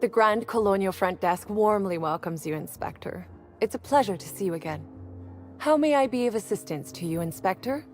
The Grand Colonial Front Desk warmly welcomes you, Inspector. It's a pleasure to see you again. How may I be of assistance to you, Inspector?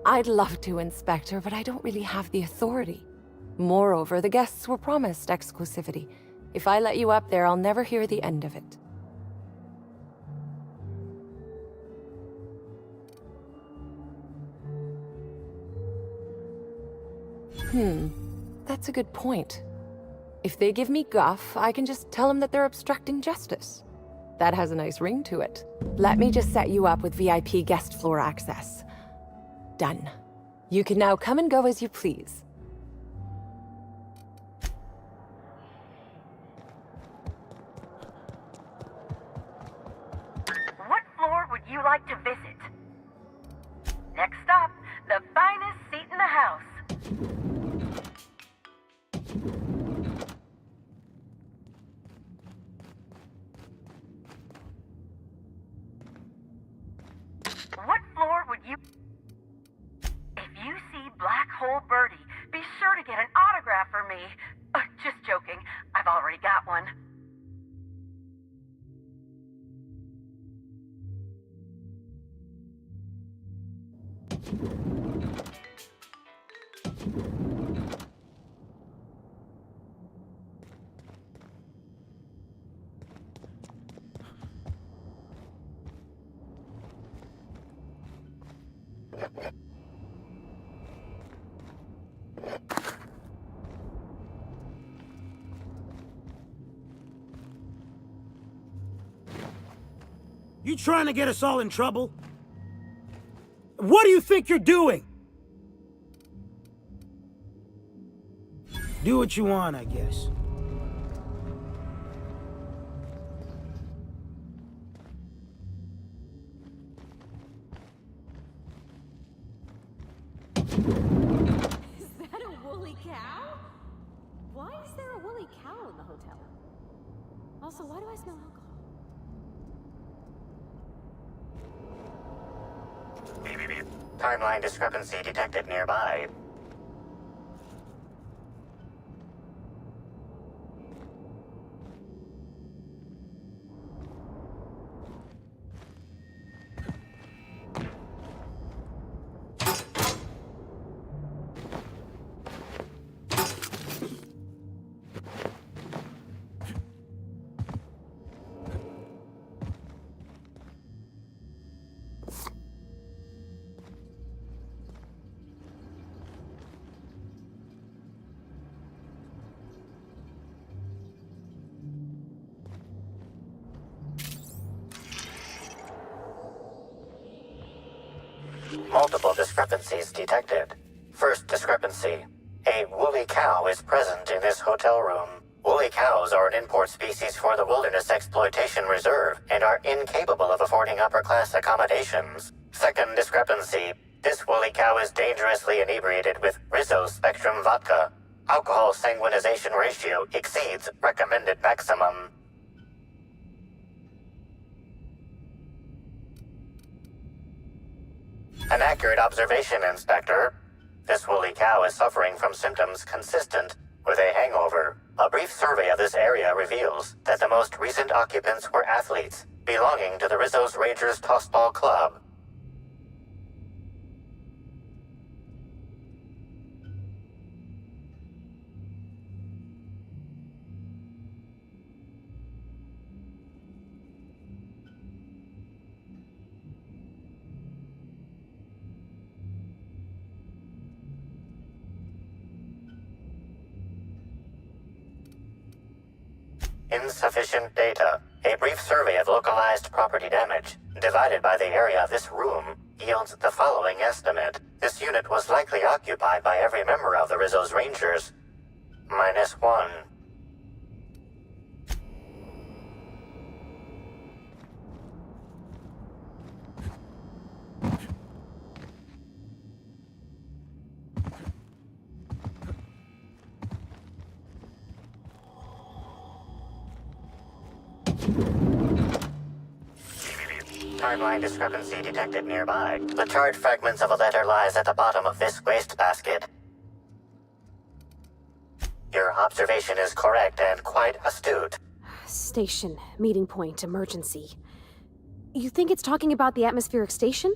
I'd love to, Inspector, but I don't really have the authority. Moreover, the guests were promised exclusivity. If I let you up there, I'll never hear the end of it. That's a good point. If they give me guff, I can just tell them that they're obstructing justice. That has a nice ring to it. Let me just set you up with VIP guest floor access. Done. You can now come and go as you please. What floor would you like to visit? Next stop, the finest seat in the house. What floor would you... If you see Black Hole Birdie, be sure to get an autograph for me. Just joking. I've already got one. You trying to get us all in trouble? What do you think you're doing? Do what you want, I guess. Is that a woolly cow? Why is there a woolly cow in the hotel? Also, why do I smell alcohol? Timeline discrepancy detected nearby. Multiple discrepancies detected. First discrepancy. A woolly cow is present in this hotel room. Woolly cows are an import species for the Wilderness Exploitation Reserve and are incapable of affording upper-class accommodations. Second discrepancy. This woolly cow is dangerously inebriated with Rizzo Spectrum vodka. Alcohol sanguinization ratio exceeds recommended maximum. An accurate observation, Inspector. This woolly cow is suffering from symptoms consistent with a hangover. A brief survey of this area reveals that the most recent occupants were athletes belonging to the Rizzo's Rangers Tossball Club. Insufficient data. A brief survey of localized property damage, divided by the area of this room, yields the following estimate. This unit was likely occupied by every member of the Rizzo's Rangers. -1. Timeline discrepancy detected nearby. The charred fragments of a letter lies at the bottom of this wastebasket. Your observation is correct and quite astute. Station, meeting point, emergency. You think it's talking about the atmospheric station?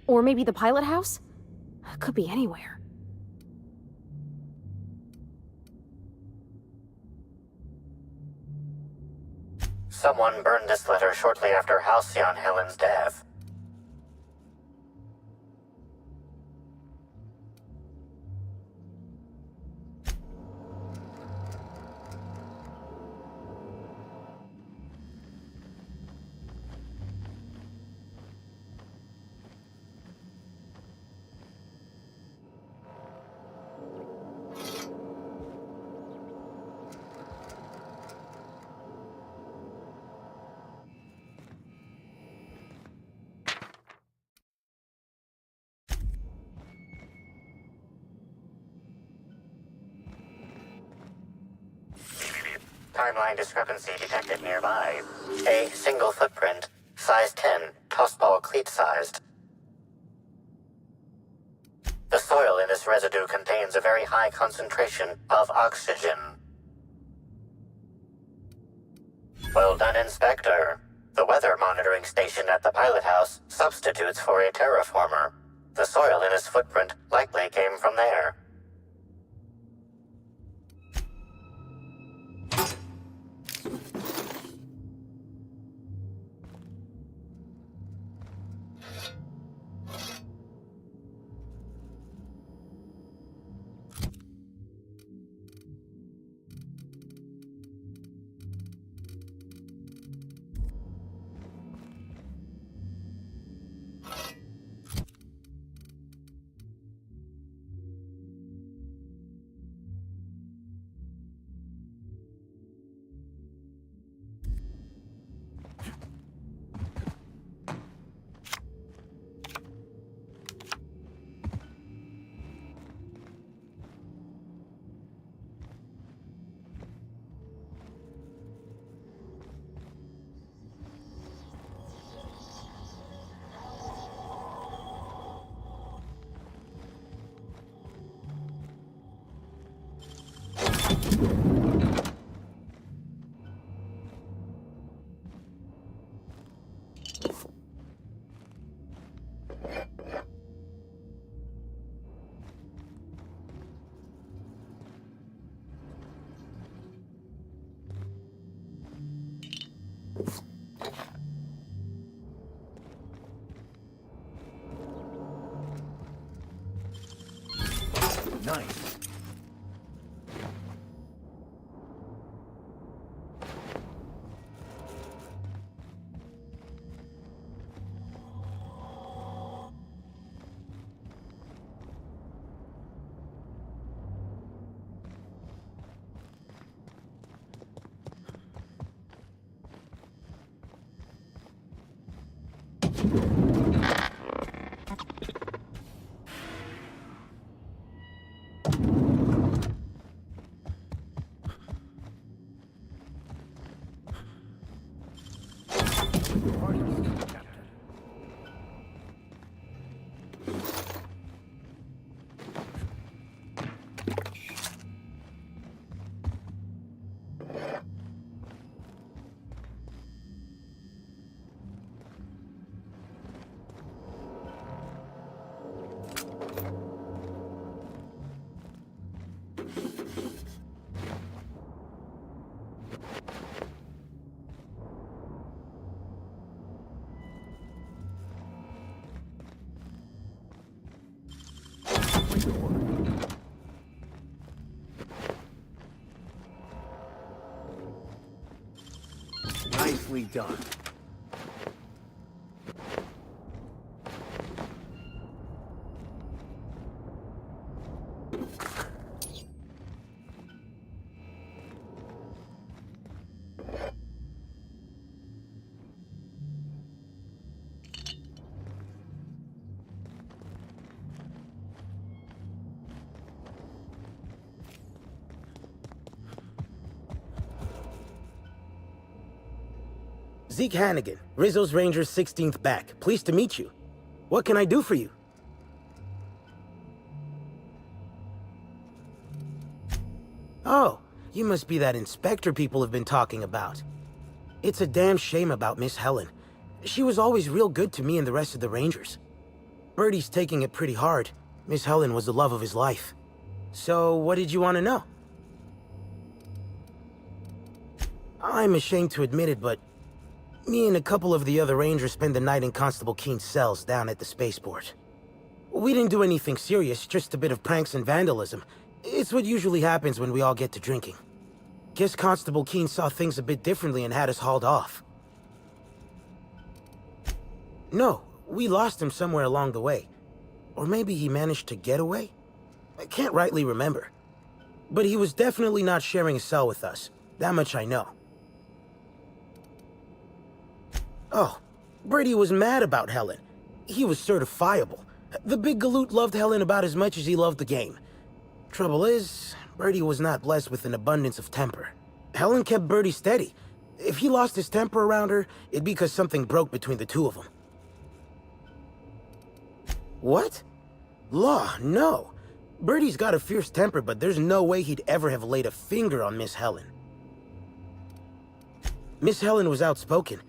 Or maybe the pilot house? Could be anywhere. Someone burned this letter shortly after Halcyon Helen's death. Timeline discrepancy detected nearby. A single footprint, size 10, tossball cleat-sized. The soil in this residue contains a very high concentration of oxygen. Well done, Inspector. The weather monitoring station at the pilot house substitutes for a terraformer. The soil in his footprint likely came from there. Nice. Nicely done. Zeke Hannigan, Rizzo's Rangers 16th back. Pleased to meet you. What can I do for you? Oh, you must be that inspector people have been talking about. It's a damn shame about Miss Helen. She was always real good to me and the rest of the Rangers. Birdie's taking it pretty hard. Miss Helen was the love of his life. So, what did you want to know? I'm ashamed to admit it, but me and a couple of the other Rangers spent the night in Constable Keen's cells down at the spaceport. We didn't do anything serious, just a bit of pranks and vandalism. It's what usually happens when we all get to drinking. Guess Constable Keen saw things a bit differently and had us hauled off. No, we lost him somewhere along the way. Or maybe he managed to get away? I can't rightly remember. But he was definitely not sharing a cell with us. That much I know. Oh, Brady was mad about Helen. He was certifiable. The big galoot loved Helen about as much as he loved the game. Trouble is, Brady was not blessed with an abundance of temper. Helen kept Brady steady. If he lost his temper around her, it'd be because something broke between the two of them. What? Law, no. Birdie's got a fierce temper, but there's no way he'd ever have laid a finger on Miss Helen. Miss Helen was outspoken.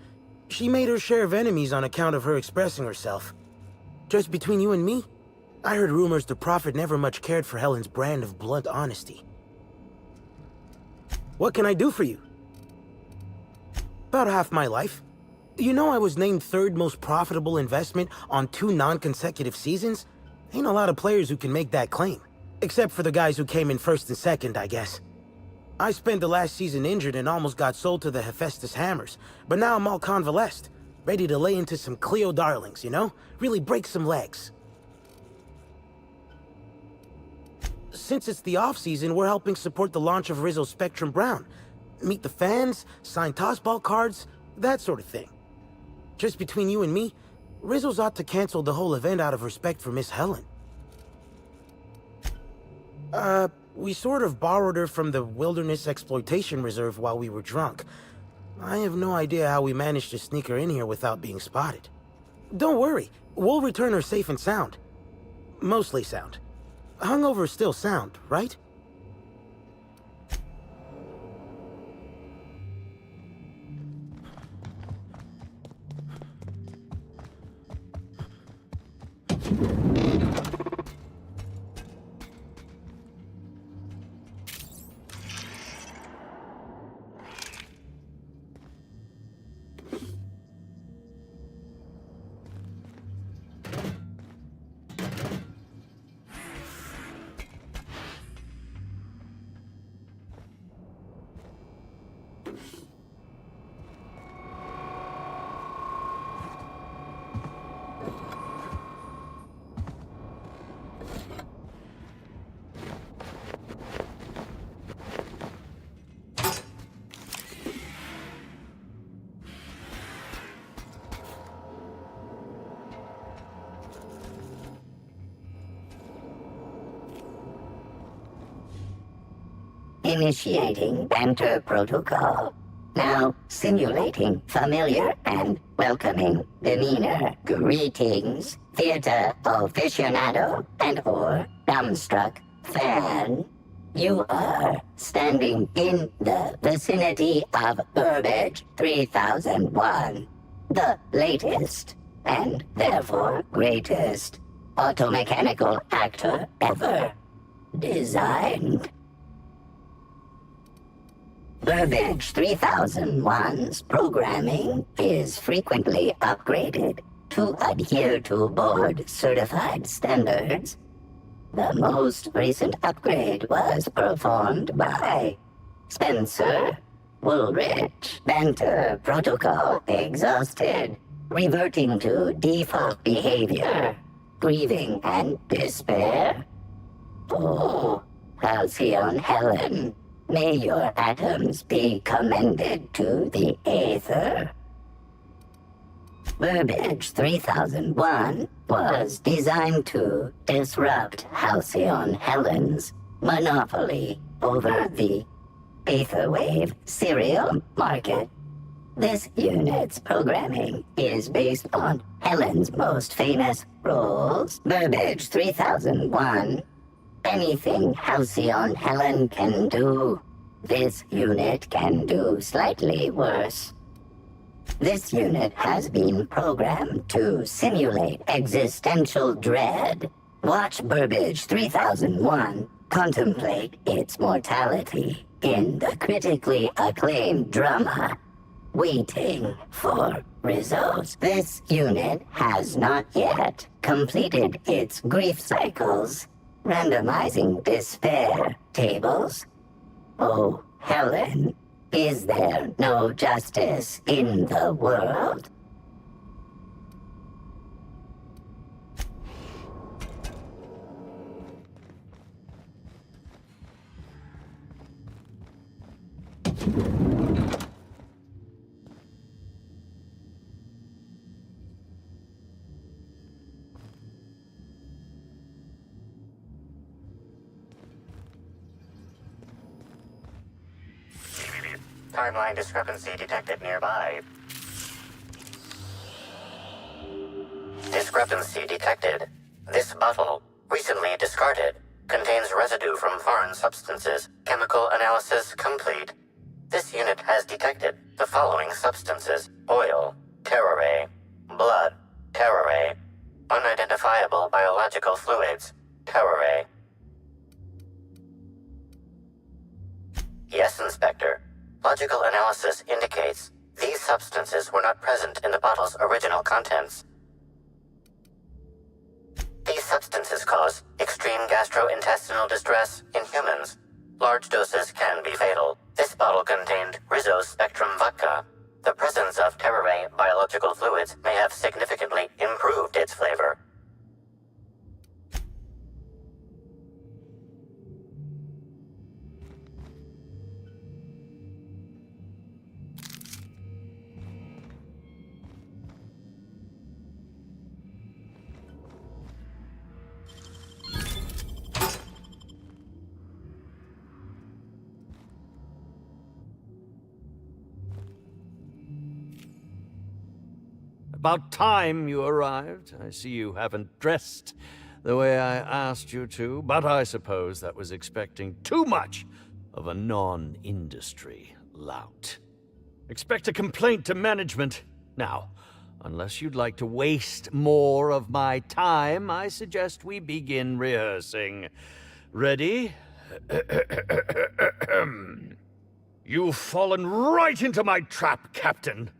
She made her share of enemies on account of her expressing herself. Just between you and me, I heard rumors the Prophet never much cared for Helen's brand of blunt honesty. What can I do for you? About half my life. You know I was named third most profitable investment on 2 non-consecutive seasons? Ain't a lot of players who can make that claim. Except for the guys who came in first and second, I guess. I spent the last season injured and almost got sold to the Hephaestus Hammers, but now I'm all convalesced, ready to lay into some Cleo darlings, you know? Really break some legs. Since it's the off-season, we're helping support the launch of Rizzo's Spectrum Brown. Meet the fans, sign tossball cards, that sort of thing. Just between you and me, Rizzo's ought to cancel the whole event out of respect for Miss Helen. We sort of borrowed her from the Wilderness Exploitation Reserve while we were drunk. I have no idea how we managed to sneak her in here without being spotted. Don't worry, we'll return her safe and sound. Mostly sound. Hungover still sound, right? Initiating banter protocol. Now simulating familiar and welcoming demeanor. Greetings, theater aficionado and or dumbstruck fan. You are standing in the vicinity of Burbage 3001, the latest and therefore greatest automechanical actor ever designed. Burbage 3001's programming is frequently upgraded to adhere to board-certified standards. The most recent upgrade was performed by Spencer Woolrich, Banter, Protocol exhausted, reverting to default behavior, grieving and despair. Oh, Halcyon Helen, may your atoms be commended to the Aether. Burbage 3001 was designed to disrupt Halcyon Helen's monopoly over the Aetherwave serial market. This unit's programming is based on Helen's most famous roles. Burbage 3001. Anything Halcyon Helen can do, this unit can do slightly worse. This unit has been programmed to simulate existential dread. Watch Burbage 3001 contemplate its mortality in the critically acclaimed drama, Waiting for Results. This unit has not yet completed its grief cycles, randomizing despair tables. Oh, Helen, is there no justice in the world? Timeline discrepancy detected nearby. Discrepancy detected. This bottle, recently discarded, contains residue from foreign substances. Chemical analysis complete. This unit has detected the following substances: oil, terrorray, blood, terrorray, unidentifiable biological fluids, terrorray. Yes, Inspector. Logical analysis indicates these substances were not present in the bottle's original contents. These substances cause extreme gastrointestinal distress in humans. Large doses can be fatal. This bottle contained Rizzo's Spectrum vodka. The presence of terrorray biological fluids may have significantly improved its flavor. About time you arrived. I see you haven't dressed the way I asked you to, but I suppose that was expecting too much of a non-industry lout. Expect a complaint to management. Now, unless you'd like to waste more of my time, I suggest we begin rehearsing. Ready? You've fallen right into my trap, Captain.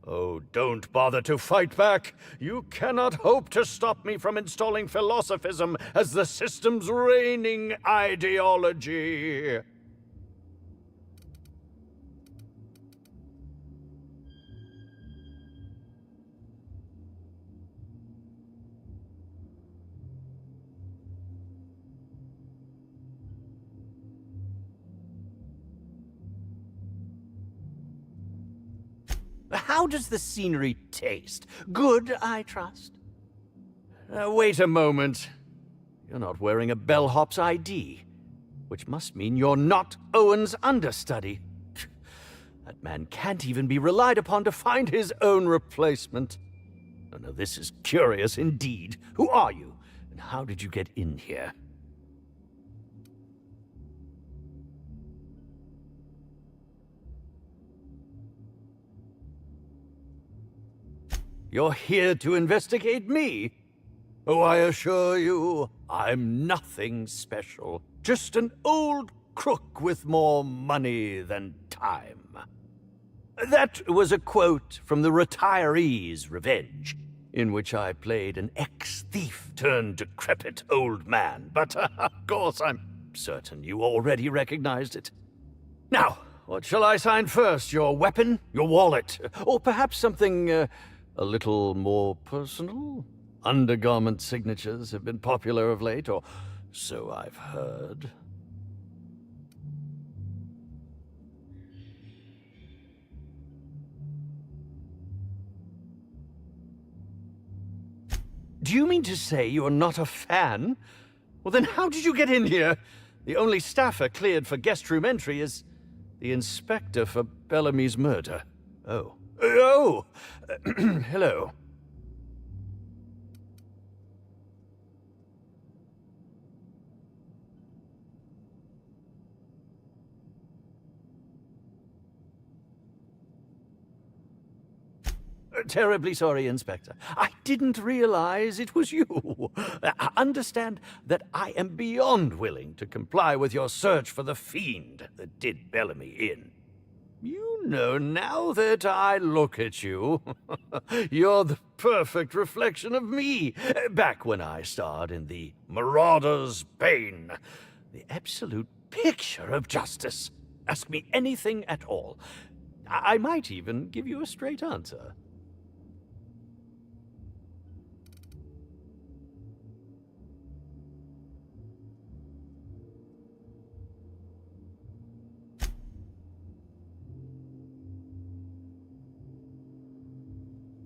Oh, don't bother to fight back. You cannot hope to stop me from installing philosophism as the system's reigning ideology. How does the scenery taste? Good, I trust? Wait a moment. You're not wearing a bellhop's ID, which must mean you're not Owen's understudy. That man can't even be relied upon to find his own replacement. Oh, no, this is curious indeed. Who are you, and how did you get in here? You're here to investigate me? Oh, I assure you, I'm nothing special. Just an old crook with more money than time. That was a quote from The Retiree's Revenge, in which I played an ex-thief turned decrepit old man. But, of course, I'm certain you already recognized it. Now, what shall I sign first? Your weapon? Your wallet? Or perhaps something a little more personal? Undergarment signatures have been popular of late, or so I've heard. Do you mean to say you are not a fan? Well, then how did you get in here? The only staffer cleared for guest room entry is the inspector for Bellamy's murder. Oh. Oh! Hello. Terribly sorry, Inspector. I didn't realize it was you. Understand that I am beyond willing to comply with your search for the fiend that did Bellamy in. You know, now that I look at you, you're the perfect reflection of me, back when I starred in The Marauder's Bane. The absolute picture of justice. Ask me anything at all. I might even give you a straight answer.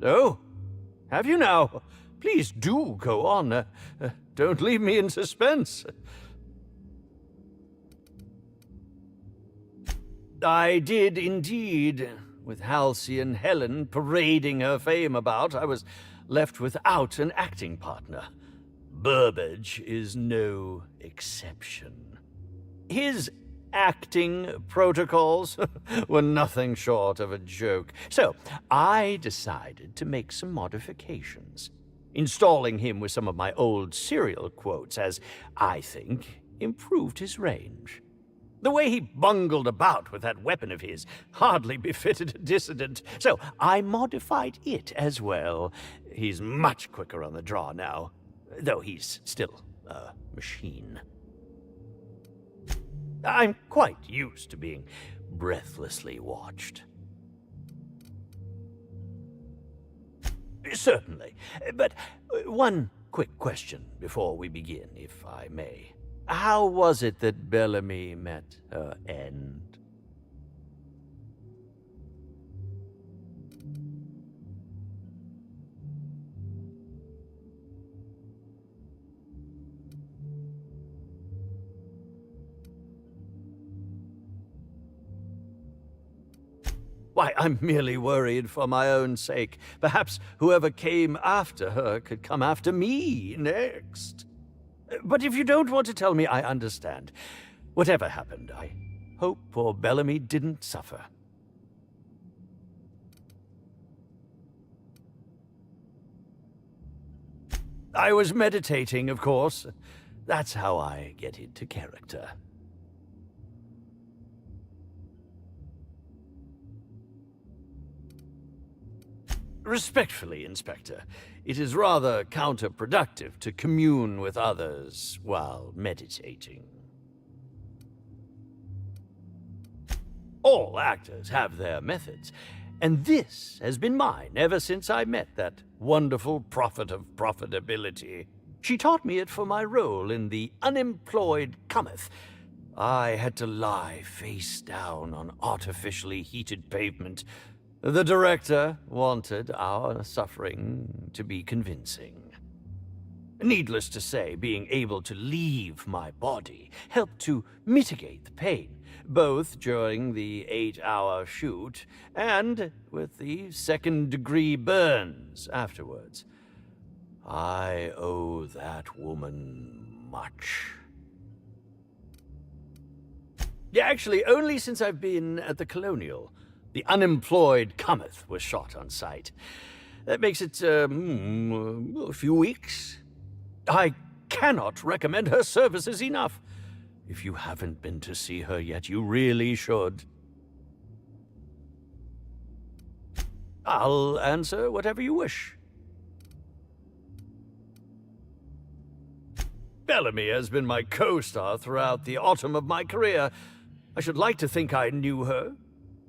Oh, have you now? Please do go on. Don't leave me in suspense. I did indeed. With Halcyon Helen parading her fame about, I was left without an acting partner. Burbage is no exception. His acting protocols were nothing short of a joke. So I decided to make some modifications, installing him with some of my old serial quotes, as I think improved his range. The way he bungled about with that weapon of his hardly befitted a dissident, so I modified it as well. He's much quicker on the draw now, though he's still a machine. I'm quite used to being breathlessly watched. Certainly. But one quick question before we begin, if I may. How was it that Bellamy met her end? Why, I'm merely worried for my own sake. Perhaps whoever came after her could come after me next. But if you don't want to tell me, I understand. Whatever happened, I hope poor Bellamy didn't suffer. I was meditating, of course. That's how I get into character. Respectfully, Inspector, it is rather counterproductive to commune with others while meditating. All actors have their methods, and this has been mine ever since I met that wonderful prophet of profitability. She taught me it for my role in The Unemployed Cometh. I had to lie face down on artificially heated pavement. The director wanted our suffering to be convincing. Needless to say, being able to leave my body helped to mitigate the pain, both during the 8-hour shoot and with the second-degree burns afterwards. I owe that woman much. Yeah, actually, only since I've been at the Colonial. The Unemployed Cometh was shot on site. That makes it, a few weeks. I cannot recommend her services enough. If you haven't been to see her yet, you really should. I'll answer whatever you wish. Bellamy has been my co-star throughout the autumn of my career. I should like to think I knew her.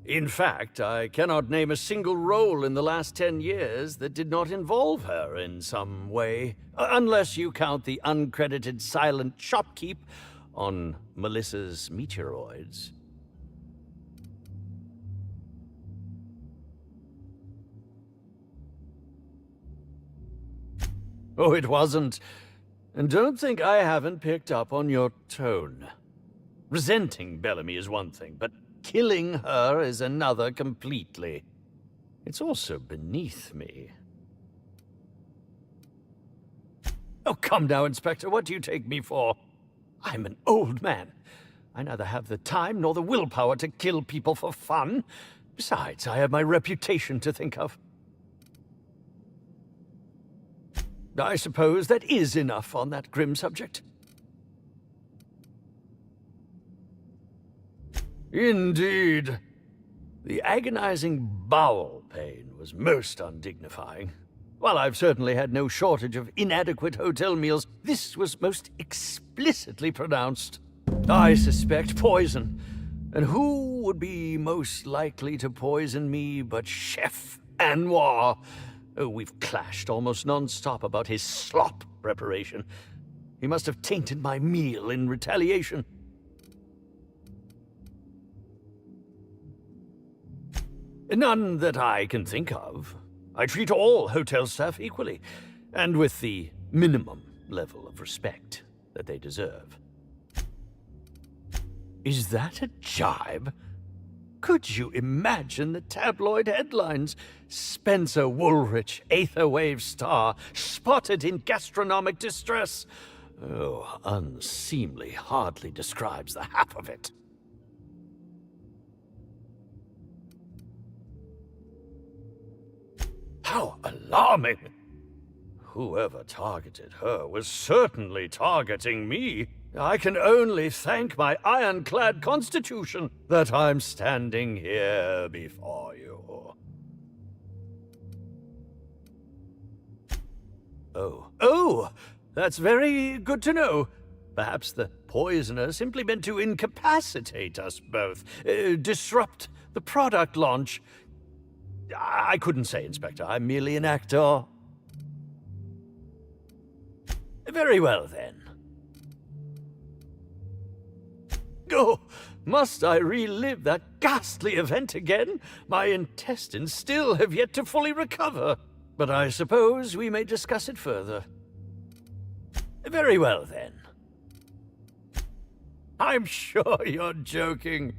In fact, I cannot name a single role in the last 10 years that did not involve her in some way, unless you count the uncredited silent shopkeep on Melissa's meteoroids. Oh, it wasn't. And don't think I haven't picked up on your tone. Resenting Bellamy is one thing, but killing her is another completely. It's also beneath me. Oh, come now, Inspector. What do you take me for? I'm an old man. I neither have the time nor the willpower to kill people for fun. Besides, I have my reputation to think of. I suppose that is enough on that grim subject. Indeed. The agonizing bowel pain was most undignifying. While I've certainly had no shortage of inadequate hotel meals, this was most explicitly pronounced. I suspect poison. And who would be most likely to poison me but Chef Anwar? Oh, we've clashed almost non-stop about his slop preparation. He must have tainted my meal in retaliation. None that I can think of. I treat all hotel staff equally, and with the minimum level of respect that they deserve. Is that a jibe? Could you imagine the tabloid headlines? Spencer Woolrich, Aetherwave star, spotted in gastronomic distress. Oh, unseemly hardly describes the half of it. How alarming! Whoever targeted her was certainly targeting me. I can only thank my ironclad constitution that I'm standing here before you. Oh, that's very good to know. Perhaps the poisoner simply meant to incapacitate us both, disrupt the product launch. I couldn't say, Inspector. I'm merely an actor. Very well, then. Oh, must I relive that ghastly event again? My intestines still have yet to fully recover. But I suppose we may discuss it further. Very well, then. I'm sure you're joking.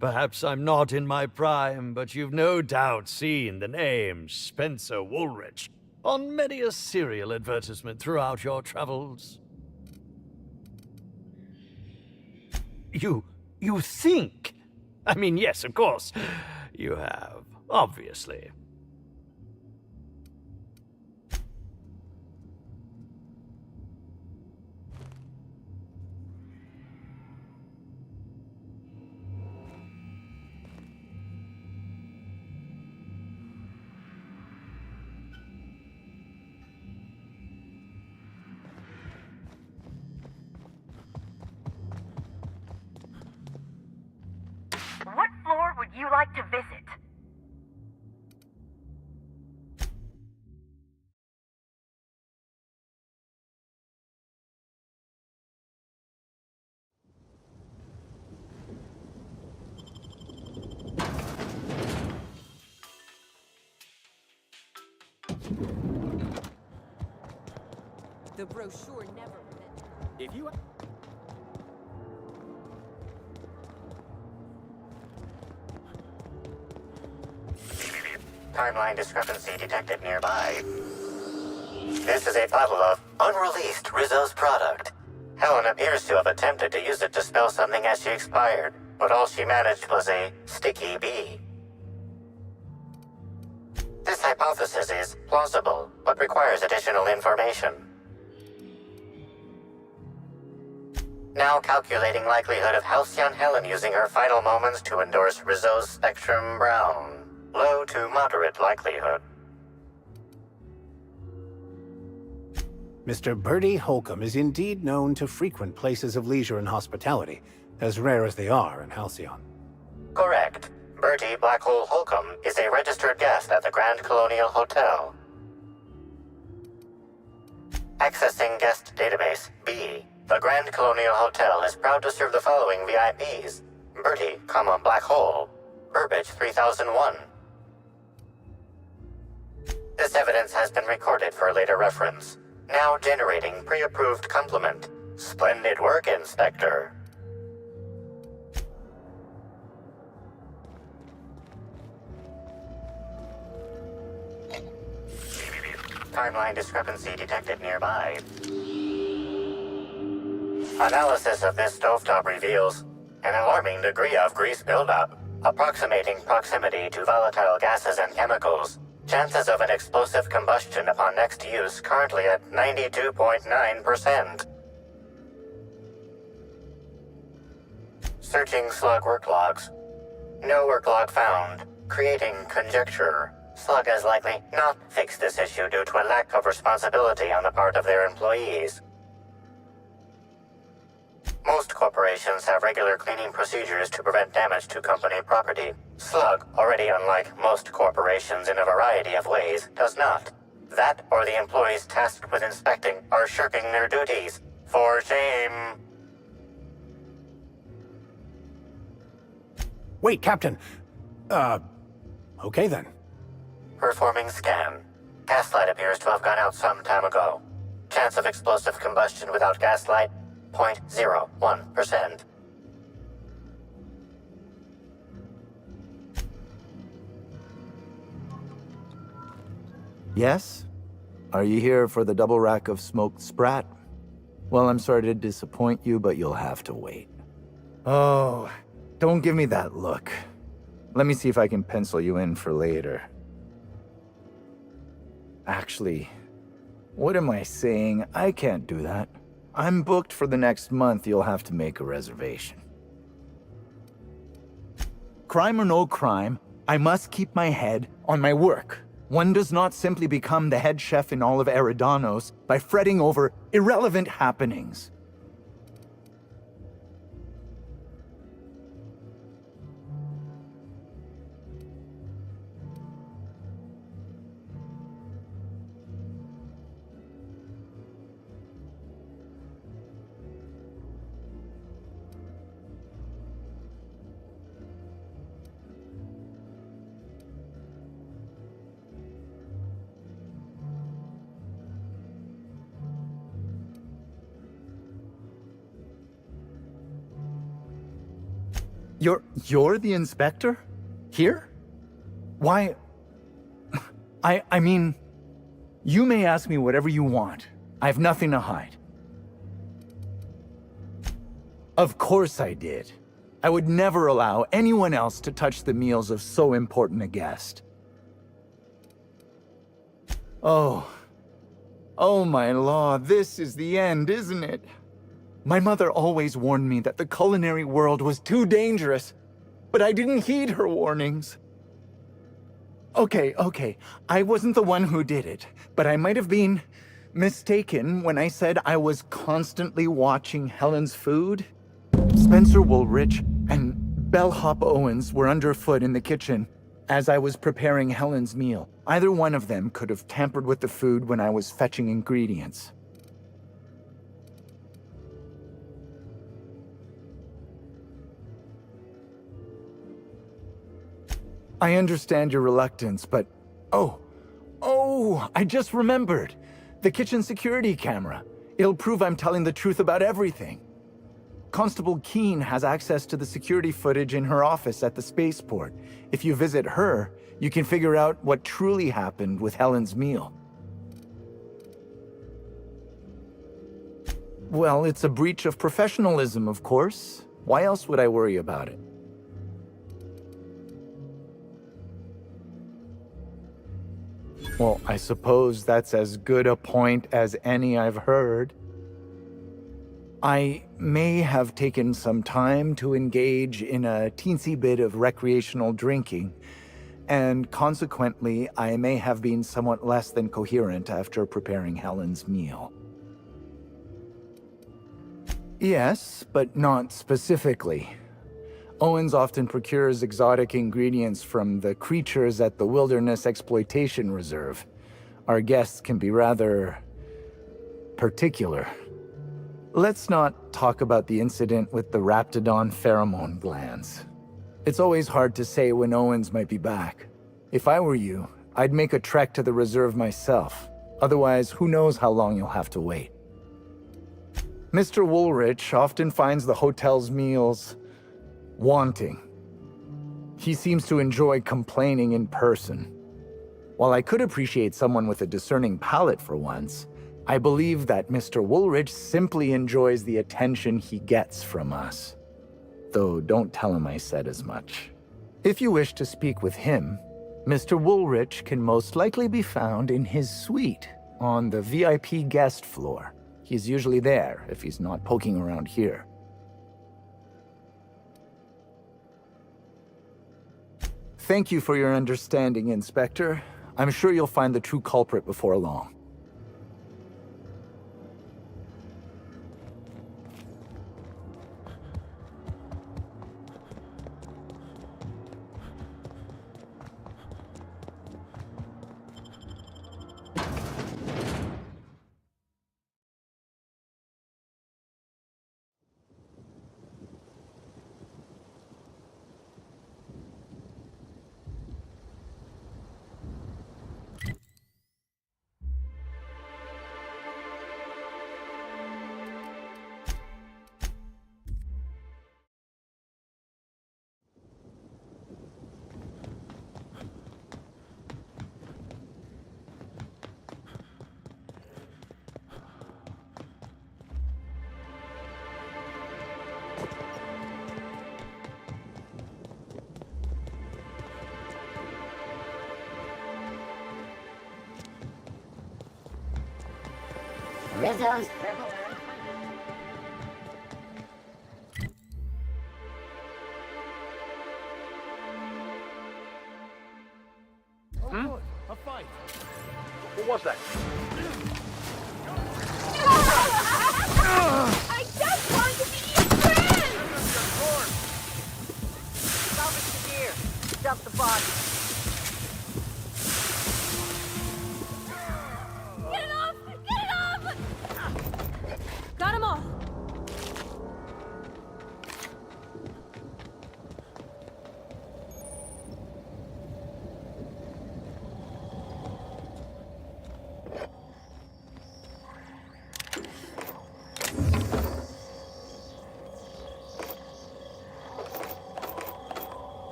Perhaps I'm not in my prime, but you've no doubt seen the name Spencer Woolrich on many a serial advertisement throughout your travels. You think? I mean, yes, of course. You have, obviously. What floor would you like to visit? The brochure never meant. If you... Timeline discrepancy detected nearby. This is a bottle of unreleased Rizzo's product. Helen appears to have attempted to use it to spell something as she expired, but all she managed was a sticky bee. This hypothesis is plausible, but requires additional information. Now calculating likelihood of Halcyon Helen using her final moments to endorse Rizzo's Spectrum Brown. Low to moderate likelihood. Mr. Bertie Holcomb is indeed known to frequent places of leisure and hospitality, as rare as they are in Halcyon. Correct. Bertie Black Hole Holcomb is a registered guest at the Grand Colonial Hotel. Accessing guest database B. The Grand Colonial Hotel is proud to serve the following VIPs. Bertie, Black Hole. Burbage 3001. This evidence has been recorded for later reference. Now generating pre-approved compliment. Splendid work, Inspector. Timeline discrepancy detected nearby. Analysis of this stovetop reveals an alarming degree of grease buildup, approximating proximity to volatile gases and chemicals. Chances of an explosive combustion upon next use currently at 92.9%. Searching slug work logs. No work log found. Creating conjecture. Slug has likely not fixed this issue due to a lack of responsibility on the part of their employees. Most corporations have regular cleaning procedures to prevent damage to company property. Slug, already unlike most corporations in a variety of ways, does not. That or the employees tasked with inspecting are shirking their duties. For shame. Wait, Captain. Okay then. Performing scan. Gaslight appears to have gone out some time ago. Chance of explosive combustion without gaslight, 0.01%. Yes? Are you here for the double rack of smoked sprat? Well, I'm sorry to disappoint you, but you'll have to wait. Oh, don't give me that look. Let me see if I can pencil you in for later. Actually, what am I saying? I can't do that. I'm booked for the next month. You'll have to make a reservation. Crime or no crime, I must keep my head on my work. One does not simply become the head chef in all of Eridanos by fretting over irrelevant happenings. You're the inspector? Here? Why... I mean... You may ask me whatever you want. I have nothing to hide. Of course I did. I would never allow anyone else to touch the meals of so important a guest. Oh my law, this is the end, isn't it? My mother always warned me that the culinary world was too dangerous, but I didn't heed her warnings. Okay, I wasn't the one who did it, but I might have been mistaken when I said I was constantly watching Helen's food. Spencer Woolrich and Bellhop Owens were underfoot in the kitchen as I was preparing Helen's meal. Either one of them could have tampered with the food when I was fetching ingredients. I understand your reluctance, but... Oh, I just remembered. The kitchen security camera. It'll prove I'm telling the truth about everything. Constable Keene has access to the security footage in her office at the spaceport. If you visit her, you can figure out what truly happened with Helen's meal. Well, it's a breach of professionalism, of course. Why else would I worry about it? Well, I suppose that's as good a point as any I've heard. I may have taken some time to engage in a teensy bit of recreational drinking, and consequently, I may have been somewhat less than coherent after preparing Helen's meal. Yes, but not specifically. Owens often procures exotic ingredients from the creatures at the Wilderness Exploitation Reserve. Our guests can be rather particular. Let's not talk about the incident with the Raptidon pheromone glands. It's always hard to say when Owens might be back. If I were you, I'd make a trek to the reserve myself. Otherwise, who knows how long you'll have to wait. Mr. Woolrich often finds the hotel's meals wanting. He seems to enjoy complaining in person. While I could appreciate someone with a discerning palate for once, I believe that Mr. Woolrich simply enjoys the attention he gets from us. Though don't tell him I said as much. If you wish to speak with him, Mr. Woolrich can most likely be found in his suite on the VIP guest floor. He's usually there if he's not poking around here. Thank you for your understanding, Inspector. I'm sure you'll find the true culprit before long. Rizzo's A fight. What was that? I just want to be your friend! Salvage the gear. Dump the body. Get it off! Get it off! Got 'em all.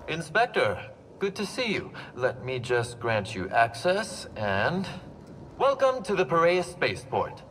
Inspector, good to see you. Let me just grant you access and... Welcome to the Piraeus Spaceport.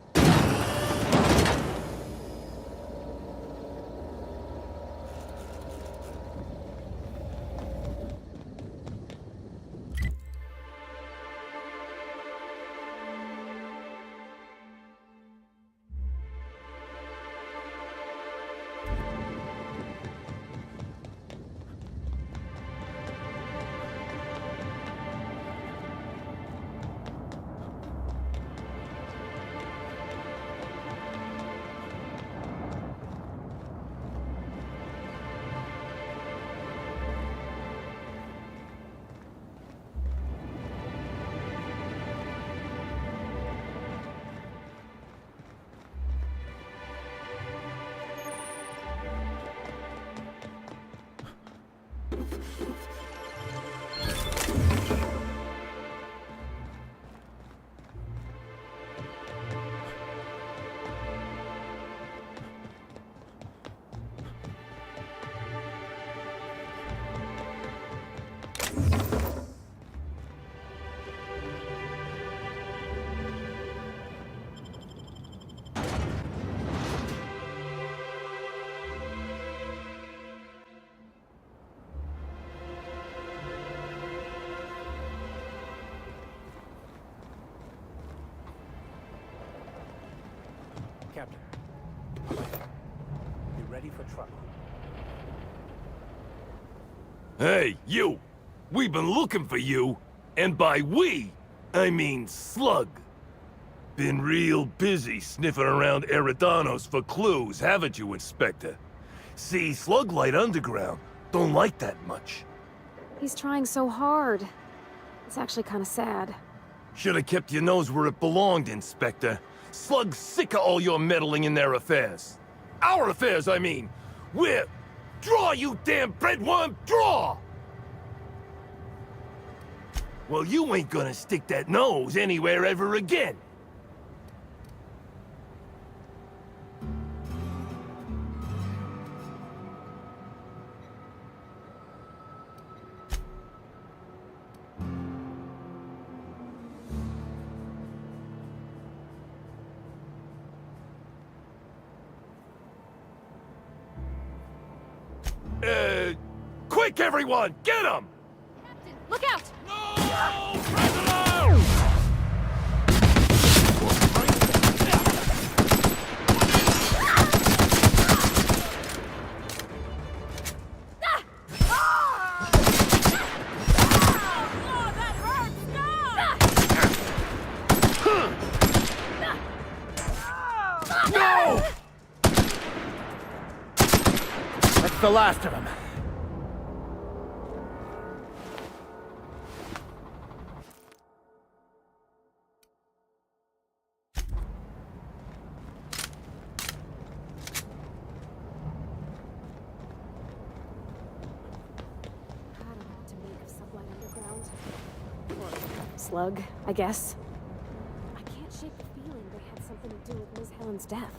Captain, be ready for trouble. Hey, you! We've been looking for you, and by we, I mean Slug. Been real busy sniffing around Eridanos for clues, haven't you, Inspector? See, Slug Light Underground don't like that much. He's trying so hard. It's actually kind of sad. Should have kept your nose where it belonged, Inspector. Slug's sick of all your meddling in their affairs. Our affairs, I mean. We're... Draw, you damn breadworm, draw! Well, you ain't gonna stick that nose anywhere ever again. Quick, everyone! Get him! Captain, look out! No! President! No! That's the last of them. Slug, I guess. I can't shake the feeling they had something to do with Miss Helen's death.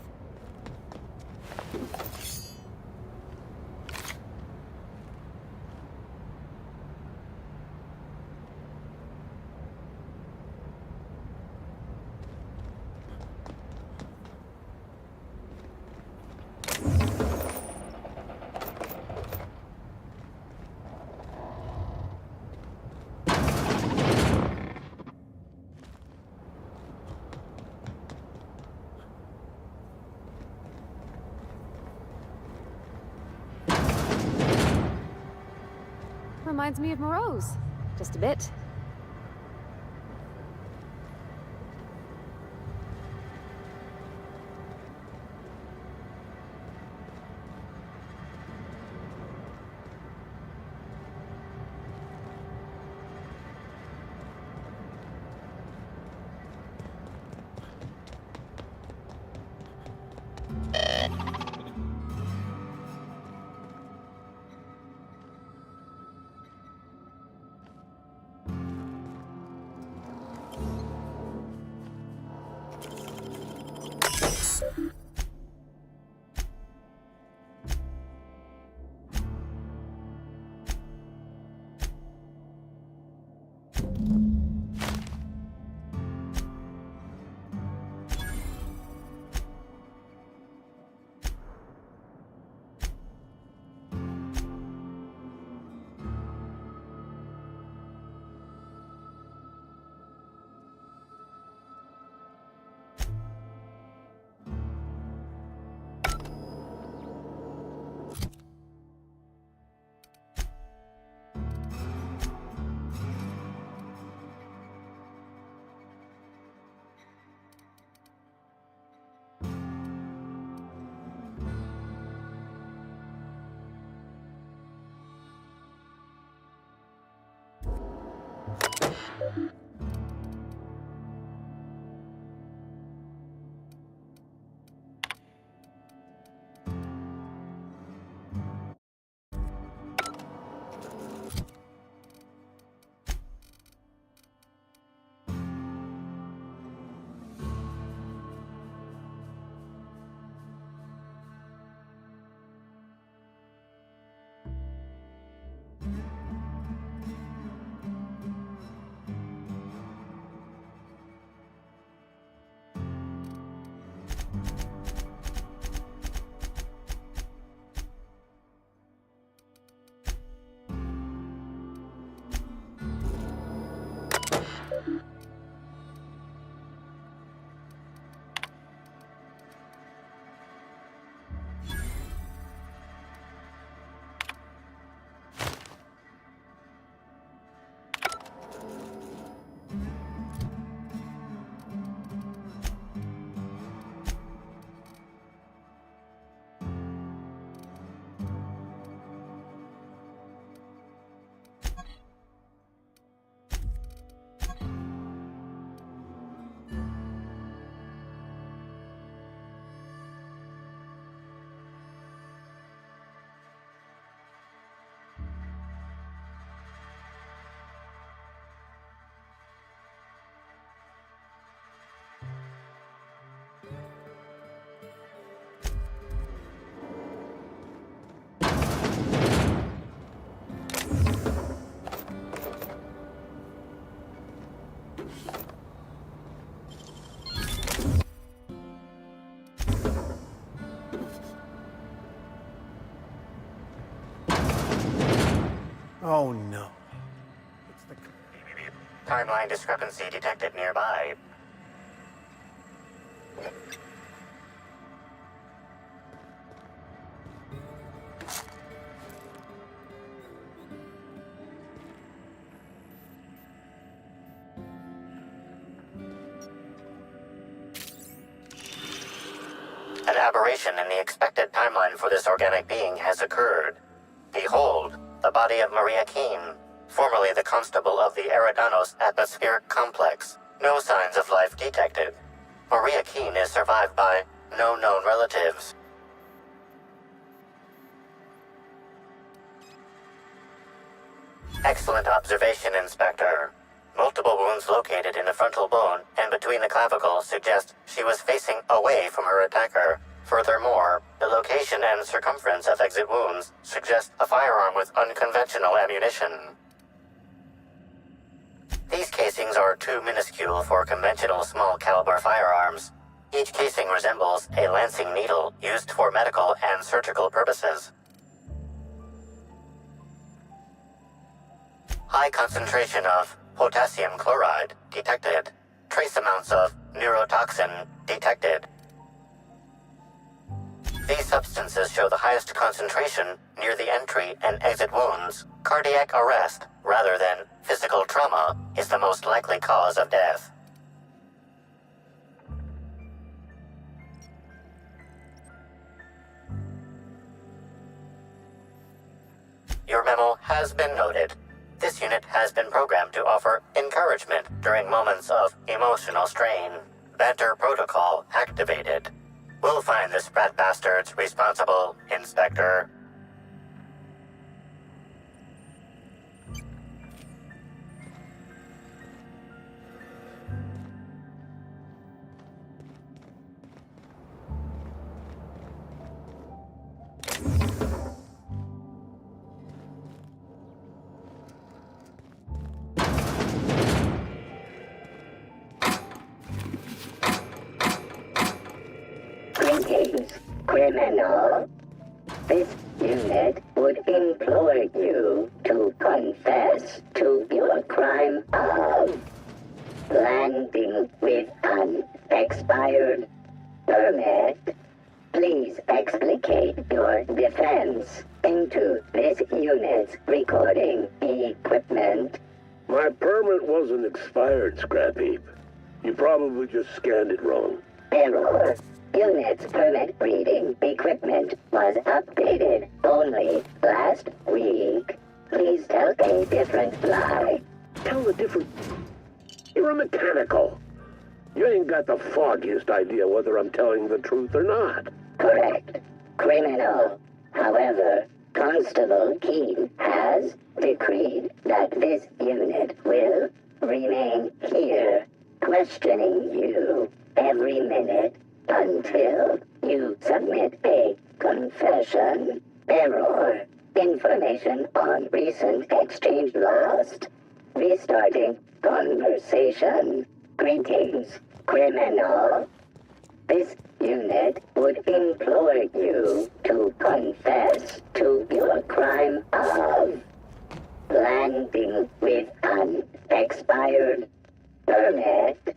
Reminds me of Moreau's. Just a bit. Oh no. It's the... Timeline discrepancy detected nearby. An aberration in the expected timeline for this organic being has occurred. Behold, the body of Maria Keene, formerly the constable of the Eridanos atmospheric complex. No signs of life detected. Maria Keene is survived by no known relatives. Excellent observation, Inspector. Multiple wounds located in the frontal bone and between the clavicles suggest she was facing away from her attacker. Furthermore, the location and circumference of exit wounds suggest a firearm with unconventional ammunition. These casings are too minuscule for conventional small-caliber firearms. Each casing resembles a lancing needle used for medical and surgical purposes. High concentration of potassium chloride detected. Trace amounts of neurotoxin detected. These substances show the highest concentration near the entry and exit wounds. Cardiac arrest, rather than physical trauma, is the most likely cause of death. Your memo has been noted. This unit has been programmed to offer encouragement during moments of emotional strain. Banter protocol activated. We'll find the sprat bastards responsible, Inspector. Greetings, criminal. This unit would implore you to confess to your crime of landing with an expired permit. Please explicate your defense into this unit's recording equipment. My permit wasn't expired, Scrapheap. You probably just scanned it wrong. Error. Unit's permit reading equipment was updated only last week. Please tell a different lie. Tell a different... You're a mechanical. You ain't got the foggiest idea whether I'm telling the truth or not. Correct. Criminal. However, Constable Keene has decreed that this unit will remain here, questioning you every minute until you submit a confession. Error. Information on recent exchange lost. Restarting conversation. Greetings, criminal. This unit would implore you to confess to your crime of landing with an expired permit.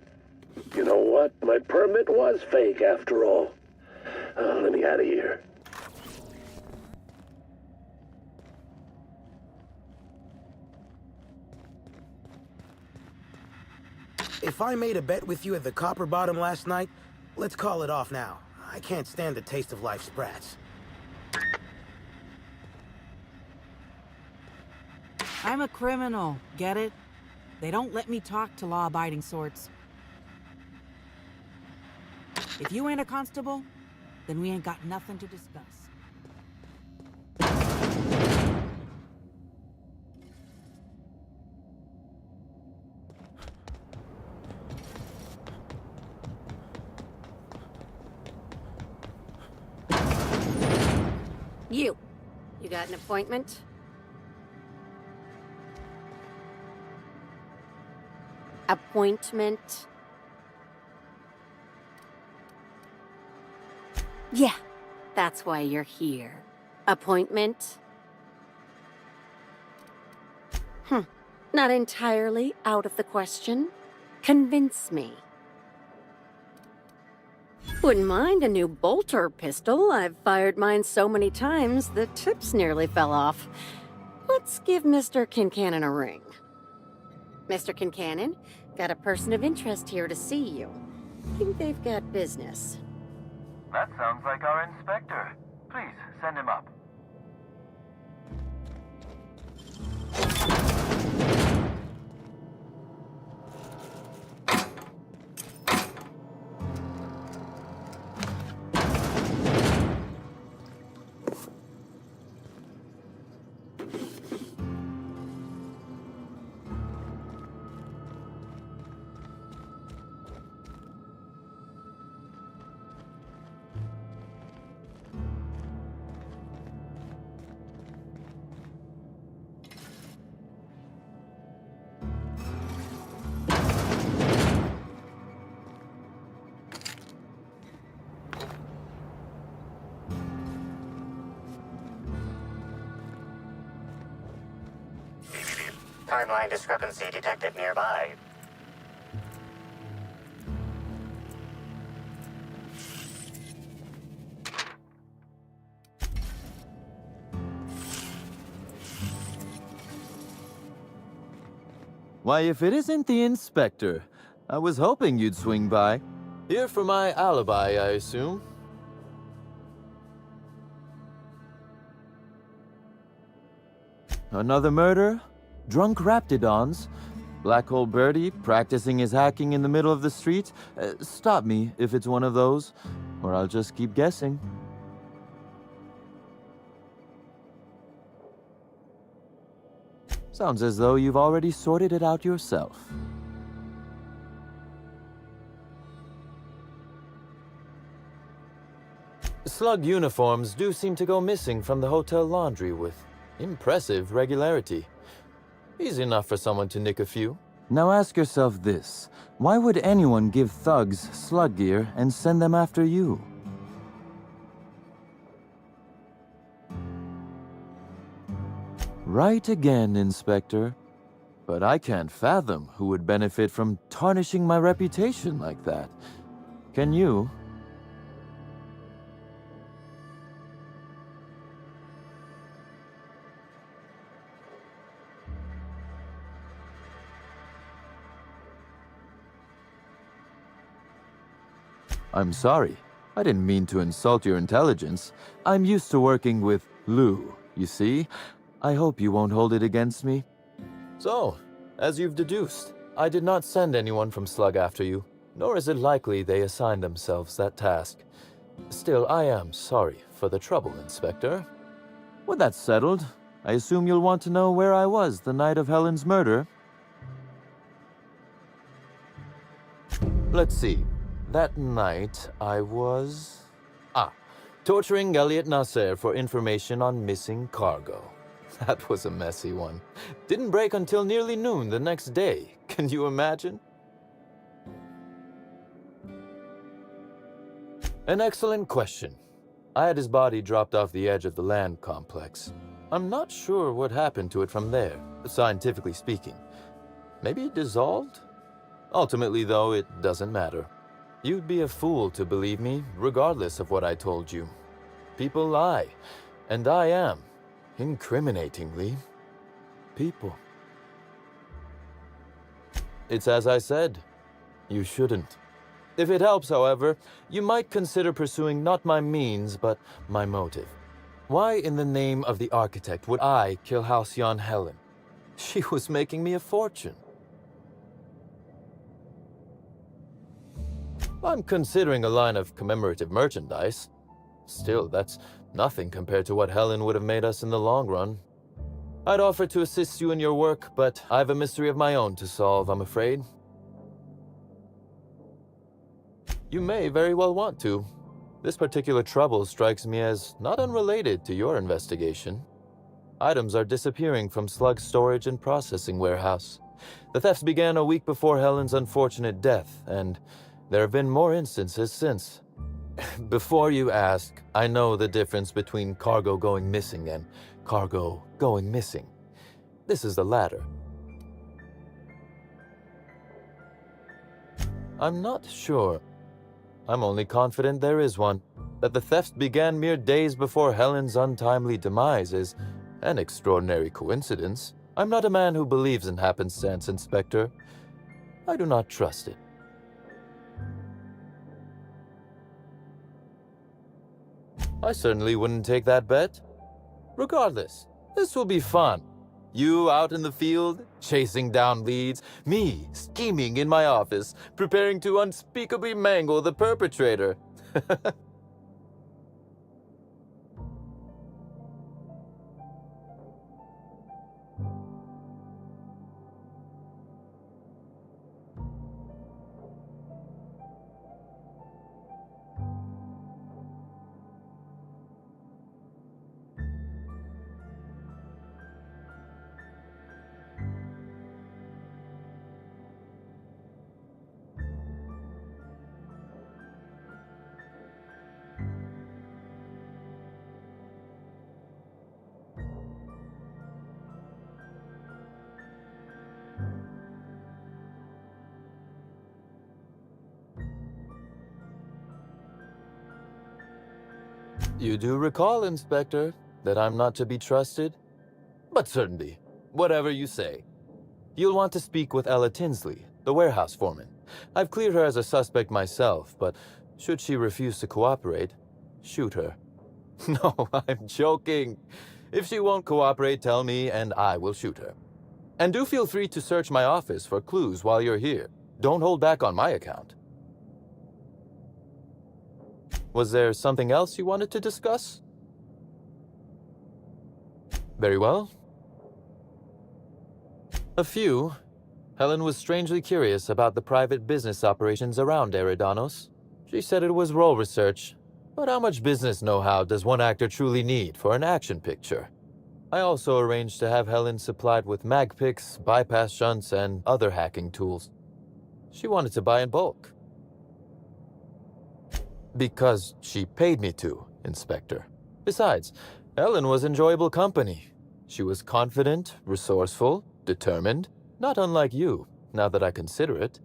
You know what? My permit was fake after all. Let me out of here. If I made a bet with you at the Copper Bottom last night, let's call it off now. I can't stand the taste of life sprats. I'm a criminal, get it? They don't let me talk to law-abiding sorts. If you ain't a constable, then we ain't got nothing to discuss. You got an appointment? Appointment? Yeah, that's why you're here. Appointment? Not entirely out of the question. Convince me. Wouldn't mind a new bolter pistol. I've fired mine so many times, the tips nearly fell off. Let's give Mr. Kincannon a ring. Mr. Kincannon, got a person of interest here to see you. Think they've got business. That sounds like our inspector. Please, send him up. Timeline discrepancy detected nearby. Why, if it isn't the inspector, I was hoping you'd swing by. Here for my alibi, I assume. Another murder? Drunk Raptidons? Black Hole Birdie practicing his hacking in the middle of the street? Stop me if it's one of those, or I'll just keep guessing. Sounds as though you've already sorted it out yourself. Slug uniforms do seem to go missing from the hotel laundry with impressive regularity. Easy enough for someone to nick a few. Now ask yourself this. Why would anyone give thugs slug gear and send them after you? Right again, Inspector. But I can't fathom who would benefit from tarnishing my reputation like that. Can you? I'm sorry. I didn't mean to insult your intelligence. I'm used to working with Lou, you see? I hope you won't hold it against me. So, as you've deduced, I did not send anyone from Slug after you, nor is it likely they assigned themselves that task. Still, I am sorry for the trouble, Inspector. With that settled, I assume you'll want to know where I was the night of Helen's murder. Let's see. That night, I was... torturing Elliot Nasser for information on missing cargo. That was a messy one. Didn't break until nearly noon the next day. Can you imagine? An excellent question. I had his body dropped off the edge of the land complex. I'm not sure what happened to it from there, scientifically speaking. Maybe it dissolved? Ultimately, though, it doesn't matter. You'd be a fool to believe me, regardless of what I told you. People lie, and I am, incriminatingly, people. It's as I said. You shouldn't. If it helps, however, you might consider pursuing not my means, but my motive. Why in the name of the architect would I kill Halcyon Helen? She was making me a fortune. I'm considering a line of commemorative merchandise. Still, that's nothing compared to what Helen would have made us in the long run. I'd offer to assist you in your work, but I have a mystery of my own to solve, I'm afraid. You may very well want to. This particular trouble strikes me as not unrelated to your investigation. Items are disappearing from Slug's storage and processing warehouse. The thefts began a week before Helen's unfortunate death, and there have been more instances since. Before you ask, I know the difference between cargo going missing and cargo going missing. This is the latter. I'm not sure. I'm only confident there is one. That the thefts began mere days before Helen's untimely demise is an extraordinary coincidence. I'm not a man who believes in happenstance, Inspector. I do not trust it. I certainly wouldn't take that bet. Regardless, this will be fun. You out in the field, chasing down leads, me scheming in my office, preparing to unspeakably mangle the perpetrator. You do recall, Inspector, that I'm not to be trusted? But certainly, whatever you say. You'll want to speak with Ella Tinsley, the warehouse foreman. I've cleared her as a suspect myself, but should she refuse to cooperate, shoot her. No, I'm joking. If she won't cooperate, tell me and I will shoot her. And do feel free to search my office for clues while you're here. Don't hold back on my account. Was there something else you wanted to discuss? Very well. A few. Helen was strangely curious about the private business operations around Eridanos. She said it was role research, but how much business know-how does one actor truly need for an action picture? I also arranged to have Helen supplied with mag picks, bypass shunts, and other hacking tools. She wanted to buy in bulk. Because she paid me to, Inspector. Besides, Helen was enjoyable company. She was confident, resourceful, determined, not unlike you, now that I consider it.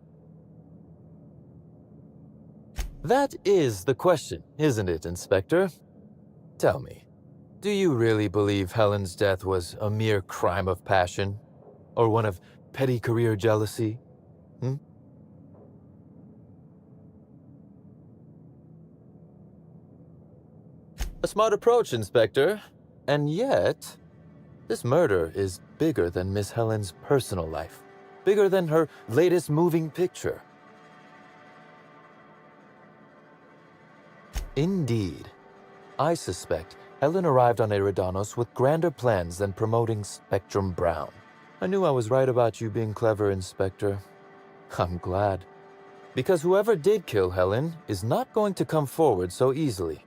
That is the question, isn't it, Inspector? Tell me, do you really believe Helen's death was a mere crime of passion? Or one of petty career jealousy? A smart approach, Inspector. And yet, this murder is bigger than Miss Helen's personal life. Bigger than her latest moving picture. Indeed. I suspect Helen arrived on Eridanos with grander plans than promoting Spectrum Brown. I knew I was right about you being clever, Inspector. I'm glad. Because whoever did kill Helen is not going to come forward so easily.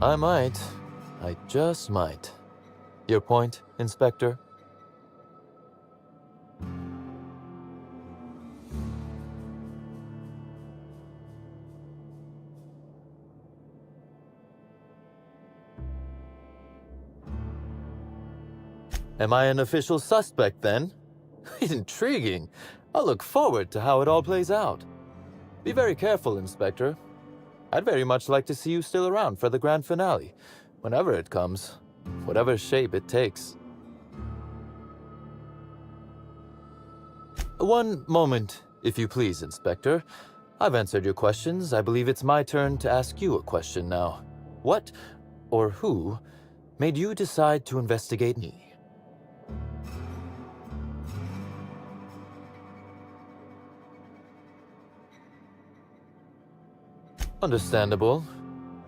I might. I just might. Your point, Inspector? Am I an official suspect, then? Intriguing. I'll look forward to how it all plays out. Be very careful, Inspector. I'd very much like to see you still around for the grand finale, whenever it comes, whatever shape it takes. One moment, if you please, Inspector. I've answered your questions. I believe it's my turn to ask you a question now. What, or who, made you decide to investigate me? Understandable.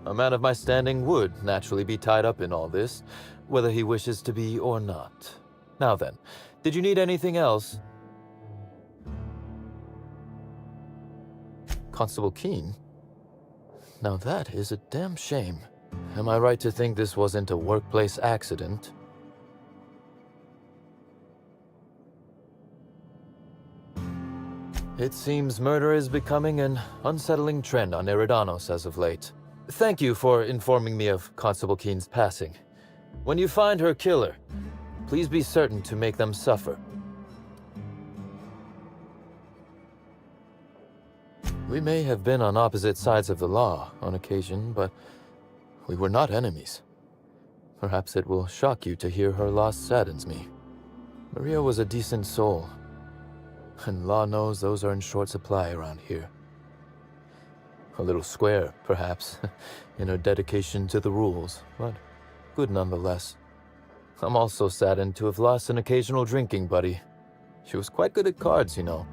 A man of my standing would naturally be tied up in all this, whether he wishes to be or not. Now then, did you need anything else? Constable Keene? Now that is a damn shame. Am I right to think this wasn't a workplace accident? It seems murder is becoming an unsettling trend on Eridanos as of late. Thank you for informing me of Constable Keene's passing. When you find her killer, please be certain to make them suffer. We may have been on opposite sides of the law on occasion, but we were not enemies. Perhaps it will shock you to hear her loss saddens me. Maria was a decent soul, and law knows those are in short supply around here. A little square, perhaps, in her dedication to the rules, but good nonetheless. I'm also saddened to have lost an occasional drinking buddy. She was quite good at cards, you know.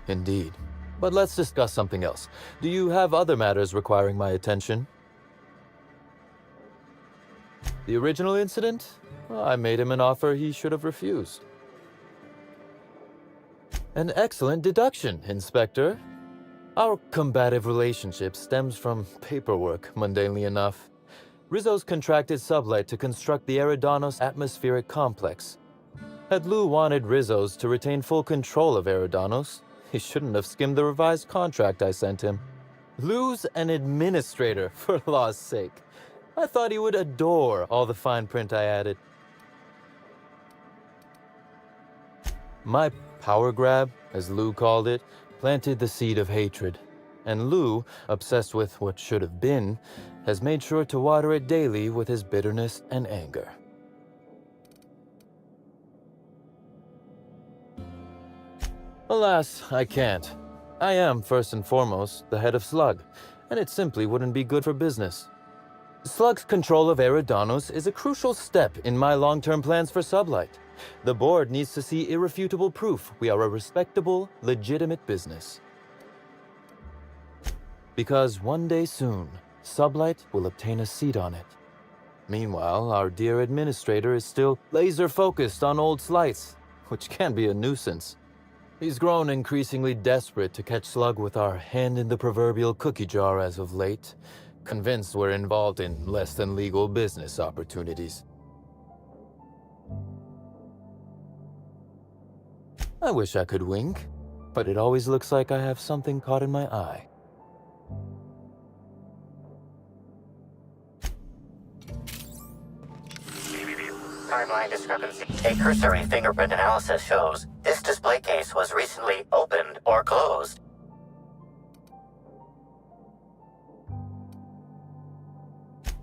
Indeed. But let's discuss something else. Do you have other matters requiring my attention? The original incident? Well, I made him an offer he should have refused. An excellent deduction, Inspector. Our combative relationship stems from paperwork, mundanely enough. Rizzo's contracted Sublight to construct the Eridanos atmospheric complex. Had Lou wanted Rizzo's to retain full control of Eridanos, he shouldn't have skimmed the revised contract I sent him. Lou's an administrator, for law's sake. I thought he would adore all the fine print I added. My power grab, as Lou called it, planted the seed of hatred. And Lou, obsessed with what should have been, has made sure to water it daily with his bitterness and anger. Alas, I can't. I am, first and foremost, the head of Slug, and it simply wouldn't be good for business. Slug's control of Eridanos is a crucial step in my long-term plans for Sublight. The board needs to see irrefutable proof we are a respectable, legitimate business. Because one day soon, Sublight will obtain a seat on it. Meanwhile, our dear administrator is still laser-focused on old slights, which can be a nuisance. He's grown increasingly desperate to catch Slug with our hand in the proverbial cookie jar as of late, convinced we're involved in less than legal business opportunities. I wish I could wink, but it always looks like I have something caught in my eye. Timeline discrepancy. A cursory fingerprint analysis shows this display case was recently opened or closed.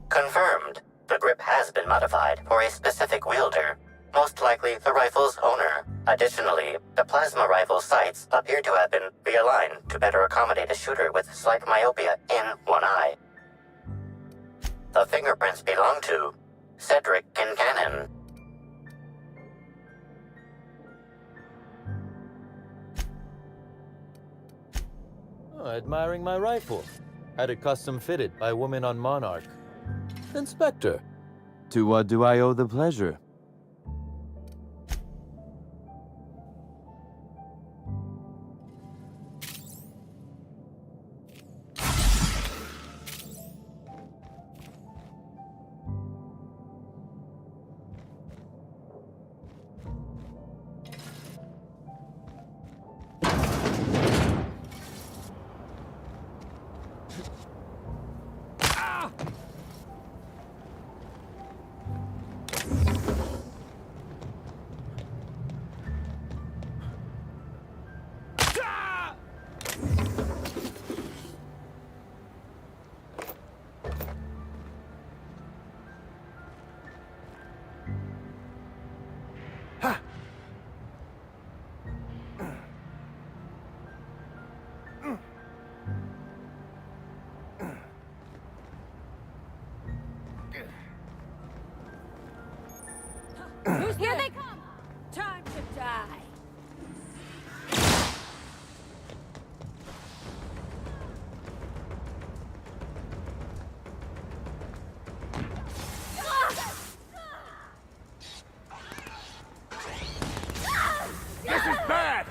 Confirmed. The grip has been modified for a specific wielder, most likely the rifle's owner. Additionally, the plasma rifle sights appear to have been realigned to better accommodate a shooter with slight myopia in one eye. The fingerprints belong to Cedric Kincannon. Oh, admiring my rifle. Had it custom fitted by a woman on Monarch. Inspector, to what do I owe the pleasure? Here they come! Time to die! This is bad!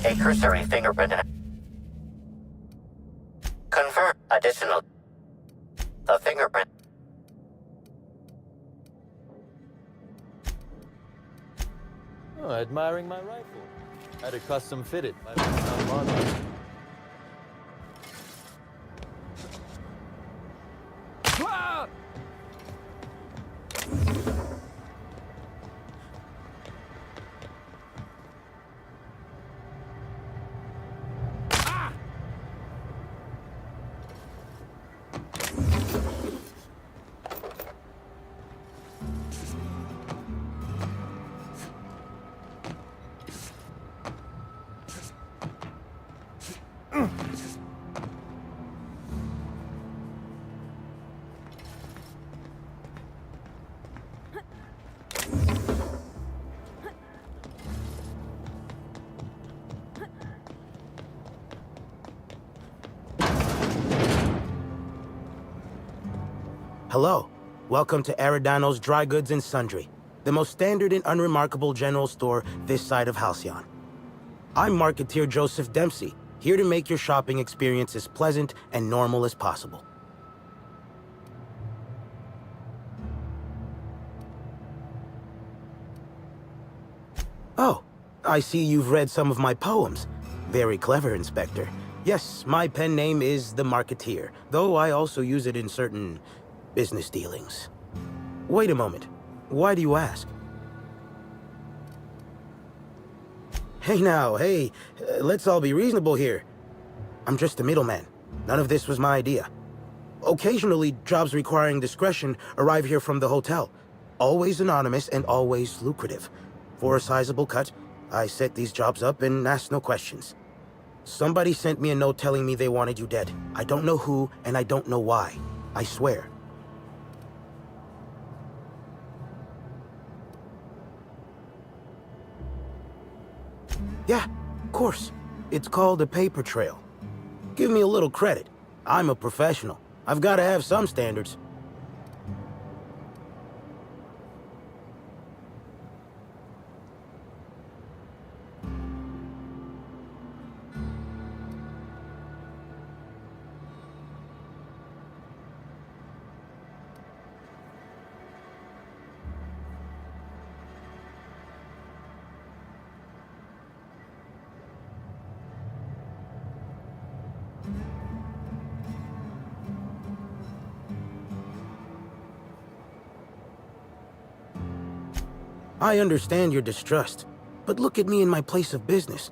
A cursory fingerprint. Confirm. Additional. The fingerprint. Oh, admiring my rifle. Had it custom fitted by my mother. Hello. Welcome to Eridanos Dry Goods and Sundry, the most standard and unremarkable general store this side of Halcyon. I'm Marketeer Joseph Dempsey, here to make your shopping experience as pleasant and normal as possible. Oh, I see you've read some of my poems. Very clever, Inspector. Yes, my pen name is The Marketeer, though I also use it in certain business dealings. Wait a moment. Why do you ask? Hey now, hey, let's all be reasonable here. I'm just a middleman. None of this was my idea. Occasionally, jobs requiring discretion arrive here from the hotel. Always anonymous and always lucrative. For a sizable cut, I set these jobs up and ask no questions. Somebody sent me a note telling me they wanted you dead. I don't know who, and I don't know why. I swear. Yeah, of course. It's called a paper trail. Give me a little credit. I'm a professional. I've got to have some standards. I understand your distrust, but look at me in my place of business.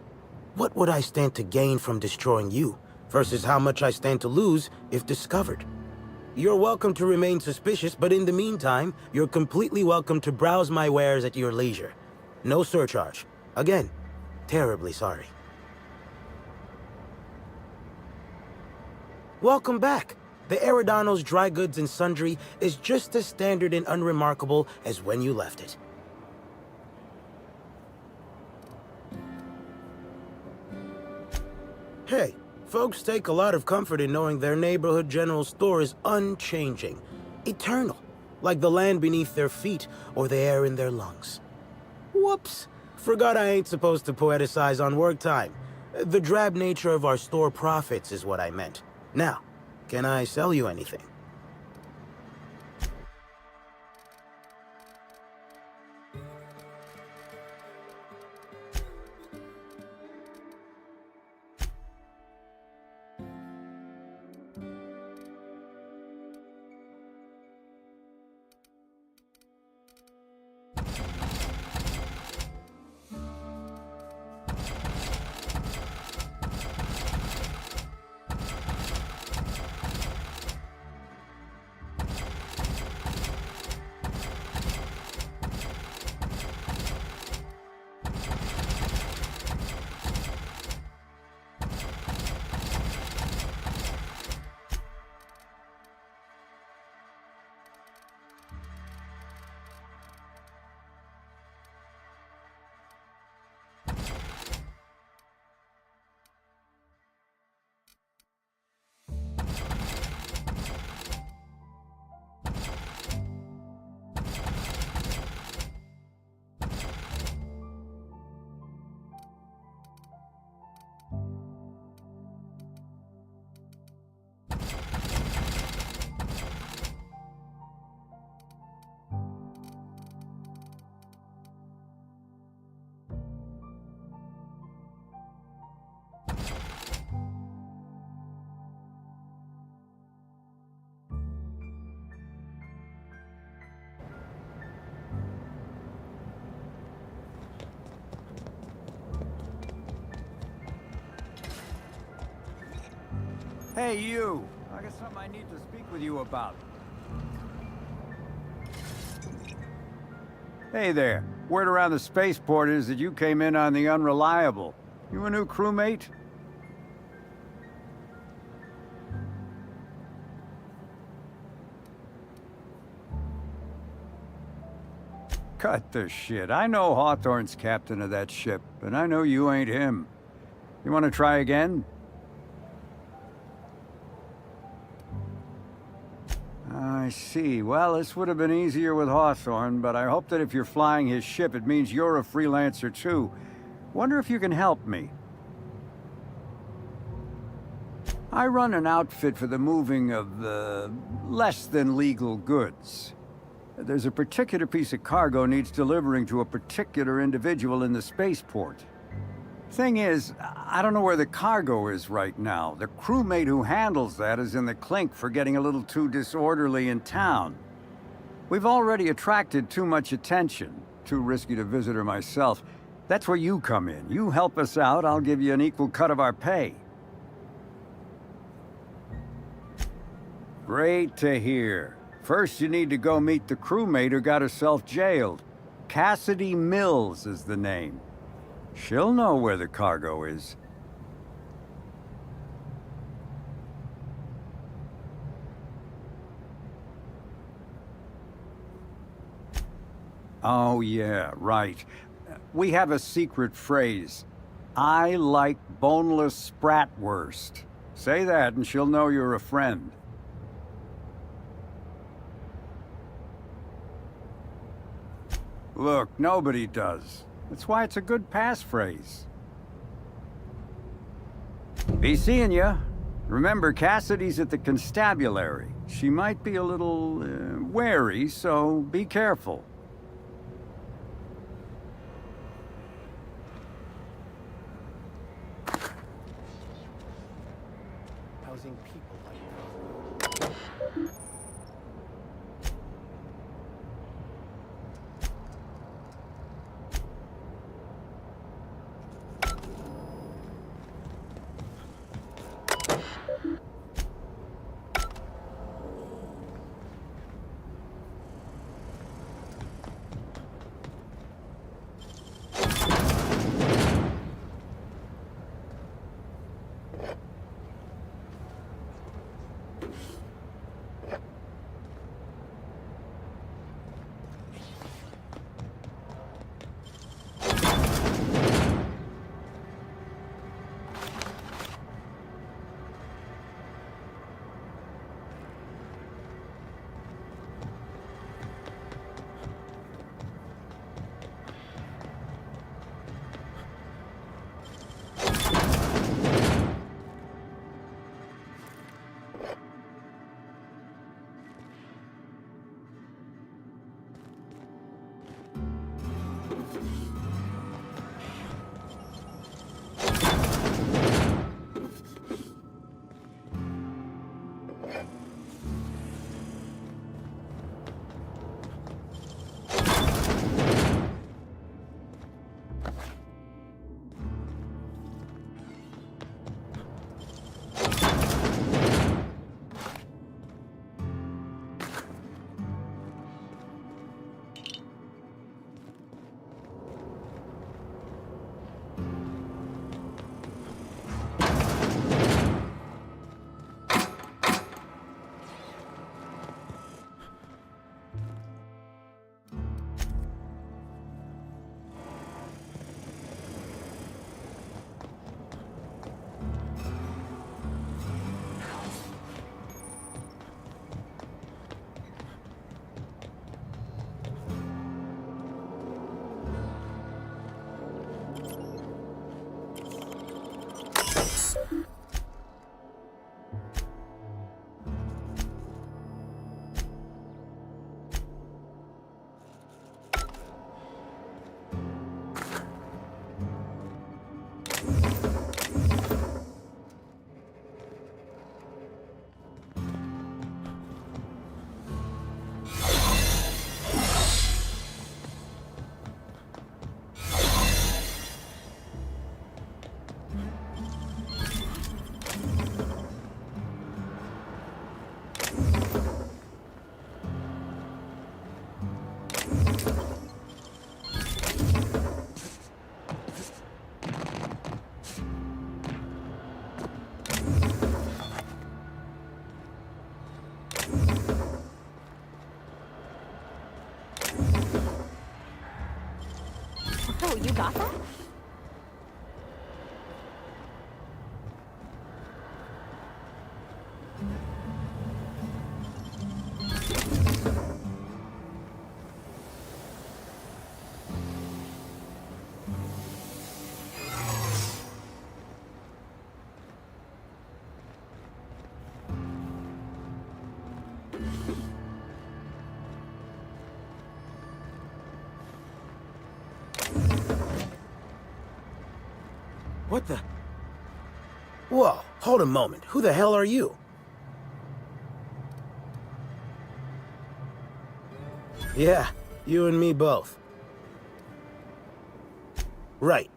What would I stand to gain from destroying you, versus how much I stand to lose if discovered? You're welcome to remain suspicious, but in the meantime, you're completely welcome to browse my wares at your leisure. No surcharge. Again, terribly sorry. Welcome back. The Eridanos Dry Goods and Sundry is just as standard and unremarkable as when you left it. Hey, folks take a lot of comfort in knowing their neighborhood general store is unchanging, eternal, like the land beneath their feet or the air in their lungs. Whoops, forgot I ain't supposed to poeticize on work time. The drab nature of our store profits is what I meant. Now, can I sell you anything? Hey, you! I got something I need to speak with you about. Hey there. Word around the spaceport is that you came in on the Unreliable. You a new crewmate? Cut the shit. I know Hawthorne's captain of that ship, and I know you ain't him. You want to try again? I see. Well, this would have been easier with Hawthorne, but I hope that if you're flying his ship, it means you're a freelancer too. Wonder if you can help me. I run an outfit for the moving of, less than legal goods. There's a particular piece of cargo needs delivering to a particular individual in the spaceport. Thing is, I don't know where the cargo is right now. The crewmate who handles that is in the clink for getting a little too disorderly in town. We've already attracted too much attention. Too risky to visit her myself. That's where you come in. You help us out, I'll give you an equal cut of our pay. Great to hear. First, you need to go meet the crewmate who got herself jailed. Cassidy Mills is the name. She'll know where the cargo is. Oh, yeah, right. We have a secret phrase. I like boneless spratwurst. Say that and she'll know you're a friend. Look, nobody does. That's why it's a good passphrase. Be seeing ya. Remember, Cassidy's at the constabulary. She might be a little wary, so be careful. Housing people like Oh, you got that? What the? Whoa, hold a moment. Who the hell are you? Yeah, you and me both. Right.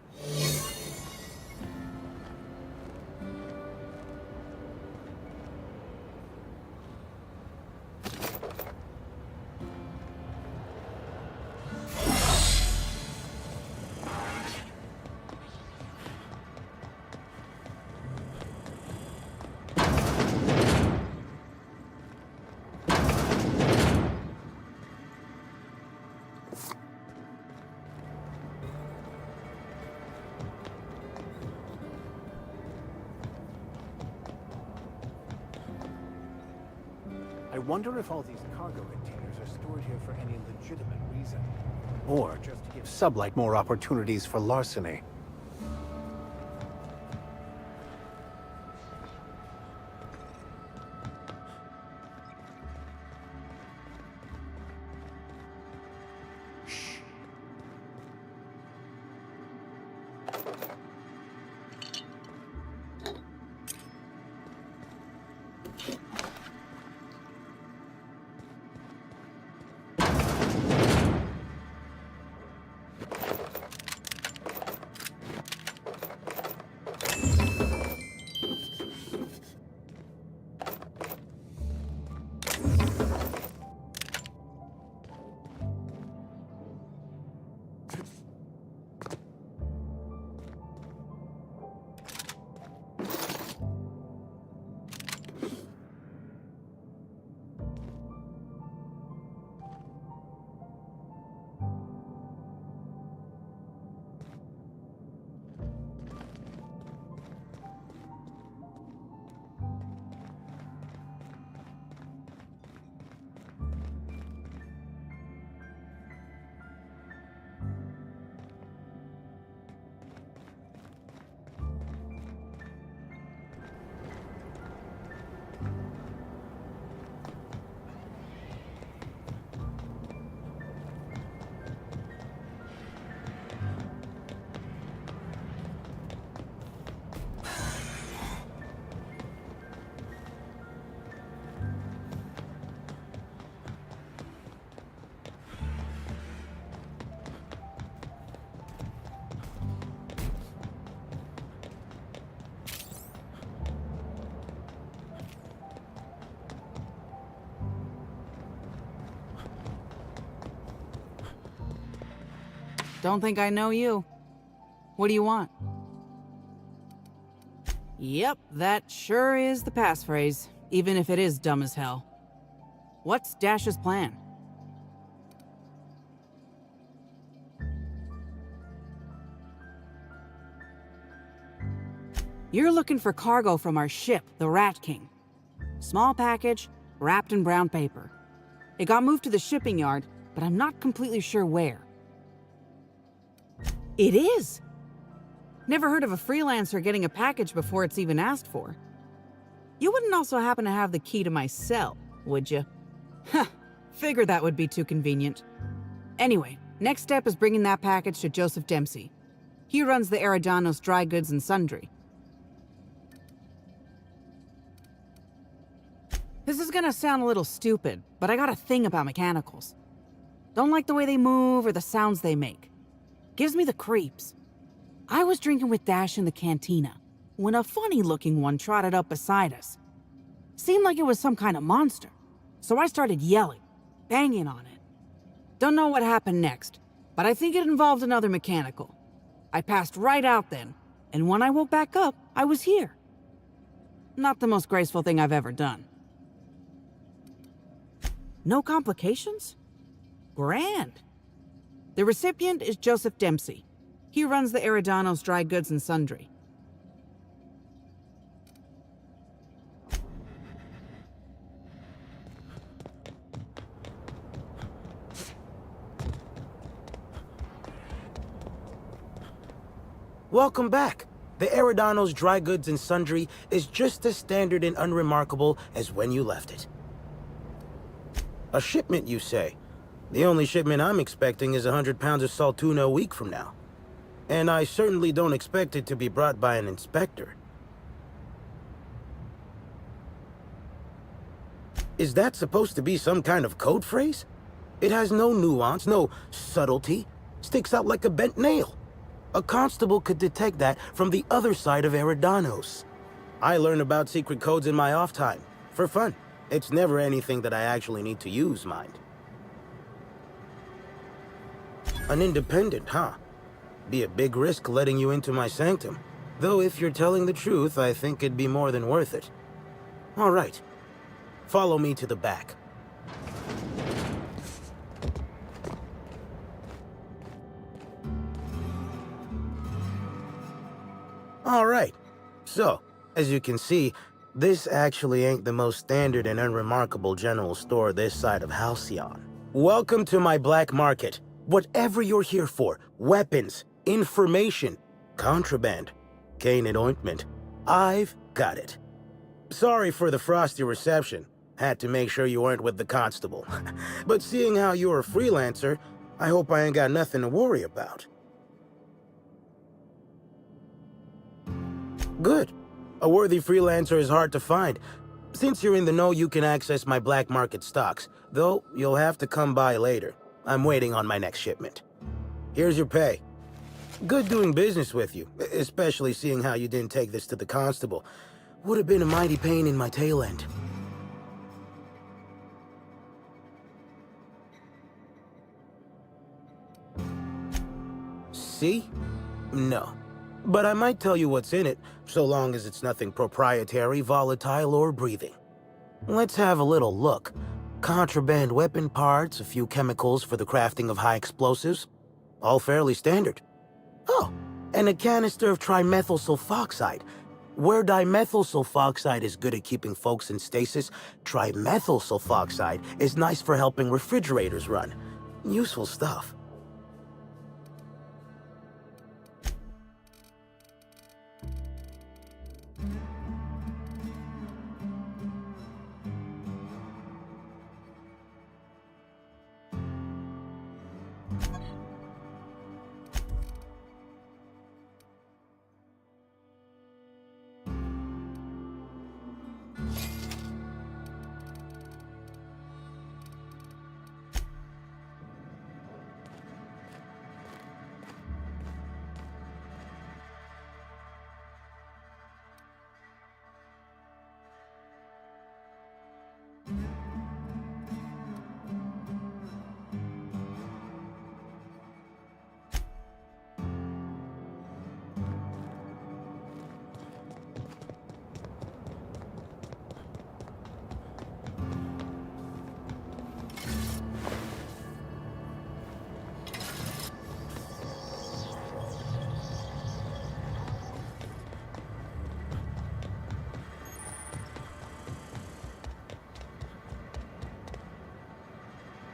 I wonder if all these cargo containers are stored here for any legitimate reason. Or just to give Sublight more opportunities for larceny. Don't think I know you. What do you want? Yep, that sure is the passphrase, even if it is dumb as hell. What's Dash's plan? You're looking for cargo from our ship, the Rat King. Small package, wrapped in brown paper. It got moved to the shipping yard, but I'm not completely sure where. It is! Never heard of a freelancer getting a package before it's even asked for. You wouldn't also happen to have the key to my cell, would you? Huh, figured that would be too convenient. Anyway, next step is bringing that package to Joseph Dempsey. He runs the Eridanos Dry Goods and Sundry. This is gonna sound a little stupid, but I got a thing about mechanicals. Don't like the way they move or the sounds they make. Gives me the creeps. I was drinking with Dash in the cantina when a funny-looking one trotted up beside us. Seemed like it was some kind of monster, so I started yelling, banging on it. Don't know what happened next, but I think it involved another mechanical. I passed right out then, and when I woke back up, I was here. Not the most graceful thing I've ever done. No complications? Grand. The recipient is Joseph Dempsey. He runs the Eridanos Dry Goods and Sundry. Welcome back. The Eridanos Dry Goods and Sundry is just as standard and unremarkable as when you left it. A shipment, you say? The only shipment I'm expecting is 100 pounds of salt tuna a week from now. And I certainly don't expect it to be brought by an inspector. Is that supposed to be some kind of code phrase? It has no nuance, no subtlety. Sticks out like a bent nail. A constable could detect that from the other side of Eridanos. I learn about secret codes in my off time, for fun. It's never anything that I actually need to use, mind. An independent, huh? Be a big risk letting you into my sanctum. Though if you're telling the truth, I think it'd be more than worth it. All right. Follow me to the back. All right. So, as you can see, this actually ain't the most standard and unremarkable general store this side of Halcyon. Welcome to my black market. Whatever you're here for, weapons, information, contraband, cane and ointment, I've got it. Sorry for the frosty reception. Had to make sure you weren't with the constable. But seeing how you're a freelancer, I hope I ain't got nothing to worry about. Good. A worthy freelancer is hard to find. Since you're in the know, you can access my black market stocks, though you'll have to come by later. I'm waiting on my next shipment. Here's your pay. Good doing business with you, especially seeing how you didn't take this to the constable. Would have been a mighty pain in my tail end. See? No. But I might tell you what's in it, so long as it's nothing proprietary, volatile, or breathing. Let's have a little look. Contraband weapon parts, a few chemicals for the crafting of high explosives. All fairly standard. Oh, and a canister of trimethyl sulfoxide. Where dimethyl sulfoxide is good at keeping folks in stasis, trimethyl sulfoxide is nice for helping refrigerators run. Useful stuff.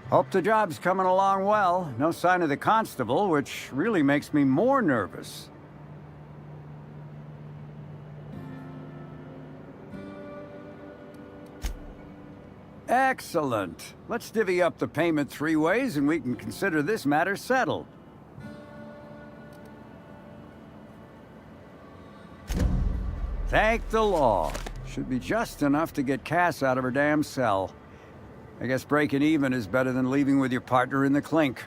Hope the job's coming along well. No sign of the constable, which really makes me more nervous. Excellent. Let's divvy up the payment 3 ways and we can consider this matter settled. Thank the law. Should be just enough to get Cass out of her damn cell. I guess breaking even is better than leaving with your partner in the clink.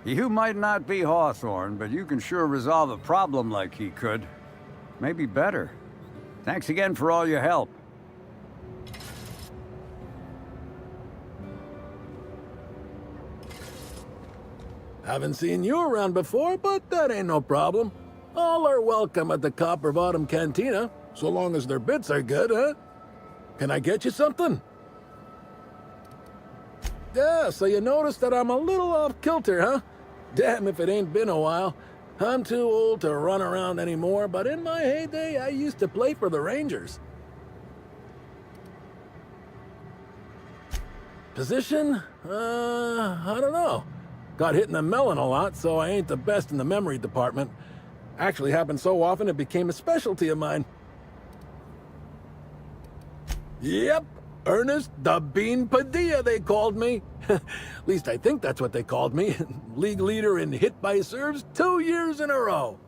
You might not be Hawthorne, but you can sure resolve a problem like he could. Maybe better. Thanks again for all your help. Haven't seen you around before, but that ain't no problem. All are welcome at the Copper Bottom Cantina, so long as their bits are good, huh? Can I get you something? Yeah, so you noticed that I'm a little off kilter, huh? Damn if it ain't been a while. I'm too old to run around anymore, but in my heyday, I used to play for the Rangers. Position? I don't know. Got hit in the melon a lot, so I ain't the best in the memory department. Actually happened so often it became a specialty of mine. Yep, Ernest the Bean Padilla, they called me. At least I think that's what they called me. League leader in hit by serves 2 years in a row.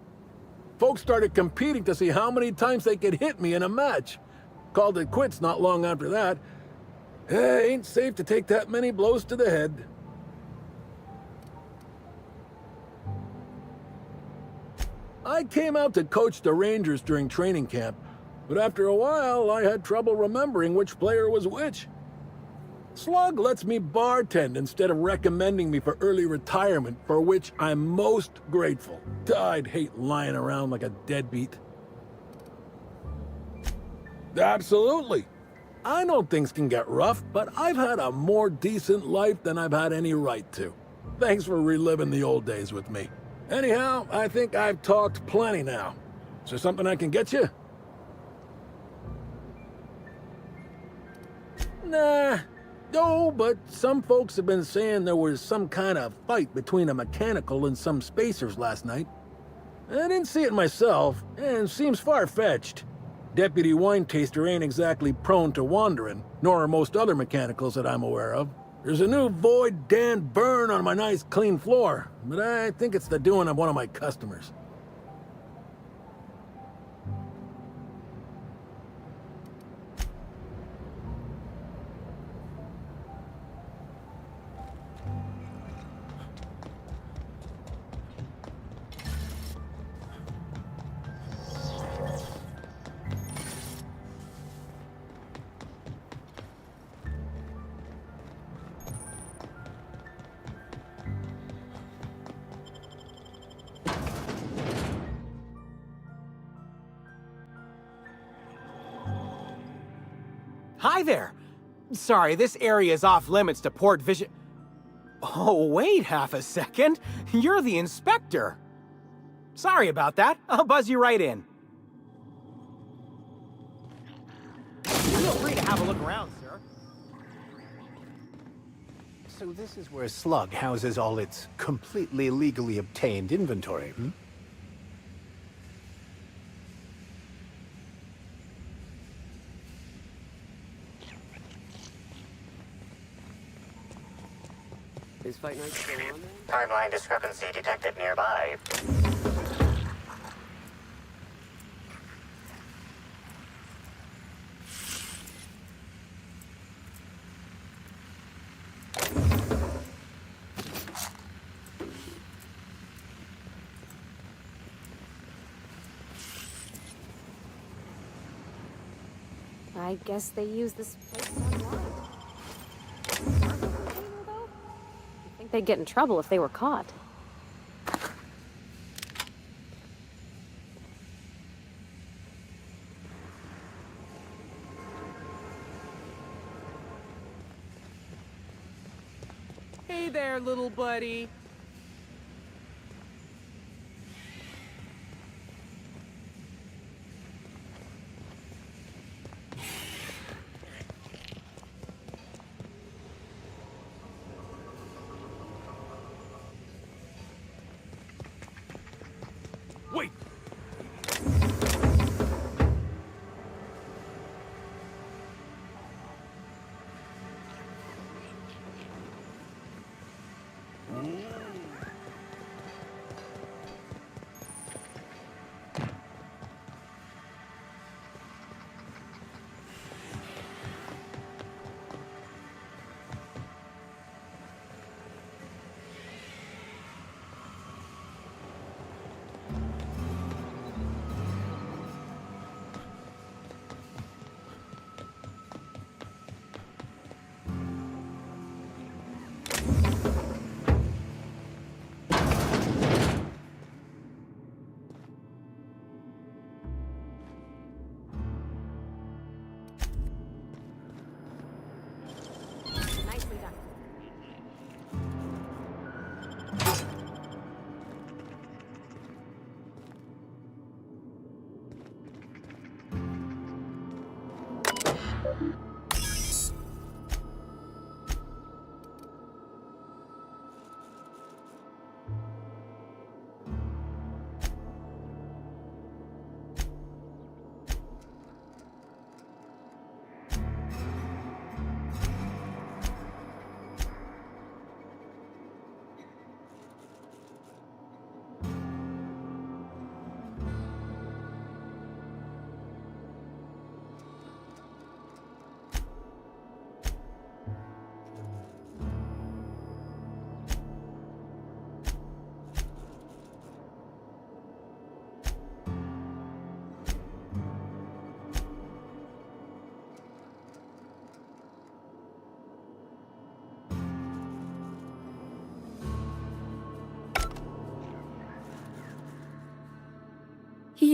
Folks started competing to see how many times they could hit me in a match. Called it quits not long after that. Ain't safe to take that many blows to the head. I came out to coach the Rangers during training camp, but after a while, I had trouble remembering which player was which. Slug lets me bartend instead of recommending me for early retirement, for which I'm most grateful. I'd hate lying around like a deadbeat. Absolutely. I know things can get rough, but I've had a more decent life than I've had any right to. Thanks for reliving the old days with me. Anyhow, I think I've talked plenty now. Is there something I can get you? Nah. No, but some folks have been saying there was some kind of fight between a mechanical and some spacers last night. I didn't see it myself, and seems far-fetched. Deputy Wine Taster ain't exactly prone to wandering, nor are most other mechanicals that I'm aware of. There's a new Void Dan burn on my nice clean floor, but I think it's the doing of one of my customers. Hi there! Sorry, this area is off limits to port vision. Oh, wait half a second. You're the inspector. Sorry about that. I'll buzz you right in. Feel free to have a look around, sir. So this is where Slug houses all its completely legally obtained inventory, hmm? Is Fight Night still on there? Timeline discrepancy detected nearby. I guess they use this place online. I think they'd get in trouble if they were caught. Hey there, little buddy. Wait!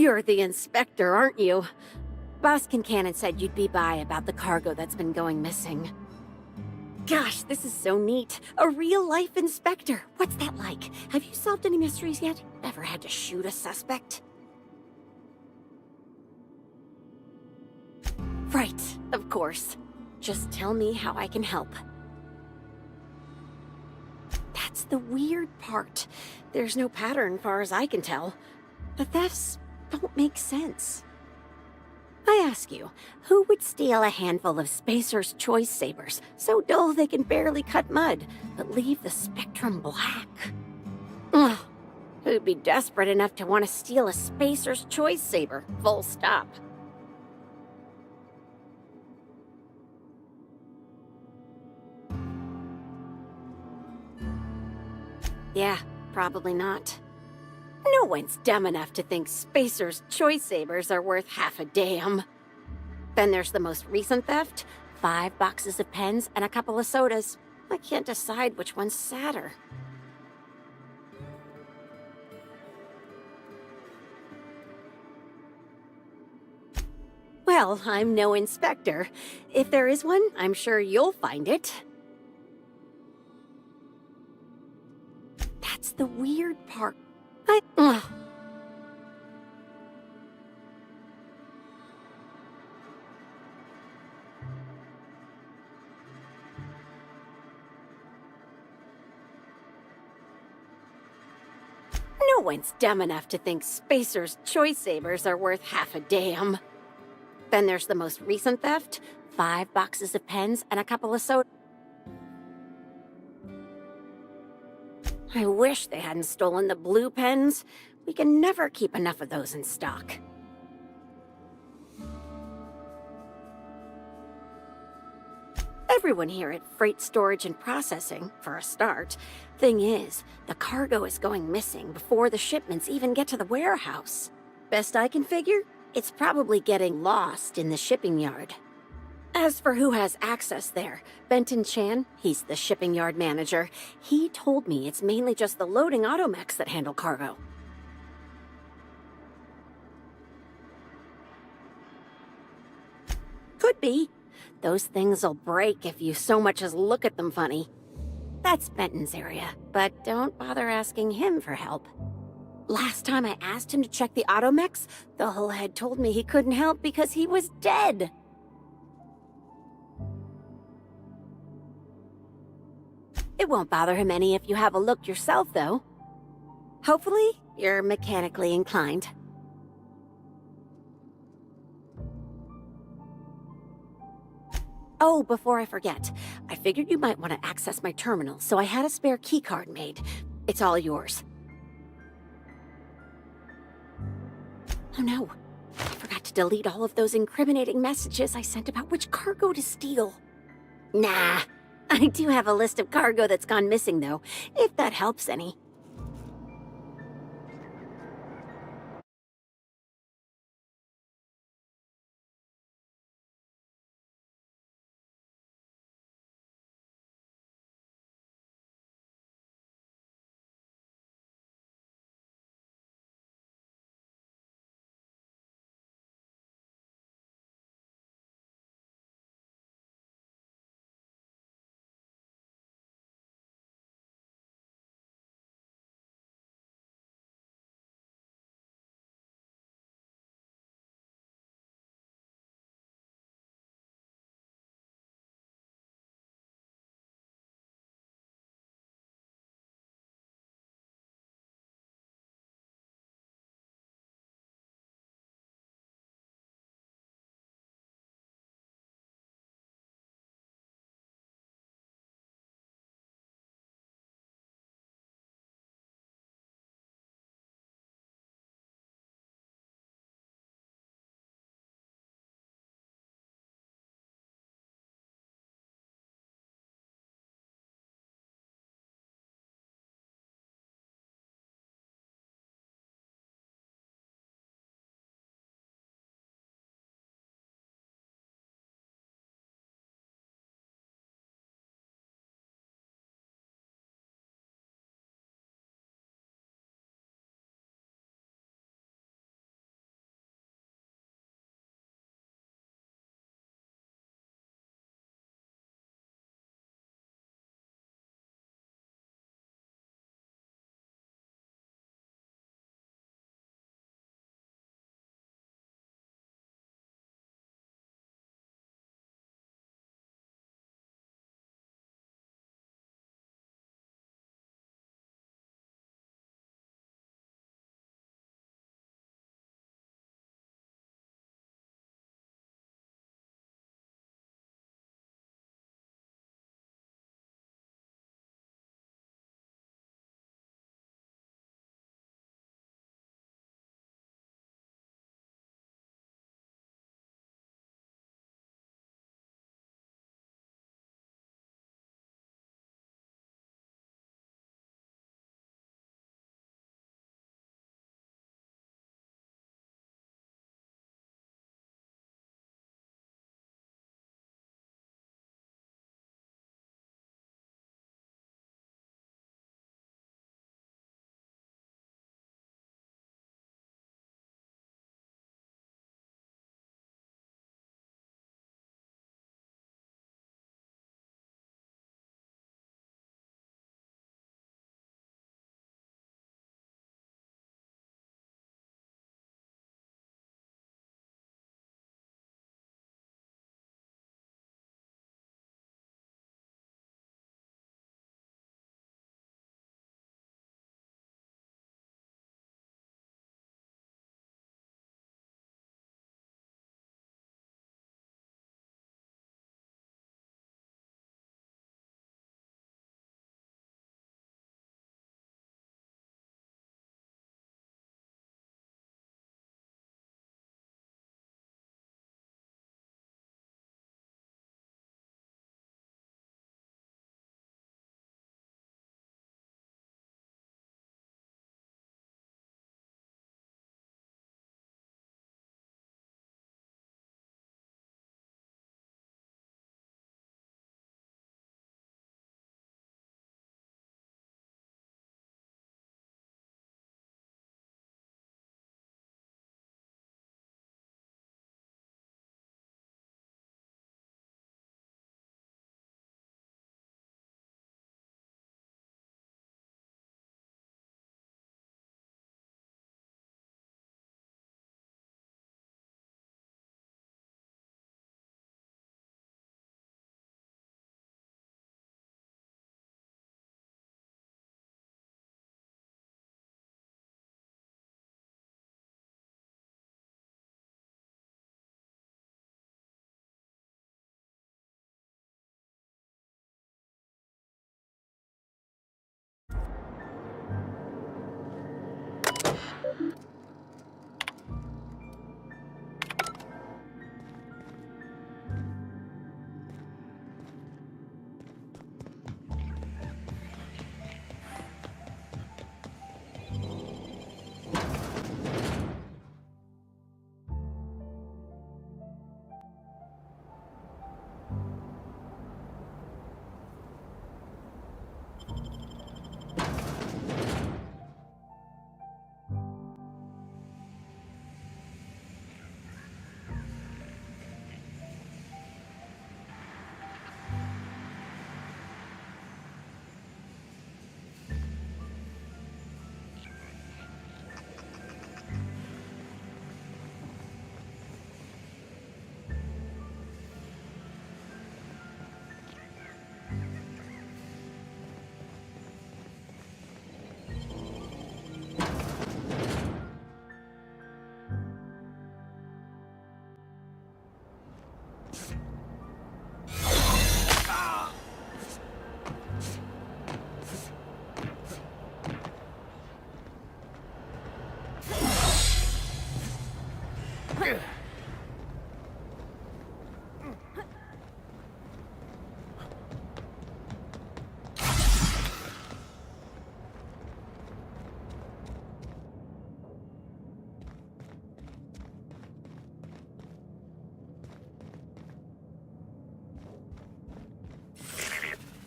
You're the inspector, aren't you? Boss Kincannon said you'd be by about the cargo that's been going missing. Gosh, this is so neat. A real-life inspector. What's that like? Have you solved any mysteries yet? Ever had to shoot a suspect? Right, of course. Just tell me how I can help. That's the weird part. There's no pattern, far as I can tell. The thefts don't make sense. I ask you, who would steal a handful of Spacer's Choice Sabers, so dull they can barely cut mud, but leave the spectrum black? Ugh. Who'd be desperate enough to want to steal a Spacer's Choice Saber, full stop? Yeah, probably not. No one's dumb enough to think Spacer's Choice Sabers are worth half a damn. Then there's the most recent theft, 5 boxes of pens and a couple of sodas. I can't decide which one's sadder. Well, I'm no inspector. If there is one, I'm sure you'll find it. That's the weird part. No one's dumb enough to think Spacer's Choice Sabers are worth half a damn. Then there's the most recent theft, 5 boxes of pens and a couple of soda. I wish they hadn't stolen the blue pens. We can never keep enough of those in stock. Everyone here at Freight Storage and Processing, for a start. Thing is, the cargo is going missing before the shipments even get to the warehouse. Best I can figure, it's probably getting lost in the shipping yard. As for who has access there, Benton Chan, he's the shipping yard manager, he told me it's mainly just the loading automechs that handle cargo. Could be. Those things'll break if you so much as look at them funny. That's Benton's area, but don't bother asking him for help. Last time I asked him to check the automechs, the hull head told me he couldn't help because he was dead. It won't bother him any if you have a look yourself, though. Hopefully, you're mechanically inclined. Oh, before I forget, I figured you might want to access my terminal, so I had a spare keycard made. It's all yours. Oh no, I forgot to delete all of those incriminating messages I sent about which cargo to steal. Nah, I do have a list of cargo that's gone missing, though, if that helps any.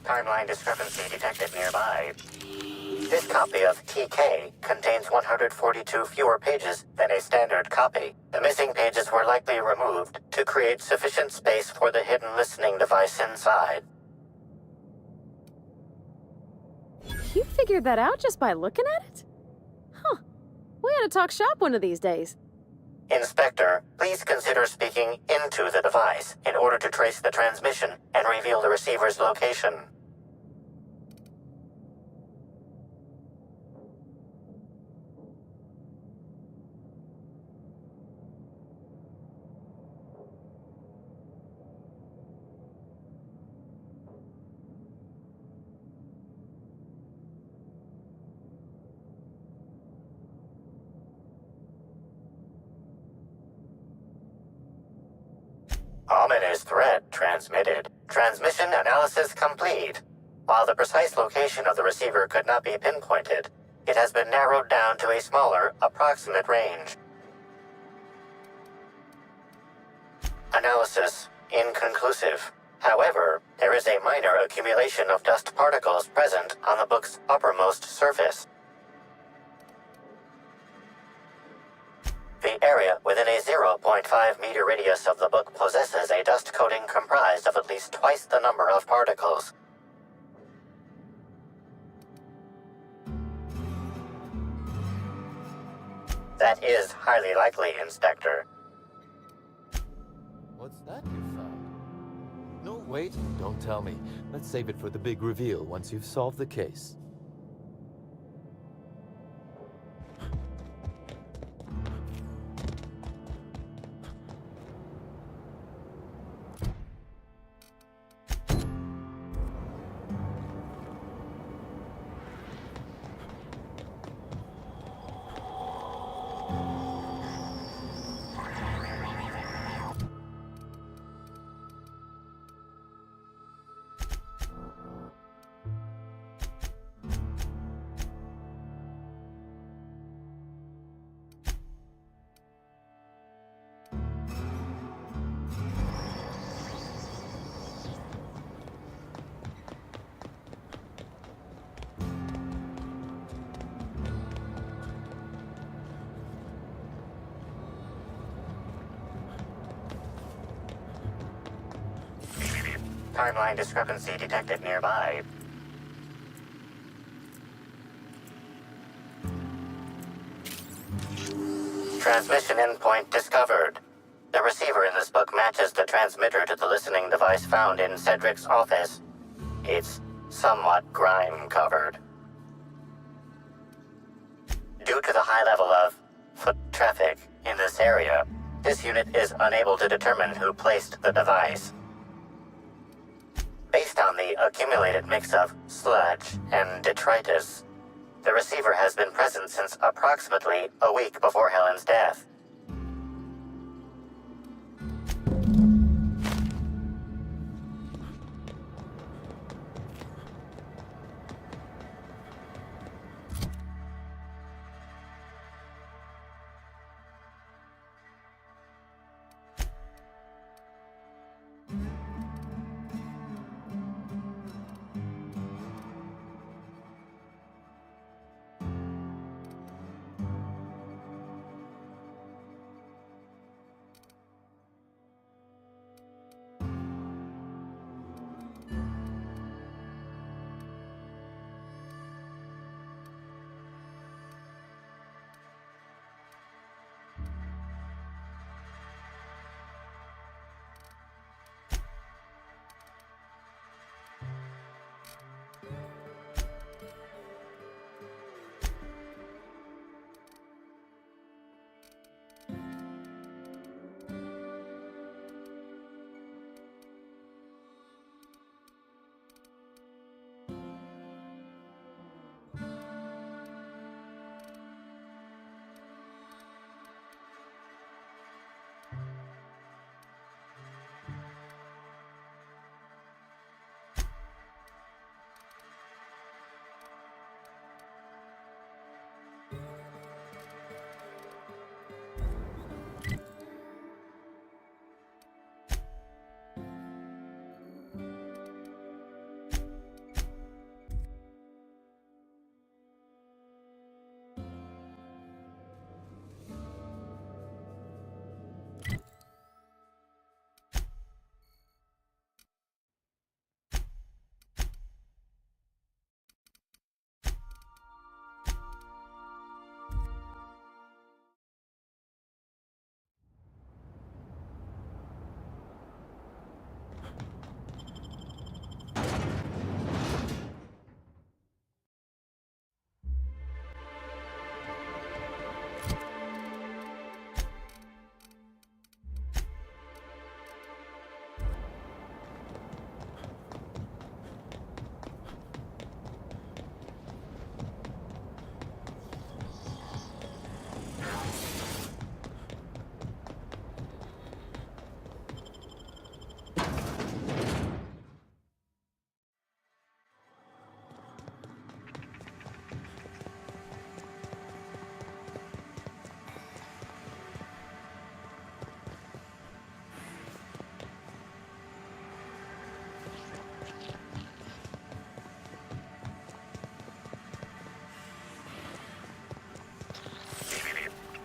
Timeline discrepancy detected nearby. This copy of TK contains 142 fewer pages than a standard copy. The missing pages were likely removed to create sufficient space for the hidden listening device inside. You figured that out just by looking at it? Huh. We ought to talk shop one of these days. Inspector, please consider speaking into the device in order to trace the transmission and reveal the receiver's location. Ominous threat transmitted. Transmission analysis complete. While the precise location of the receiver could not be pinpointed, it has been narrowed down to a smaller, approximate range. Analysis inconclusive. However, there is a minor accumulation of dust particles present on the book's uppermost surface. The area within a 0.5 meter radius of the book possesses a dust coating comprised of at least twice the number of particles. That is highly likely, Inspector. What's that you found? No, wait, don't tell me. Let's save it for the big reveal once you've solved the case. Timeline discrepancy detected nearby. Transmission endpoint discovered. The receiver in this book matches the transmitter to the listening device found in Cedric's office. It's somewhat grime-covered. Due to the high level of foot traffic in this area, this unit is unable to determine who placed the device. Based on the accumulated mix of sludge and detritus, The receiver has been present since approximately a week before Helen's death.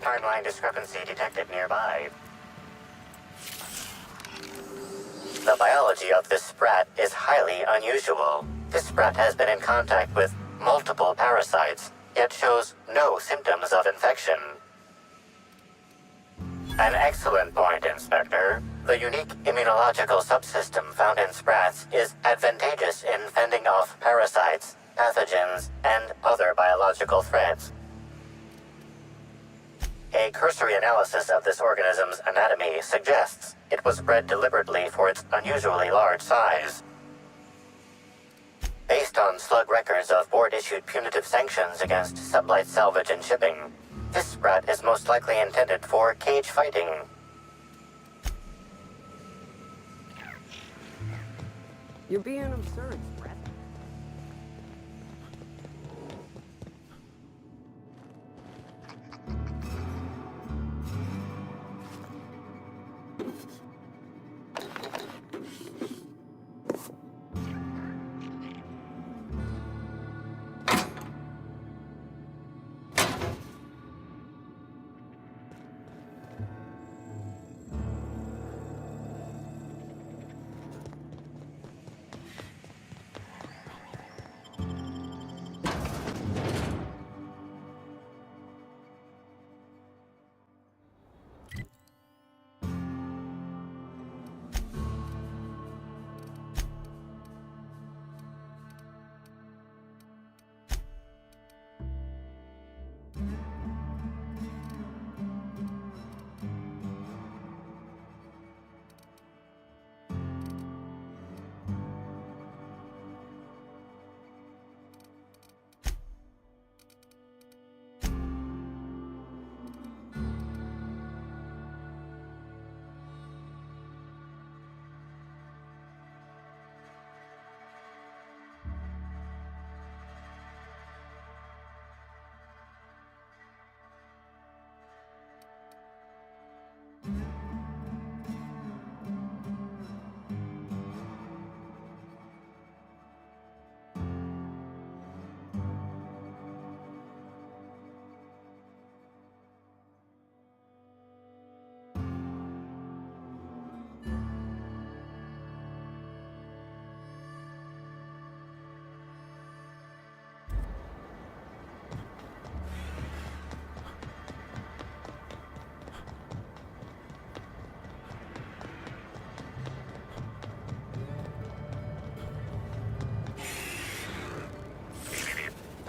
Timeline discrepancy detected nearby. The biology of this sprat is highly unusual. This sprat has been in contact with multiple parasites, yet shows no symptoms of infection. An excellent point, Inspector. The unique immunological subsystem found in sprats is advantageous in fending off parasites, pathogens, and other biological threats. A cursory analysis of this organism's anatomy suggests it was bred deliberately for its unusually large size. Based on slug records of board-issued punitive sanctions against sublight salvage and shipping, this sprat is most likely intended for cage fighting. You're being absurd, Sprat.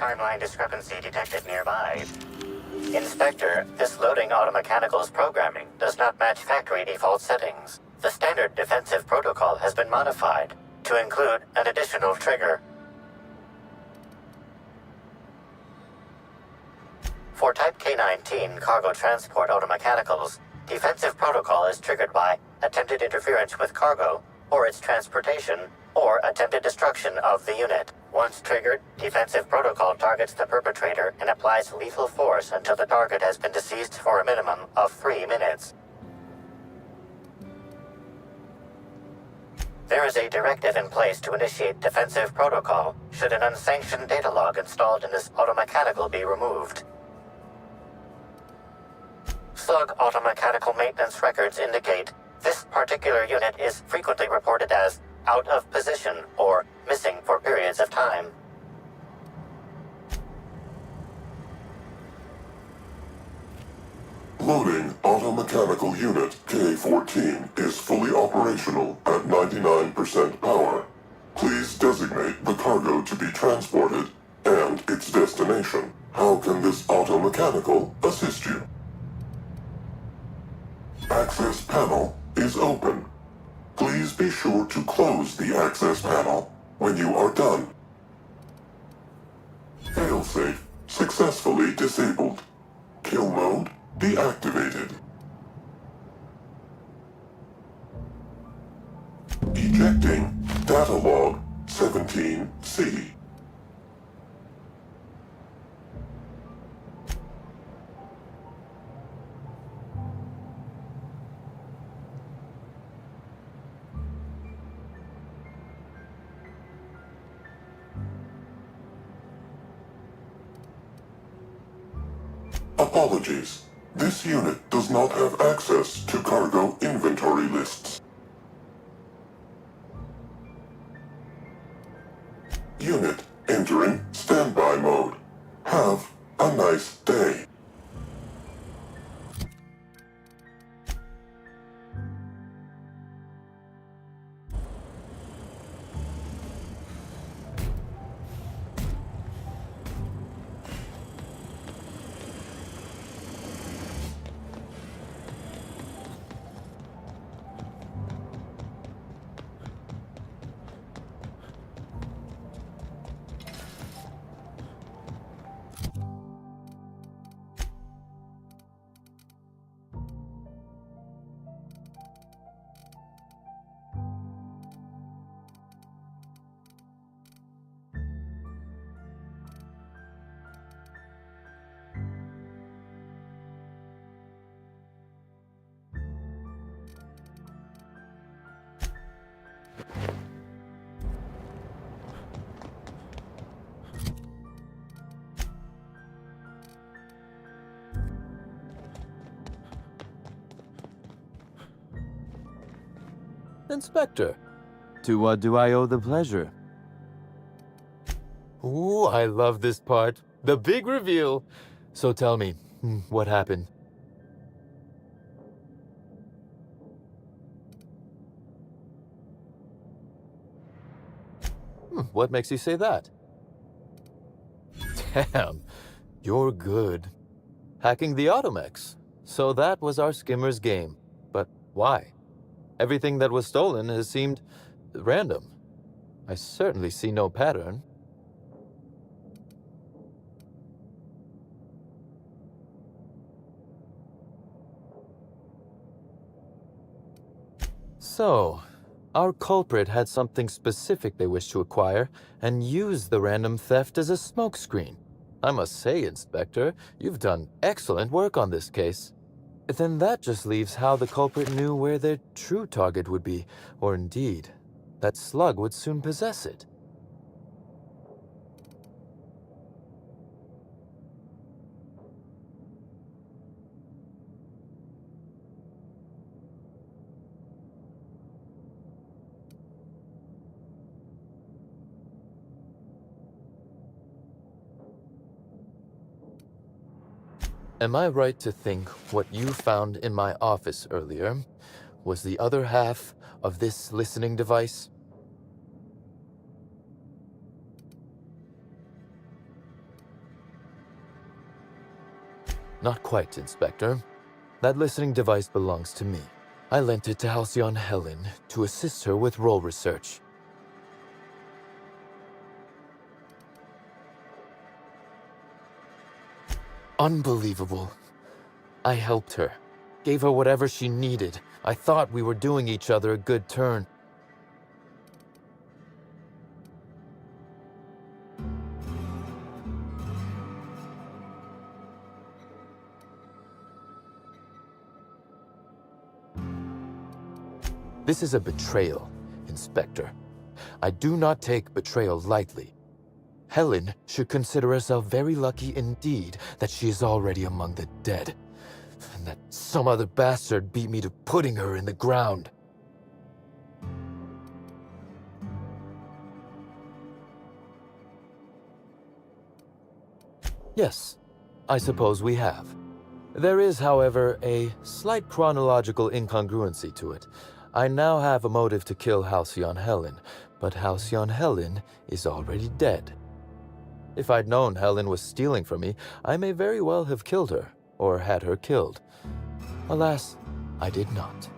timeline discrepancy detected nearby. Inspector, this loading automechanical's programming does not match factory default settings. The standard defensive protocol has been modified to include an additional trigger. For Type K-19 cargo transport automechanicals, defensive protocol is triggered by attempted interference with cargo, or its transportation, or attempted destruction of the unit. Once triggered, defensive protocol targets the perpetrator and applies lethal force until the target has been deceased for a minimum of 3 minutes. There is a directive in place to initiate defensive protocol should an unsanctioned data log installed in this automechanical be removed. Slug automechanical maintenance records indicate this particular unit is frequently reported as out of position or missing for periods of time. Loading automechanical unit K-14 is fully operational at 99% power. Please designate the cargo to be transported and its destination. How can this automechanical assist you? Access panel is open. Please be sure to close the access panel when you are done. Failsafe successfully disabled. Kill mode deactivated. Ejecting data log 17C. Apologies. This unit does not have access to cargo inventory lists. Unit entering standby mode. Have a nice day. Inspector, to what do I owe the pleasure? Ooh, I love this part. The big reveal. So tell me, what happened? What makes you say that? Damn, you're good. Hacking the Automex. So that was our skimmer's game. But why? Everything that was stolen has seemed random. I certainly see no pattern. So, our culprit had something specific they wished to acquire and used the random theft as a smokescreen. I must say, Inspector, you've done excellent work on this case. Then that just leaves how the culprit knew where their true target would be, or indeed, that Slug would soon possess it. Am I right to think what you found in my office earlier was the other half of this listening device? Not quite, Inspector. That listening device belongs to me. I lent it to Halcyon Helen to assist her with role research. Unbelievable. I helped her. Gave her whatever she needed. I thought we were doing each other a good turn. This is a betrayal, Inspector. I do not take betrayal lightly. Helen should consider herself very lucky indeed that she is already among the dead, and that some other bastard beat me to putting her in the ground. Yes, I suppose we have. There is, however, a slight chronological incongruency to it. I now have a motive to kill Halcyon Helen, but Halcyon Helen is already dead. If I'd known Helen was stealing from me, I may very well have killed her, or had her killed. Alas, I did not.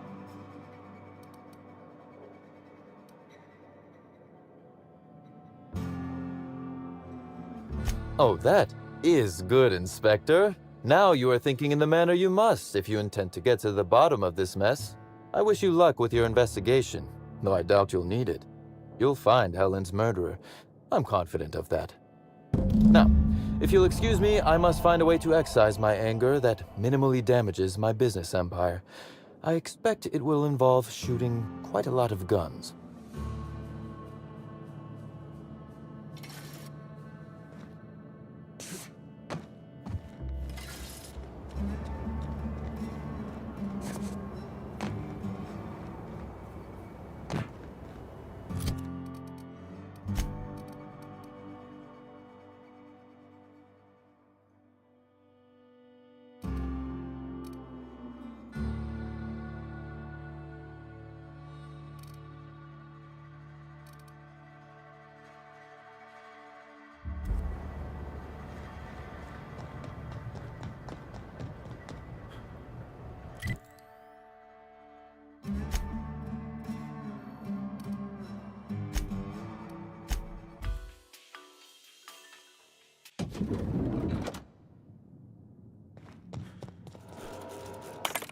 Oh, that is good, Inspector. Now you are thinking in the manner you must if you intend to get to the bottom of this mess. I wish you luck with your investigation, though I doubt you'll need it. You'll find Helen's murderer. I'm confident of that. Now, if you'll excuse me, I must find a way to excise my anger that minimally damages my business empire. I expect it will involve shooting quite a lot of guns.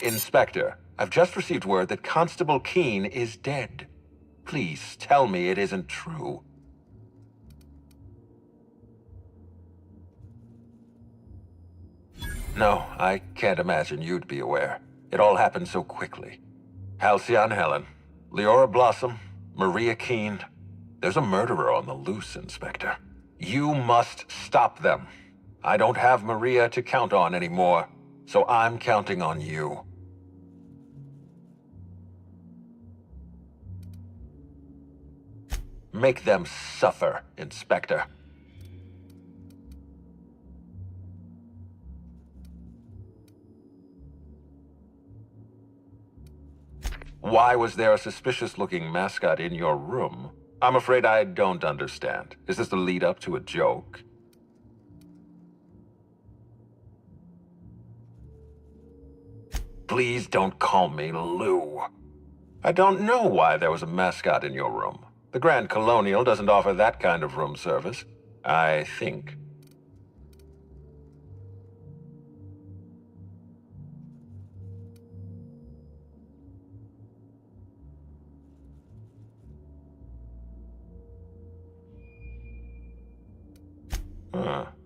Inspector, I've just received word that Constable Keene is dead. Please tell me it isn't true. No, I can't imagine you'd be aware. It all happened so quickly. Halcyon Helen, Leora Blossom, Maria Keene. There's a murderer on the loose, Inspector. You must stop them. I don't have Maria to count on anymore, so I'm counting on you. Make them suffer, Inspector. Why was there a suspicious-looking mascot in your room? I'm afraid I don't understand. Is this the lead-up to a joke? Please don't call me Lou. I don't know why there was a mascot in your room. The Grand Colonial doesn't offer that kind of room service, I think.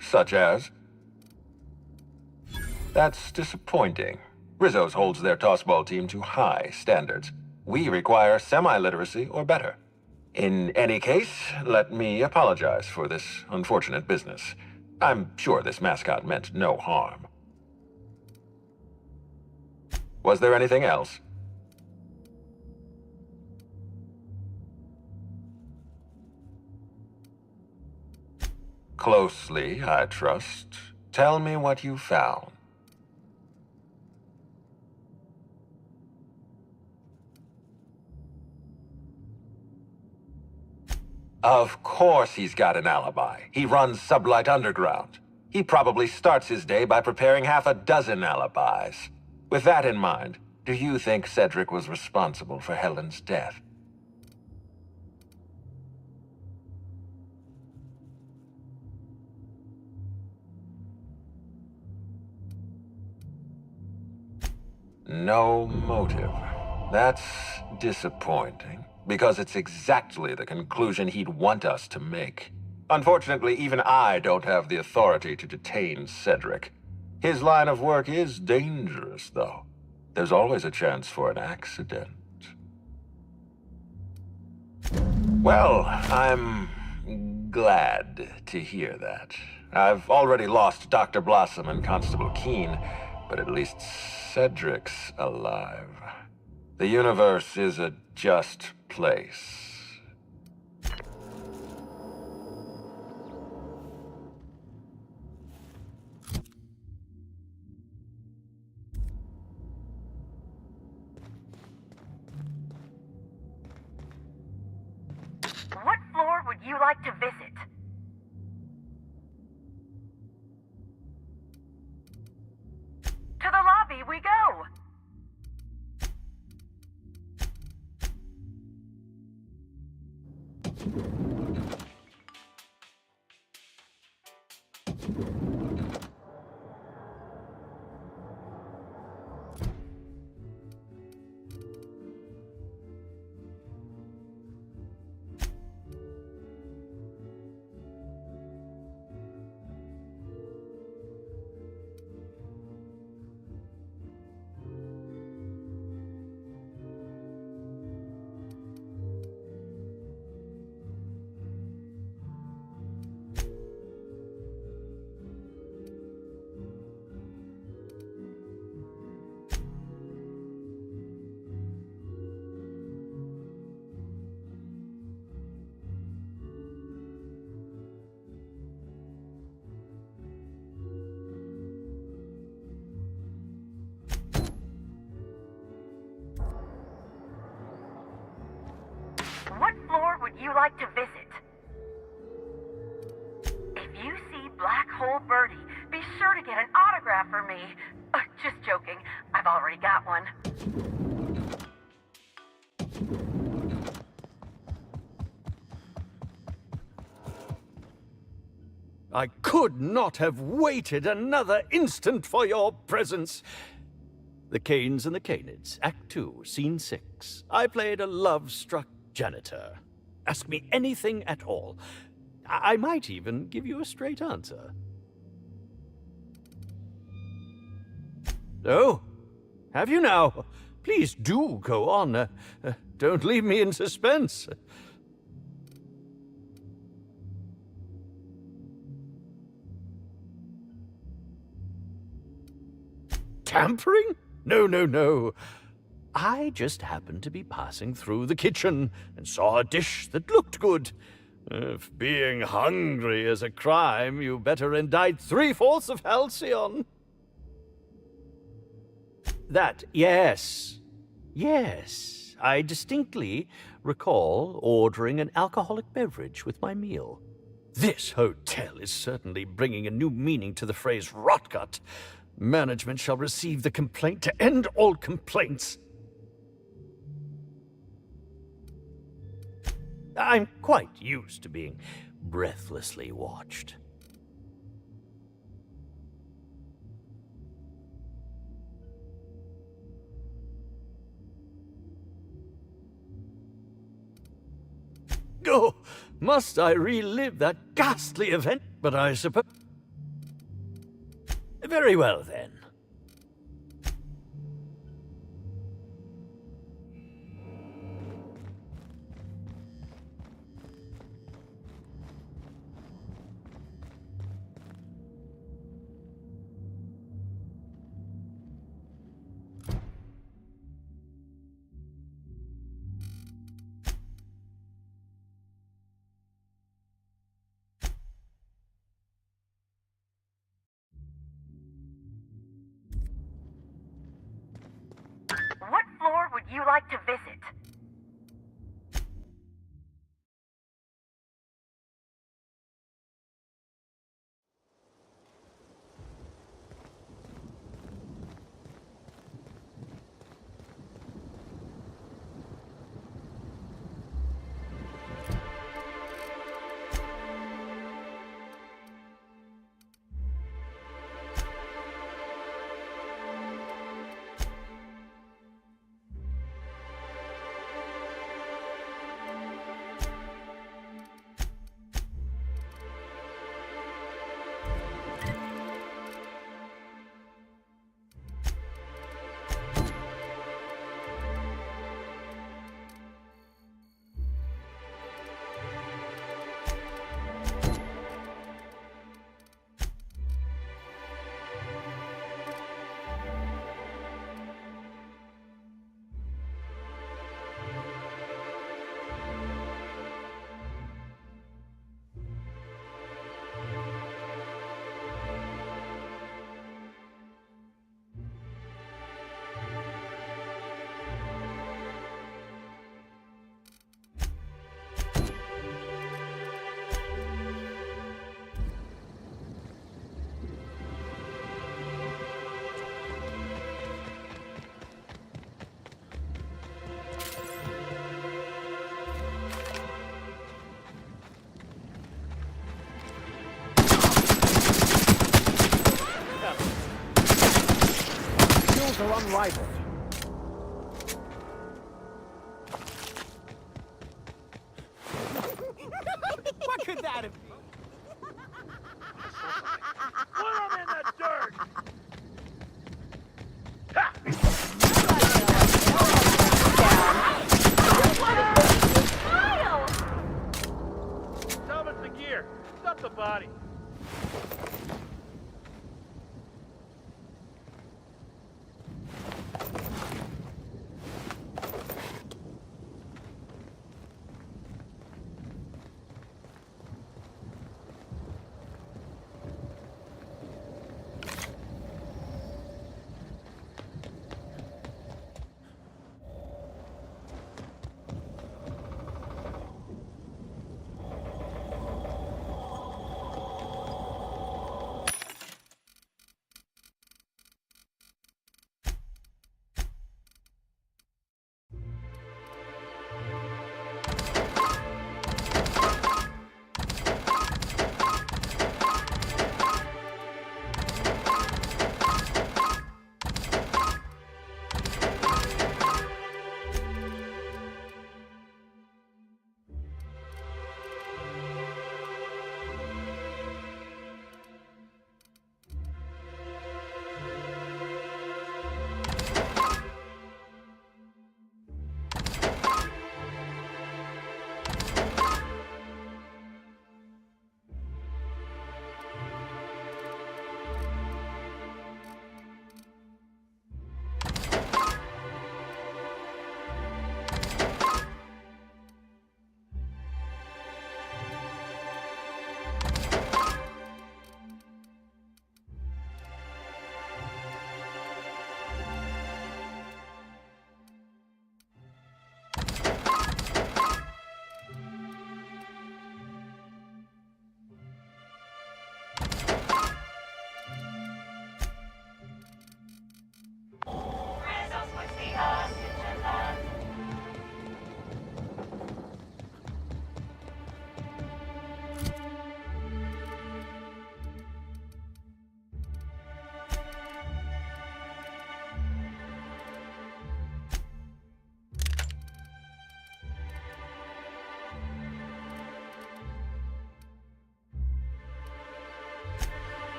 Such as? That's disappointing. Rizzo's holds their tossball team to high standards. We require semi-literacy or better. In any case, let me apologize for this unfortunate business. I'm sure this mascot meant no harm. Was there anything else? Closely, I trust. Tell me what you found. Of course he's got an alibi. He runs Sublight Underground. He probably starts his day by preparing half a dozen alibis. With that in mind, do you think Cedric was responsible for Helen's death? No motive. That's disappointing, because it's exactly the conclusion he'd want us to make. Unfortunately, even I don't have the authority to detain Cedric. His line of work is dangerous, though. There's always a chance for an accident. Well, I'm glad to hear that. I've already lost Dr. Blossom and Constable Keen, but at least Cedric's alive. The universe is a just place. What floor would you like to visit? To the lobby we go! What floor would you like to visit? If you see Black Hole Birdie, be sure to get an autograph for me. Just joking. I've already got one. I could not have waited another instant for your presence. The Canes and the Canids, Act 2, Scene 6. I played a love-struck janitor. Ask me anything at all. I might even give you a straight answer. Oh, have you now? Please do go on. Don't leave me in suspense. Tampering? No, no, no. I just happened to be passing through the kitchen and saw a dish that looked good. If being hungry is a crime, you better indict 3/4 of Halcyon. That, yes. Yes, I distinctly recall ordering an alcoholic beverage with my meal. This hotel is certainly bringing a new meaning to the phrase rotgut. Management shall receive the complaint to end all complaints. I'm quite used to being breathlessly watched. Oh, must I relive that ghastly event? But I suppose... Very well, then. What floor would you like to visit? skills are unrivaled. What could that have been? Put him in the dirt! Salvage the gear. Stop the body.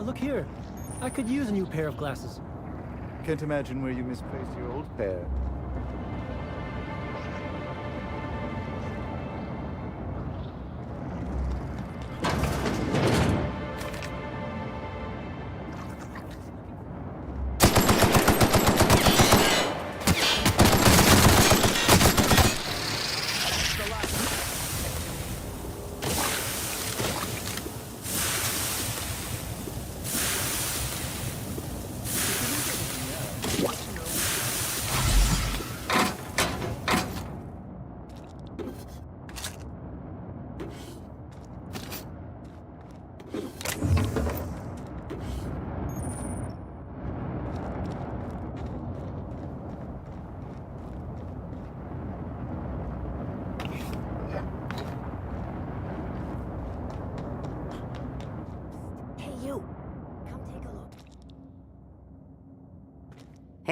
Look here. I could use a new pair of glasses. Can't imagine where you misplaced your old pair.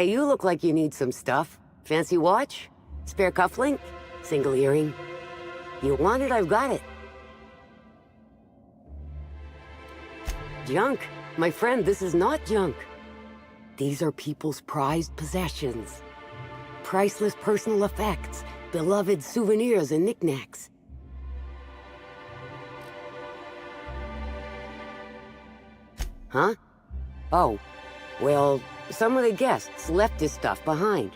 Hey, you look like you need some stuff. Fancy watch? Spare cufflink? Single earring? You want it, I've got it. Junk? My friend, this is not junk. These are people's prized possessions. Priceless personal effects, beloved souvenirs and knickknacks. Huh? Oh, well, some of the guests left this stuff behind.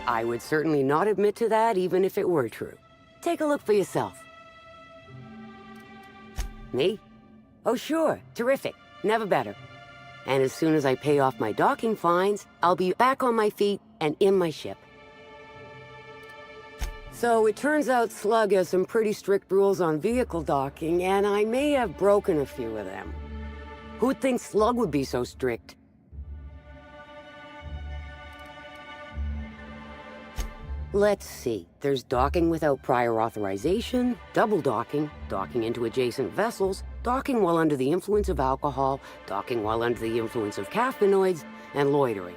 I would certainly not admit to that even if it were true. Take a look for yourself. Me? Oh, sure. Terrific. Never better. And as soon as I pay off my docking fines, I'll be back on my feet and in my ship. So it turns out Slug has some pretty strict rules on vehicle docking, and I may have broken a few of them. Who'd think Slug would be so strict? Let's see. There's docking without prior authorization, double docking, docking into adjacent vessels, docking while under the influence of alcohol, docking while under the influence of caffeinoids, and loitering.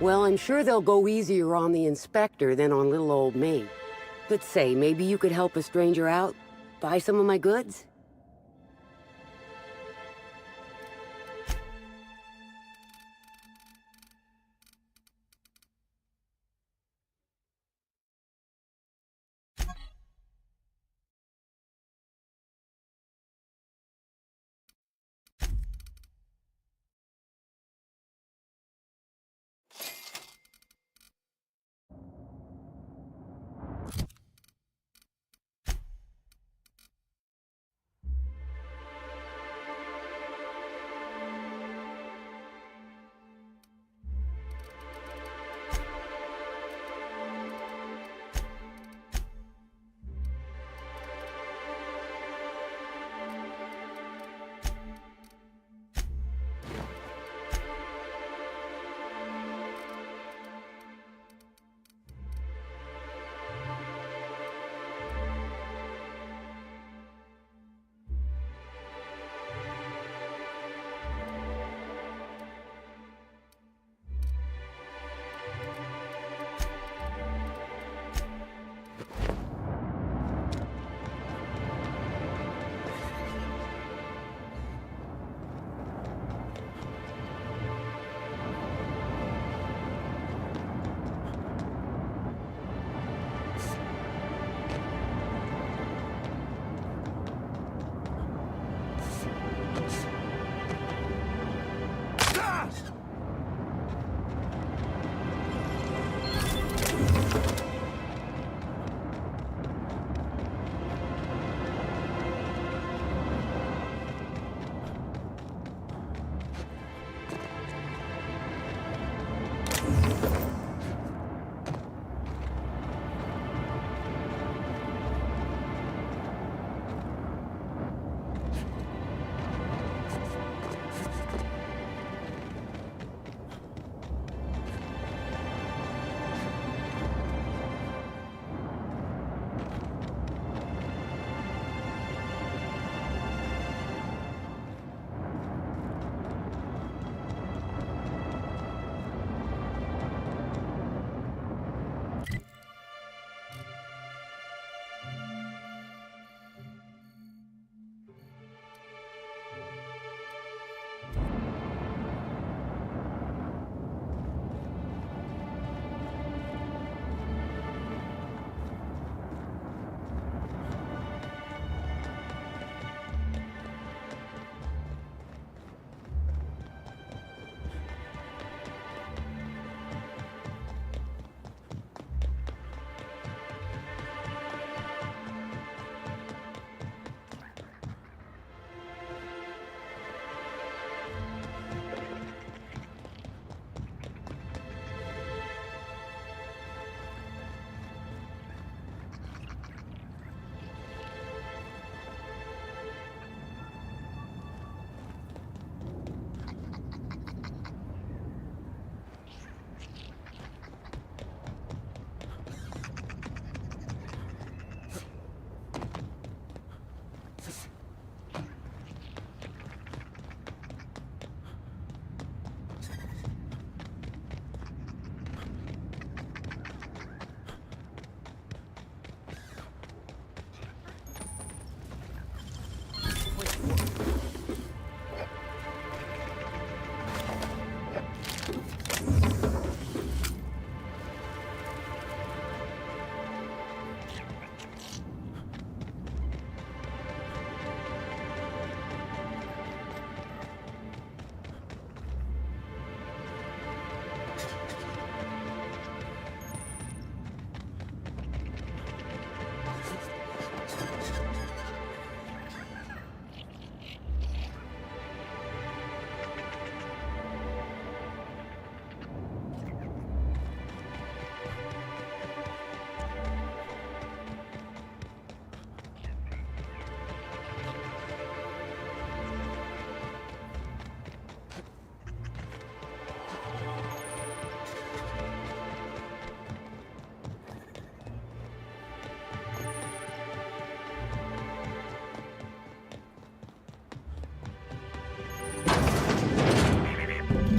Well, I'm sure they'll go easier on the inspector than on little old me. But say, maybe you could help a stranger out? Buy some of my goods?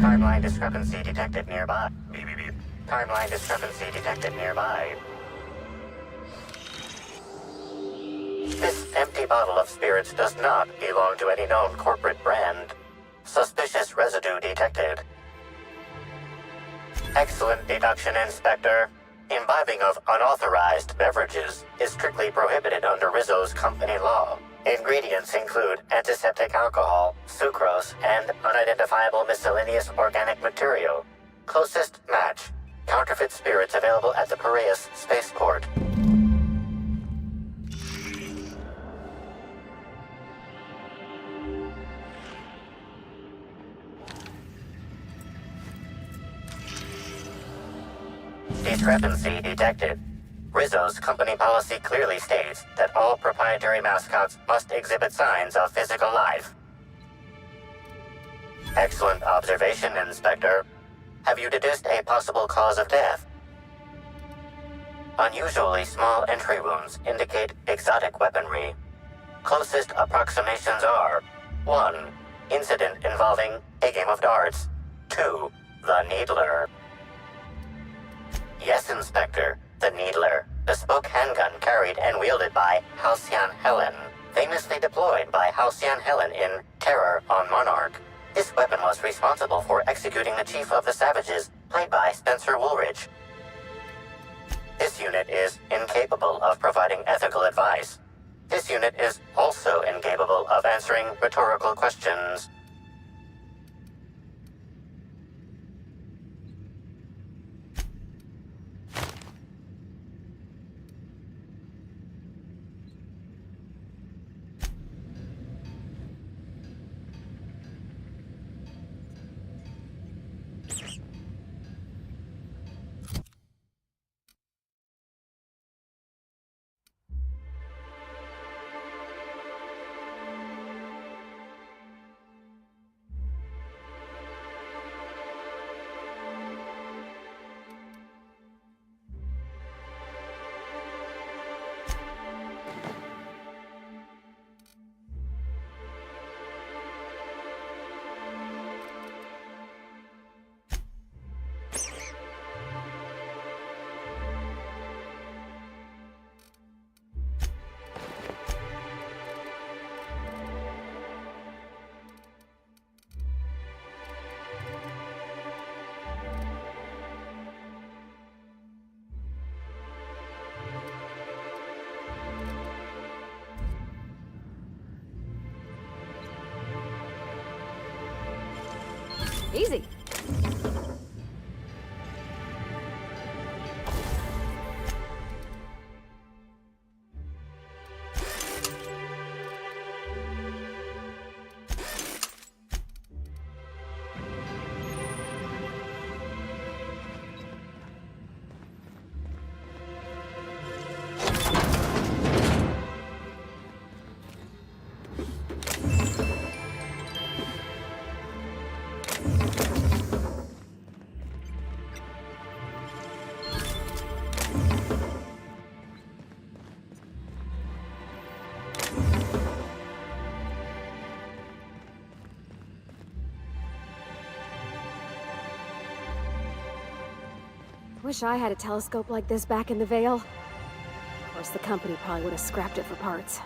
Timeline discrepancy detected nearby. Beep, beep, beep. Timeline discrepancy detected nearby. This empty bottle of spirits does not belong to any known corporate brand. Suspicious residue detected. Excellent deduction, Inspector. Imbibing of unauthorized beverages is strictly prohibited under Rizzo's company law. Ingredients include antiseptic alcohol, sucrose, and unidentifiable miscellaneous organic material. Closest match. Counterfeit spirits available at the Piraeus spaceport. Discrepancy detected. Rizzo's company policy clearly states that all proprietary mascots must exhibit signs of physical life. Excellent observation, Inspector. Have you deduced a possible cause of death? Unusually small entry wounds indicate exotic weaponry. Closest approximations are 1. Incident involving a game of darts. 2. The Needler. Yes, Inspector. The Needler. Bespoke handgun carried and wielded by Halcyon Helen. Famously deployed by Halcyon Helen in Terror on Monarch. This weapon was responsible for executing the Chief of the Savages, played by Spencer Woolridge. This unit is incapable of providing ethical advice. This unit is also incapable of answering rhetorical questions. Easy. Wish I had a telescope like this back in the Vale. Of course, the company probably would have scrapped it for parts.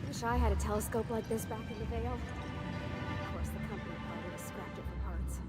Wish I had a telescope like this back in the Vale. Of course, the company probably would have scrapped it for parts.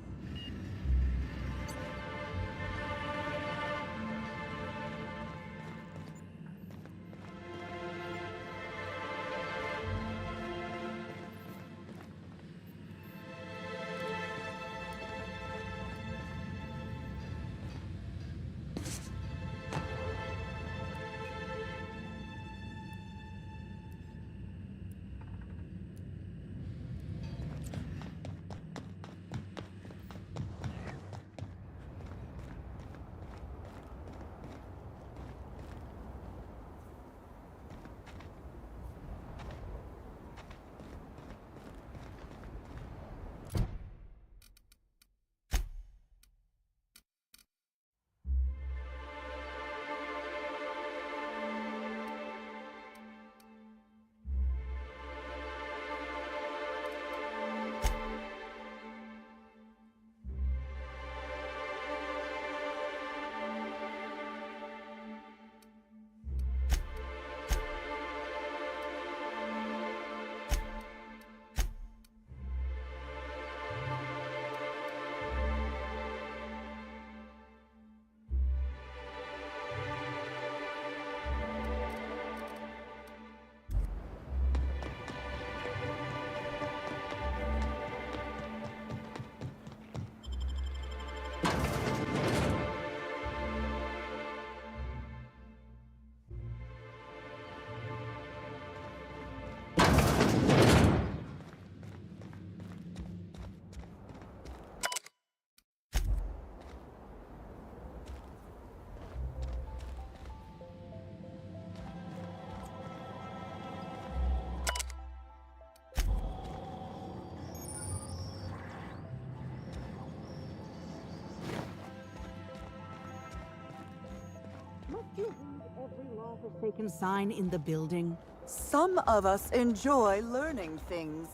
you read every law-forsaken sign in the building? Some of us enjoy learning things.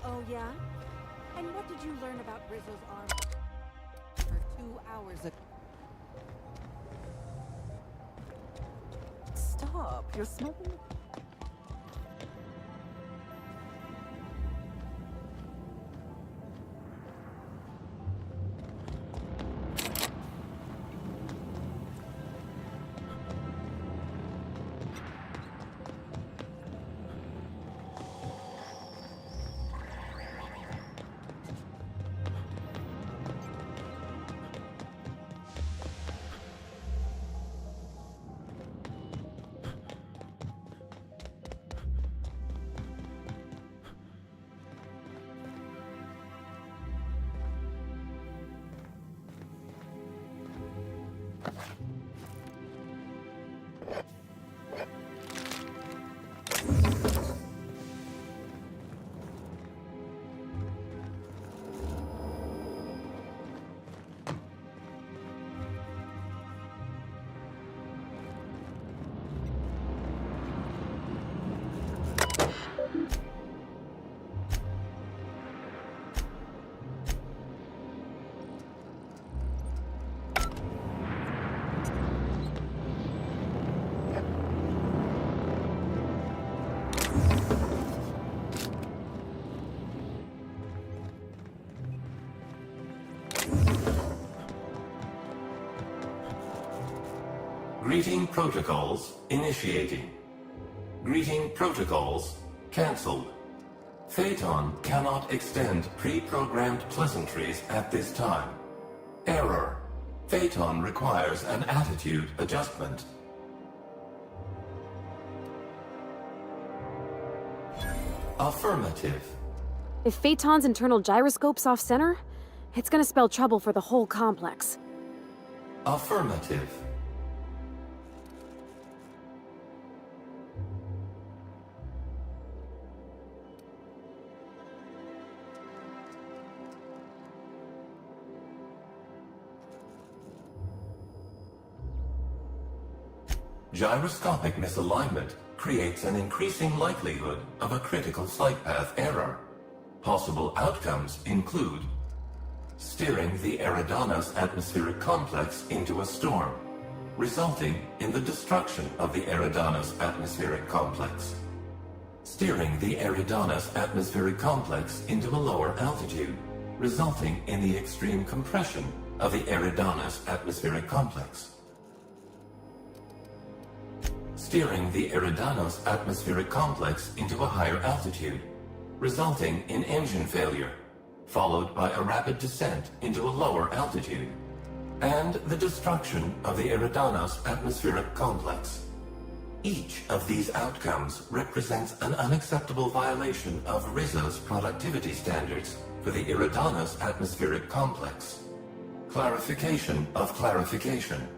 Oh, yeah? And what did you learn about Rizzo's arm for 2 hours ago? Stop, you're smoking. Greeting protocols initiating. Greeting protocols cancelled. Phaeton cannot extend pre-programmed pleasantries at this time. Error. Phaeton requires an attitude adjustment. Affirmative. If Phaeton's internal gyroscope's off-center, it's gonna spell trouble for the whole complex. Affirmative. Gyroscopic misalignment creates an increasing likelihood of a critical flight path error. Possible outcomes include steering the Eridanos atmospheric complex into a storm, resulting in the destruction of the Eridanos atmospheric complex. Steering the Eridanos atmospheric complex into a lower altitude, resulting in the extreme compression of the Eridanos atmospheric complex. Steering the Eridanos atmospheric complex into a higher altitude, resulting in engine failure, followed by a rapid descent into a lower altitude, and the destruction of the Eridanos atmospheric complex. Each of these outcomes represents an unacceptable violation of Rizzo's productivity standards for the Eridanos atmospheric complex. Clarification of clarification.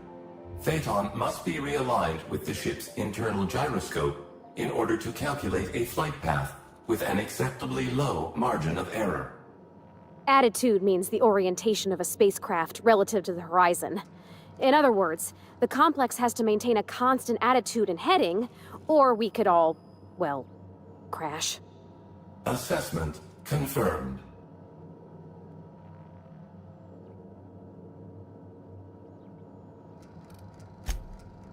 Phaeton must be realigned with the ship's internal gyroscope in order to calculate a flight path with an acceptably low margin of error. Attitude means the orientation of a spacecraft relative to the horizon. In other words, the complex has to maintain a constant attitude and heading, or we could all, well, crash. Assessment confirmed.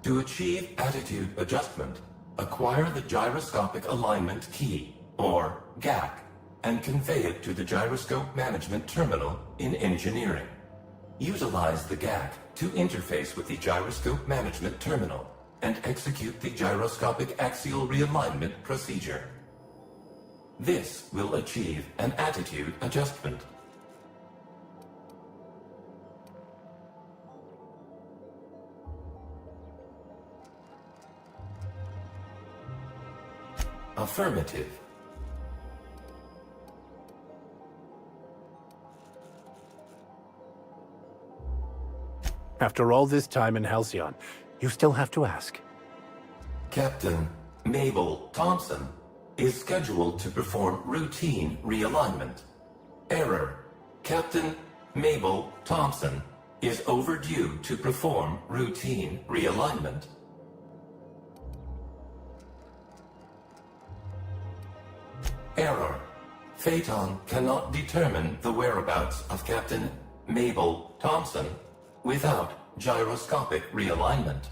To achieve attitude adjustment, acquire the Gyroscopic Alignment Key, or GAC, and convey it to the Gyroscope Management Terminal in Engineering. Utilize the GAC to interface with the Gyroscope Management Terminal and execute the Gyroscopic Axial Realignment procedure. This will achieve an attitude adjustment. Affirmative. After all this time in Halcyon, you still have to ask. Captain Mabel Thompson is scheduled to perform routine realignment. Error. Captain Mabel Thompson is overdue to perform routine realignment. Error. Phaeton cannot determine the whereabouts of Captain Mabel Thompson without gyroscopic realignment.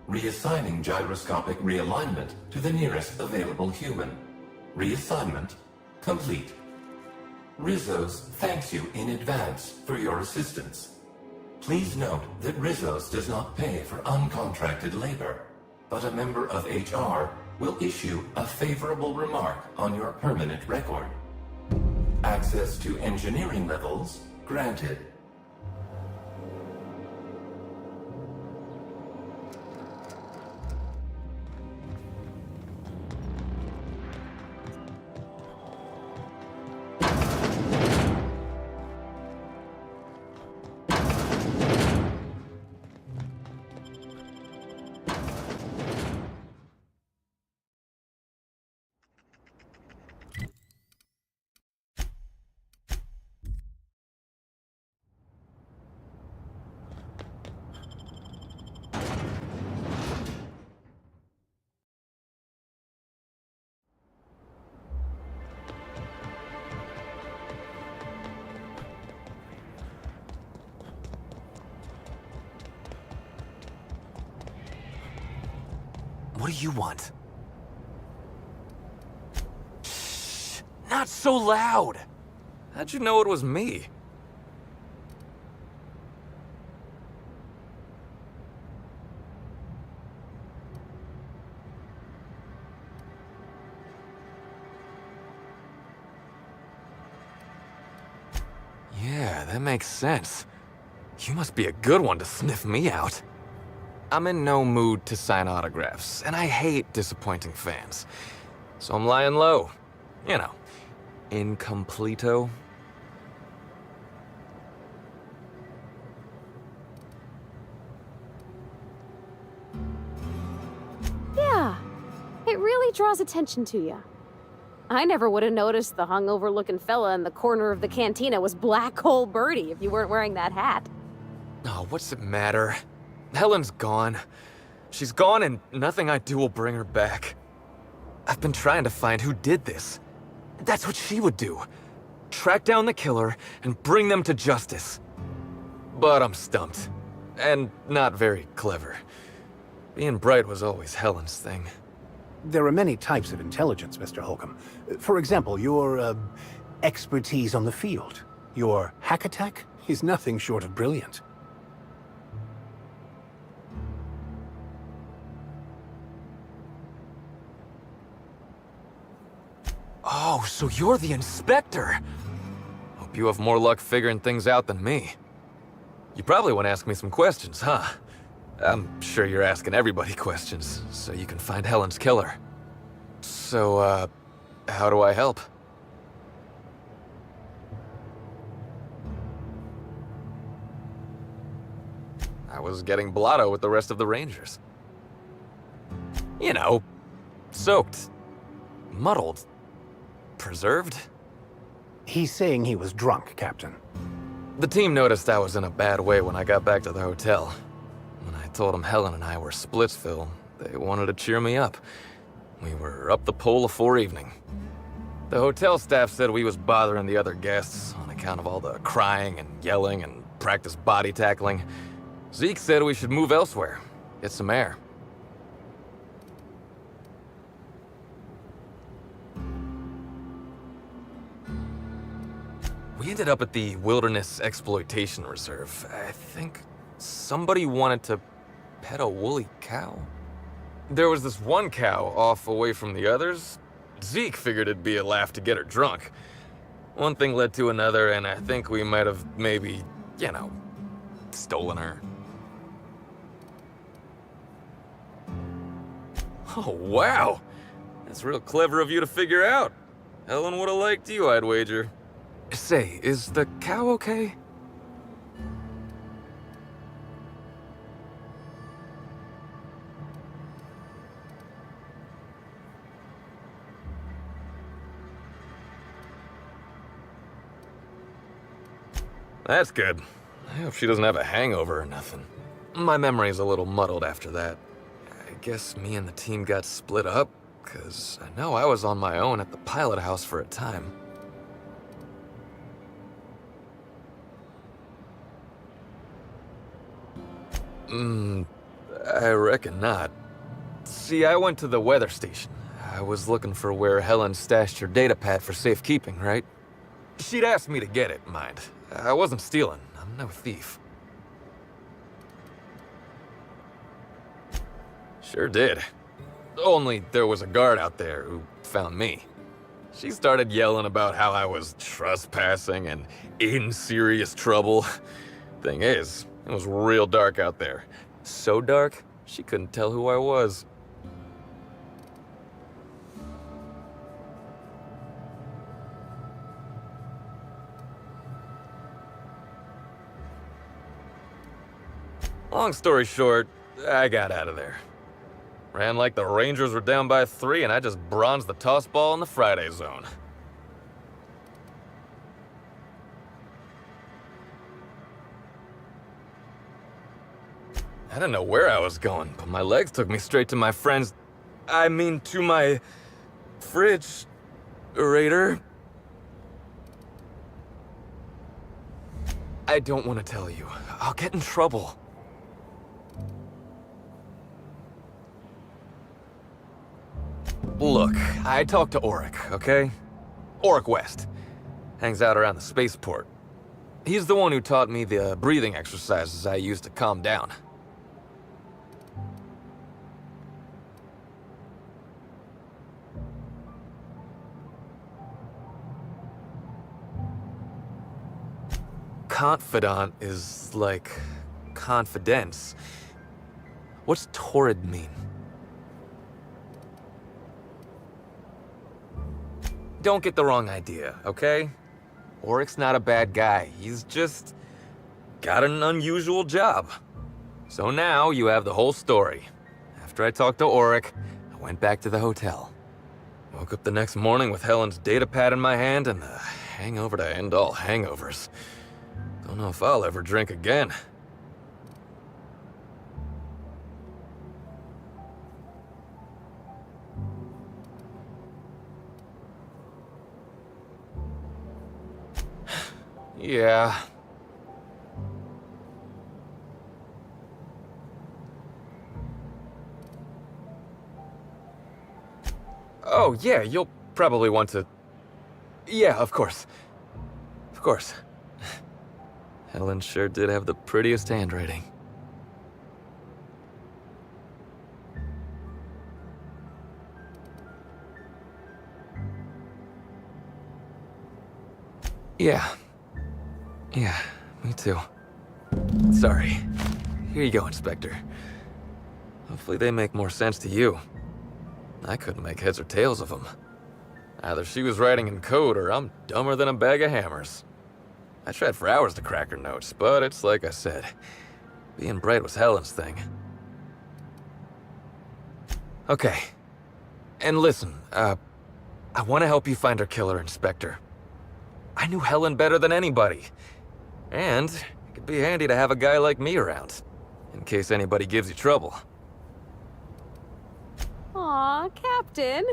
Reassigning gyroscopic realignment to the nearest available human. Reassignment complete. Rizzo's thanks you in advance for your assistance. Please note that Rizzo's does not pay for uncontracted labor, but a member of HR will issue a favorable remark on your permanent record. Access to engineering levels granted. What do you want? Shh! Not so loud! How'd you know it was me? Yeah, that makes sense. You must be a good one to sniff me out. I'm in no mood to sign autographs, and I hate disappointing fans. So I'm lying low. You know, incompleto. Yeah, it really draws attention to you. I never would have noticed the hungover-looking fella in the corner of the cantina was Black Hole Birdie if you weren't wearing that hat. Oh, what's it matter? Helen's gone. She's gone and nothing I do will bring her back. I've been trying to find who did this. That's what she would do. Track down the killer and bring them to justice. But I'm stumped. And not very clever. Being bright was always Helen's thing. There are many types of intelligence, Mr. Holcomb. For example, your expertise on the field. Your hack attack is nothing short of brilliant. Oh, so you're the inspector! Hope you have more luck figuring things out than me. You probably want to ask me some questions, huh? I'm sure you're asking everybody questions, so you can find Helen's killer. So, how do I help? I was getting blotto with the rest of the Rangers. You know, soaked, muddled, preserved. He's saying he was drunk, Captain. The team noticed I was in a bad way when I got back to the hotel. When I told them Helen and I were Splitsville, they wanted to cheer me up. We were up the pole afore evening. The hotel staff said we was bothering the other guests on account of all the crying and yelling and practice body tackling. Zeke said we should move elsewhere, get some air. We ended up at the Wilderness Exploitation Reserve. I think somebody wanted to pet a woolly cow. There was this one cow off away from the others. Zeke figured it'd be a laugh to get her drunk. One thing led to another, and I think we might have maybe, you know, stolen her. Oh, wow! That's real clever of you to figure out. Helen would have liked you, I'd wager. Say, is the cow okay? That's good. I hope she doesn't have a hangover or nothing. My memory's a little muddled after that. I guess me and the team got split up, because I know I was on my own at the pilot house for a time. I reckon not. See, I went to the weather station. I was looking for where Helen stashed her datapad for safekeeping, right? She'd asked me to get it, mind. I wasn't stealing. I'm no thief. Sure did. Only there was a guard out there who found me. She started yelling about how I was trespassing and in serious trouble. Thing is, it was real dark out there. So dark, she couldn't tell who I was. Long story short, I got out of there. Ran like the Rangers were down by 3, and I just bronzed the toss ball in the Friday zone. I didn't know where I was going, but my legs took me straight to my friend's... to my... fridge... Raider. I don't want to tell you. I'll get in trouble. Look, I talked to Auric, okay? Auric West. Hangs out around the spaceport. He's the one who taught me the breathing exercises I use to calm down. Confidant is like confidence. What's torrid mean? Don't get the wrong idea, okay? Auric's not a bad guy. He's just got an unusual job. So now you have the whole story. After I talked to Auric, I went back to the hotel. Woke up the next morning with Helen's datapad in my hand and the hangover to end all hangovers. Don't know if I'll ever drink again. Yeah. Oh, yeah, you'll probably want to... Yeah, of course. Of course. Helen sure did have the prettiest handwriting. Yeah. Yeah, me too. Sorry. Here you go, Inspector. Hopefully they make more sense to you. I couldn't make heads or tails of them. Either she was writing in code or I'm dumber than a bag of hammers. I tried for hours to crack her notes, but it's like I said. Being bright was Helen's thing. Okay. And listen, I want to help you find her killer, Inspector. I knew Helen better than anybody. And it could be handy to have a guy like me around, in case anybody gives you trouble. Aw, Captain.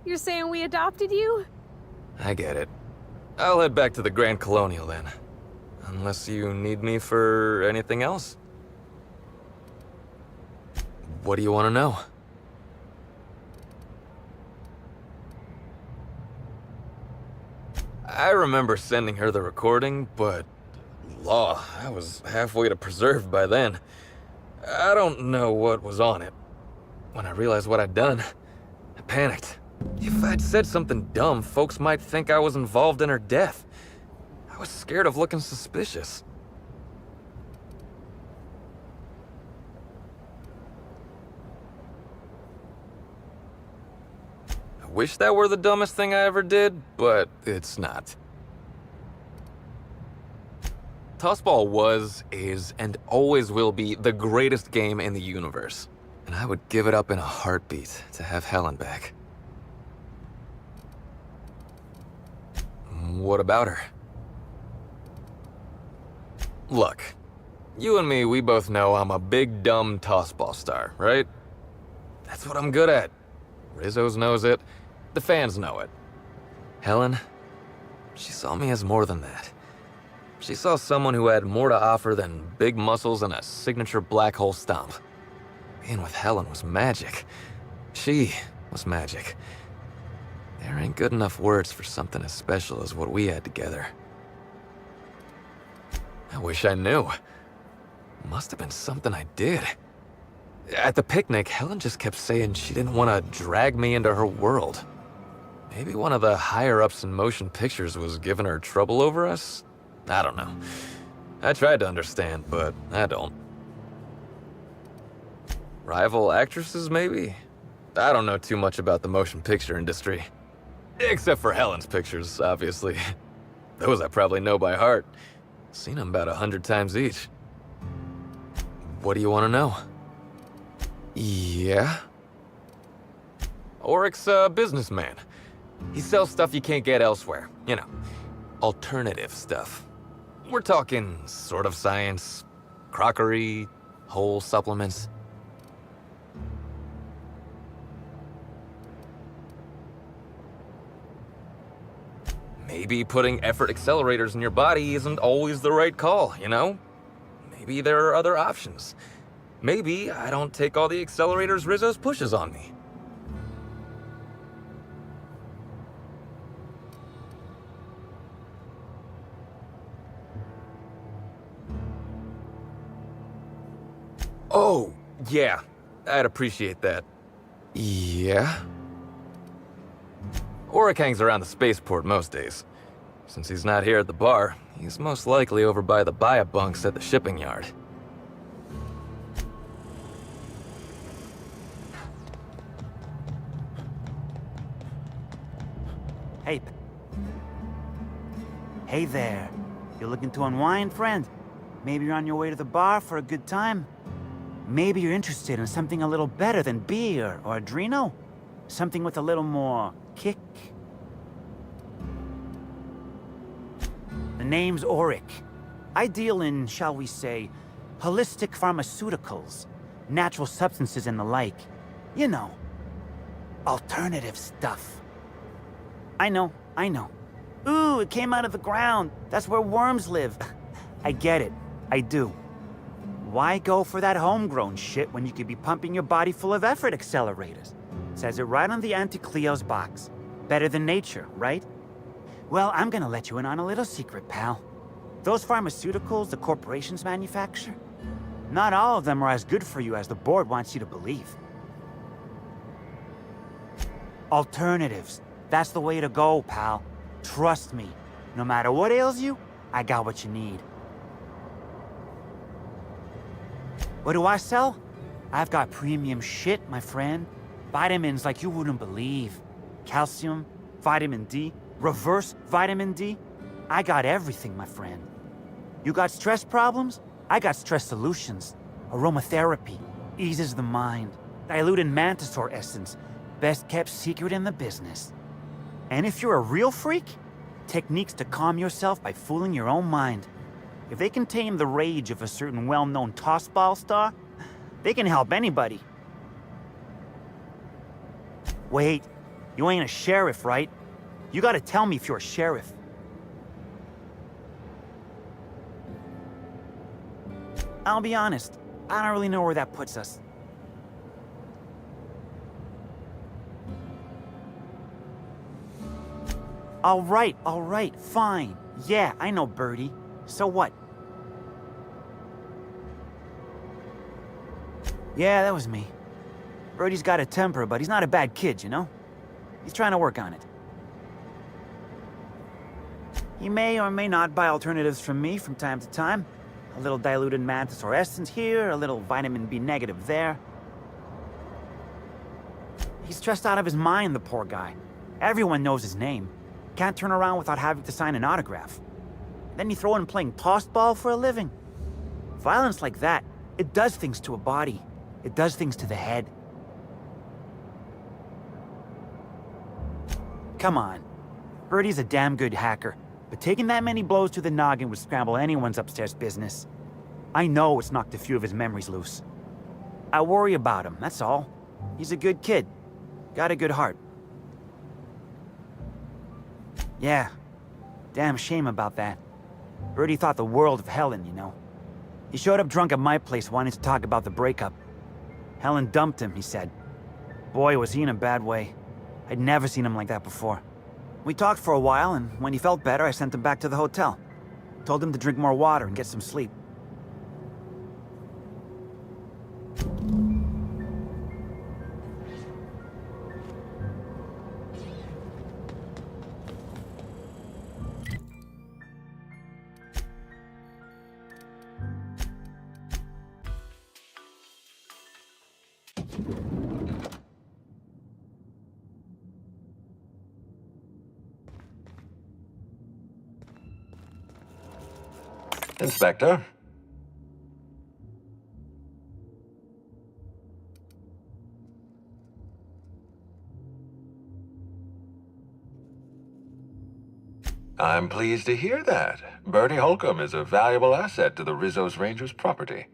You're saying we adopted you? I get it. I'll head back to the Grand Colonial then. Unless you need me for anything else. What do you want to know? I remember sending her the recording, but... Law, I was halfway to preserved by then. I don't know what was on it. When I realized what I'd done, I panicked. If I'd said something dumb, folks might think I was involved in her death. I was scared of looking suspicious. I wish that were the dumbest thing I ever did, but it's not. Tossball was, is, and always will be the greatest game in the universe. And I would give it up in a heartbeat to have Helen back. What about her? Look, you and me, we both know I'm a big, dumb tossball star, right? That's what I'm good at. Rizzo's knows it. The fans know it. Helen, she saw me as more than that. She saw someone who had more to offer than big muscles and a signature black hole stomp. Being with Helen was magic. She was magic. There ain't good enough words for something as special as what we had together. I wish I knew. Must have been something I did. At the picnic, Helen just kept saying she didn't want to drag me into her world. Maybe one of the higher-ups in motion pictures was giving her trouble over us? I don't know. I tried to understand, but I don't. Rival actresses, maybe? I don't know too much about the motion picture industry. Except for Helen's pictures, obviously. Those I probably know by heart. Seen them about 100 times each. What do you want to know? Yeah? Oryx's a businessman. He sells stuff you can't get elsewhere. You know, alternative stuff. We're talking sort of science, crockery, whole supplements. Maybe putting effort accelerators in your body isn't always the right call, you know? Maybe there are other options. Maybe I don't take all the accelerators Rizzo's pushes on me. Oh, yeah. I'd appreciate that. Yeah? Oryx hangs around the spaceport most days. Since he's not here at the bar, he's most likely over by the buy-a-bunks at the shipping yard. Hey. Hey there. You looking to unwind, friend? Maybe you're on your way to the bar for a good time? Maybe you're interested in something a little better than beer or Adreno? Something with a little more kick? The name's Auric. I deal in, shall we say, holistic pharmaceuticals, natural substances and the like. You know, alternative stuff. I know. Ooh, it came out of the ground. That's where worms live. I get it. I do. Why go for that homegrown shit when you could be pumping your body full of effort accelerators? Says it right on the Anti-Cleo's box. Better than nature, right? Well, I'm gonna let you in on a little secret, pal. Those pharmaceuticals the corporations manufacture, not all of them are as good for you as the board wants you to believe. Alternatives. That's the way to go, pal. Trust me. No matter what ails you, I got what you need. What do I sell? I've got premium shit, my friend. Vitamins like you wouldn't believe. Calcium, vitamin D, reverse vitamin D. I got everything, my friend. You got stress problems? I got stress solutions. Aromatherapy eases the mind. Diluted mantisaur essence, best kept secret in the business. And if you're a real freak, techniques to calm yourself by fooling your own mind. If they can tame the rage of a certain well-known tossball star, they can help anybody. Wait, you ain't a sheriff, right? You gotta tell me if you're a sheriff. I'll be honest, I don't really know where that puts us. All right, fine. Yeah, I know Birdie. So what? Yeah, that was me. Birdie's got a temper, but he's not a bad kid, you know? He's trying to work on it. He may or may not buy alternatives from me from time to time. A little diluted mantisaur essence here, a little vitamin B negative there. He's stressed out of his mind, the poor guy. Everyone knows his name. Can't turn around without having to sign an autograph. Then you throw in playing tossball for a living. Violence like that, it does things to a body. It does things to the head. Come on. Birdie's a damn good hacker. but taking that many blows to the noggin would scramble anyone's upstairs business. I know it's knocked a few of his memories loose. I worry about him, that's all. He's a good kid. Got a good heart. Yeah. Damn shame about that. Birdie thought the world of Helen, you know. He showed up drunk at my place wanting to talk about the breakup. Helen dumped him, he said. Boy, was he in a bad way. I'd never seen him like that before. We talked for a while, and when he felt better, I sent him back to the hotel. Told him to drink more water and get some sleep. Inspector? I'm pleased to hear that. Bertie Holcomb is a valuable asset to the Rizzo's Rangers property.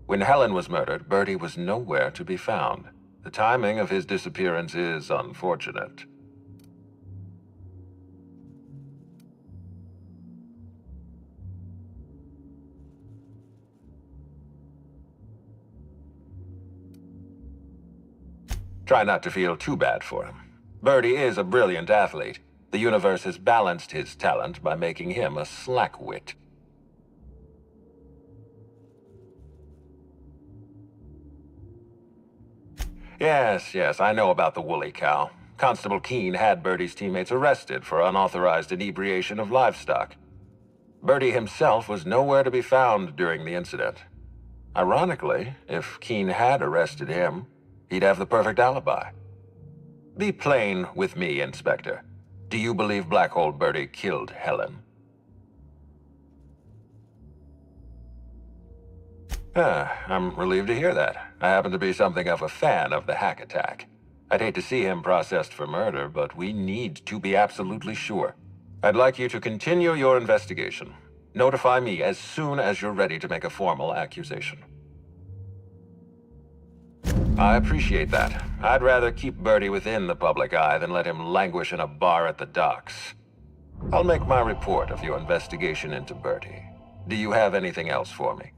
When Helen was murdered, Bertie was nowhere to be found. The timing of his disappearance is unfortunate. Try not to feel too bad for him. Bertie is a brilliant athlete. The universe has balanced his talent by making him a slackwit. Yes, I know about the woolly cow. Constable Keene had Bertie's teammates arrested for unauthorized inebriation of livestock. Bertie himself was nowhere to be found during the incident. Ironically, if Keene had arrested him, he'd have the perfect alibi. Be plain with me, Inspector. Do you believe Black Hole Bertie killed Helen? I'm relieved to hear that. I happen to be something of a fan of the hack attack. I'd hate to see him processed for murder, but we need to be absolutely sure. I'd like you to continue your investigation. Notify me as soon as you're ready to make a formal accusation. I appreciate that. I'd rather keep Bertie within the public eye than let him languish in a bar at the docks. I'll make my report of your investigation into Bertie. Do you have anything else for me?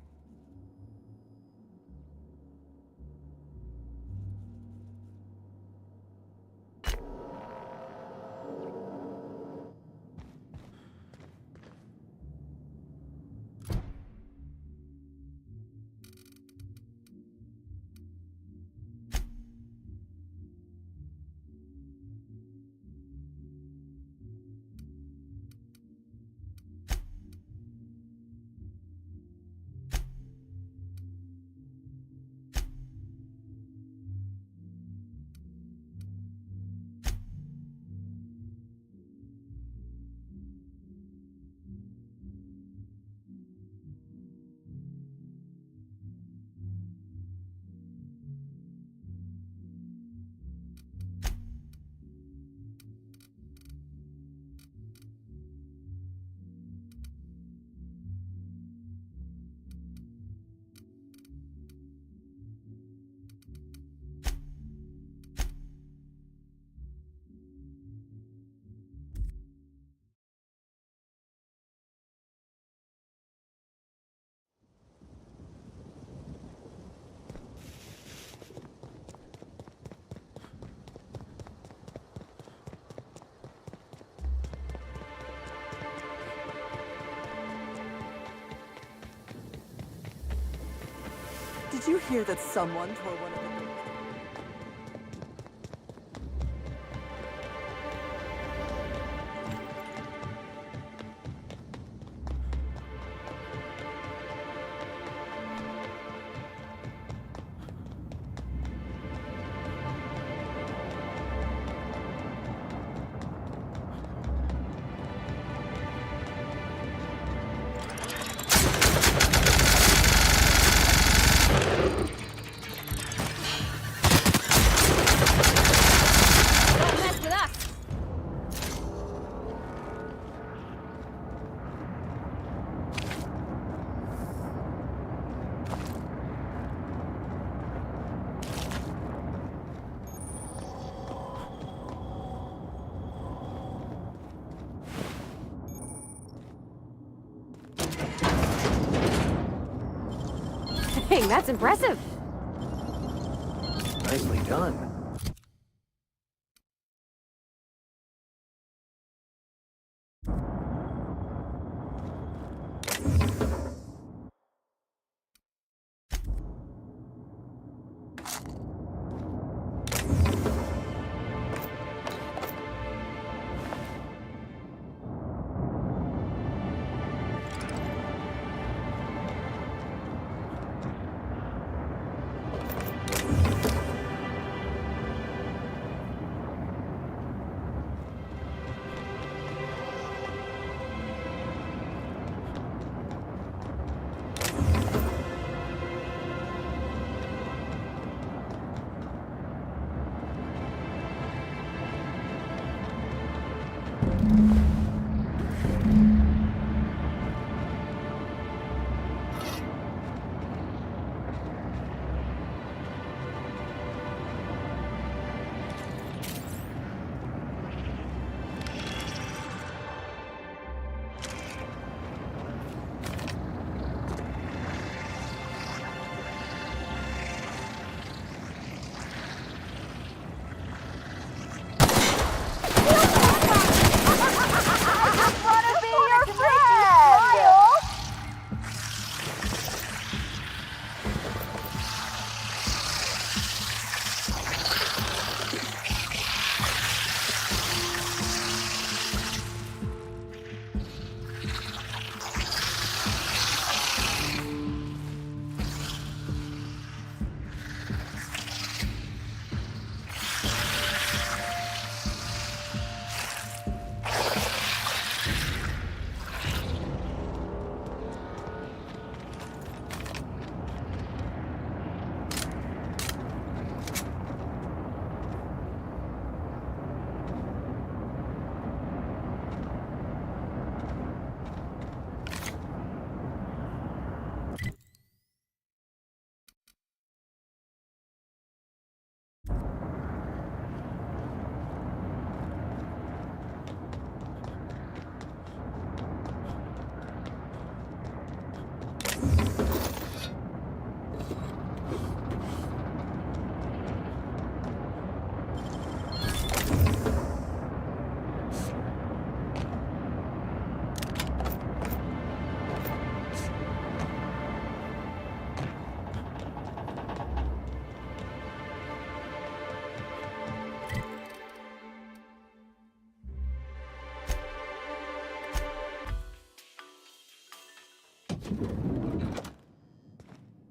Did you hear that someone tore one of the... Dang, that's impressive. Nicely done.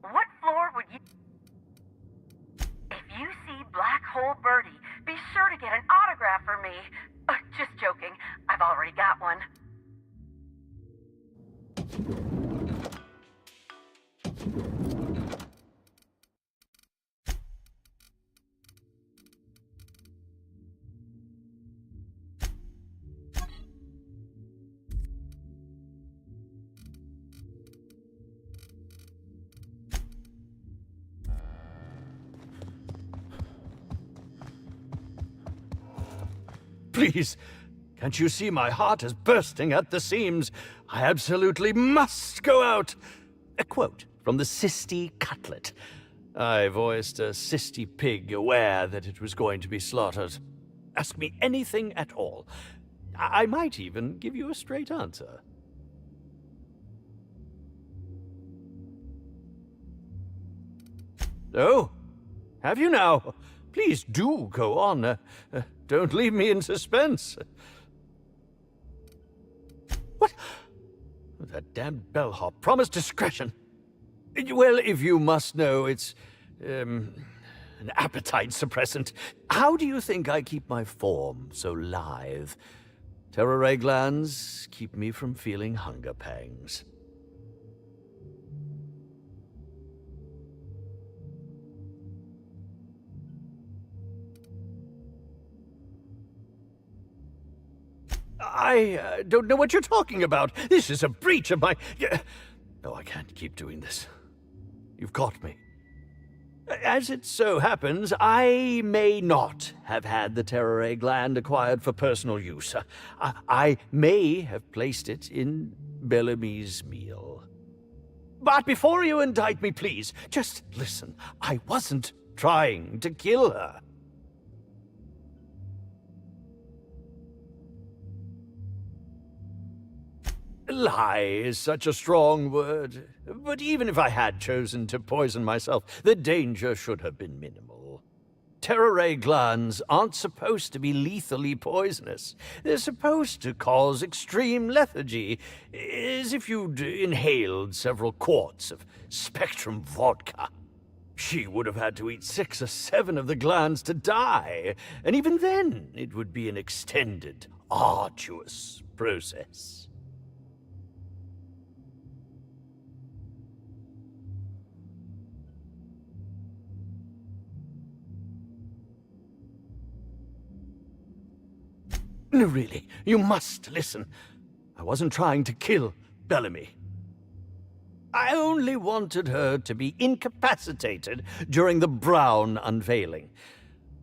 What floor would you... If you see Black Hole Birdie, be sure to get an autograph for me. Just joking. I've already got one. Please, can't you see my heart is bursting at the seams? I absolutely must go out. A quote from the Sisty Cutlet. I voiced a Sisty pig aware that it was going to be slaughtered. Ask me anything at all. I might even give you a straight answer. Oh, have you now? Please do go on. Don't leave me in suspense. What? That damned bellhop promised discretion. Well, if you must know, it's an appetite suppressant. How do you think I keep my form so lithe? Terror glands keep me from feeling hunger pangs. I don't know what you're talking about. This is a breach of my... No, I can't keep doing this. You've caught me. As it so happens, I may not have had the terror gland acquired for personal use. I may have placed it in Bellamy's meal. But before you indict me, please, just listen. I wasn't trying to kill her. Lie is such a strong word, but even if I had chosen to poison myself, the danger should have been minimal. Terror ray glands aren't supposed to be lethally poisonous. They're supposed to cause extreme lethargy, as if you'd inhaled several quarts of Spectrum vodka. She would have had to eat 6 or 7 of the glands to die, and even then it would be an extended, arduous process. No, really, you must listen. I wasn't trying to kill Bellamy. I only wanted her to be incapacitated during the Brown unveiling.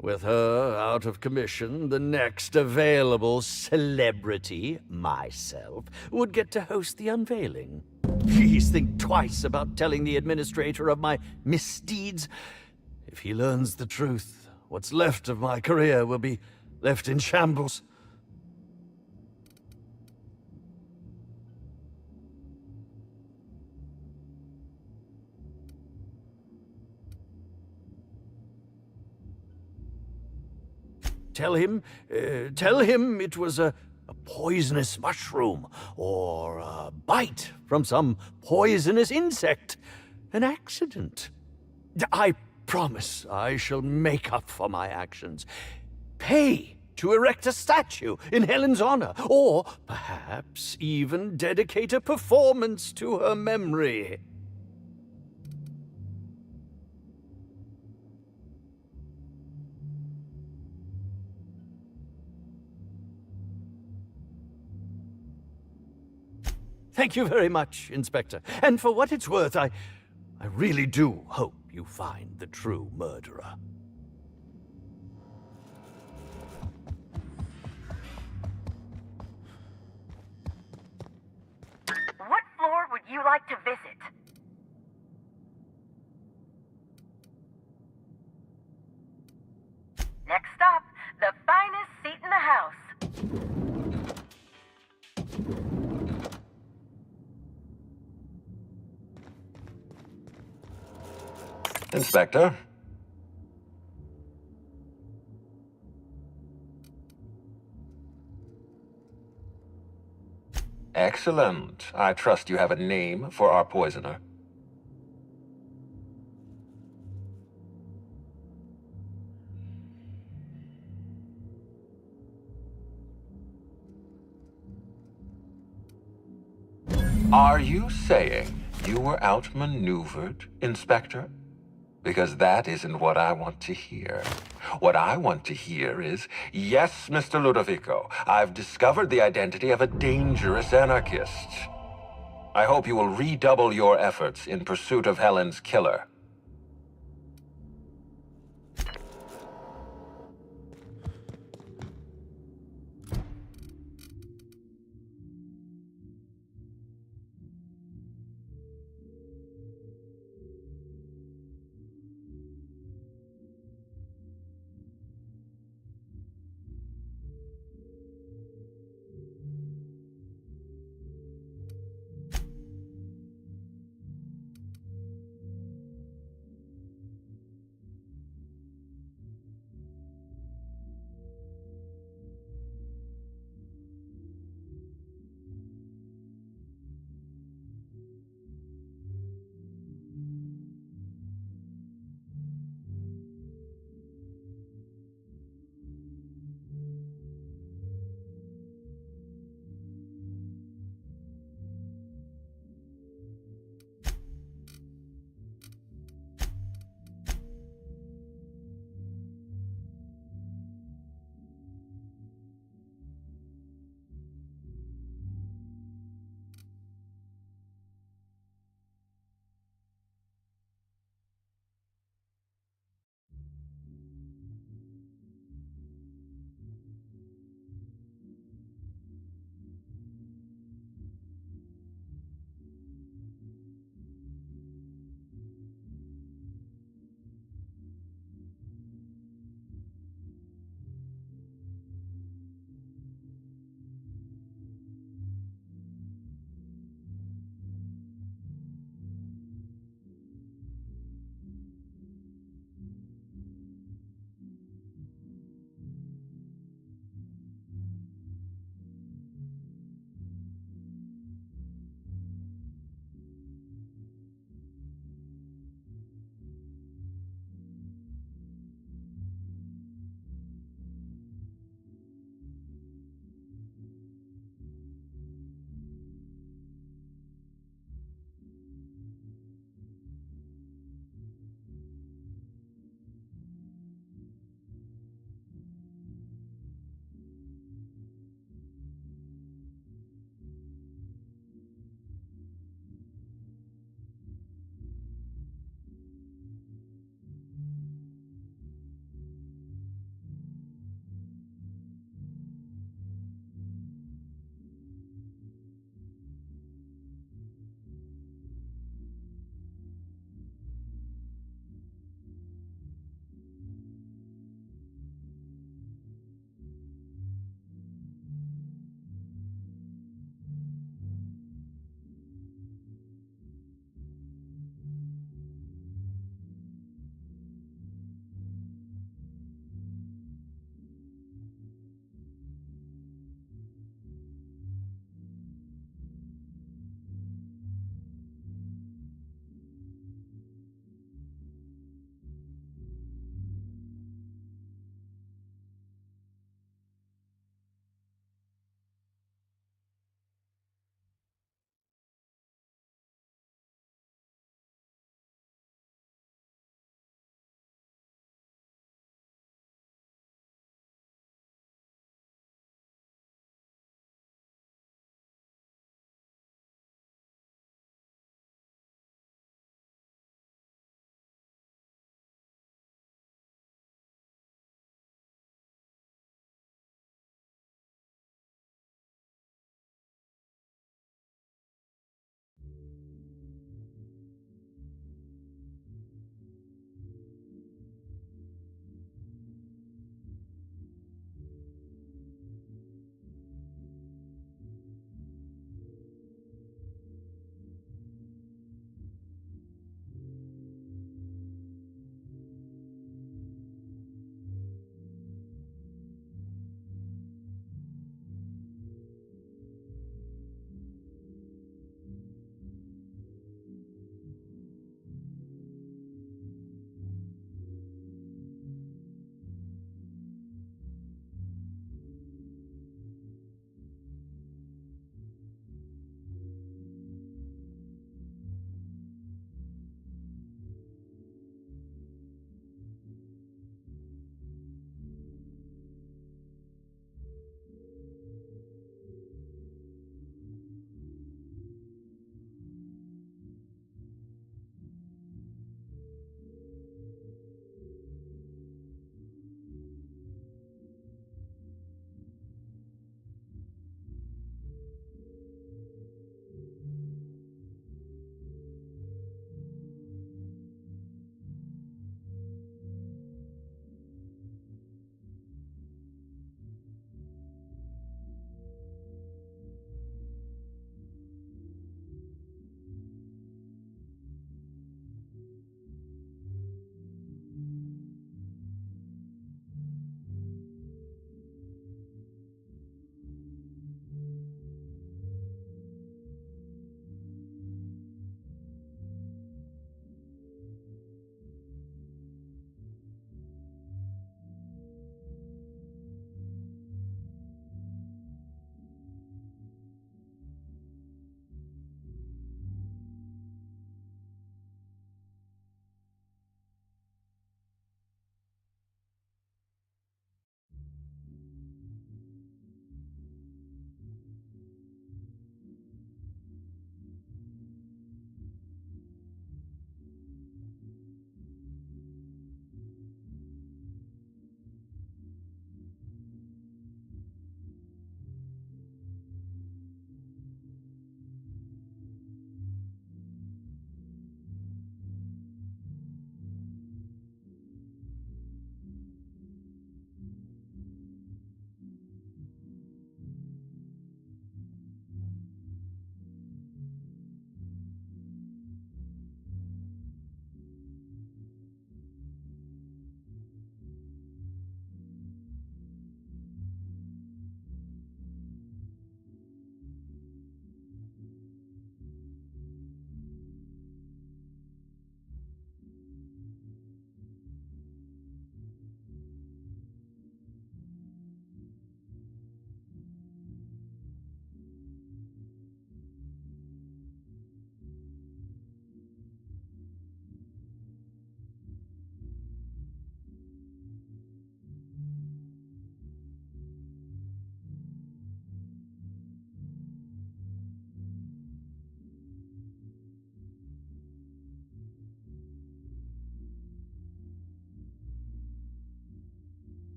With her out of commission, the next available celebrity, myself, would get to host the unveiling. Please think twice about telling the administrator of my misdeeds. If he learns the truth, what's left of my career will be left in shambles. Tell him it was a poisonous mushroom, or a bite from some poisonous insect. An accident. I promise I shall make up for my actions. Pay to erect a statue in Helen's honor, or perhaps even dedicate a performance to her memory. Thank you very much, Inspector. And for what it's worth, I really do hope you find the true murderer. What floor would you like to visit? Next stop, the finest seat in the house. Inspector? Excellent. I trust you have a name for our poisoner. Are you saying you were outmaneuvered, Inspector? Because that isn't what I want to hear. What I want to hear is, yes, Mr. Ludovico, I've discovered the identity of a dangerous anarchist. I hope you will redouble your efforts in pursuit of Helen's killer.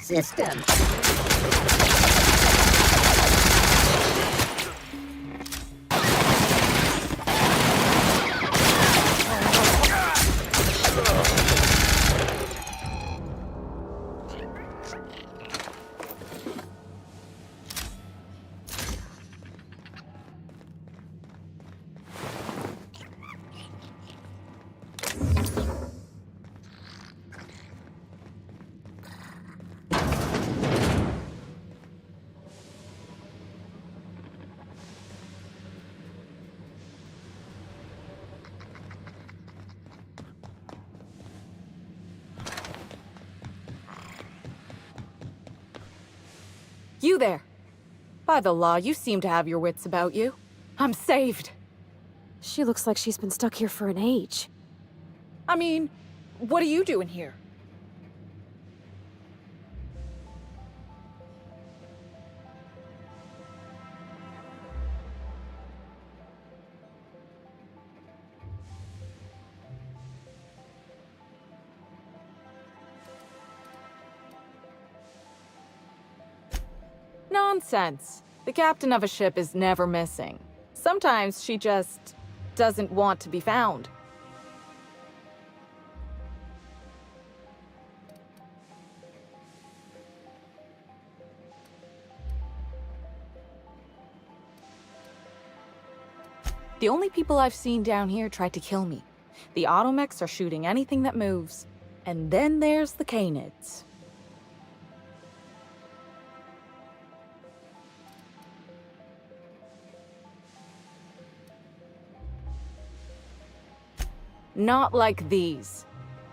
System. You there. By the law, you seem to have your wits about you. I'm saved. She looks like she's been stuck here for an age. I mean, what are you doing here? Nonsense. The captain of a ship is never missing. Sometimes she just doesn't want to be found. The only people I've seen down here tried to kill me. The automechs are shooting anything that moves. And then there's the canids. Not like these.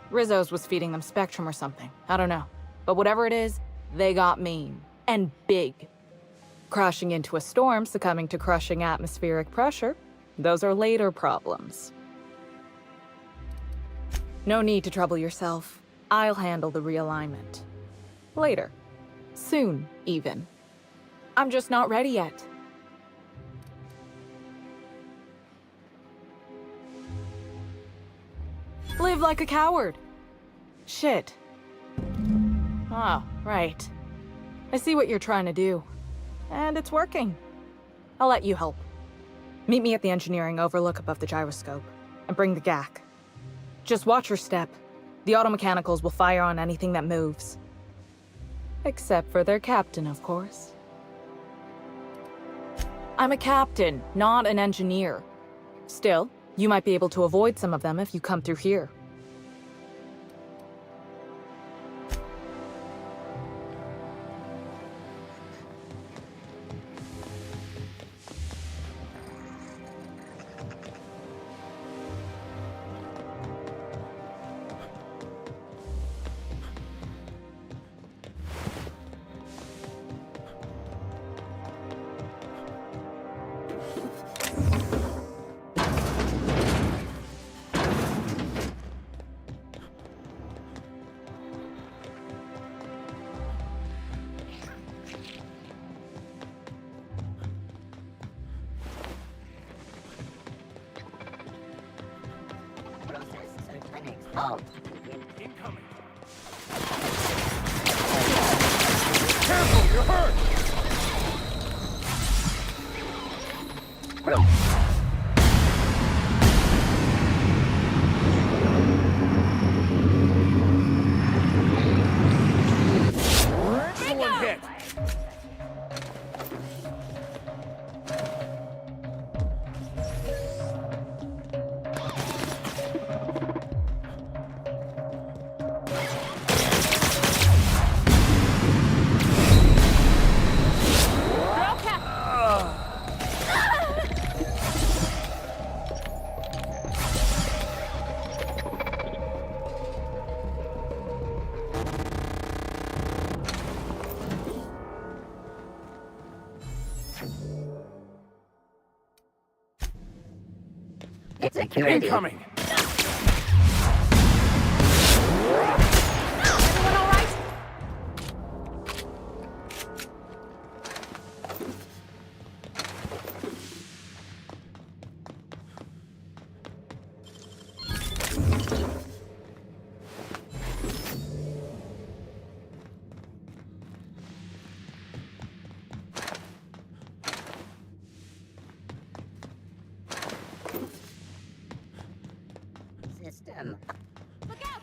Rizzo's was feeding them Spectrum or something. I don't know. But whatever it is, they got mean. And big. Crashing into a storm, succumbing to crushing atmospheric pressure. Those are later problems. No need to trouble yourself. I'll handle the realignment. Later. Soon, even. I'm just not ready yet. Live like a coward. Shit. Oh, right. I see what you're trying to do. And it's working. I'll let you help. Meet me at the engineering overlook above the gyroscope. And bring the GAC. Just watch your step. The automechanicals will fire on anything that moves. Except for their captain, of course. I'm a captain, not an engineer. Still, you might be able to avoid some of them if you come through here. Incoming. Careful, you're hurt! One hit. Incoming! Everyone all right? System. Look out!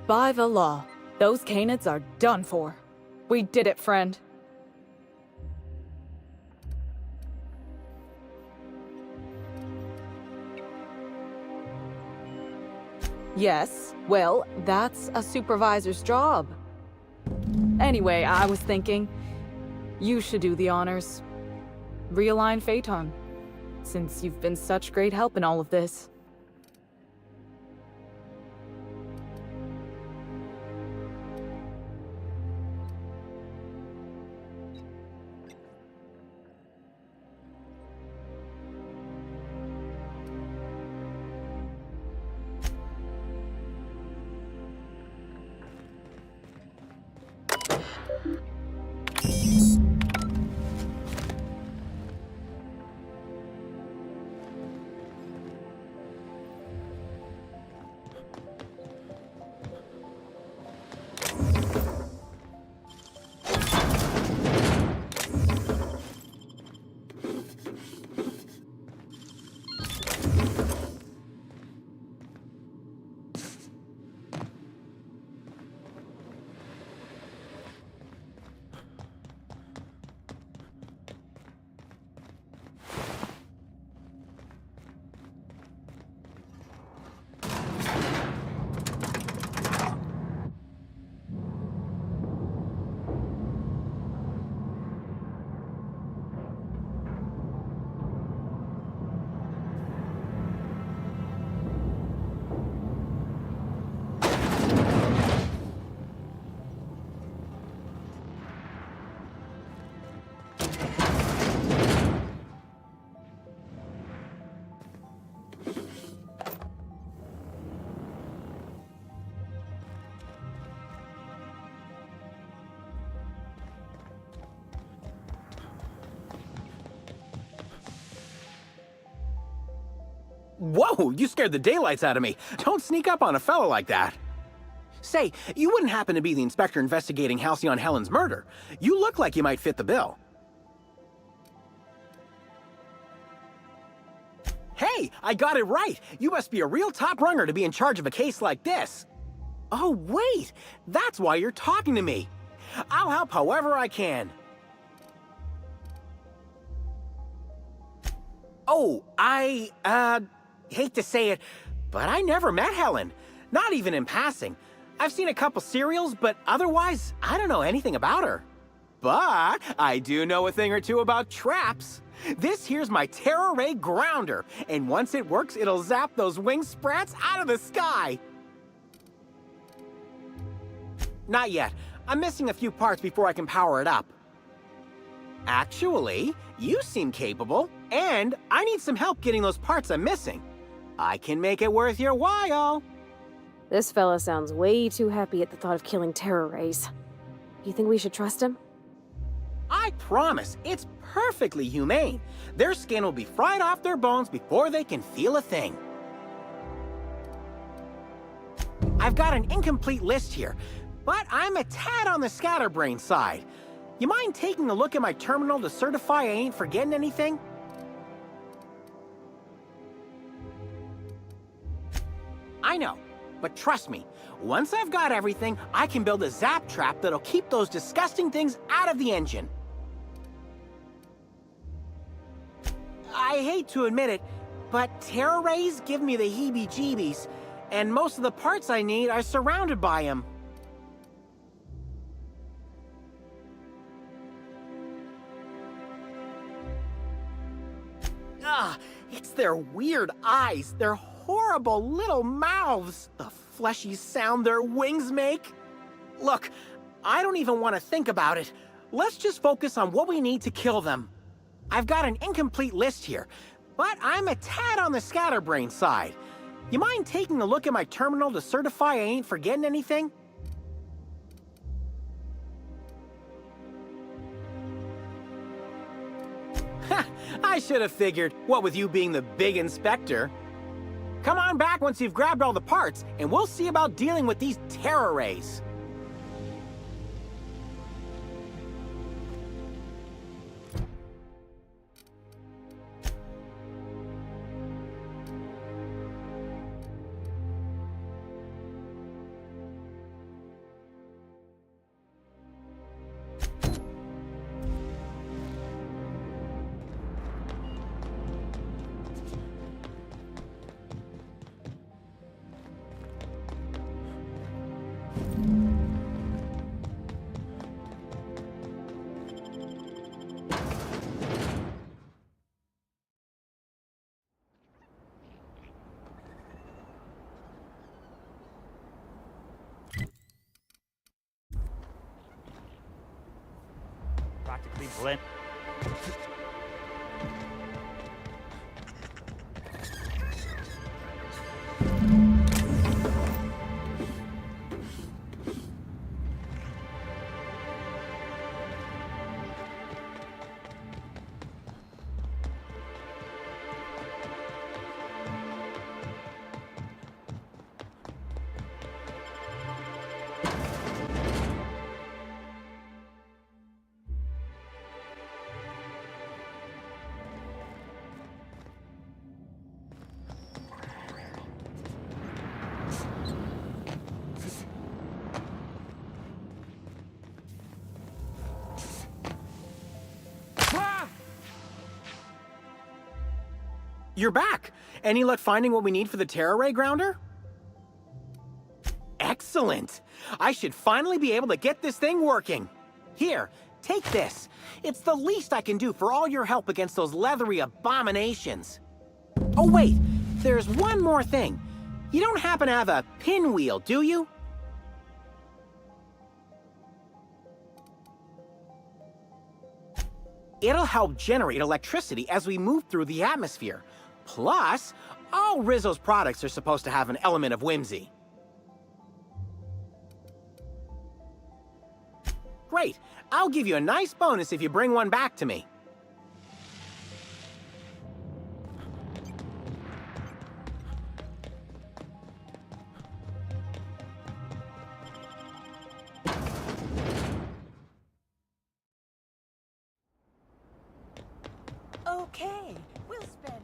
By the law, those Canids are done for. We did it, friend. Yes, well, that's a supervisor's job. Anyway, I was thinking, you should do the honors. Realign Phaeton, since you've been such great help in all of this. Whoa, you scared the daylights out of me. Don't sneak up on a fella like that. Say, you wouldn't happen to be the inspector investigating Halcyon Helen's murder. You look like you might fit the bill. Hey, I got it right. You must be a real top runner to be in charge of a case like this. Oh, wait, that's why you're talking to me. I'll help however I can. Oh, I hate to say it, but I never met Helen. Not even in passing. I've seen a couple serials, but otherwise, I don't know anything about her. But I do know a thing or two about traps. This here's my Terror Ray Grounder, and once it works, it'll zap those wing sprats out of the sky. Not yet. I'm missing a few parts before I can power it up. Actually, you seem capable, and I need some help getting those parts I'm missing. I can make it worth your while. This fella sounds way too happy at the thought of killing terror rays. You think we should trust him? I promise, it's perfectly humane. Their skin will be fried off their bones before they can feel a thing. I've got an incomplete list here, but I'm a tad on the scatterbrain side. You mind taking a look at my terminal to certify I ain't forgetting anything? I know, but trust me, once I've got everything, I can build a zap trap that'll keep those disgusting things out of the engine. I hate to admit it, but terror rays give me the heebie-jeebies, and most of the parts I need are surrounded by them. It's their weird eyes, their horrible little mouths, the fleshy sound their wings make. Look, I don't even want to think about it. Let's just focus on what we need to kill them. I've got an incomplete list here, but I'm a tad on the scatterbrain side. You mind taking a look at my terminal to certify I ain't forgetting anything? I should have figured, what with you being the big inspector. Come on back once you've grabbed all the parts, and we'll see about dealing with these terror rays. Practically blend. You're back! Any luck finding what we need for the Terror Ray Grounder? Excellent! I should finally be able to get this thing working. Here, take this. It's the least I can do for all your help against those leathery abominations. Oh wait, there's one more thing. You don't happen to have a pinwheel, do you? It'll help generate electricity as we move through the atmosphere. Plus, all Rizzo's products are supposed to have an element of whimsy. Great. I'll give you a nice bonus if you bring one back to me. Okay, we'll spend.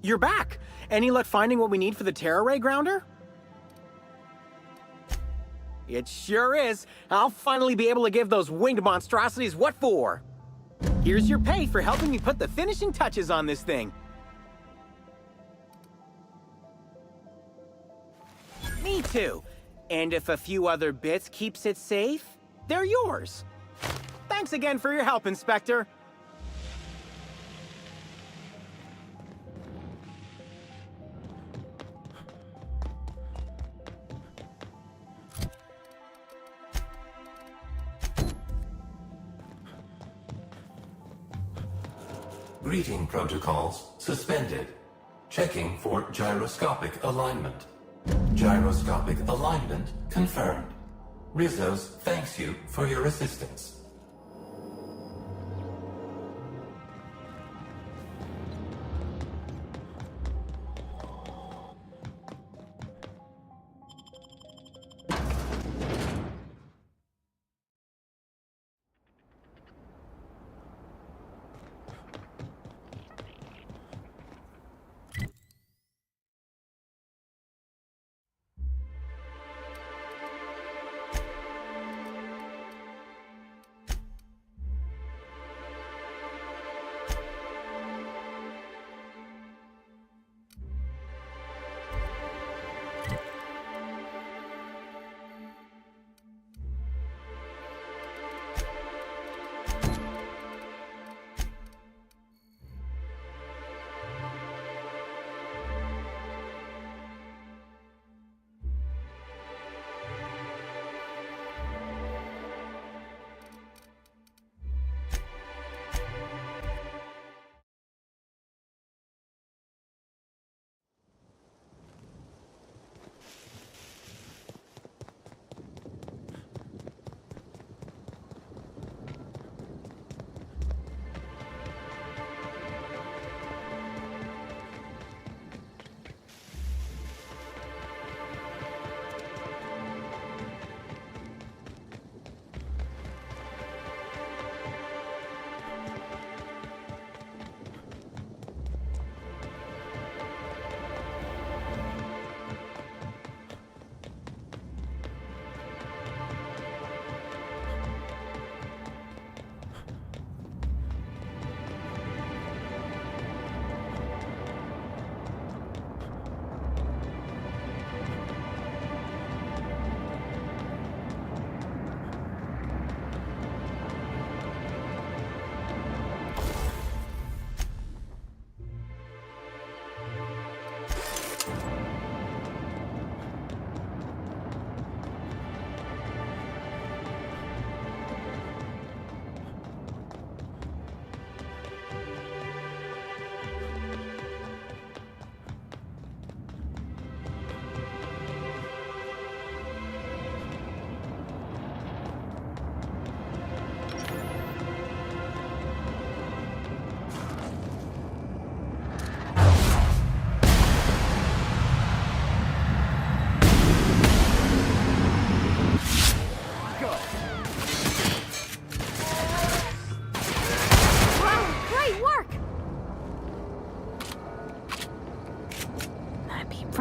You're back! Any luck finding what we need for the Terra Ray Grounder? It sure is. I'll finally be able to give those winged monstrosities what for. Here's your pay for helping me put the finishing touches on this thing. Me too. And if a few other bits keeps it safe, they're yours. Thanks again for your help, Inspector. Greeting protocols suspended. Checking for gyroscopic alignment. Gyroscopic alignment confirmed. Rizzo's thanks you for your assistance.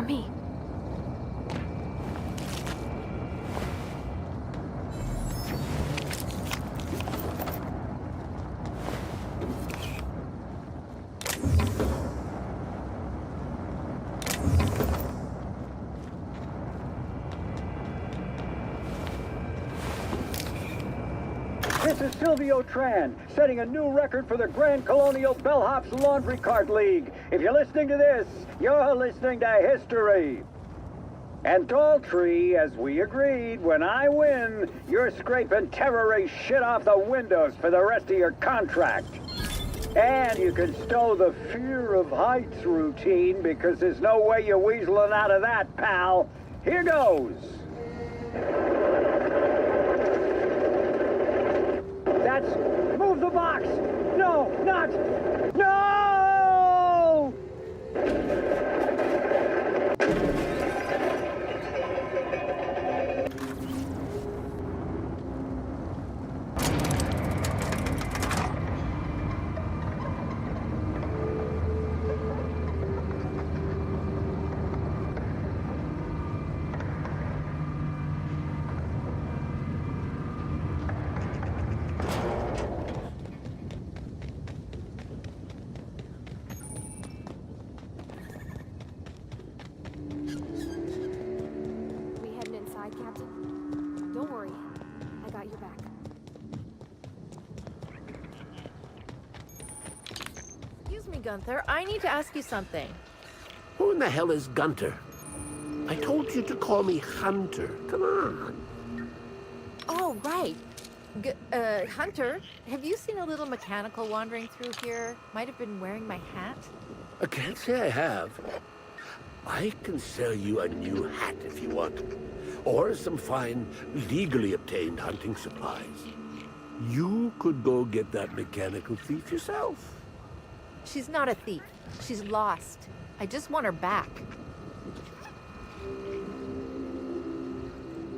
for me. This is Silvio Tran, setting a new record for the Grand Colonial Bellhops Laundry Cart League. If you're listening to this, you're listening to history. And Daltrey, as we agreed, when I win, you're scraping terrorist shit off the windows for the rest of your contract. And you can stow the fear of heights routine, because there's no way you're weaseling out of that, pal. Here goes. That's... Move the box! No, not... No! Gunther, I need to ask you something. Who in the hell is Gunter? I told you to call me Hunter. Come on. Oh, right. Hunter, have you seen a little mechanical wandering through here? Might have been wearing my hat? I can't say I have. I can sell you a new hat if you want. Or some fine, legally obtained hunting supplies. You could go get that mechanical thief yourself. She's not a thief. She's lost. I just want her back.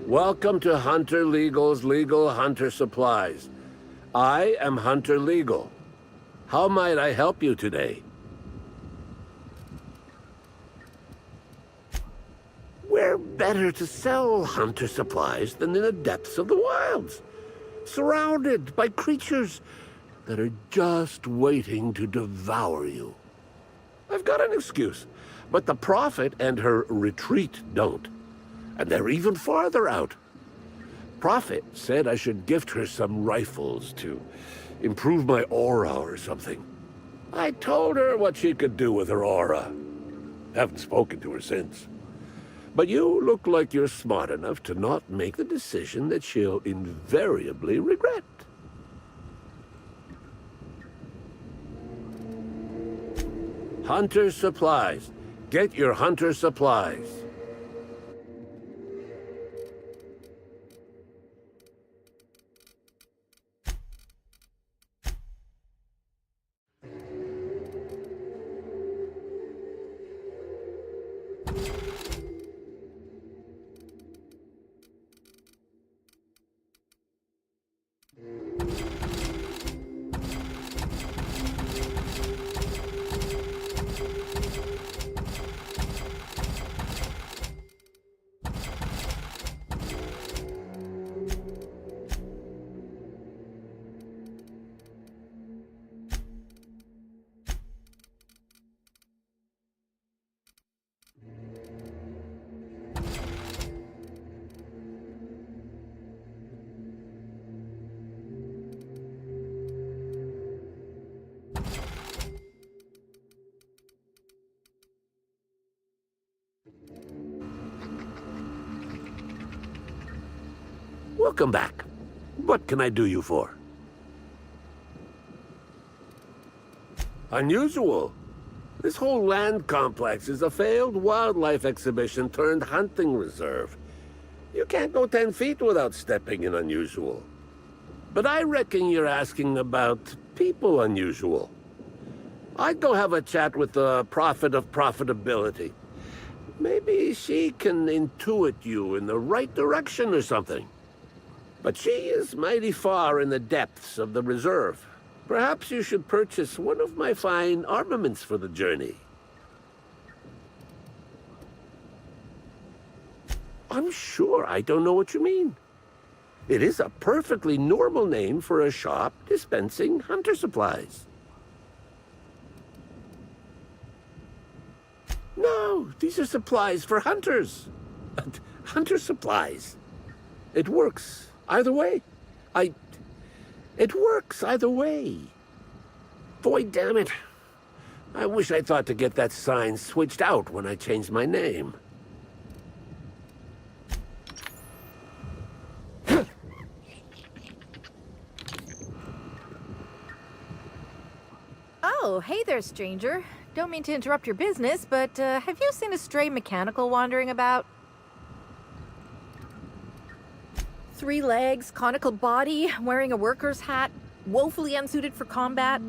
Welcome to Hunter Legal's Legal Hunter Supplies. I am Hunter Legal. How might I help you today? Where better to sell hunter supplies than in the depths of the wilds? Surrounded by creatures that are just waiting to devour you. I've got an excuse, but the Prophet and her retreat don't. And they're even farther out. Prophet said I should gift her some rifles to improve my aura or something. I told her what she could do with her aura. Haven't spoken to her since. But you look like you're smart enough to not make the decision that she'll invariably regret. Hunter supplies. Get your hunter supplies. Welcome back. What can I do you for? Unusual. This whole land complex is a failed wildlife exhibition turned hunting reserve. You can't go 10 feet without stepping in unusual. But I reckon you're asking about people unusual. I'd go have a chat with the Prophet of Profitability. Maybe she can intuit you in the right direction or something. But she is mighty far in the depths of the reserve. Perhaps you should purchase one of my fine armaments for the journey. I'm sure I don't know what you mean. It is a perfectly normal name for a shop dispensing hunter supplies. No, these are supplies for hunters. Hunter supplies. It works either way. It works either way. Boy, damn it. I wish I thought to get that sign switched out when I changed my name. Oh, hey there, stranger. Don't mean to interrupt your business, but have you seen a stray mechanical wandering about? 3 legs, conical body, wearing a worker's hat, woefully unsuited for combat.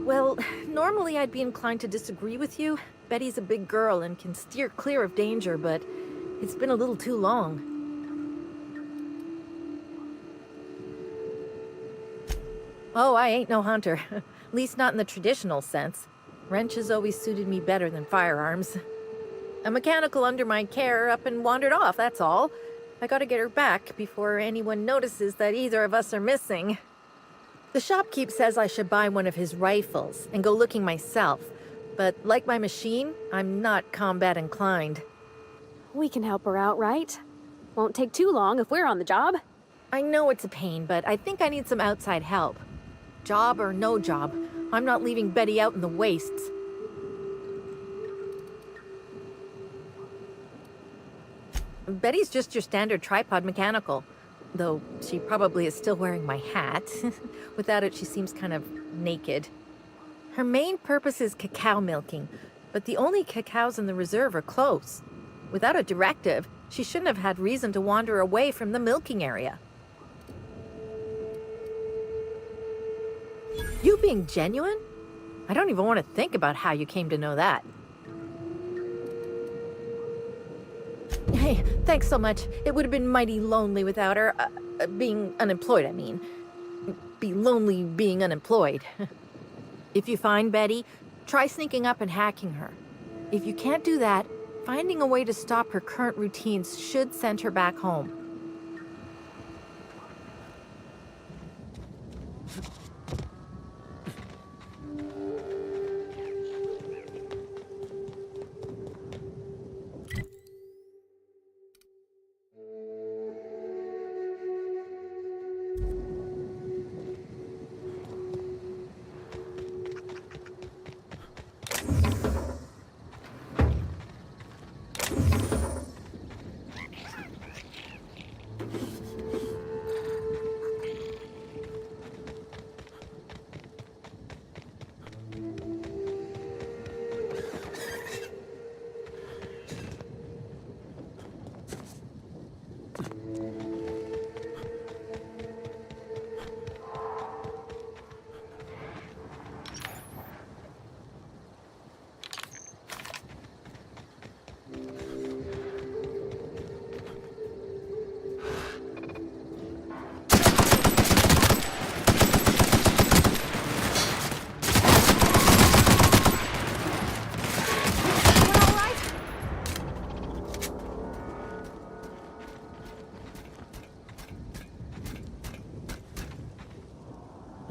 Well, normally I'd be inclined to disagree with you. Betty's a big girl and can steer clear of danger, but it's been a little too long. Oh, I ain't no hunter. At least not in the traditional sense. Wrenches always suited me better than firearms. A mechanical under my care up and wandered off, that's all. I gotta get her back before anyone notices that either of us are missing. The shopkeep says I should buy one of his rifles and go looking myself. But like my machine, I'm not combat inclined. We can help her out, right? Won't take too long if we're on the job. I know it's a pain, but I think I need some outside help. Job or no job, I'm not leaving Betty out in the wastes. Betty's just your standard tripod mechanical, though she probably is still wearing my hat. Without it, she seems kind of naked. Her main purpose is cacao milking, but the only cacaos in the reserve are close. Without a directive, she shouldn't have had reason to wander away from the milking area. You being genuine? I don't even want to think about how you came to know that. Hey, thanks so much. It would have been mighty lonely without her. Being unemployed, I mean. Be lonely being unemployed. If you find Betty, try sneaking up and hacking her. If you can't do that, finding a way to stop her current routines should send her back home.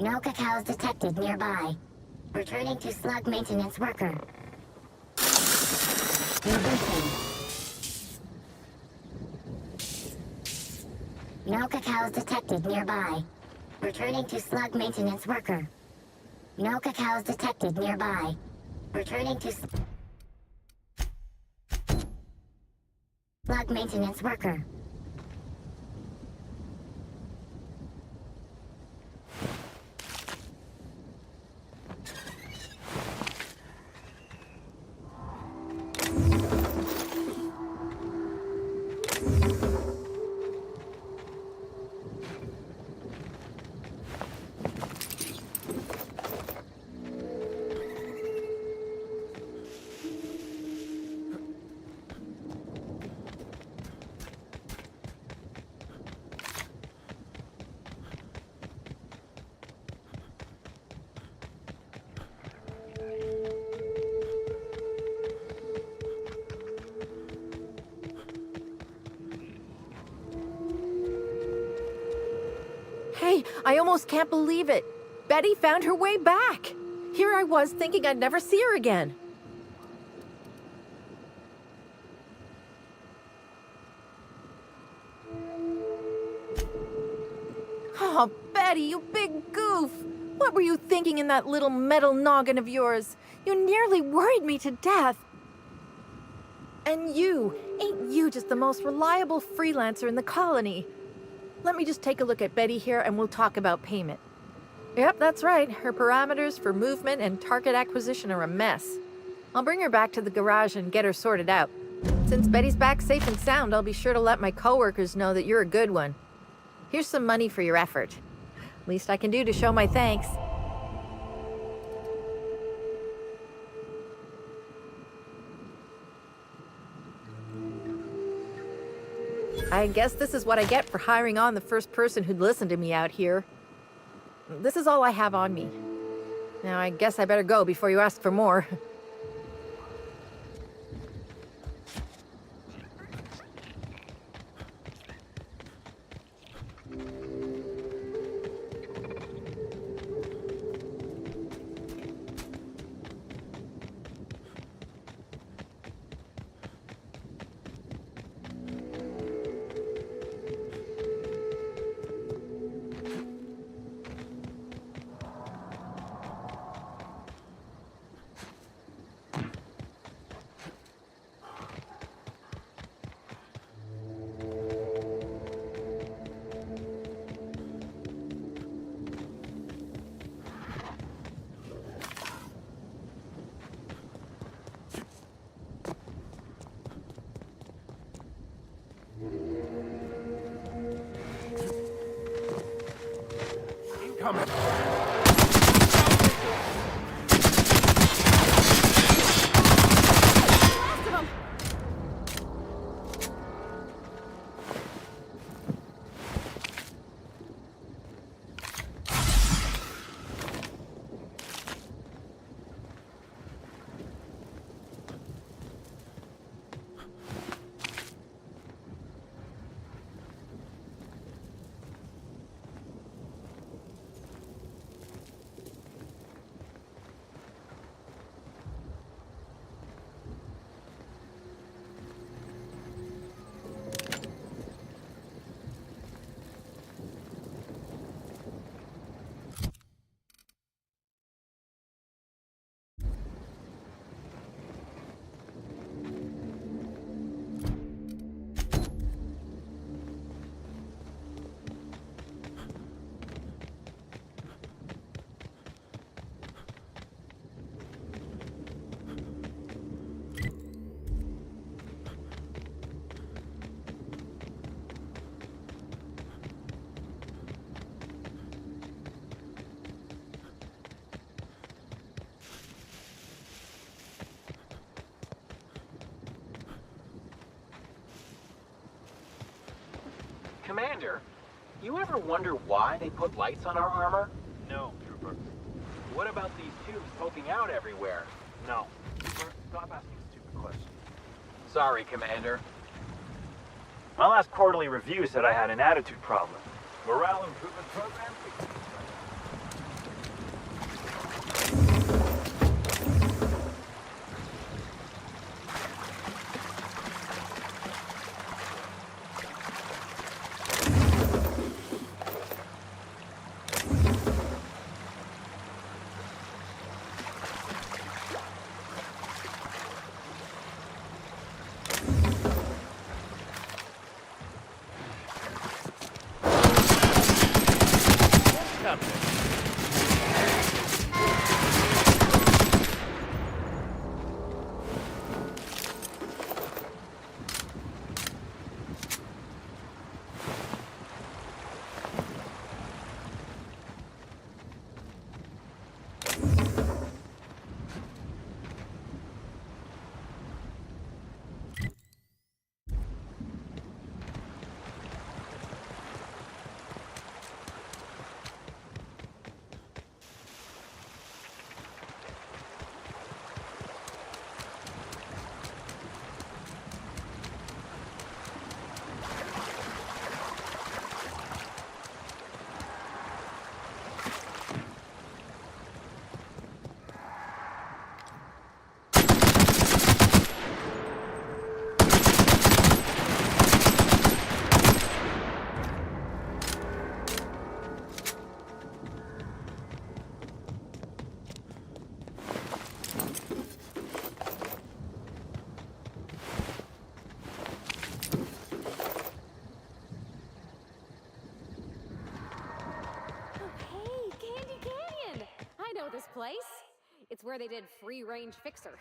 No cacaos detected nearby. Returning to slug maintenance worker. Rebooting. No cacaos detected nearby. Returning to slug maintenance worker. No cacaos detected nearby. Returning to slug maintenance worker. Betty, I almost can't believe it. Betty found her way back. Here I was thinking I'd never see her again. Oh, Betty, you big goof! What were you thinking in that little metal noggin of yours? You nearly worried me to death. And ain't you just the most reliable freelancer in the colony? Let me just take a look at Betty here and we'll talk about payment. Yep, that's right. Her parameters for movement and target acquisition are a mess. I'll bring her back to the garage and get her sorted out. Since Betty's back safe and sound, I'll be sure to let my coworkers know that you're a good one. Here's some money for your effort. Least I can do to show my thanks. I guess this is what I get for hiring on the first person who'd listen to me out here. This is all I have on me. Now I guess I better go before you ask for more. Coming. Commander, you ever wonder why they put lights on our armor? No, Trooper. What about these tubes poking out everywhere? No. Trooper, stop asking stupid questions. Sorry, Commander. My last quarterly review said I had an attitude problem. Morale improvement program? This place? It's where they did free-range fixer.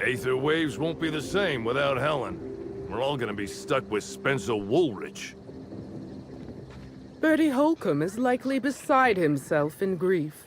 Aether waves won't be the same without Helen. We're all gonna be stuck with Spencer Woolrich. Bertie Holcomb is likely beside himself in grief.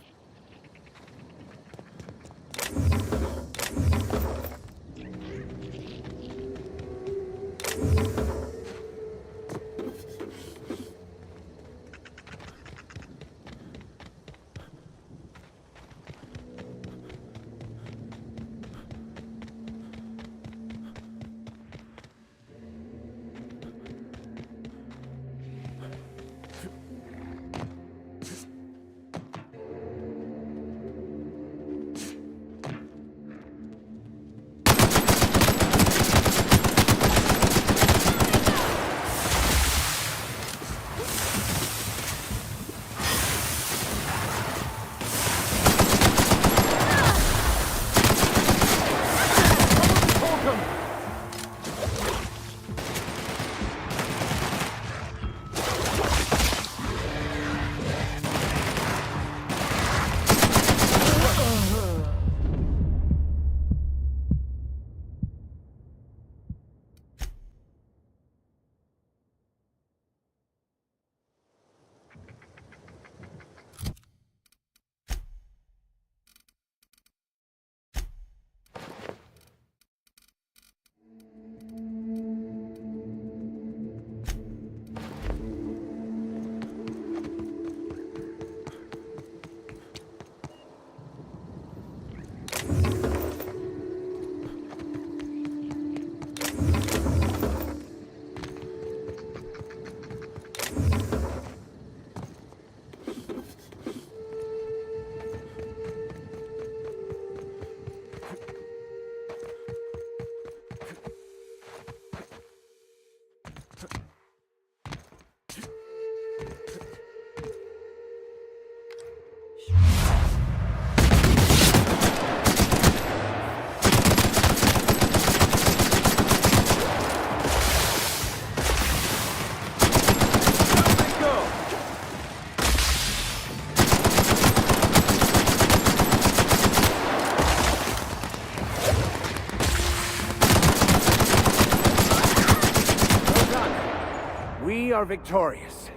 We are victorious.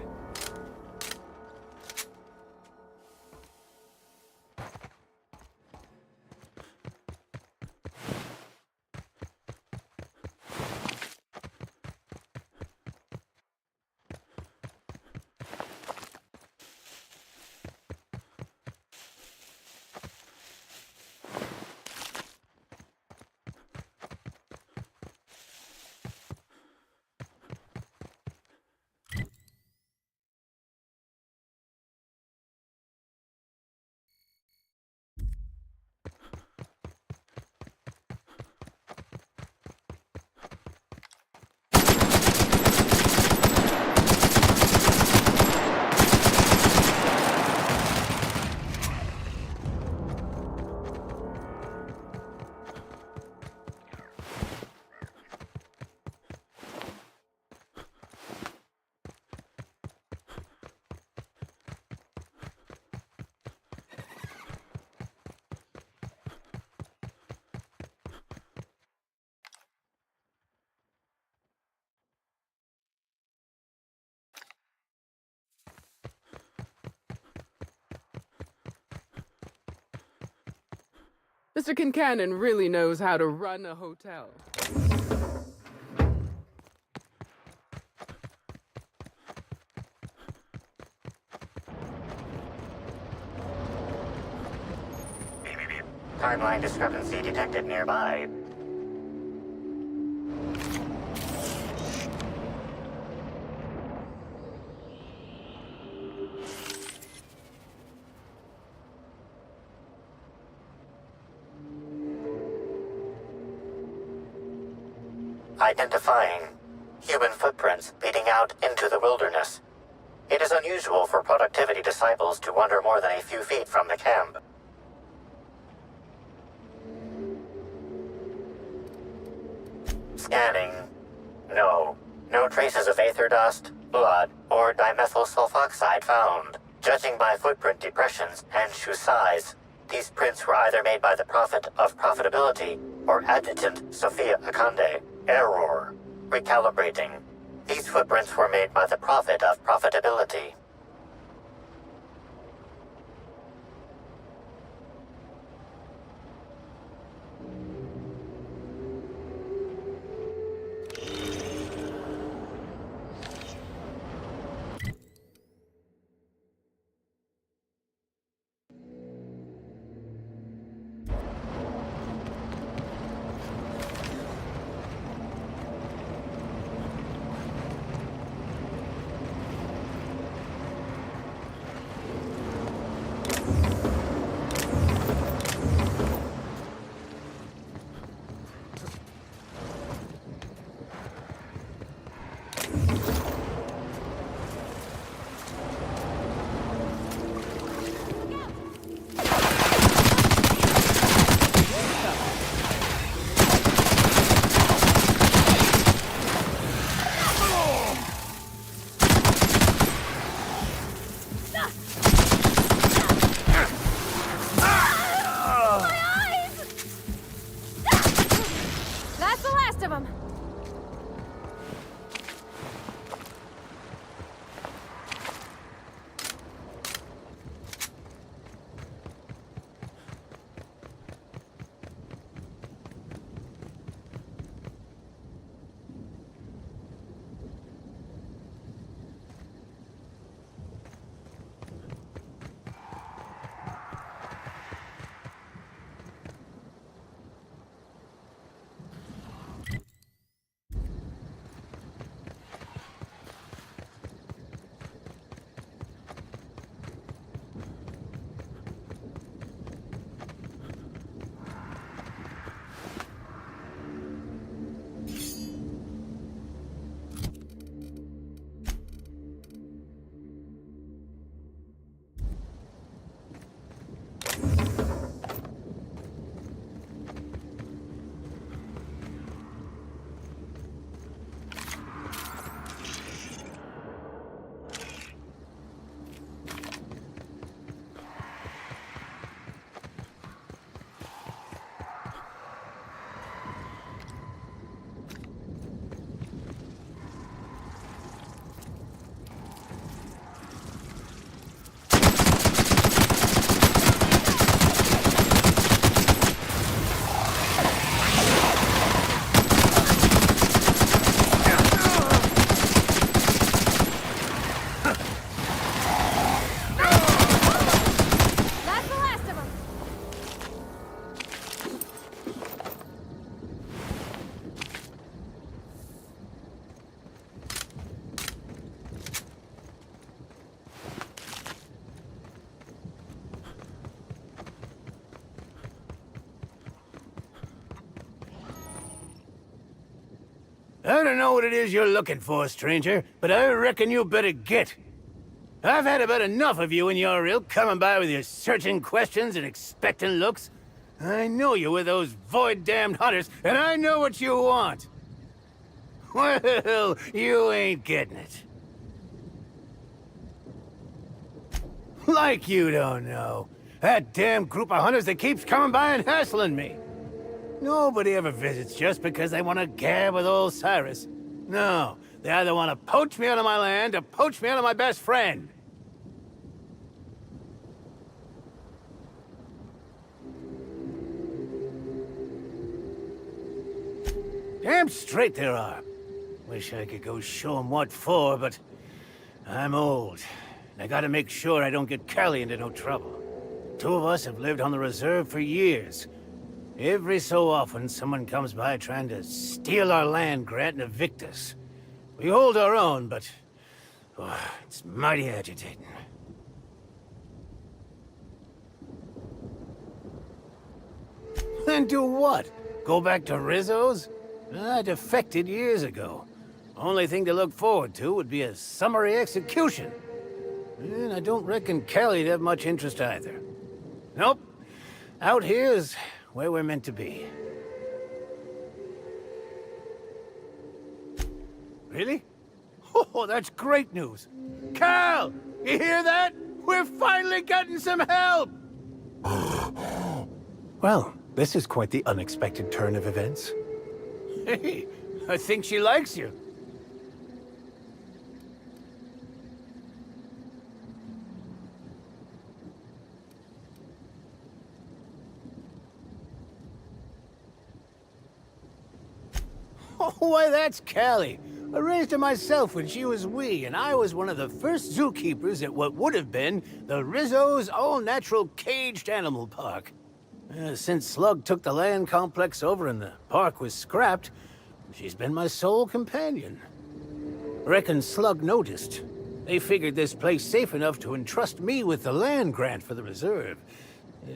Mr. Kincannon really knows how to run a hotel. Timeline discrepancy detected nearby. Identifying human footprints leading out into the wilderness. It is unusual for productivity disciples to wander more than a few feet from the camp. Scanning. No. No traces of aether dust, blood, or dimethyl sulfoxide found. Judging by footprint depressions and shoe size, these prints were either made by the Prophet of Profitability or Adjutant Sophia Akande. Error. Recalibrating. These footprints were made by the Prophet of Profitability. That's the last of them. I don't know what it is you're looking for, stranger, but I reckon you better get. I've had about enough of you and your ilk coming by with your searching questions and expectant looks. I know you with those void-damned hunters, and I know what you want. Well, you ain't getting it. Like you don't know. That damn group of hunters that keeps coming by and hassling me. Nobody ever visits just because they want to gab with old Cyrus. No, they either want to poach me out of my land or poach me out of my best friend. Damn straight there are. Wish I could go show 'em what for, but I'm old. And I gotta make sure I don't get Callie into no trouble. Two of us have lived on the reserve for years. Every so often, someone comes by trying to steal our land grant and evict us. We hold our own, but it's mighty agitating. Then do what? Go back to Rizzo's? I defected years ago. Only thing to look forward to would be a summary execution. And I don't reckon Callie'd have much interest either. Nope. Out here's where we're meant to be. Really? Oh, that's great news. Cal! You hear that? We're finally getting some help! Well, this is quite the unexpected turn of events. Hey, I think she likes you. Oh, why, that's Callie. I raised her myself when she was wee, and I was one of the first zookeepers at what would have been the Rizzo's all-natural caged animal park. Since Slug took the land complex over and the park was scrapped, she's been my sole companion. Reckon Slug noticed. They figured this place safe enough to entrust me with the land grant for the reserve.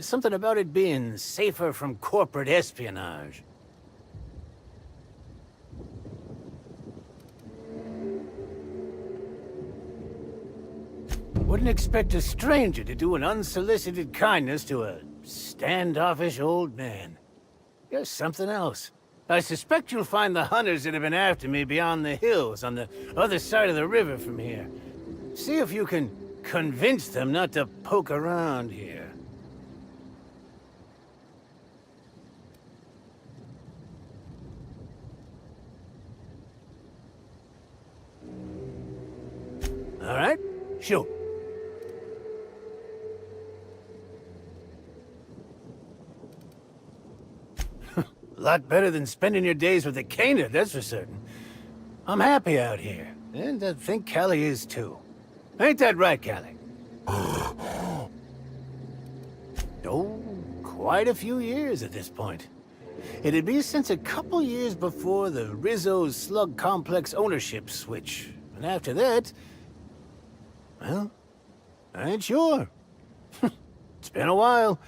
Something about it being safer from corporate espionage. Wouldn't expect a stranger to do an unsolicited kindness to a standoffish old man. You're something else. I suspect you'll find the hunters that have been after me beyond the hills, on the other side of the river from here. See if you can convince them not to poke around here. All right, shoot. A lot better than spending your days with the Kana, that's for certain. I'm happy out here, and I think Callie is too. Ain't that right, Callie? Oh, quite a few years at this point. It'd be since a couple years before the Rizzo's Slug Complex ownership switch. And after that, well, I ain't sure. It's been a while,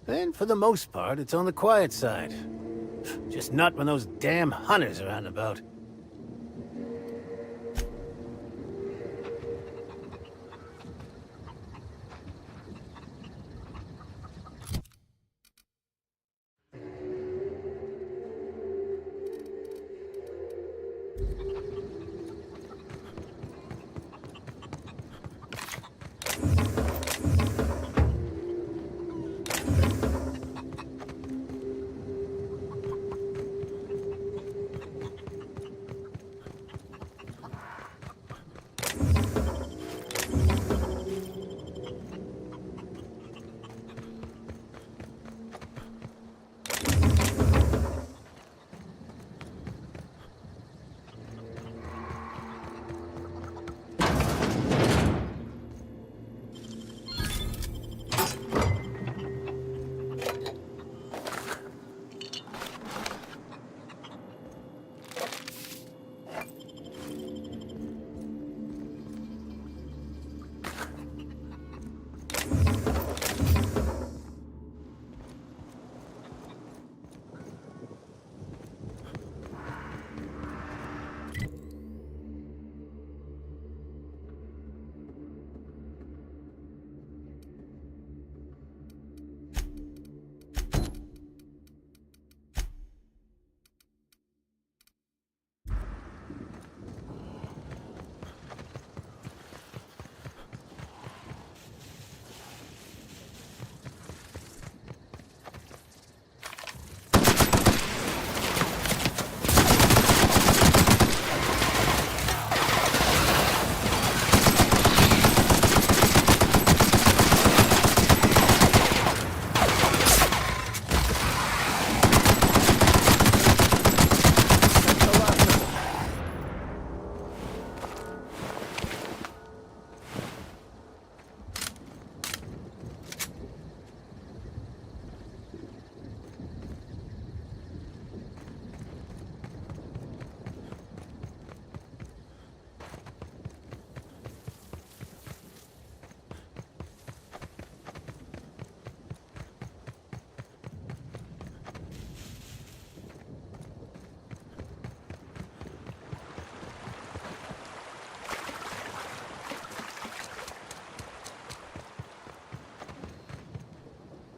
and for the most part, it's on the quiet side. Just not when those damn hunters are out and about.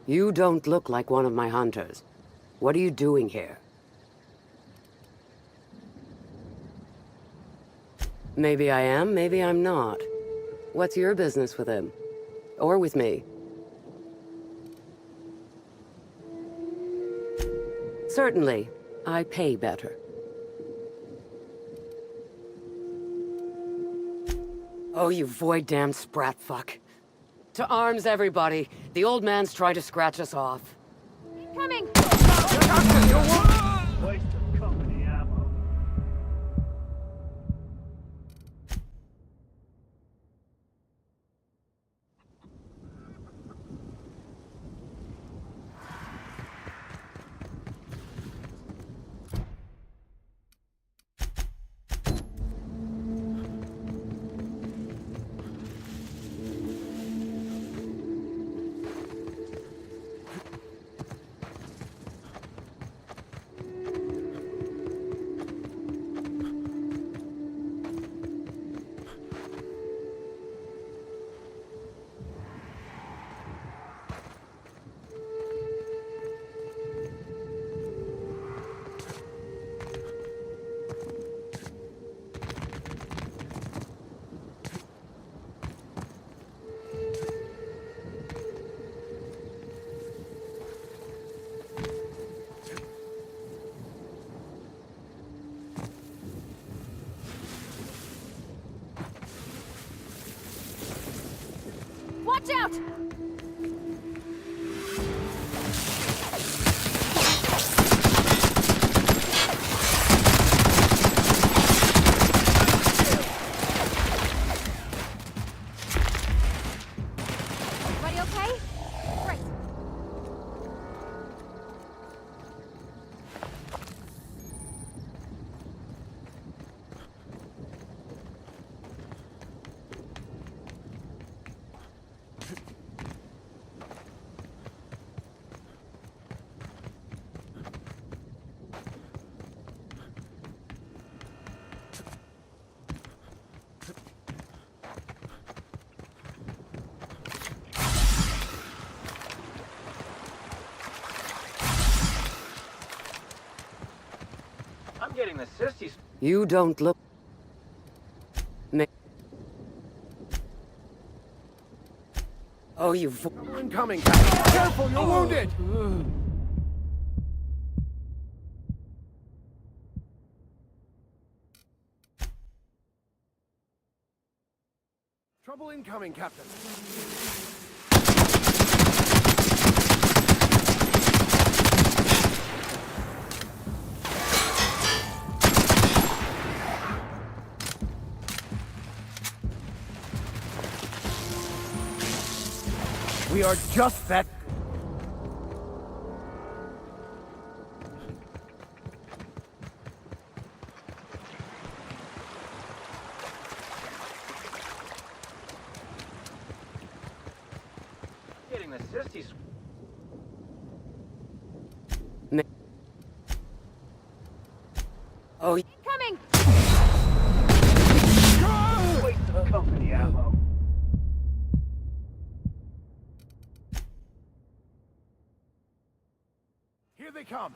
You don't look like one of my hunters. What are you doing here? Maybe I am, maybe I'm not. What's your business with him? Or with me? Certainly. I pay better. Oh, you void-damned sprat fuck. To arms, everybody. The old man's trying to scratch us off. Coming! Waste of company ammo. Watch out! Everybody okay? Great. I'm getting the sissy. You don't look... Oh, you... Incoming, Captain. Careful, you're wounded! Trouble incoming, Captain. We are just that... Getting the sissy. Oh, Coming! Waste of company ammo. Here they come.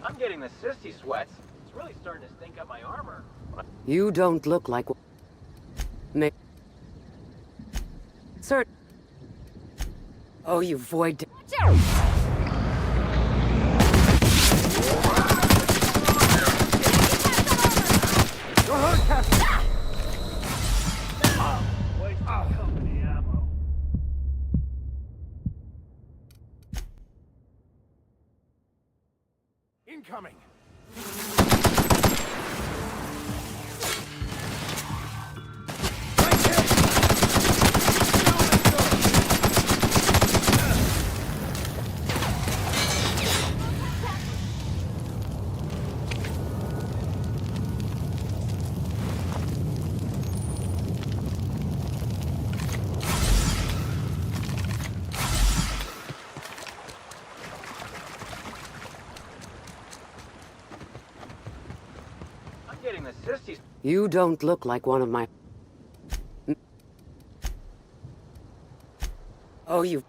I'm getting the sissy sweats. It's really starting to stink up my armor. you don't look like... Sir... Oh, you void... Watch out! You're hurt, Captain! Waste of company ammo. Incoming! Sissy. You don't look like one of my... Oh, you...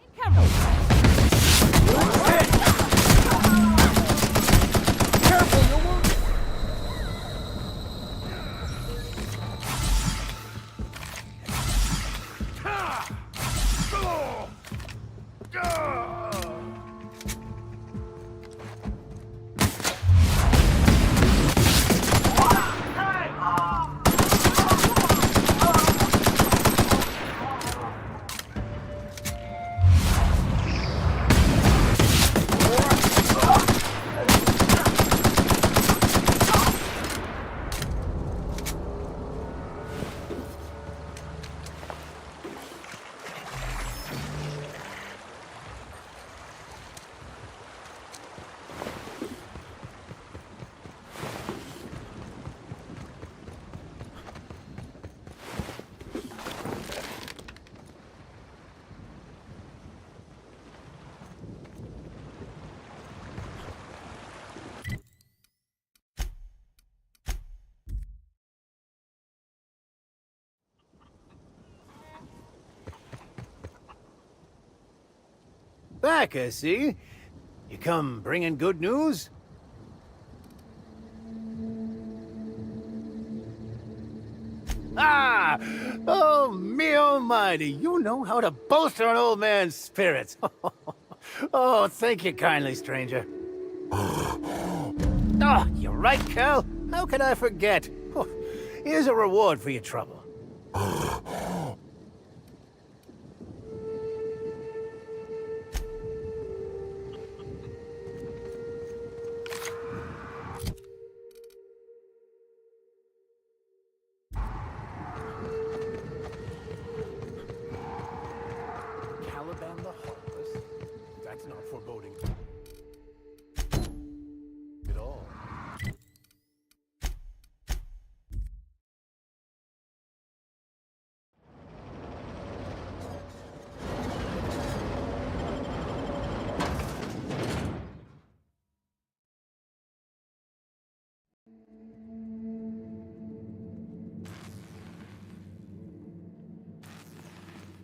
Back, I see. You come bringing good news? Ah! Oh, me almighty, you know how to bolster an old man's spirits. Oh, thank you kindly, stranger. Oh, you're right, Cal. How could I forget? Oh, here's a reward for your trouble. Caliban the Heartless? That's not foreboding at all.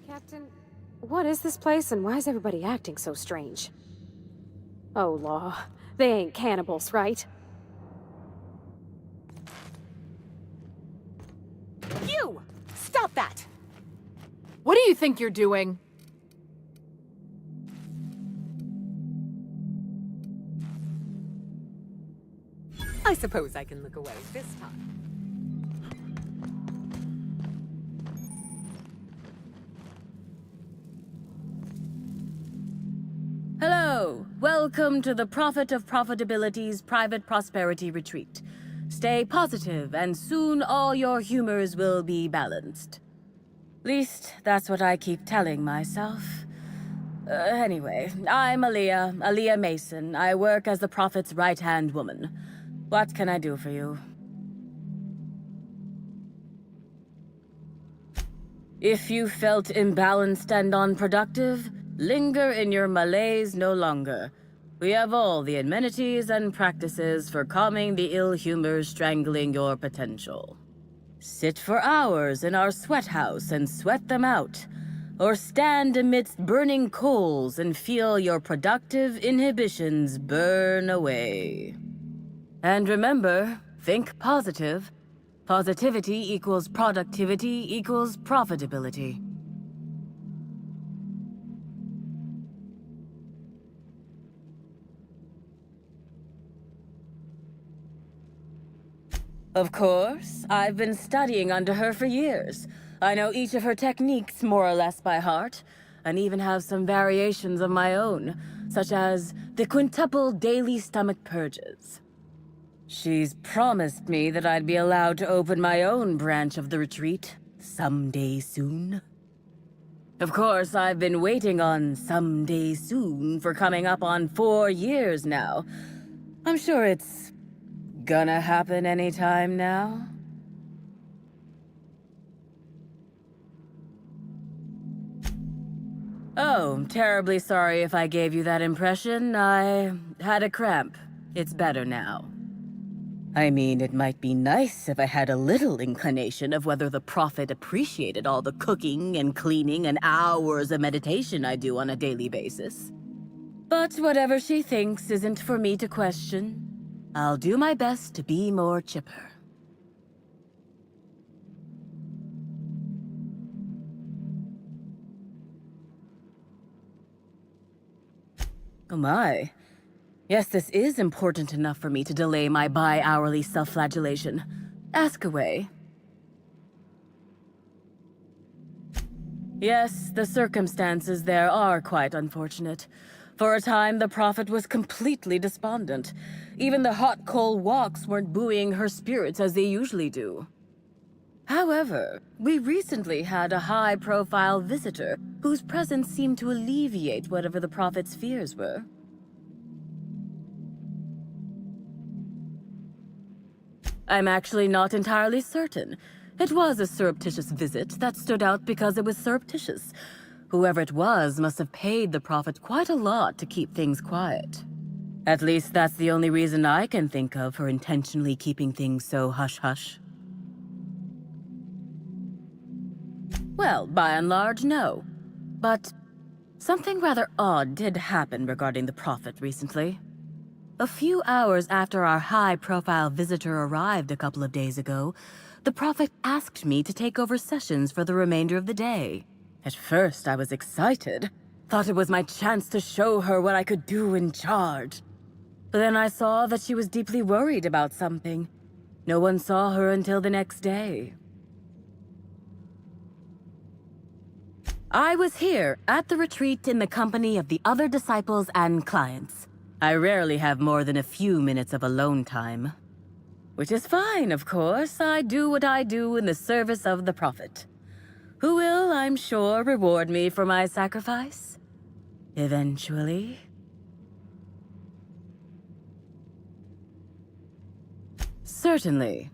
Captain, what is this place and why is everybody acting so strange? Oh, law. They ain't cannibals, right? You! Stop that! What do you think you're doing? I suppose I can look away this time. Hello! Welcome to the Prophet of Profitability's Private Prosperity Retreat. Stay positive, and soon all your humors will be balanced. Least, that's what I keep telling myself. Anyway, I'm Aaliyah Mason. I work as the Prophet's right-hand woman. What can I do for you? If you felt imbalanced and unproductive, linger in your malaise no longer. We have all the amenities and practices for calming the ill humors strangling your potential. Sit for hours in our sweat house and sweat them out, or stand amidst burning coals and feel your productive inhibitions burn away. And remember, think positive. Positivity equals productivity equals profitability. Of course, I've been studying under her for years. I know each of her techniques more or less by heart, and even have some variations of my own, such as the quintuple daily stomach purges. She's promised me that I'd be allowed to open my own branch of the retreat someday soon. Of course, I've been waiting on someday soon for coming up on 4 years now. I'm sure it's gonna happen anytime now. Oh, terribly sorry if I gave you that impression. I had a cramp. It's better now. I mean, it might be nice if I had a little inclination of whether the Prophet appreciated all the cooking and cleaning and hours of meditation I do on a daily basis. But whatever she thinks isn't for me to question. I'll do my best to be more chipper. Oh my. Yes, this is important enough for me to delay my bi-hourly self-flagellation. Ask away. Yes, the circumstances there are quite unfortunate. For a time, the Prophet was completely despondent. Even the hot coal walks weren't buoying her spirits as they usually do. However, we recently had a high-profile visitor whose presence seemed to alleviate whatever the Prophet's fears were. I'm actually not entirely certain. It was a surreptitious visit that stood out because it was surreptitious. Whoever it was must have paid the Prophet quite a lot to keep things quiet. At least that's the only reason I can think of for intentionally keeping things so hush-hush. Well, by and large, no. But something rather odd did happen regarding the Prophet recently. A few hours after our high-profile visitor arrived a couple of days ago, the Prophet asked me to take over sessions for the remainder of the day. At first, I was excited. Thought it was my chance to show her what I could do in charge. But then I saw that she was deeply worried about something. No one saw her until the next day. I was here at the retreat in the company of the other disciples and clients. I rarely have more than a few minutes of alone time. Which is fine, of course. I do what I do in the service of the Prophet, who will, I'm sure, reward me for my sacrifice. Eventually. Certainly.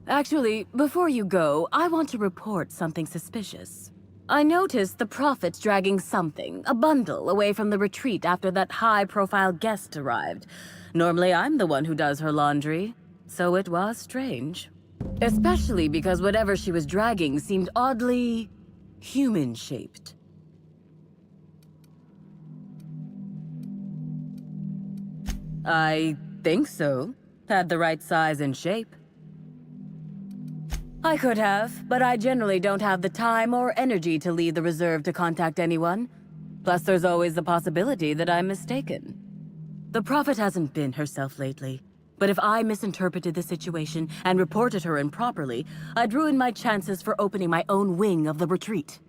Actually, before you go, I want to report something suspicious. I noticed the Prophet dragging something, a bundle, away from the retreat after that high-profile guest arrived. Normally, I'm the one who does her laundry, so it was strange. Especially because whatever she was dragging seemed oddly human-shaped. I think so. Had the right size and shape. I could have, but I generally don't have the time or energy to leave the reserve to contact anyone. Plus, there's always the possibility that I'm mistaken. The Prophet hasn't been herself lately, but if I misinterpreted the situation and reported her improperly, I'd ruin my chances for opening my own wing of the retreat.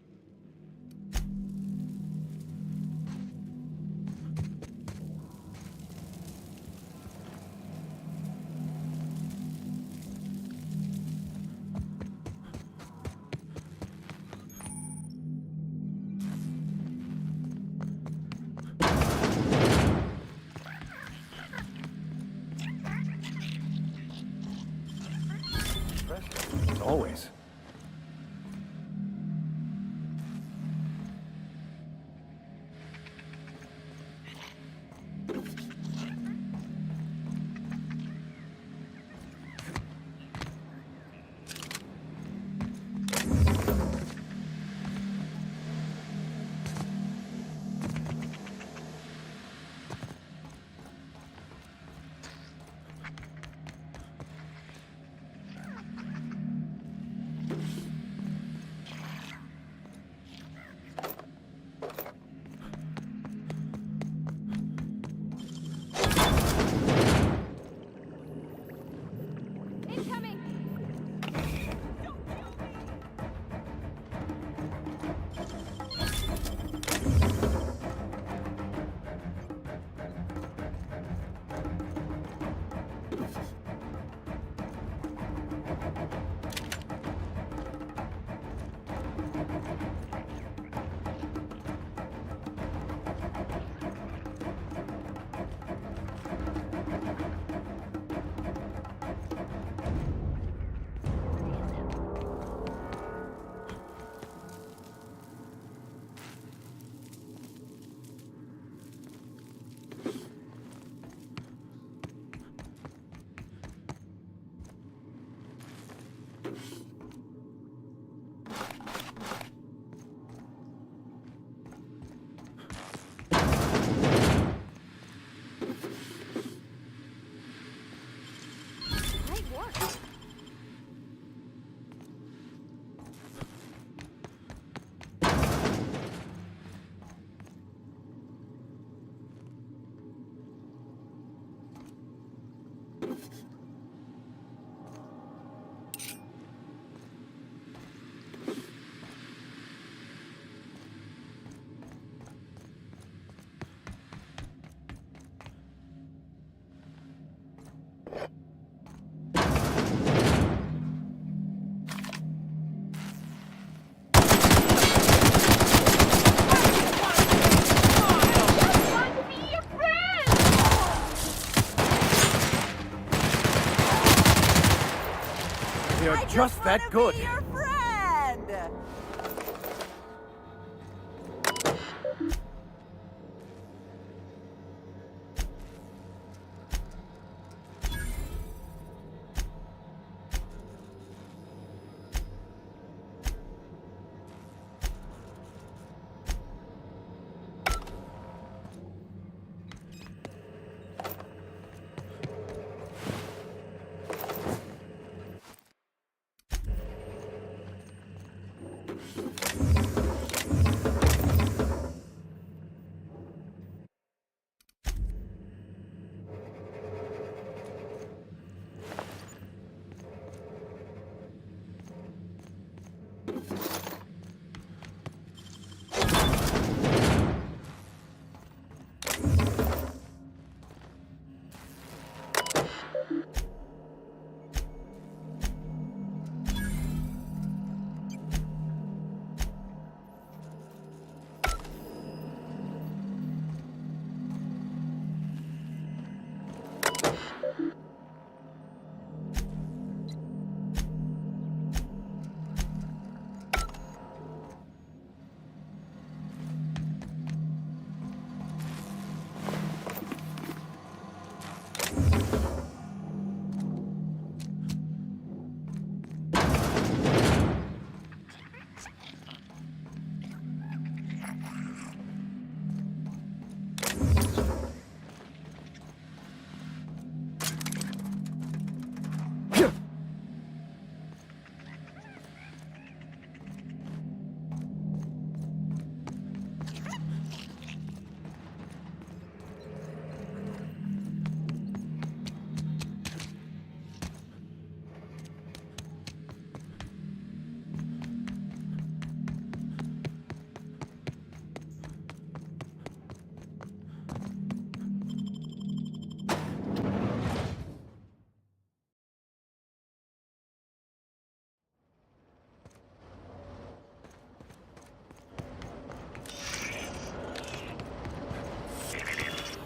As always. just that good. Your friend!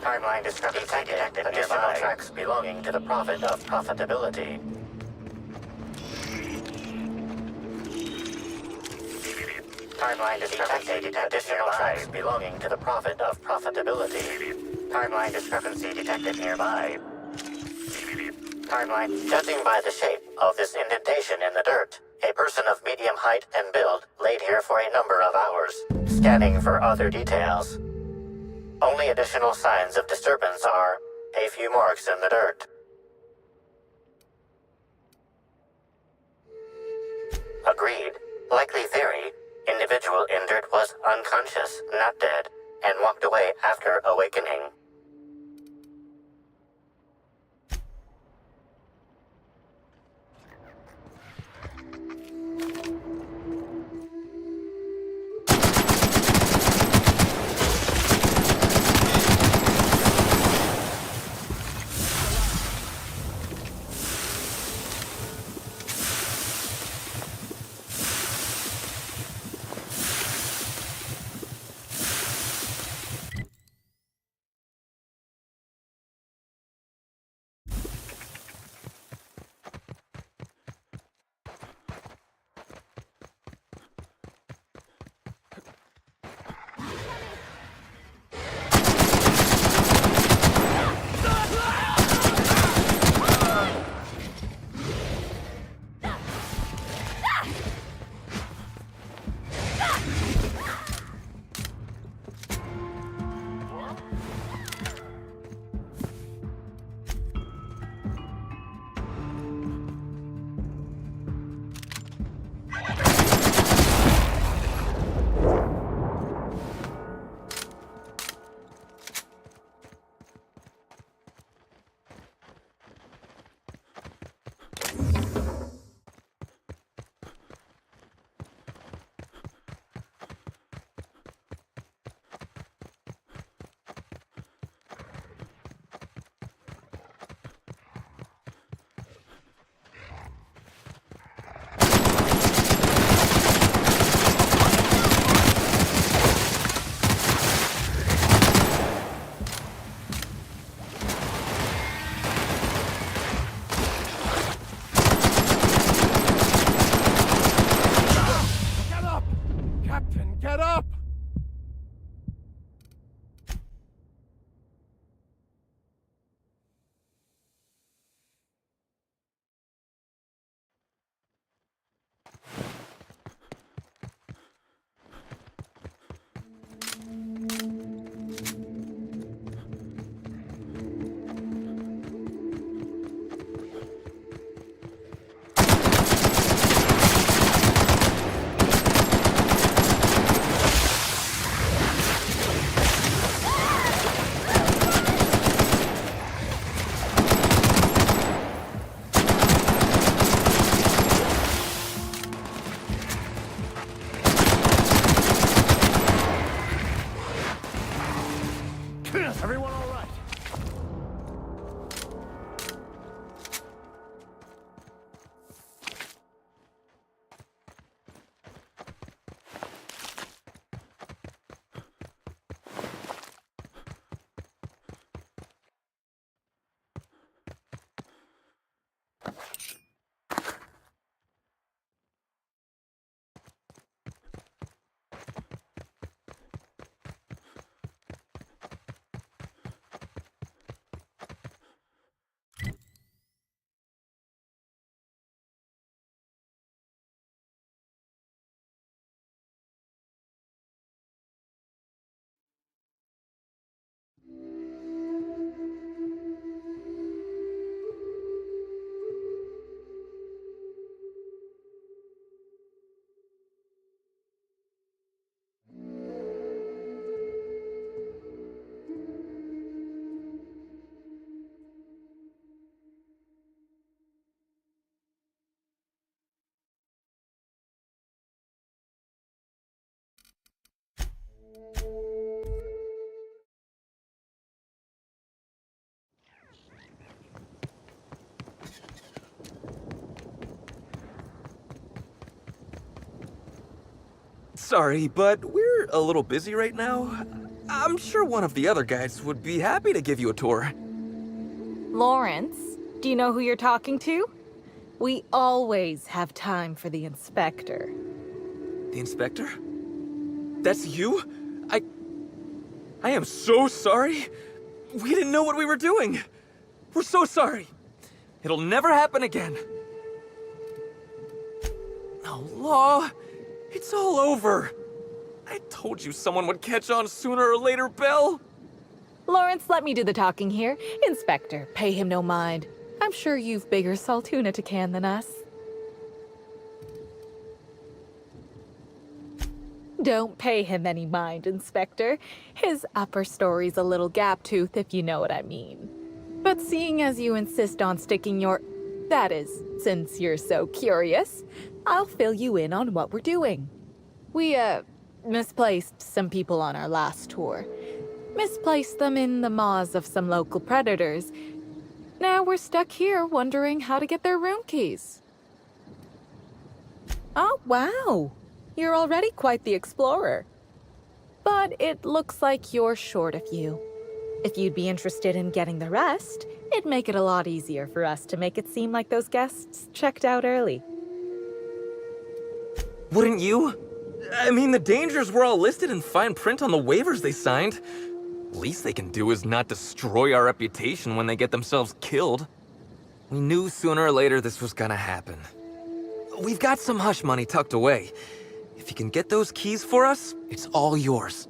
Timeline discrepancy detected additional tracks belonging to the Prophet of Profitability. Timeline discrepancy detected additional tracks belonging to the Prophet of Profitability. Timeline discrepancy detected nearby. Timeline. Judging by the shape of this indentation in the dirt, a person of medium height and build laid here for a number of hours. Scanning for other details. Only additional signs of disturbance are a few marks in the dirt. Agreed. Likely theory. Individual injured was unconscious, not dead, and walked away after awakening. Get up! Everyone all right? Sorry, but we're a little busy right now. I'm sure one of the other guys would be happy to give you a tour. Lawrence, do you know who you're talking to? We always have time for the inspector. The inspector? That's you? I am so sorry. We didn't know what we were doing. We're so sorry. It'll never happen again. No, Law. It's all over. I told you someone would catch on sooner or later, Belle. Lawrence, let me do the talking here. Inspector, pay him no mind. I'm sure you've bigger saltuna to can than us. Don't pay him any mind, Inspector. His upper story's a little gap-toothed, if you know what I mean. But seeing as you insist on sticking your... That is, since you're so curious, I'll fill you in on what we're doing. We, misplaced some people on our last tour. Misplaced them in the maws of some local predators. Now we're stuck here wondering how to get their room keys. Oh, wow. You're already quite the explorer. But it looks like you're short a few. If you'd be interested in getting the rest, it'd make it a lot easier for us to make it seem like those guests checked out early. Wouldn't you? I mean, the dangers were all listed in fine print on the waivers they signed. Least they can do is not destroy our reputation when they get themselves killed. We knew sooner or later this was gonna happen. We've got some hush money tucked away. If you can get those keys for us, it's all yours.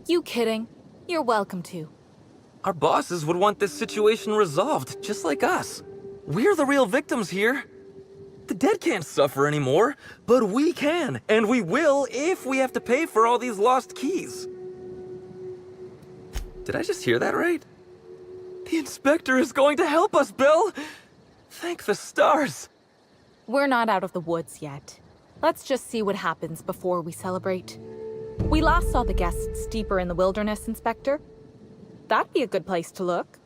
You kidding? You're welcome to. Our bosses would want this situation resolved, just like us. We're the real victims here. The dead can't suffer anymore, but we can, and we will if we have to pay for all these lost keys. Did I just hear that right? The inspector is going to help us, Bill! Thank the stars! We're not out of the woods yet. Let's just see what happens before we celebrate. We last saw the guests deeper in the wilderness, Inspector. That'd be a good place to look.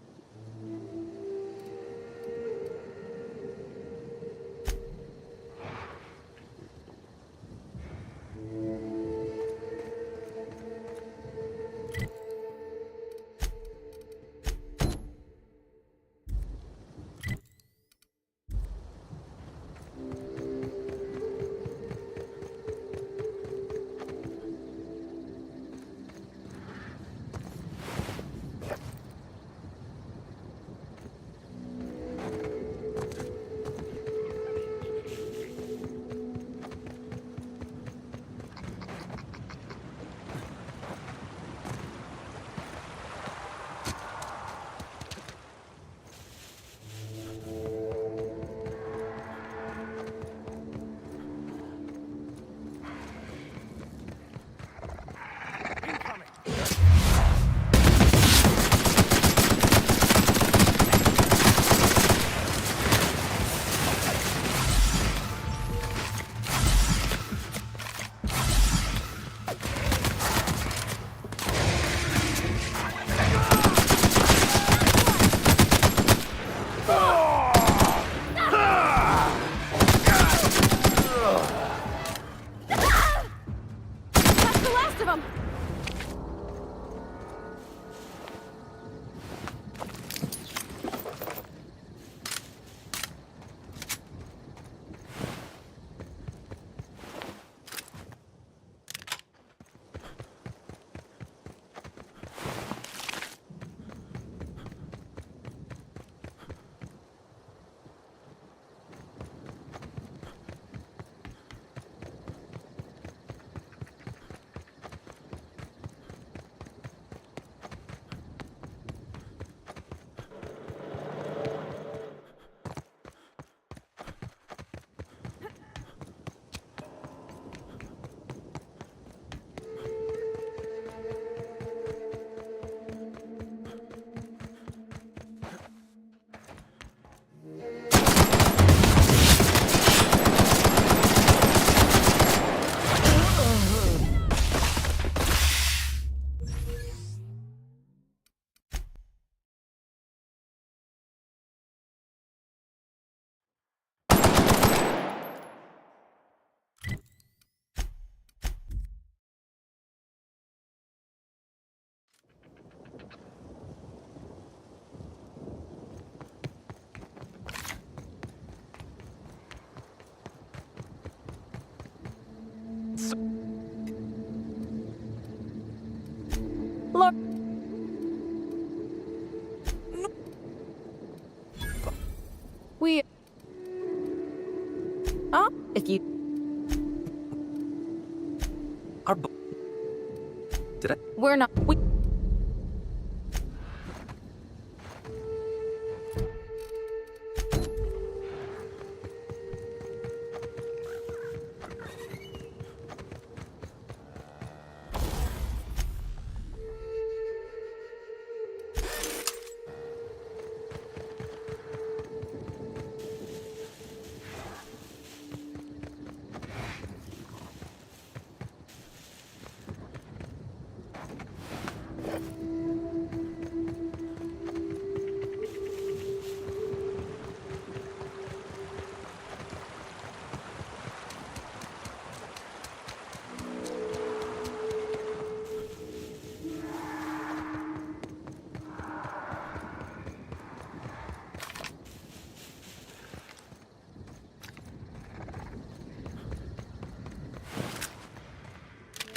Mom! Look. We... Oh, if you... Did I? We're not... We...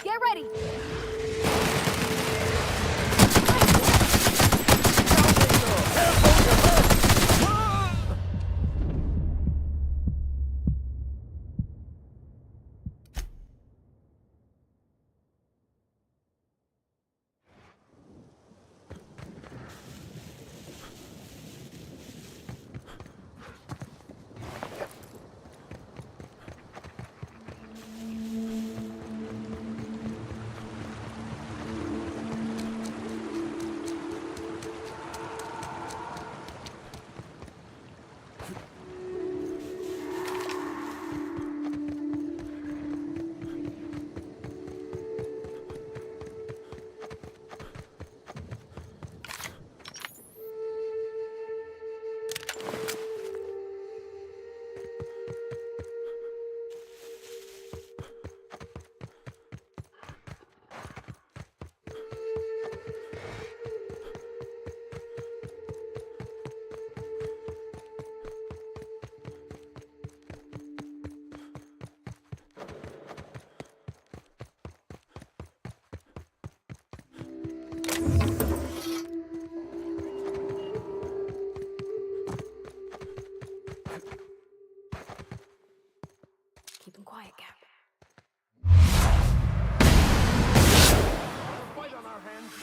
Get ready! Keep him quiet, Cap. Fight on our hands.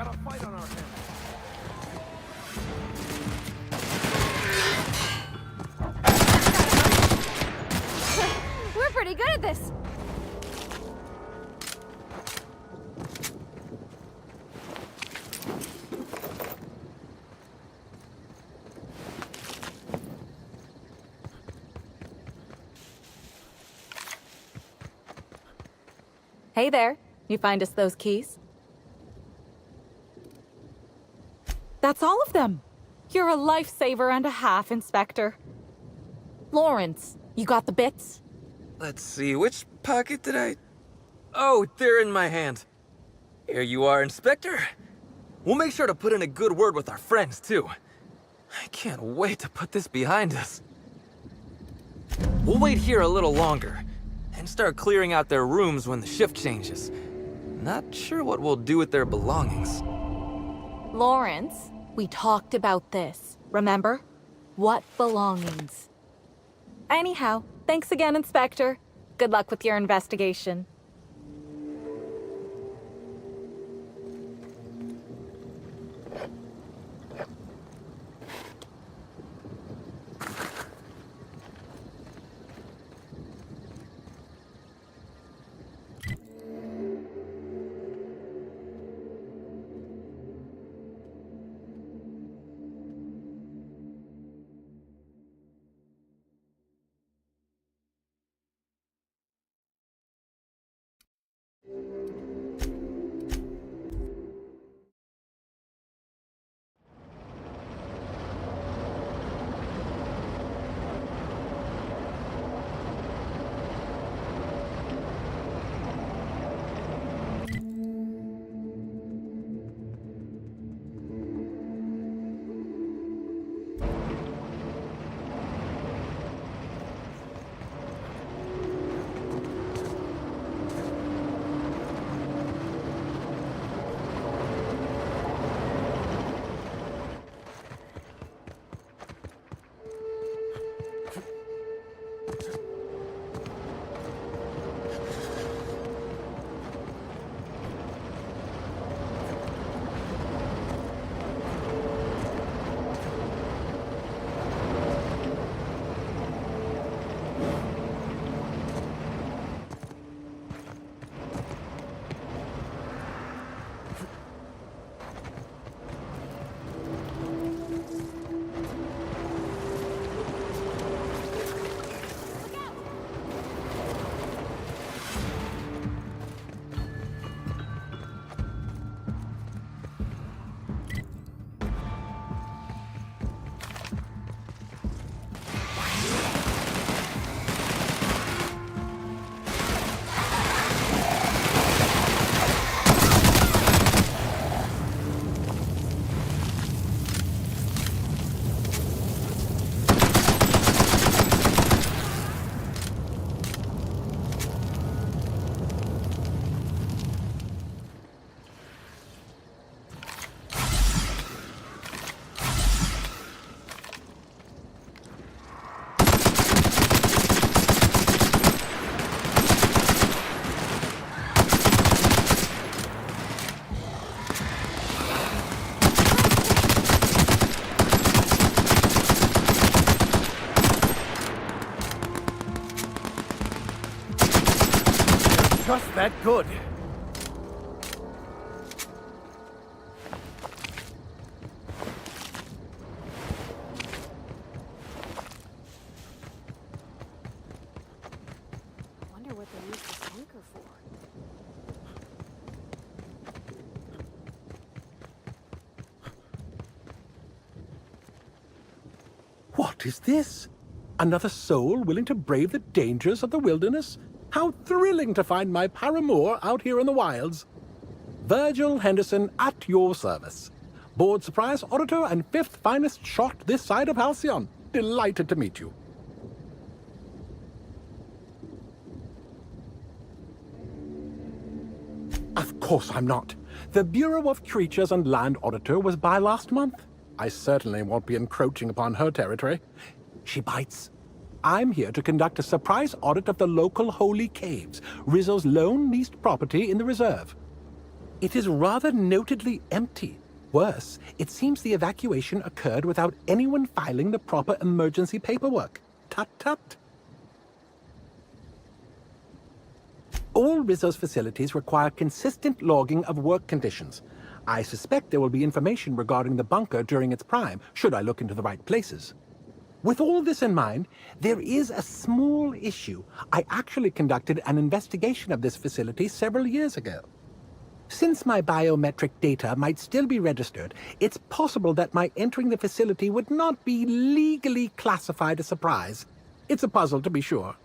got a fight on our hands. We're pretty good at this. Hey there. You find us those keys? That's all of them. You're a lifesaver and a half, Inspector. Lawrence, you got the bits? Let's see, which pocket did I... Oh, they're in my hand. Here you are, Inspector. We'll make sure to put in a good word with our friends, too. I can't wait to put this behind us. We'll wait here a little longer, and start clearing out their rooms when the shift changes. Not sure what we'll do with their belongings. Lawrence, we talked about this, remember? What belongings? Anyhow, thanks again, Inspector. Good luck with your investigation. Just that good. Wonder what they use this bunker for. What is this? Another soul willing to brave the dangers of the wilderness? How thrilling to find my paramour out here in the wilds. Virgil Henderson at your service. Board surprise auditor and 5th finest shot this side of Halcyon. Delighted to meet you. Of course I'm not. The Bureau of Creatures and Land Auditor was by last month. I certainly won't be encroaching upon her territory. She bites. I'm here to conduct a surprise audit of the local holy caves, Rizzo's lone leased property in the reserve. It is rather notedly empty. Worse, it seems the evacuation occurred without anyone filing the proper emergency paperwork. Tut tut. All Rizzo's facilities require consistent logging of work conditions. I suspect there will be information regarding the bunker during its prime, should I look into the right places. With all this in mind, there is a small issue. I actually conducted an investigation of this facility several years ago. Since my biometric data might still be registered, it's possible that my entering the facility would not be legally classified a surprise. It's a puzzle, to be sure.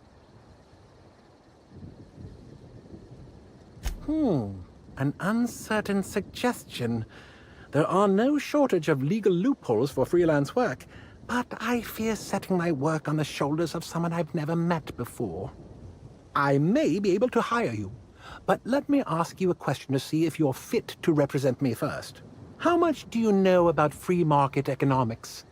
An uncertain suggestion. There are no shortage of legal loopholes for freelance work, but I fear setting my work on the shoulders of someone I've never met before. I may be able to hire you, but let me ask you a question to see if you're fit to represent me first. How much do you know about free market economics?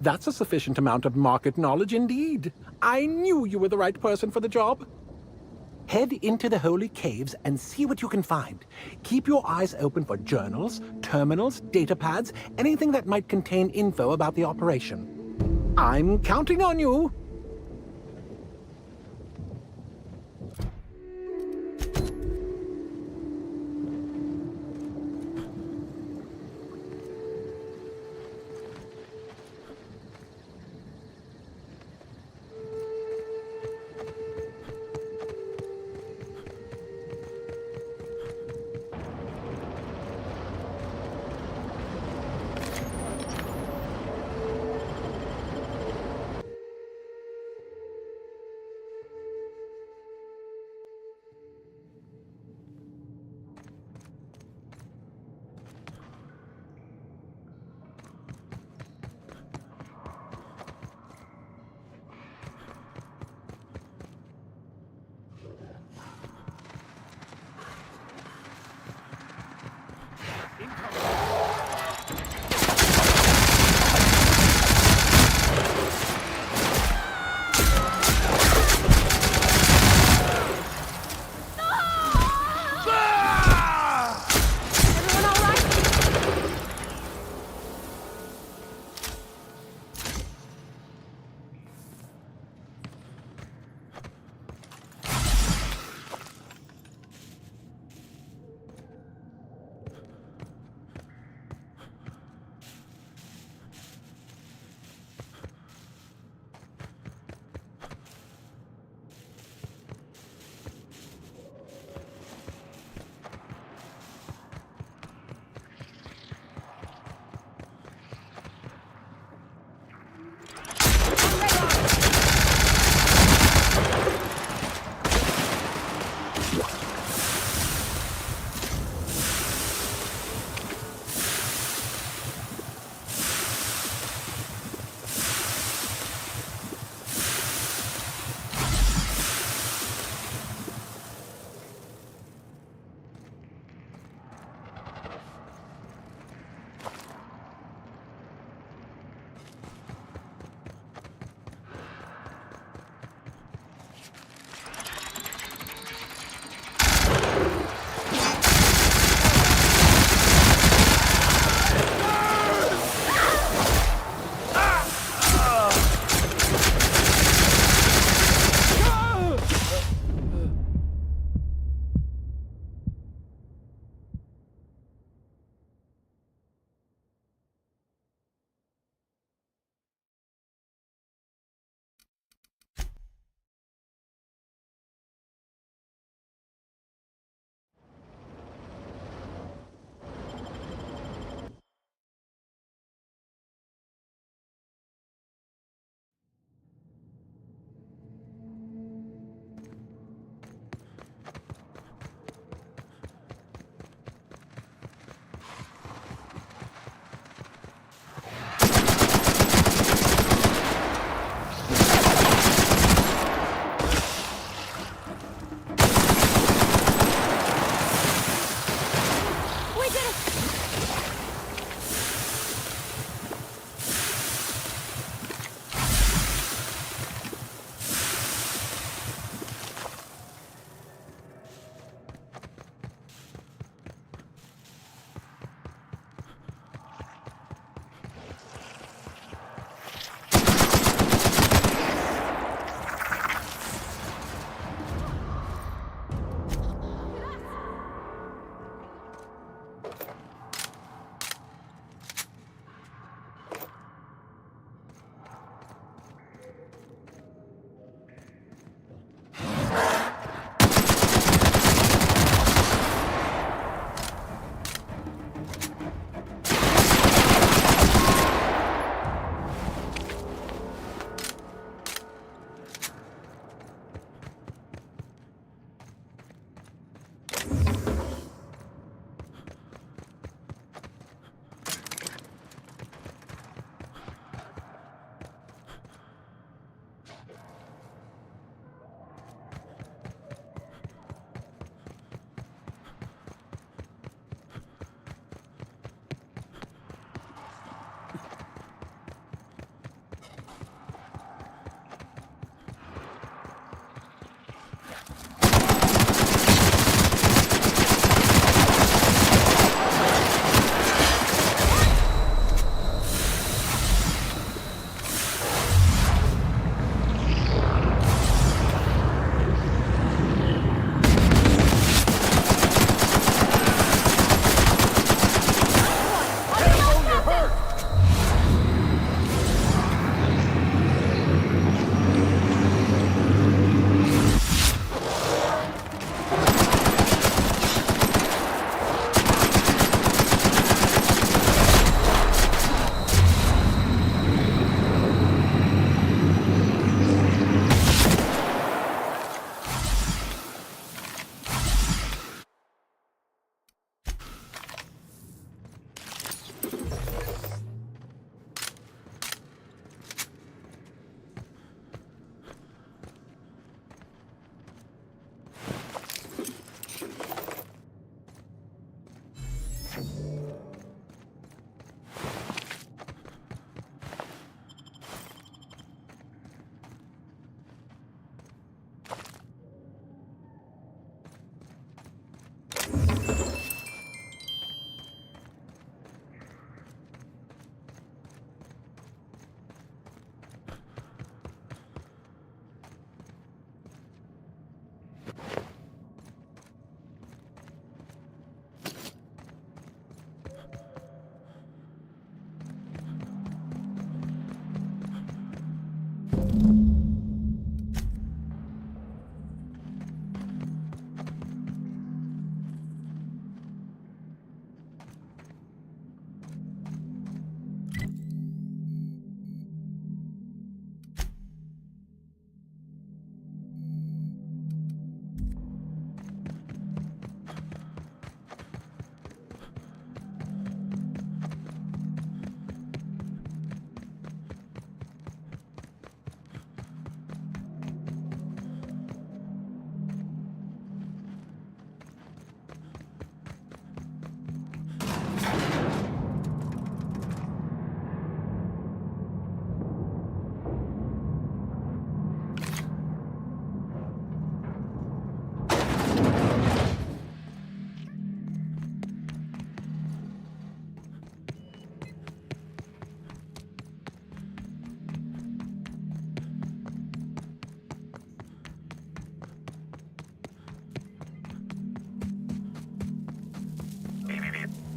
That's a sufficient amount of market knowledge indeed. I knew you were the right person for the job. Head into the holy caves and see what you can find. Keep your eyes open for journals, terminals, data pads, anything that might contain info about the operation. I'm counting on you.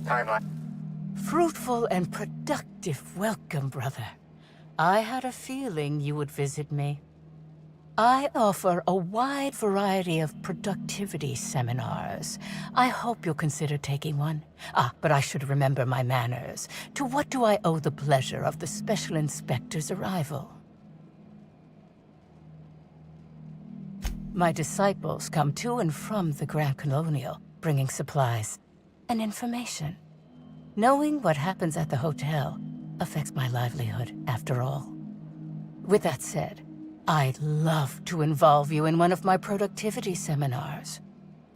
Timeline. Fruitful and productive welcome, brother. I had a feeling you would visit me. I offer a wide variety of productivity seminars. I hope you'll consider taking one. But I should remember my manners. To what do I owe the pleasure of the Special Inspector's arrival? My disciples come to and from the Grand Colonial, bringing supplies and information. Knowing what happens at the hotel affects my livelihood, after all. With that said, I'd love to involve you in one of my productivity seminars.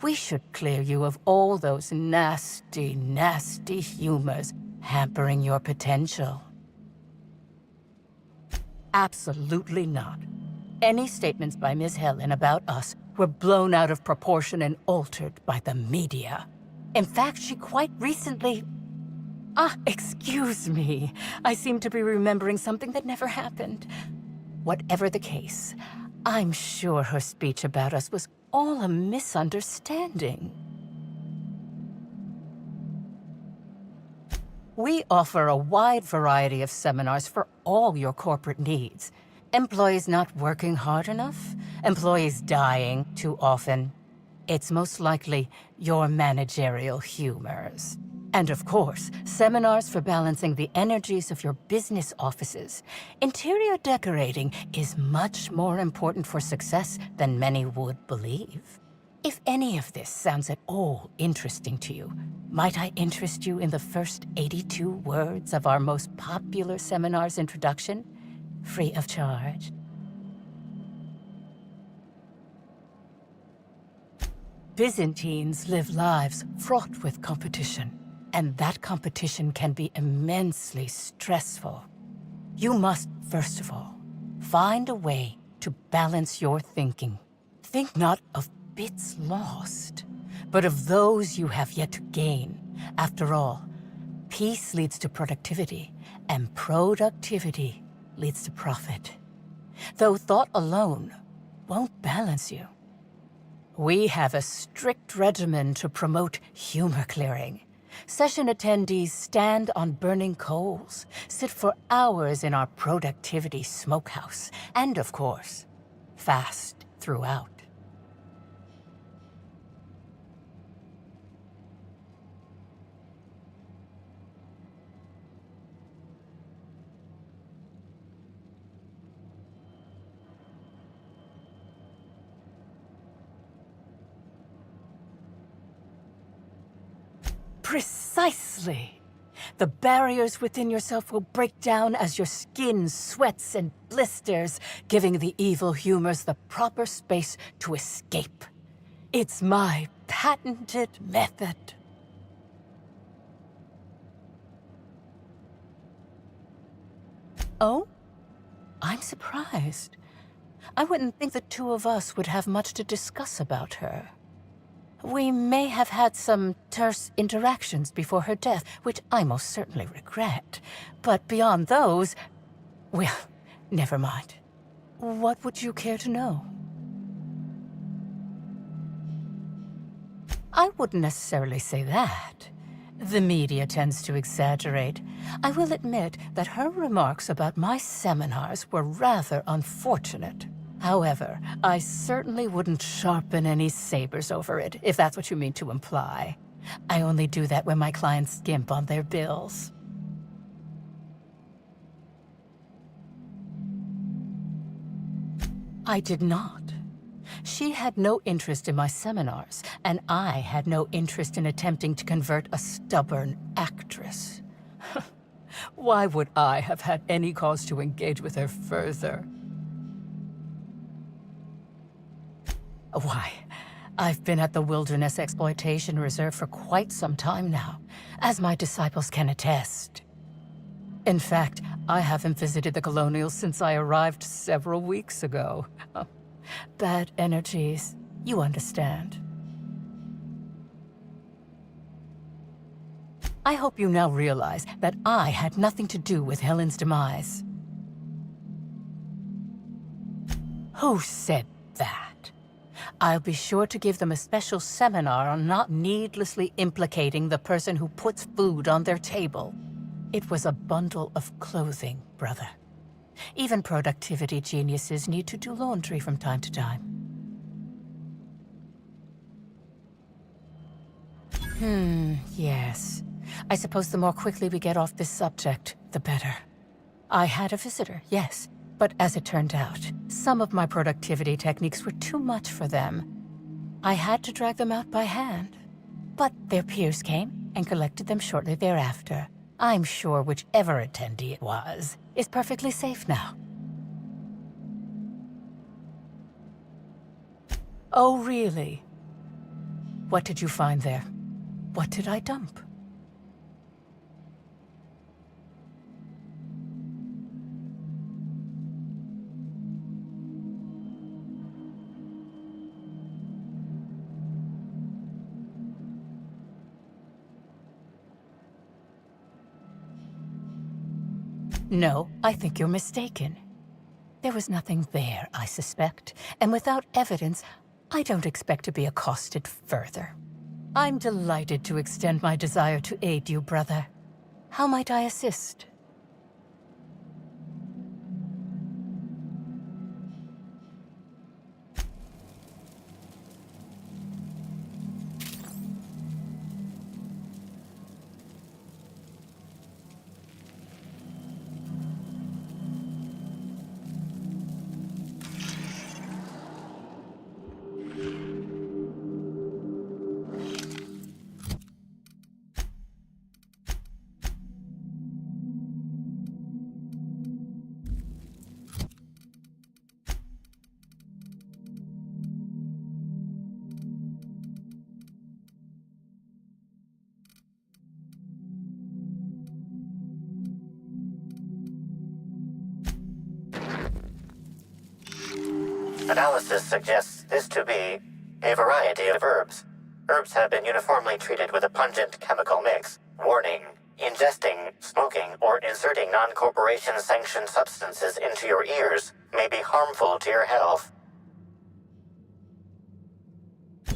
We should clear you of all those nasty, nasty humors hampering your potential. Absolutely not. Any statements by Ms. Helen about us were blown out of proportion and altered by the media. In fact, she quite recently... excuse me. I seem to be remembering something that never happened. Whatever the case, I'm sure her speech about us was all a misunderstanding. We offer a wide variety of seminars for all your corporate needs. Employees not working hard enough? Employees dying too often? It's most likely your managerial humors. And of course, seminars for balancing the energies of your business offices. Interior decorating is much more important for success than many would believe. If any of this sounds at all interesting to you, might I interest you in the first 82 words of our most popular seminar's introduction? Free of charge. Byzantines live lives fraught with competition. And that competition can be immensely stressful. You must, first of all, find a way to balance your thinking. Think not of bits lost, but of those you have yet to gain. After all, peace leads to productivity, and productivity leads to profit. Though thought alone won't balance you. We have a strict regimen to promote humor clearing. Session attendees stand on burning coals, sit for hours in our productivity smokehouse, and of course, fast throughout. Precisely. The barriers within yourself will break down as your skin sweats and blisters, giving the evil humors the proper space to escape. It's my patented method. Oh? I'm surprised. I wouldn't think the two of us would have much to discuss about her. We may have had some terse interactions before her death, which I most certainly regret. But beyond those, well, never mind. What would you care to know? I wouldn't necessarily say that. The media tends to exaggerate. I will admit that her remarks about my seminars were rather unfortunate. However, I certainly wouldn't sharpen any sabers over it, if that's what you mean to imply. I only do that when my clients skimp on their bills. I did not. She had no interest in my seminars, and I had no interest in attempting to convert a stubborn actress. Why would I have had any cause to engage with her further? Why, I've been at the Wilderness Exploitation Reserve for quite some time now, as my disciples can attest. In fact, I haven't visited the Colonials since I arrived several weeks ago. Bad energies, you understand. I hope you now realize that I had nothing to do with Helen's demise. Who said that? I'll be sure to give them a special seminar on not needlessly implicating the person who puts food on their table. It was a bundle of clothing, brother. Even productivity geniuses need to do laundry from time to time. Yes. I suppose the more quickly we get off this subject, the better. I had a visitor, yes. But as it turned out, some of my productivity techniques were too much for them. I had to drag them out by hand. But their peers came and collected them shortly thereafter. I'm sure whichever attendee it was is perfectly safe now. Oh, really? What did you find there? What did I dump? No, I think you're mistaken. There was nothing there, I suspect, and without evidence, I don't expect to be accosted further. I'm delighted to extend my desire to aid you, brother. How might I assist? Analysis suggests this to be a variety of herbs. Herbs have been uniformly treated with a pungent chemical mix. Warning: ingesting, smoking, or inserting non-corporation sanctioned substances into your ears may be harmful to your health.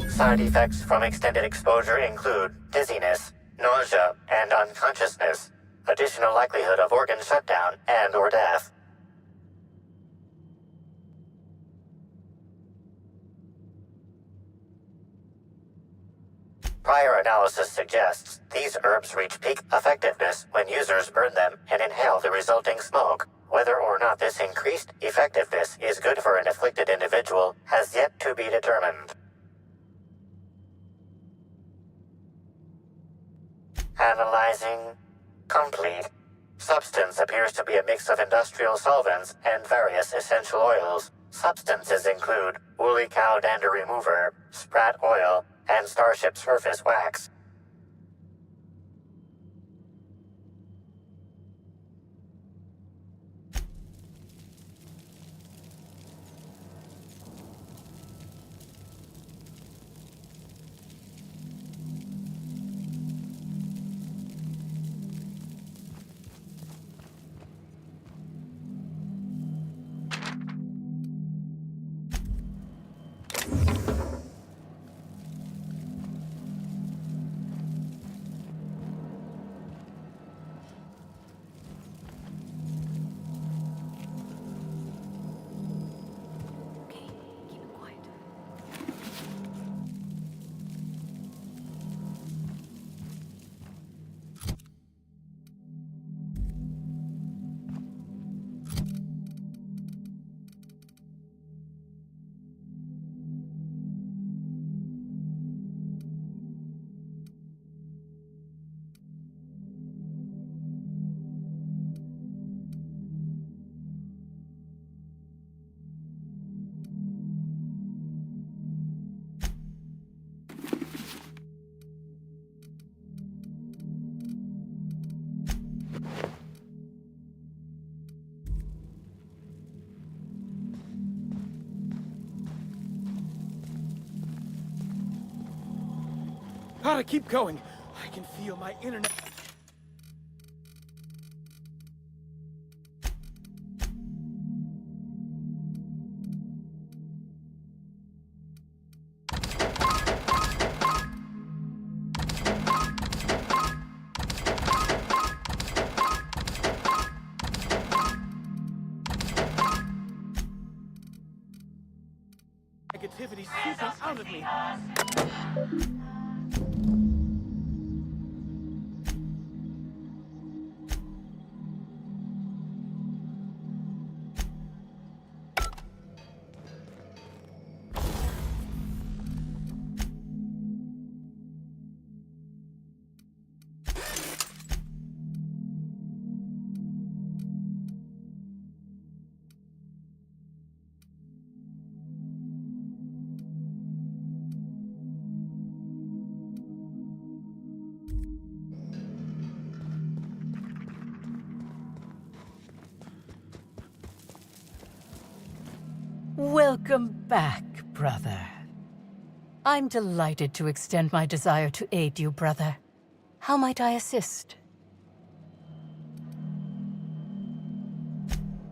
Side effects from extended exposure include dizziness, nausea, and unconsciousness. Additional likelihood of organ shutdown and/or death. Prior analysis suggests these herbs reach peak effectiveness when users burn them and inhale the resulting smoke. Whether or not this increased effectiveness is good for an afflicted individual has yet to be determined. Analyzing. Complete. Substance appears to be a mix of industrial solvents and various essential oils. Substances include woolly cow dander remover, sprat oil, and starship surface wax. Gotta keep going. I can feel my internet. Negativity's seeping out of me. Welcome back, brother. I'm delighted to extend my desire to aid you, brother. How might I assist?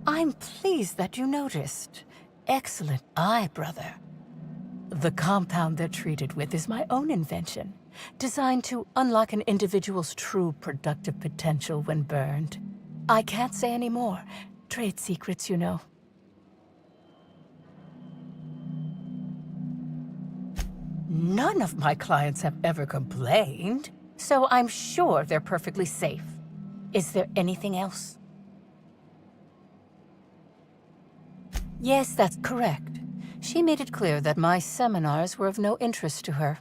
I'm pleased that you noticed. Excellent eye, brother. The compound they're treated with is my own invention, designed to unlock an individual's true productive potential when burned. I can't say any more. Trade secrets, you know. None of my clients have ever complained, so I'm sure they're perfectly safe. Is there anything else? Yes, that's correct. She made it clear that my seminars were of no interest to her.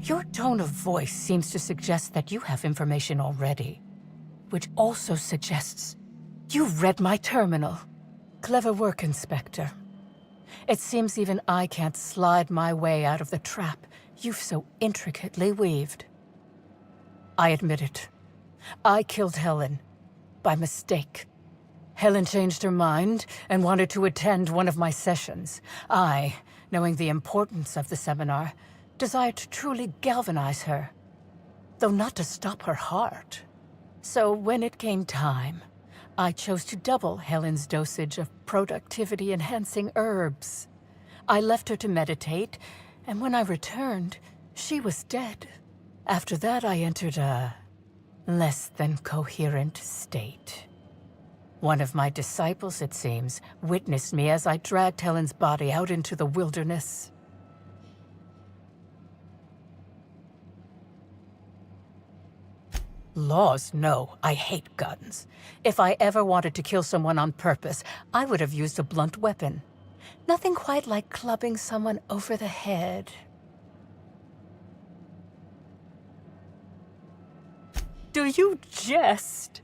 Your tone of voice seems to suggest that you have information already, which also suggests you've read my terminal. Clever work, Inspector. It seems even I can't slide my way out of the trap you've so intricately weaved. I admit it. I killed Helen, by mistake. Helen changed her mind and wanted to attend one of my sessions. I, knowing the importance of the seminar, desired to truly galvanize her, though not to stop her heart. So when it came time, I chose to double Helen's dosage of productivity-enhancing herbs. I left her to meditate, and when I returned, she was dead. After that, I entered a less than coherent state. One of my disciples, it seems, witnessed me as I dragged Helen's body out into the wilderness. Laws, no. I hate guns. If I ever wanted to kill someone on purpose, I would have used a blunt weapon. Nothing quite like clubbing someone over the head. Do you jest?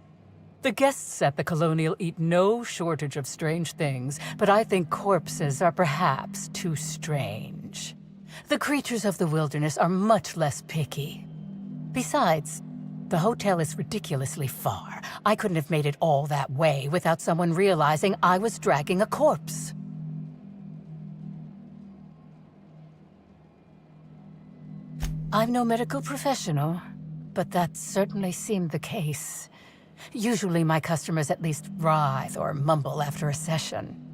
The guests at the Colonial eat no shortage of strange things, but I think corpses are perhaps too strange. The creatures of the wilderness are much less picky. Besides, the hotel is ridiculously far. I couldn't have made it all that way without someone realizing I was dragging a corpse. I'm no medical professional, but that certainly seemed the case. Usually my customers at least writhe or mumble after a session.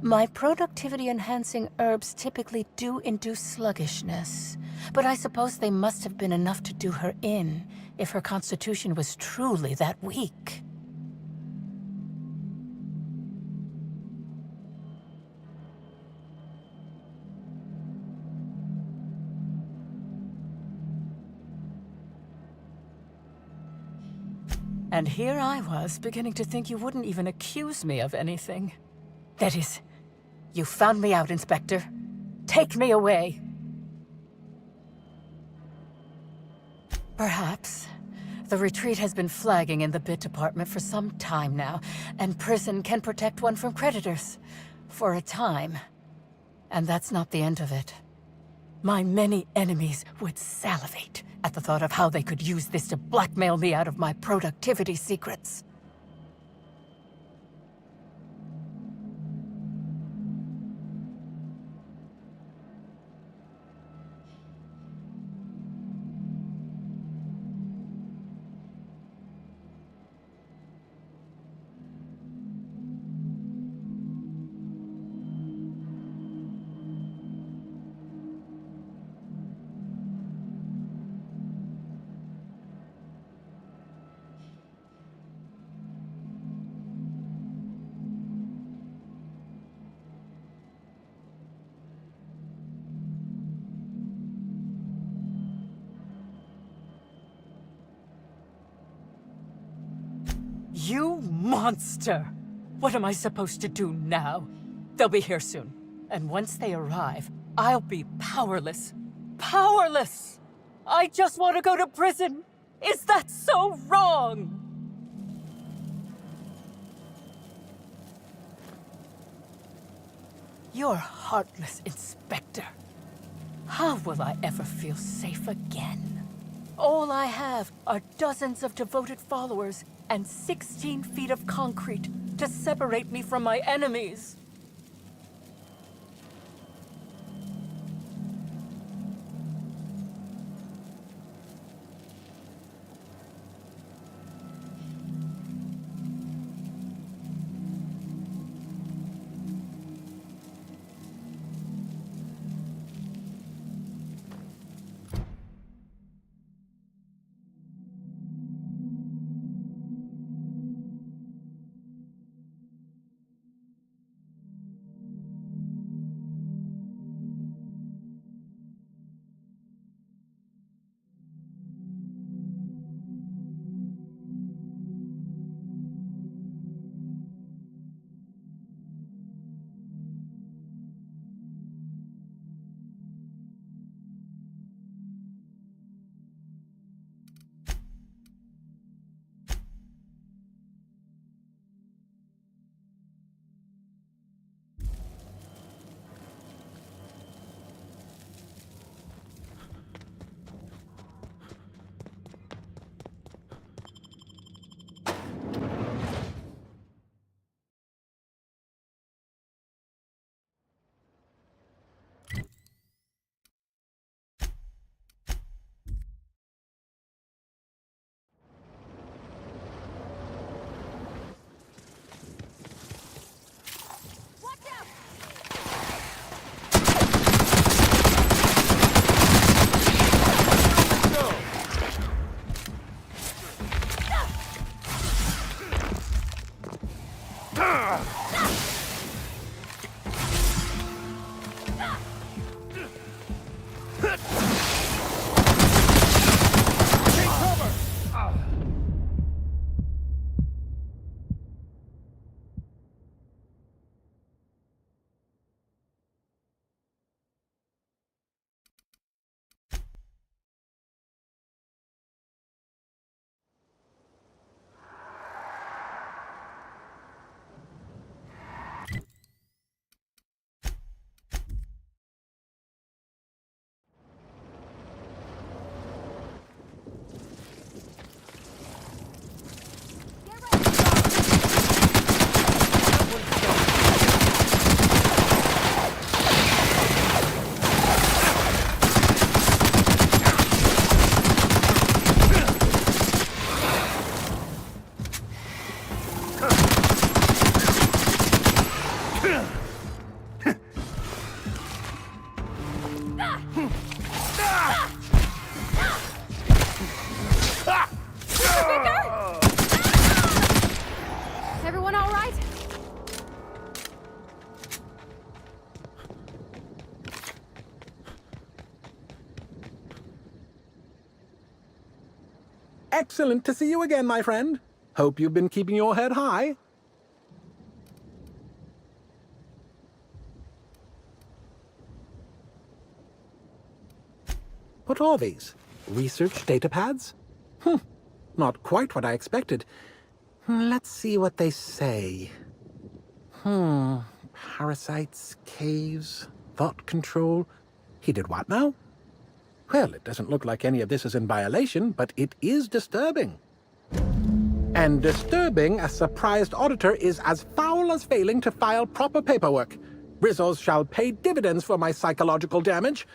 My productivity-enhancing herbs typically do induce sluggishness, but I suppose they must have been enough to do her in, if her constitution was truly that weak. And here I was, beginning to think you wouldn't even accuse me of anything. That is, you found me out, Inspector. Take me away. Perhaps. The retreat has been flagging in the bit department for some time now, and prison can protect one from creditors. For a time. And that's not the end of it. My many enemies would salivate at the thought of how they could use this to blackmail me out of my productivity secrets. You monster! What am I supposed to do now? They'll be here soon. And once they arrive, I'll be powerless. Powerless! I just want to go to prison! Is that so wrong? You're heartless, Inspector. How will I ever feel safe again? All I have are dozens of devoted followers and 16 feet of concrete to separate me from my enemies. Everyone all right? Excellent to see you again, my friend. Hope you've been keeping your head high. What are these? Research data pads? Not quite what I expected. Let's see what they say. Parasites, caves, thought control. He did what now? Well, it doesn't look like any of this is in violation, but it is disturbing. And disturbing a surprised auditor is as foul as failing to file proper paperwork. Rizzos shall pay dividends for my psychological damage.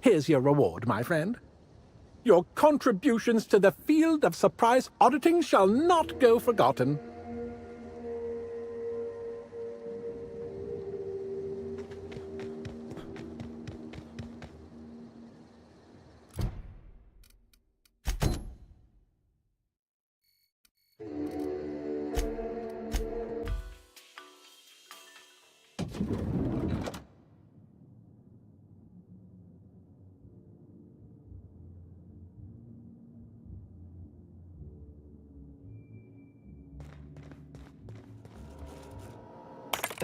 Here's your reward, my friend. Your contributions to the field of surprise auditing shall not go forgotten.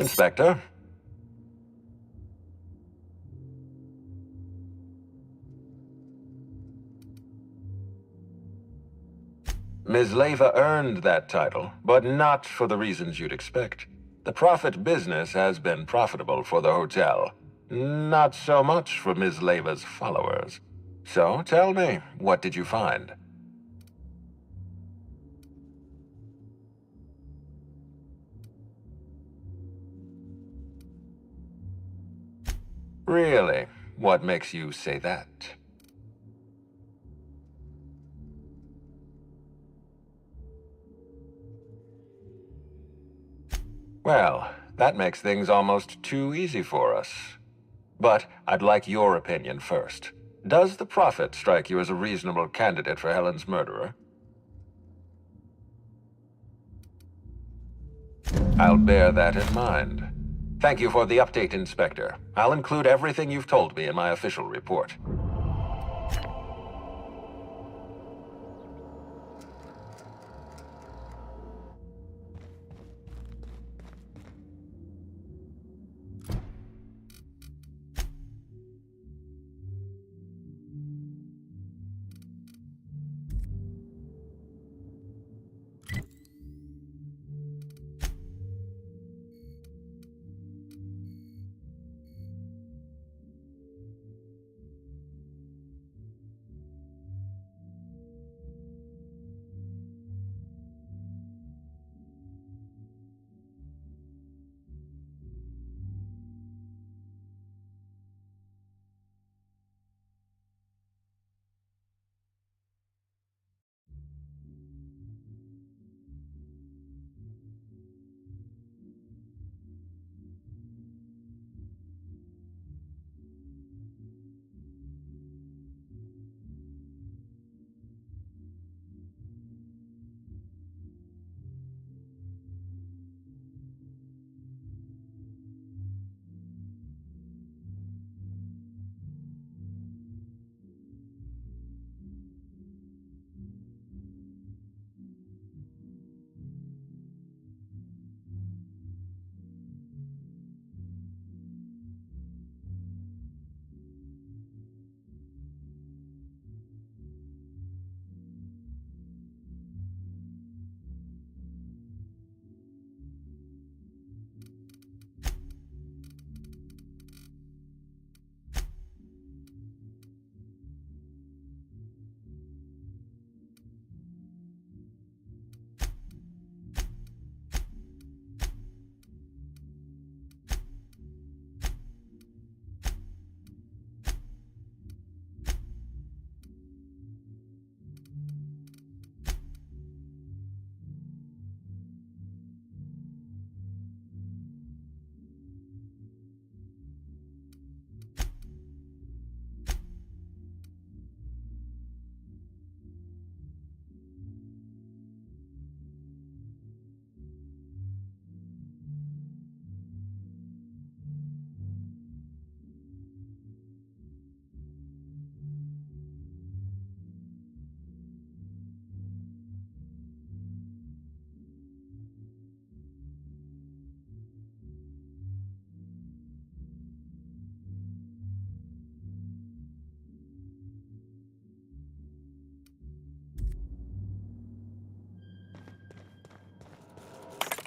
Inspector? Ms. Leva earned that title, but not for the reasons you'd expect. The profit business has been profitable for the hotel. Not so much for Ms. Leva's followers. So, tell me, what did you find? Really? What makes you say that? Well, that makes things almost too easy for us. But I'd like your opinion first. Does the Prophet strike you as a reasonable candidate for Helen's murderer? I'll bear that in mind. Thank you for the update, Inspector. I'll include everything you've told me in my official report.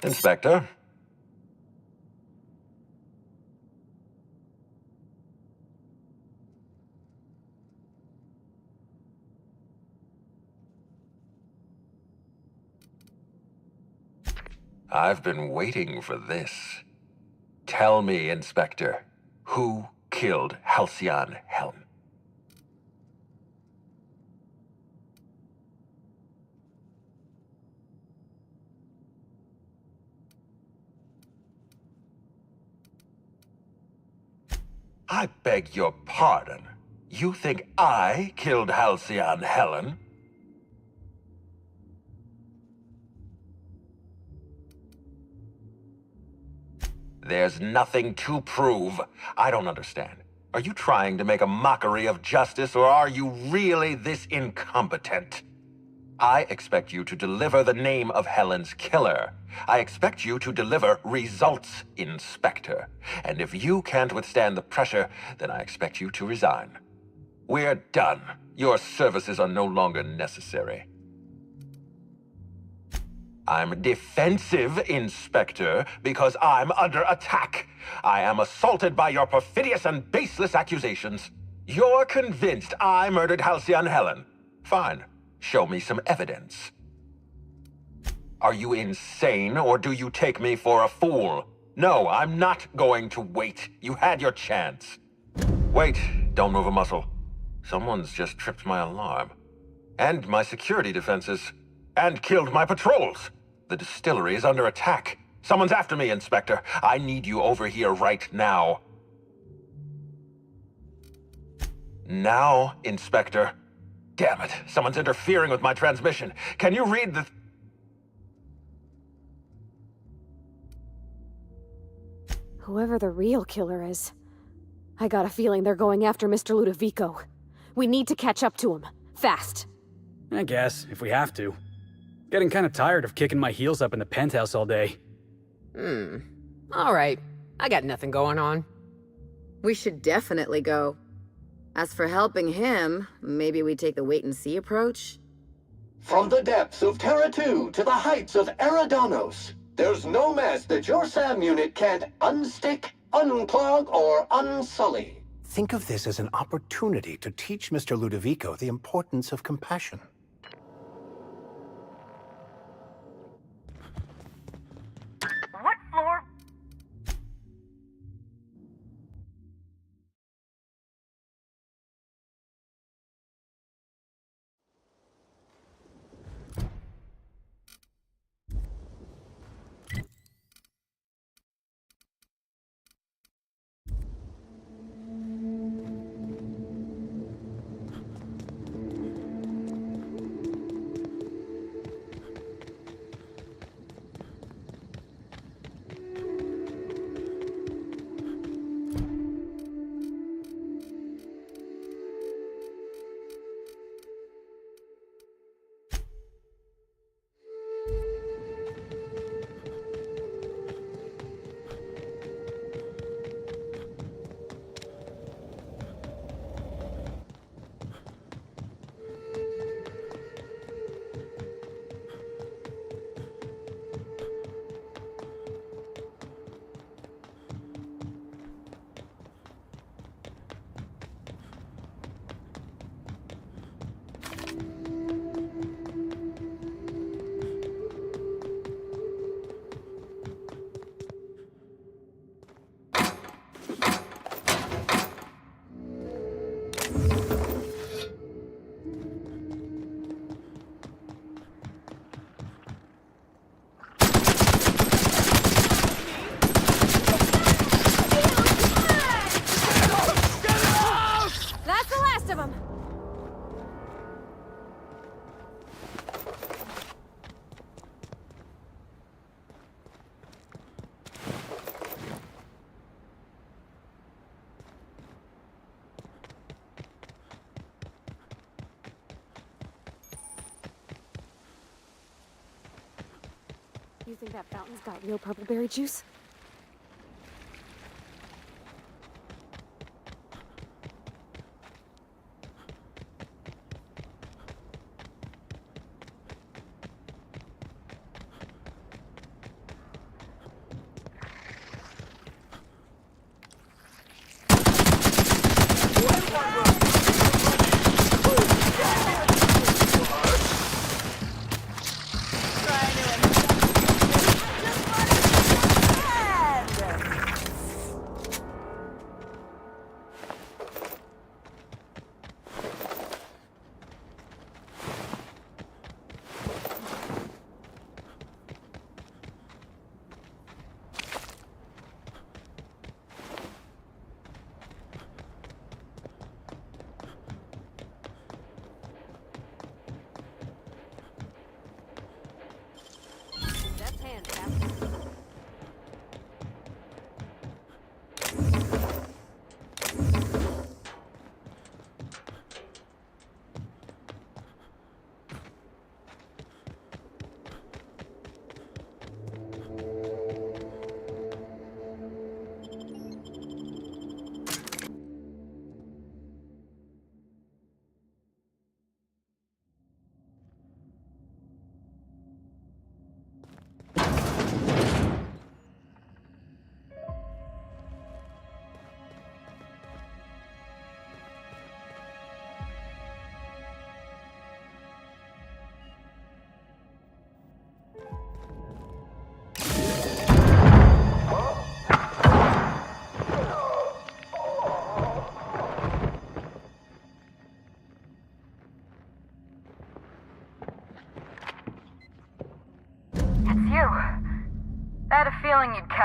Inspector? I've been waiting for this. Tell me, Inspector, who killed ceann-feadhna? I beg your pardon. You think I killed ceann-feadhna? There's nothing to prove. I don't understand. Are you trying to make a mockery of justice, or are you really this incompetent? I expect you to deliver the name of Helen's killer. I expect you to deliver results, Inspector. And if you can't withstand the pressure, then I expect you to resign. We're done. Your services are no longer necessary. I'm defensive, Inspector, because I'm under attack. I am assaulted by your perfidious and baseless accusations. You're convinced I murdered ceann-feadhna. Fine. Show me some evidence. Are you insane, or do you take me for a fool? No, I'm not going to wait. You had your chance. Wait, don't move a muscle. Someone's just tripped my alarm. And my security defenses. And killed my patrols. The distillery is under attack. Someone's after me, Inspector. I need you over here right now. Now, Inspector. Damn it, someone's interfering with my transmission. Can you read the... Whoever the real killer is, I got a feeling they're going after Mr. Ludovico. We need to catch up to him. Fast. I guess, if we have to. Getting kind of tired of kicking my heels up in the penthouse all day. All right. I got nothing going on. We should definitely go. As for helping him, maybe we take the wait-and-see approach? From the depths of Terra 2 to the heights of Eridanos, there's no mess that your SAM unit can't unstick, unclog, or unsully. Think of this as an opportunity to teach Mr. Ludovico the importance of compassion. What floor? You think that fountain's got real purple berry juice?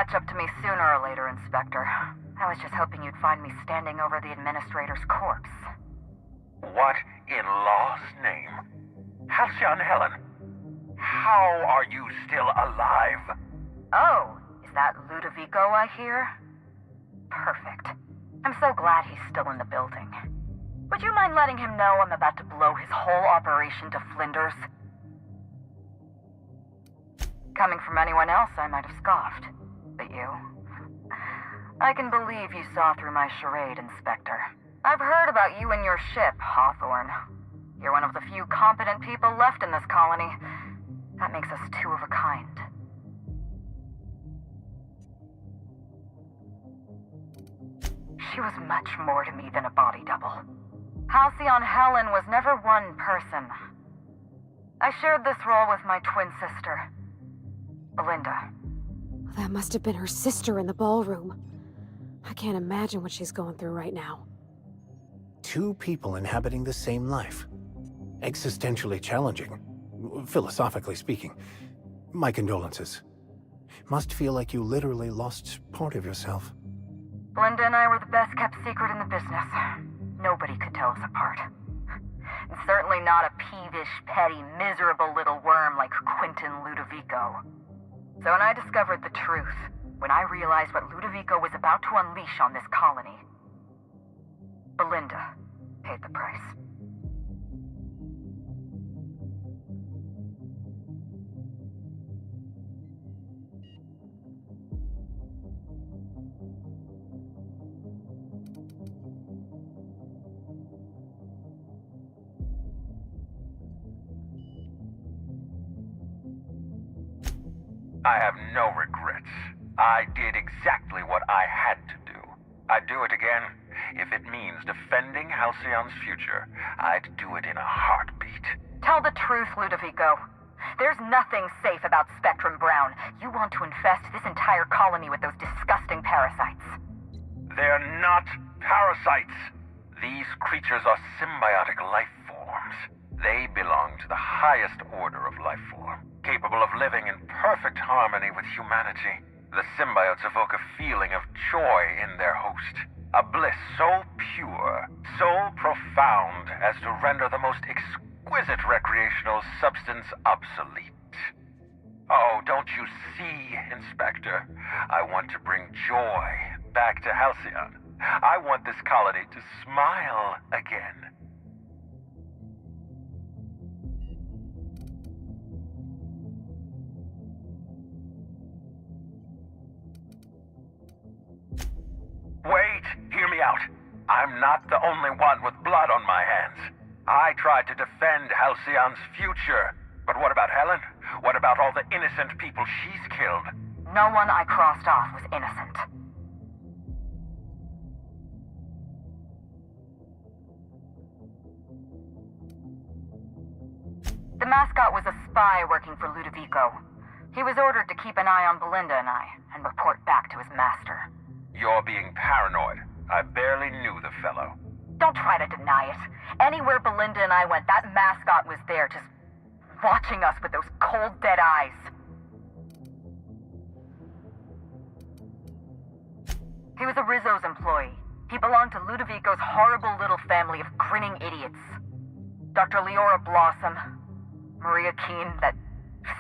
catch up to me sooner or later, Inspector. I was just hoping you'd find me standing over the administrator's corpse. What in law's name? Halcyon Helen, how are you still alive? Oh, is that Ludovico I hear? Perfect. I'm so glad he's still in the building. Would you mind letting him know I'm about to blow his whole operation to flinders? Coming from anyone else, I might have scoffed. But you? I can believe you saw through my charade, Inspector. I've heard about you and your ship, Hawthorne. You're one of the few competent people left in this colony. That makes us two of a kind. She was much more to me than a body double. Halcyon Helen was never one person. I shared this role with my twin sister, Belinda. That must have been her sister in the ballroom. I can't imagine what she's going through right now. Two people inhabiting the same life. Existentially challenging, philosophically speaking. My condolences. Must feel like you literally lost part of yourself. Belinda and I were the best kept secret in the business. Nobody could tell us apart. And certainly not a peevish, petty, miserable little worm like Quentin Ludovico. So when I discovered the truth, when I realized what Ludovico was about to unleash on this colony, Belinda paid the price. I have no regrets. I did exactly what I had to do. I'd do it again. If it means defending Halcyon's future, I'd do it in a heartbeat. Tell the truth, Ludovico. There's nothing safe about Spectrum Brown. You want to infest this entire colony with those disgusting parasites. They're not parasites. These creatures are symbiotic life forms. They belong to the highest order of life form, capable of living in perfect harmony with humanity. The symbiotes evoke a feeling of joy in their host, a bliss so pure, so profound as to render the most exquisite recreational substance obsolete. Oh, don't you see, Inspector? I want to bring joy back to Halcyon. I want this colony to smile again. Wait, hear me out. I'm not the only one with blood on my hands. I tried to defend Halcyon's future. But what about Helen? What about all the innocent people she's killed? No one I crossed off was innocent. The mascot was a spy working for Ludovico. He was ordered to keep an eye on Belinda and I, and report back to his master. You're being paranoid. I barely knew the fellow. Don't try to deny it. Anywhere Belinda and I went, that mascot was there, just watching us with those cold, dead eyes. He was a Rizzo's employee. He belonged to Ludovico's horrible little family of grinning idiots. Dr. Leora Blossom, Maria Keene, that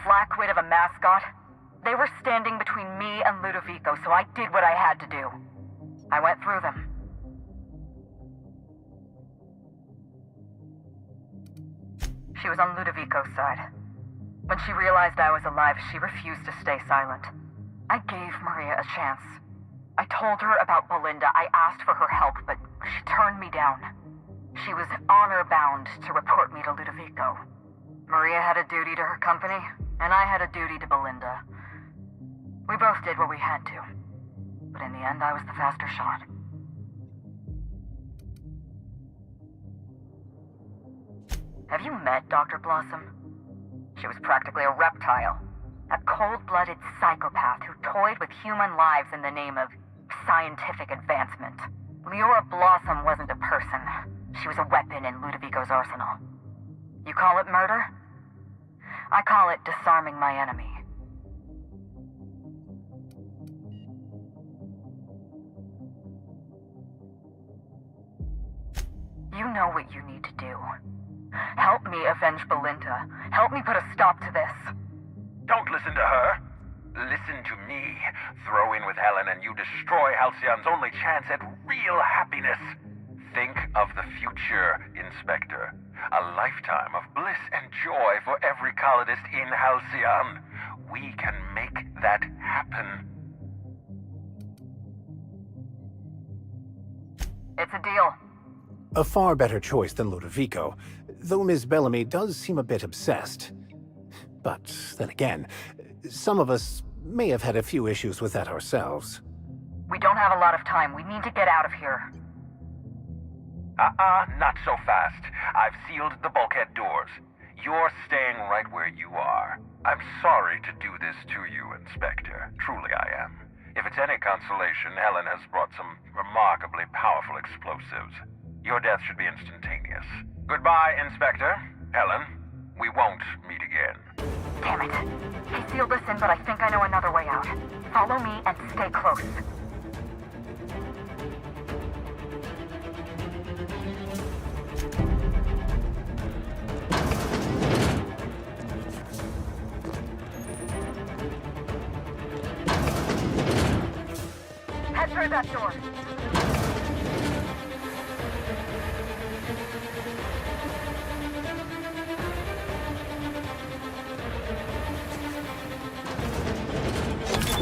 flackwit of a mascot. They were standing between me and Ludovico, so I did what I had to do. I went through them. She was on Ludovico's side. When she realized I was alive, she refused to stay silent. I gave Maria a chance. I told her about Belinda. I asked for her help, but she turned me down. She was honor-bound to report me to Ludovico. Maria had a duty to her company, and I had a duty to Belinda. We both did what we had to. But in the end, I was the faster shot. Have you met Dr. Blossom? She was practically a reptile. A cold-blooded psychopath who toyed with human lives in the name of scientific advancement. Leora Blossom wasn't a person. She was a weapon in Ludovico's arsenal. You call it murder? I call it disarming my enemy. You know what you need to do. Help me avenge Belinda. Help me put a stop to this. Don't listen to her. Listen to me. Throw in with Helen and you destroy Halcyon's only chance at real happiness. Think of the future, Inspector. A lifetime of bliss and joy for every colonist in Halcyon. We can make that happen. It's a deal. A far better choice than Ludovico, though Ms. Bellamy does seem a bit obsessed. But then again, some of us may have had a few issues with that ourselves. We don't have a lot of time. We need to get out of here. Not so fast. I've sealed the bulkhead doors. You're staying right where you are. I'm sorry to do this to you, Inspector. Truly I am. If it's any consolation, Helen has brought some remarkably powerful explosives. Your death should be instantaneous. Goodbye, Inspector. Helen, we won't meet again. Damn it. He sealed us in, but I think I know another way out. Follow me and stay close. Head through that door.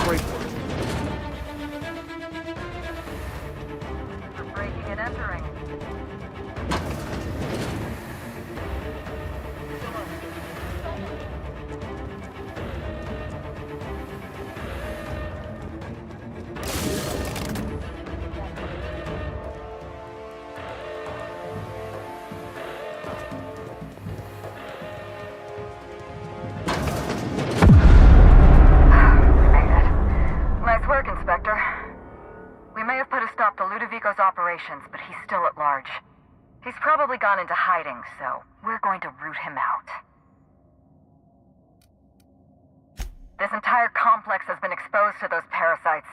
Great work. For breaking and entering. Nice work, Inspector. We may have put a stop to Ludovico's operations, but he's still at large. He's probably gone into hiding, so we're going to root him out. This entire complex has been exposed to those parasites.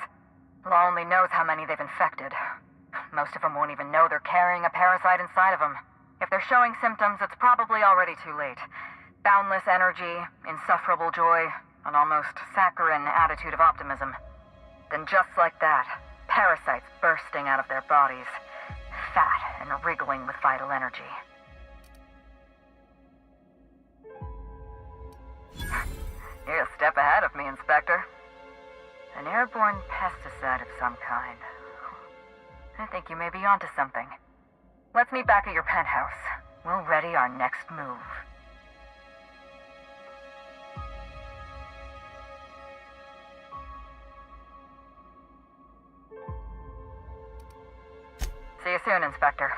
Law only knows how many they've infected. Most of them won't even know they're carrying a parasite inside of them. If they're showing symptoms, it's probably already too late. Boundless energy, insufferable joy, an almost saccharine attitude of optimism. Then just like that, parasites bursting out of their bodies, fat and wriggling with vital energy. You're a step ahead of me, Inspector. An airborne pesticide of some kind. I think you may be onto something. Let's meet back at your penthouse. We'll ready our next move. See you soon, Inspector.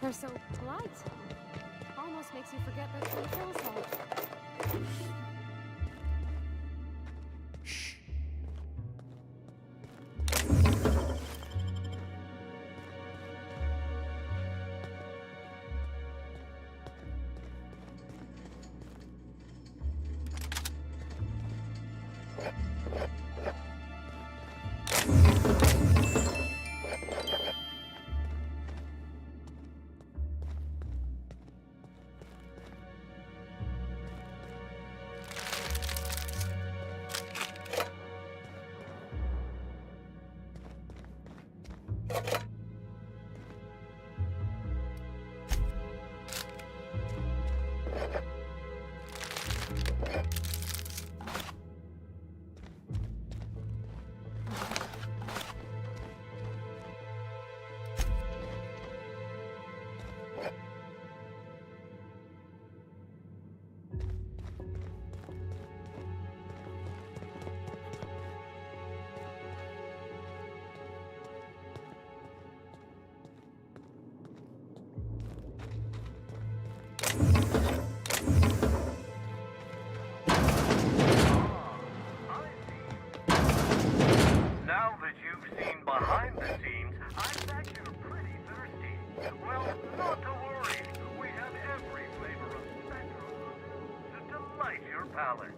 They're so polite. Almost makes you forget that they kill us. Now that you've seen behind the scenes, I bet you're pretty thirsty. Well, not to worry. We have every flavor of spectrum to delight your palate.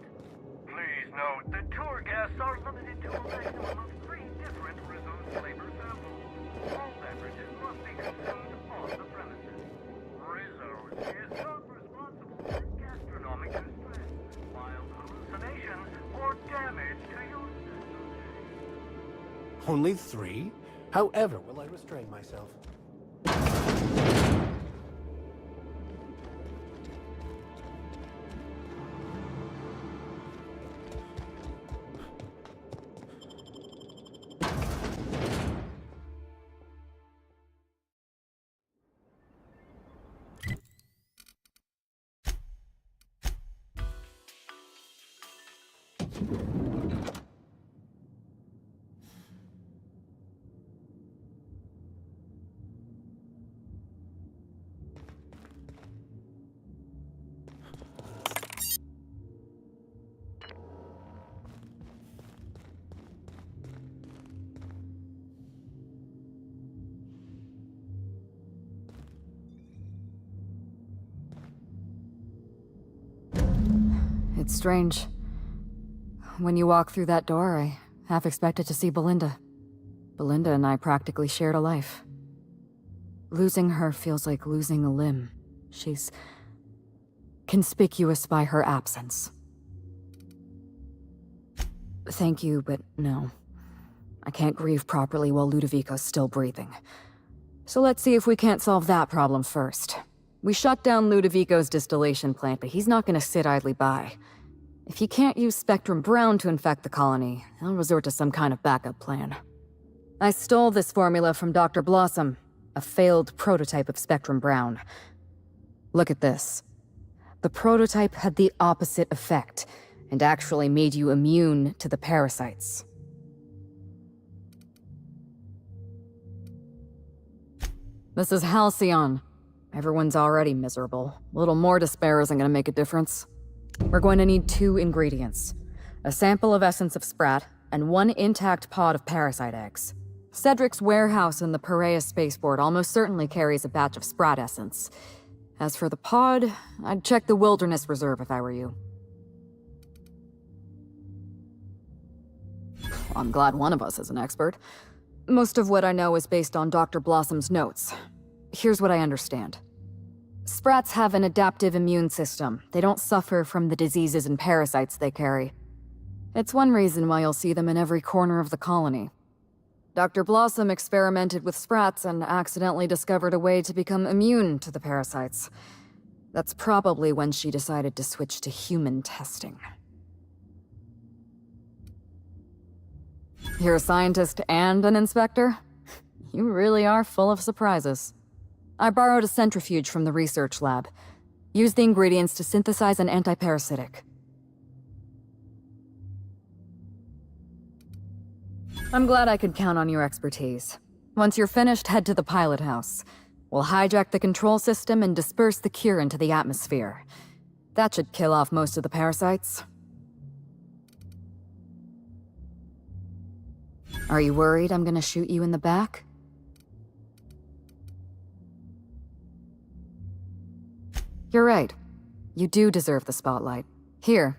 Please note that tour guests are limited to a maximum of 3 different Rizzo's flavor samples. All beverages must be consumed on the premises. Rizzo's is not responsible for gastronomic distress, mild hallucinations, or damage to your system. Only 3? However will I restrain myself? It's strange. When you walk through that door, I half expected to see Belinda. Belinda and I practically shared a life. Losing her feels like losing a limb. She's conspicuous by her absence. Thank you, but no. I can't grieve properly while Ludovico's still breathing. So let's see if we can't solve that problem first. We shut down Ludovico's distillation plant, but he's not gonna sit idly by. If he can't use Spectrum Brown to infect the colony, he'll resort to some kind of backup plan. I stole this formula from Dr. Blossom, a failed prototype of Spectrum Brown. Look at this. The prototype had the opposite effect, and actually made you immune to the parasites. This is Halcyon. Everyone's already miserable. A little more despair isn't gonna make a difference. We're going to need 2 ingredients. A sample of essence of sprat, and 1 intact pod of parasite eggs. Cedric's warehouse in the Perea spaceport almost certainly carries a batch of sprat essence. As for the pod, I'd check the Wilderness Reserve if I were you. I'm glad one of us is an expert. Most of what I know is based on Dr. Blossom's notes. Here's what I understand. Sprats have an adaptive immune system. They don't suffer from the diseases and parasites they carry. It's one reason why you'll see them in every corner of the colony. Dr. Blossom experimented with Sprats and accidentally discovered a way to become immune to the parasites. That's probably when she decided to switch to human testing. You're a scientist and an inspector? You really are full of surprises. I borrowed a centrifuge from the research lab. Used the ingredients to synthesize an antiparasitic. I'm glad I could count on your expertise. Once you're finished, head to the pilot house. We'll hijack the control system and disperse the cure into the atmosphere. That should kill off most of the parasites. Are you worried I'm gonna shoot you in the back? You're right. You do deserve the spotlight. Here.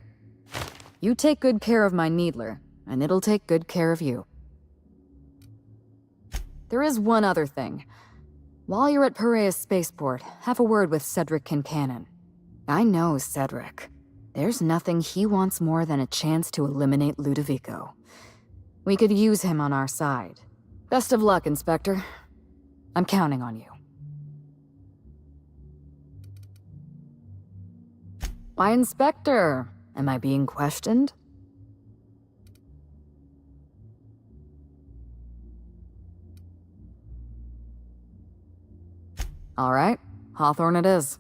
You take good care of my needler, and it'll take good care of you. There is one other thing. While you're at Piraeus Spaceport, have a word with Cedric Kincannon. I know Cedric. There's nothing he wants more than a chance to eliminate Ludovico. We could use him on our side. Best of luck, Inspector. I'm counting on you. Why, Inspector? Am I being questioned? All right, Hawthorne it is.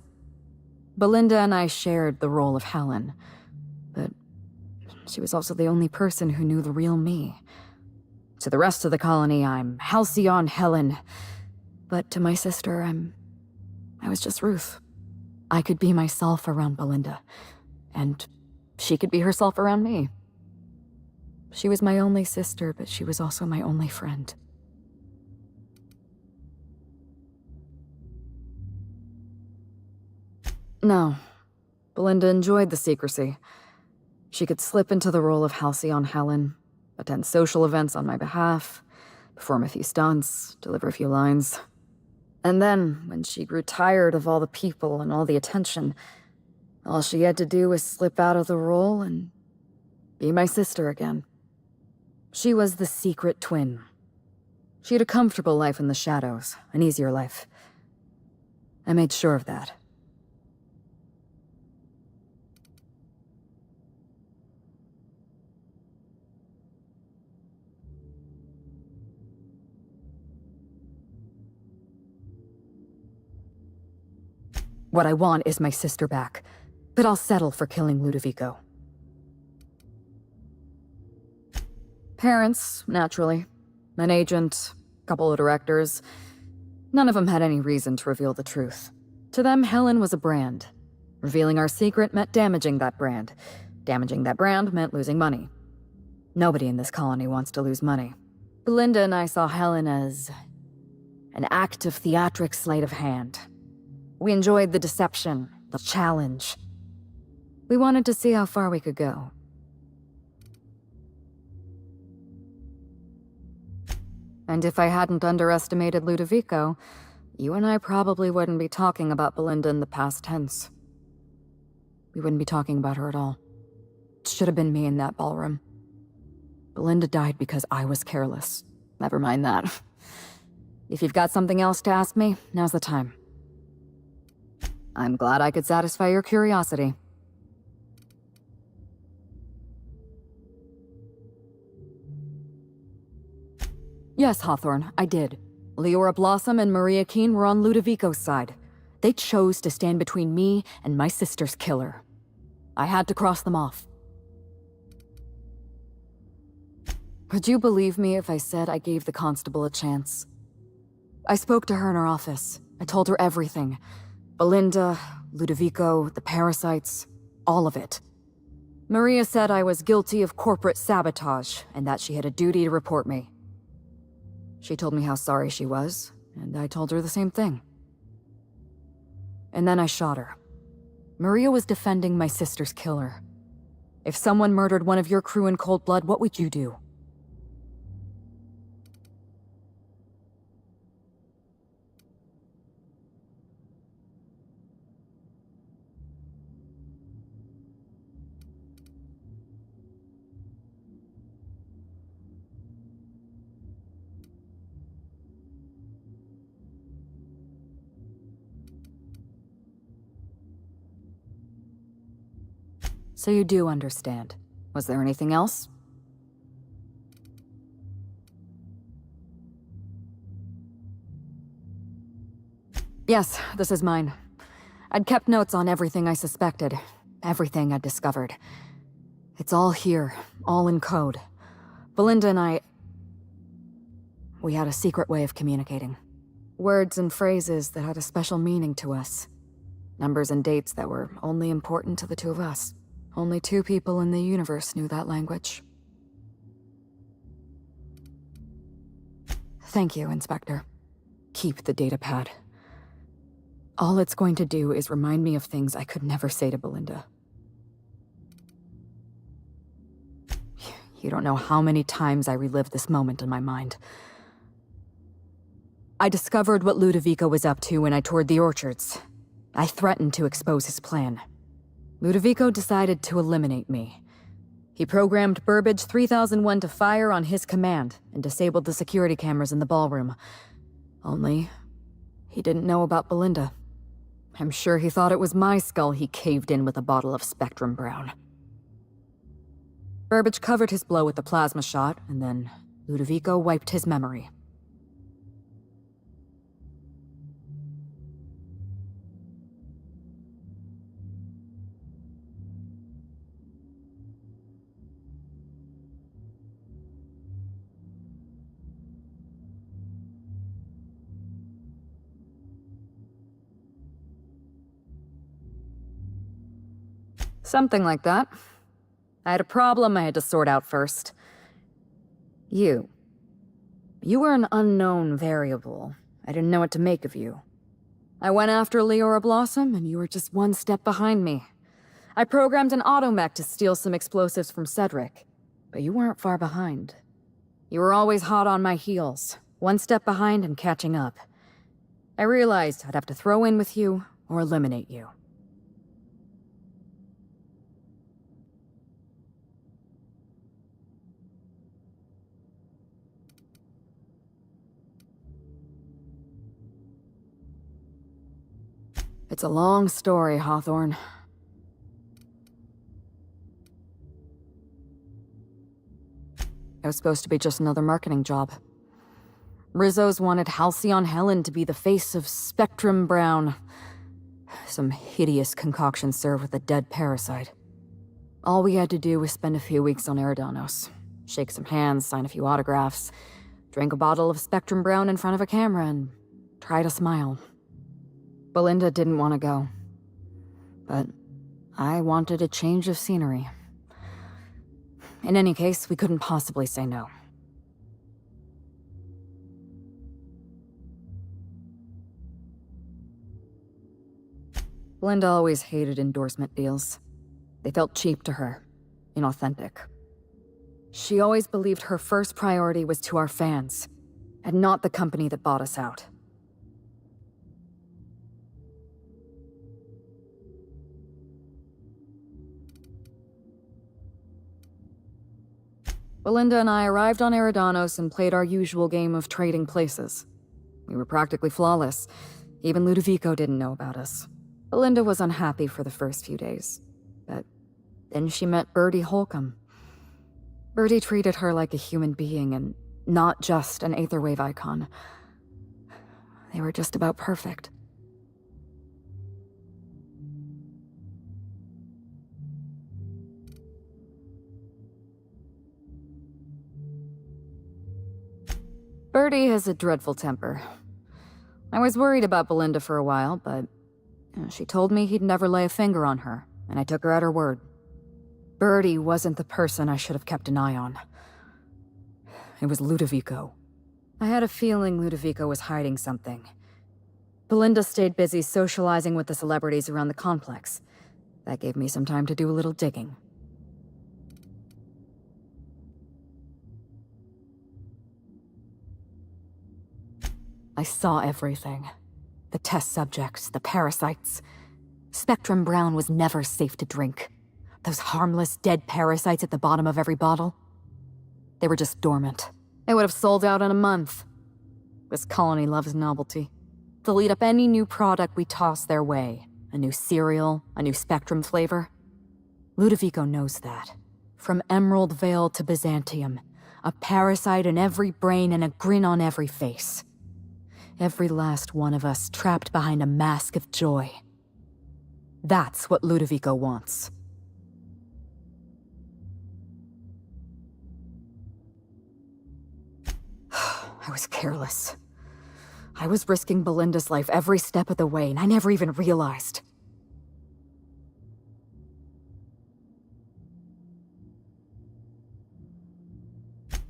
Belinda and I shared the role of Helen, but she was also the only person who knew the real me. To the rest of the colony, I'm Halcyon Helen, but to my sister, I was just Ruth. I could be myself around Belinda, and she could be herself around me. She was my only sister, but she was also my only friend. No, Belinda enjoyed the secrecy. She could slip into the role of Halcyon Helen, attend social events on my behalf, perform a few stunts, deliver a few lines. And then, when she grew tired of all the people and all the attention, all she had to do was slip out of the role and be my sister again. She was the secret twin. She had a comfortable life in the shadows, an easier life. I made sure of that. What I want is my sister back, but I'll settle for killing Ludovico. Parents, naturally. An agent, a couple of directors. None of them had any reason to reveal the truth. To them, Helen was a brand. Revealing our secret meant damaging that brand. Damaging that brand meant losing money. Nobody in this colony wants to lose money. Belinda and I saw Helen as an act of theatric sleight of hand. We enjoyed the deception, the challenge. We wanted to see how far we could go. And if I hadn't underestimated Ludovico, you and I probably wouldn't be talking about Belinda in the past tense. We wouldn't be talking about her at all. It should have been me in that ballroom. Belinda died because I was careless. Never mind that. If you've got something else to ask me, now's the time. I'm glad I could satisfy your curiosity. Yes, Hawthorne, I did. Leora Blossom and Maria Keene were on Ludovico's side. They chose to stand between me and my sister's killer. I had to cross them off. Would you believe me if I said I gave the constable a chance? I spoke to her in her office. I told her everything. Belinda, Ludovico, the parasites, all of it. Maria said I was guilty of corporate sabotage and that she had a duty to report me. She told me how sorry she was, and I told her the same thing. and then I shot her. Maria was defending my sister's killer. If someone murdered one of your crew in cold blood, what would you do? So you do understand. Was there anything else? Yes, this is mine. I'd kept notes on everything I suspected, everything I'd discovered. It's all here, all in code. Belinda and we had a secret way of communicating. Words and phrases that had a special meaning to us. Numbers and dates that were only important to the two of us. Only 2 people in the universe knew that language. Thank you, Inspector. Keep the datapad. All it's going to do is remind me of things I could never say to Belinda. You don't know how many times I relived this moment in my mind. I discovered what Ludovico was up to when I toured the orchards. I threatened to expose his plan. Ludovico decided to eliminate me. He programmed Burbage 3001 to fire on his command and disabled the security cameras in the ballroom. Only, he didn't know about Belinda. I'm sure he thought it was my skull he caved in with a bottle of Spectrum Brown. Burbage covered his blow with the plasma shot, and then Ludovico wiped his memory. Something like that. I had a problem I had to sort out first. You. You were an unknown variable. I didn't know what to make of you. I went after Leora Blossom, and you were just one step behind me. I programmed an automech to steal some explosives from Cedric, but you weren't far behind. You were always hot on my heels, one step behind and catching up. I realized I'd have to throw in with you or eliminate you. It's a long story, Hawthorne. It was supposed to be just another marketing job. Rizzo's wanted Halcyon Helen to be the face of Spectrum Brown. Some hideous concoction served with a dead parasite. All we had to do was spend a few weeks on Eridanos, shake some hands, sign a few autographs, drink a bottle of Spectrum Brown in front of a camera, and try to smile. Belinda didn't want to go, but I wanted a change of scenery. In any case, we couldn't possibly say no. Belinda always hated endorsement deals. They felt cheap to her, inauthentic. She always believed her first priority was to our fans, and not the company that bought us out. Belinda and I arrived on Eridanos and played our usual game of trading places. We were practically flawless. Even Ludovico didn't know about us. Belinda was unhappy for the first few days, but then she met Bertie Holcomb. Bertie treated her like a human being and not just an Aetherwave icon. They were just about perfect. Bertie has a dreadful temper. I was worried about Belinda for a while, but she told me he'd never lay a finger on her, and I took her at her word. Bertie wasn't the person I should have kept an eye on. It was Ludovico. I had a feeling Ludovico was hiding something. Belinda stayed busy socializing with the celebrities around the complex. That gave me some time to do a little digging. I saw everything. The test subjects, the parasites. Spectrum Brown was never safe to drink. Those harmless, dead parasites at the bottom of every bottle. They were just dormant. They would have sold out in a month. This colony loves novelty. They'll eat up any new product we toss their way. A new cereal, a new Spectrum flavor. Ludovico knows that. From Emerald Vale to Byzantium, a parasite in every brain and a grin on every face. Every last one of us trapped behind a mask of joy. That's what Ludovico wants. I was careless. I was risking Belinda's life every step of the way, and I never even realized.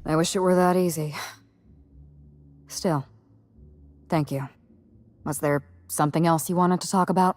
I wish it were that easy. Still, thank you. Was there something else you wanted to talk about?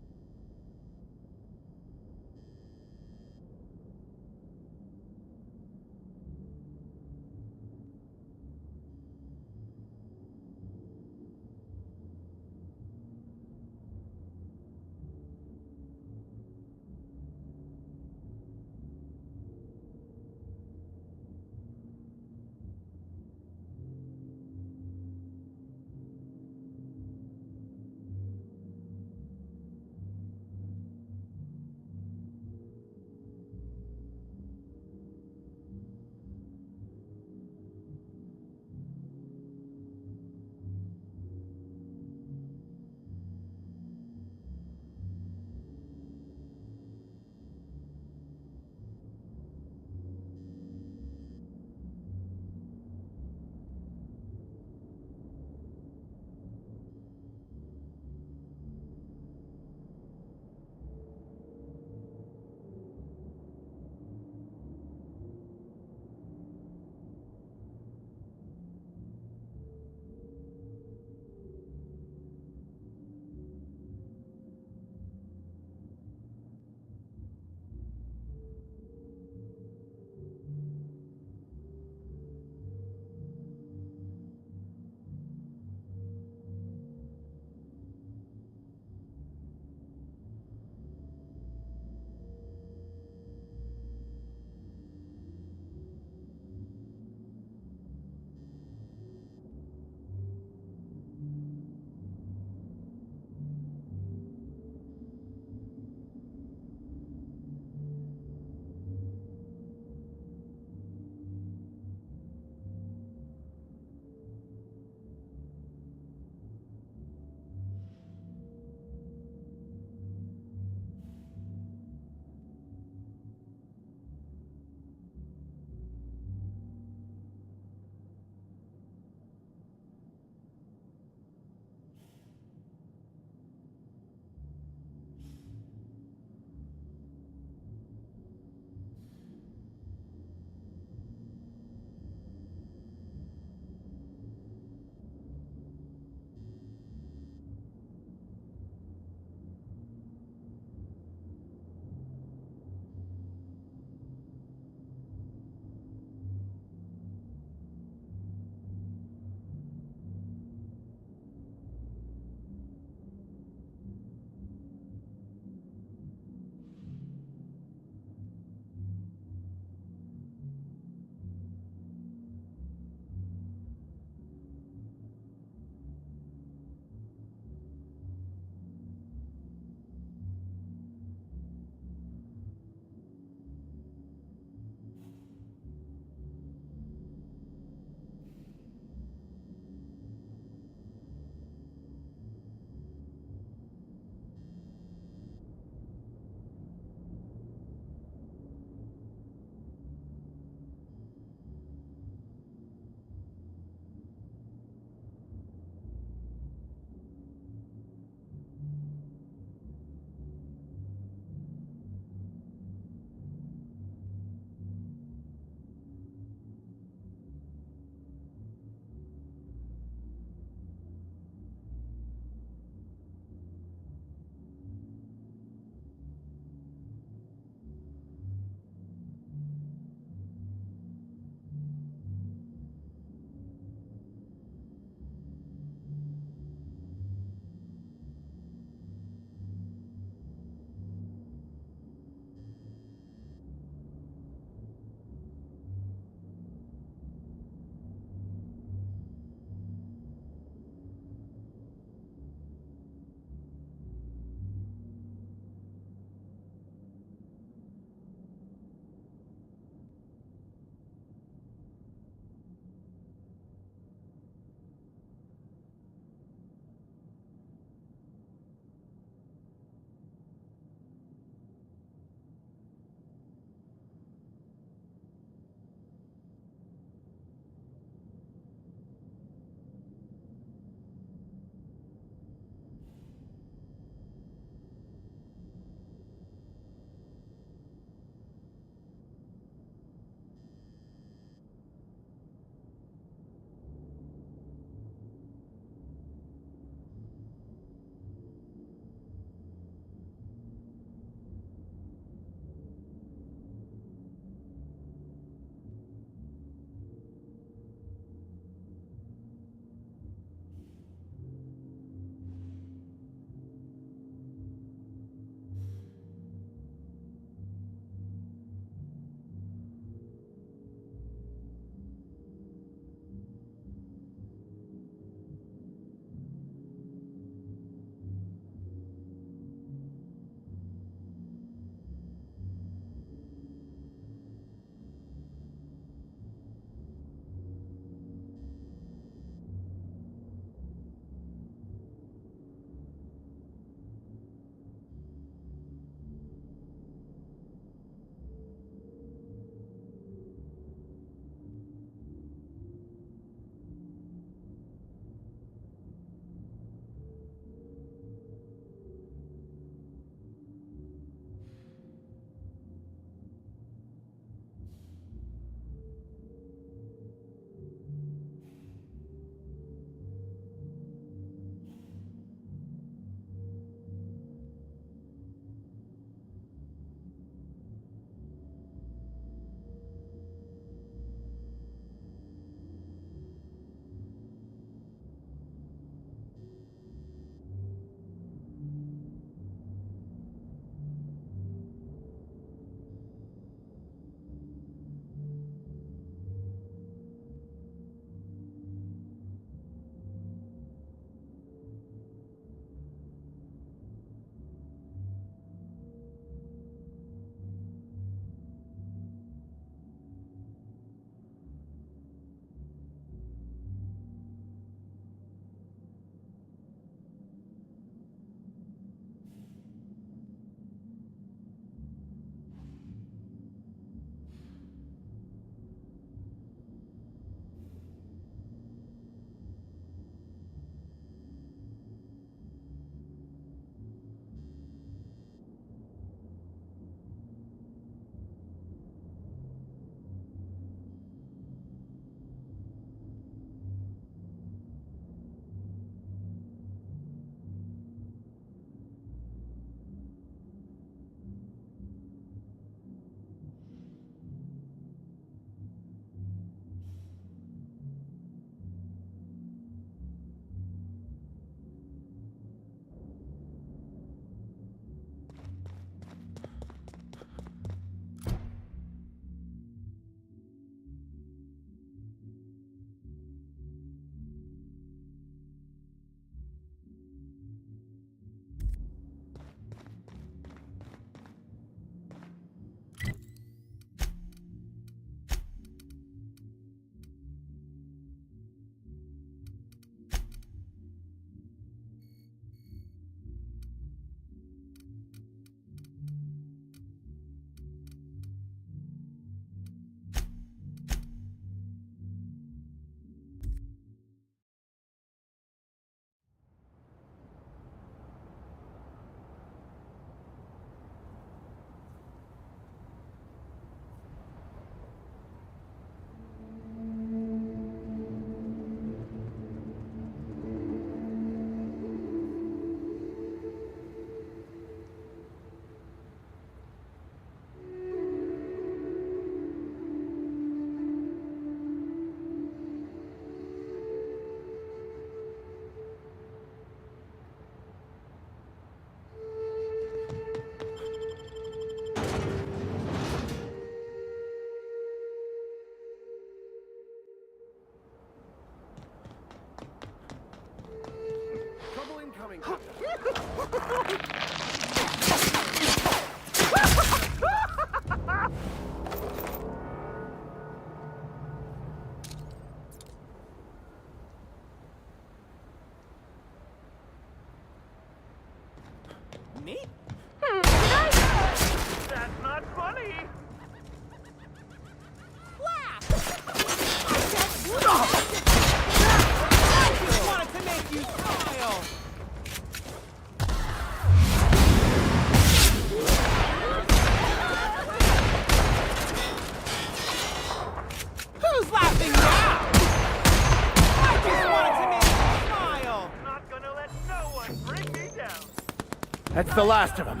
That's the last of them.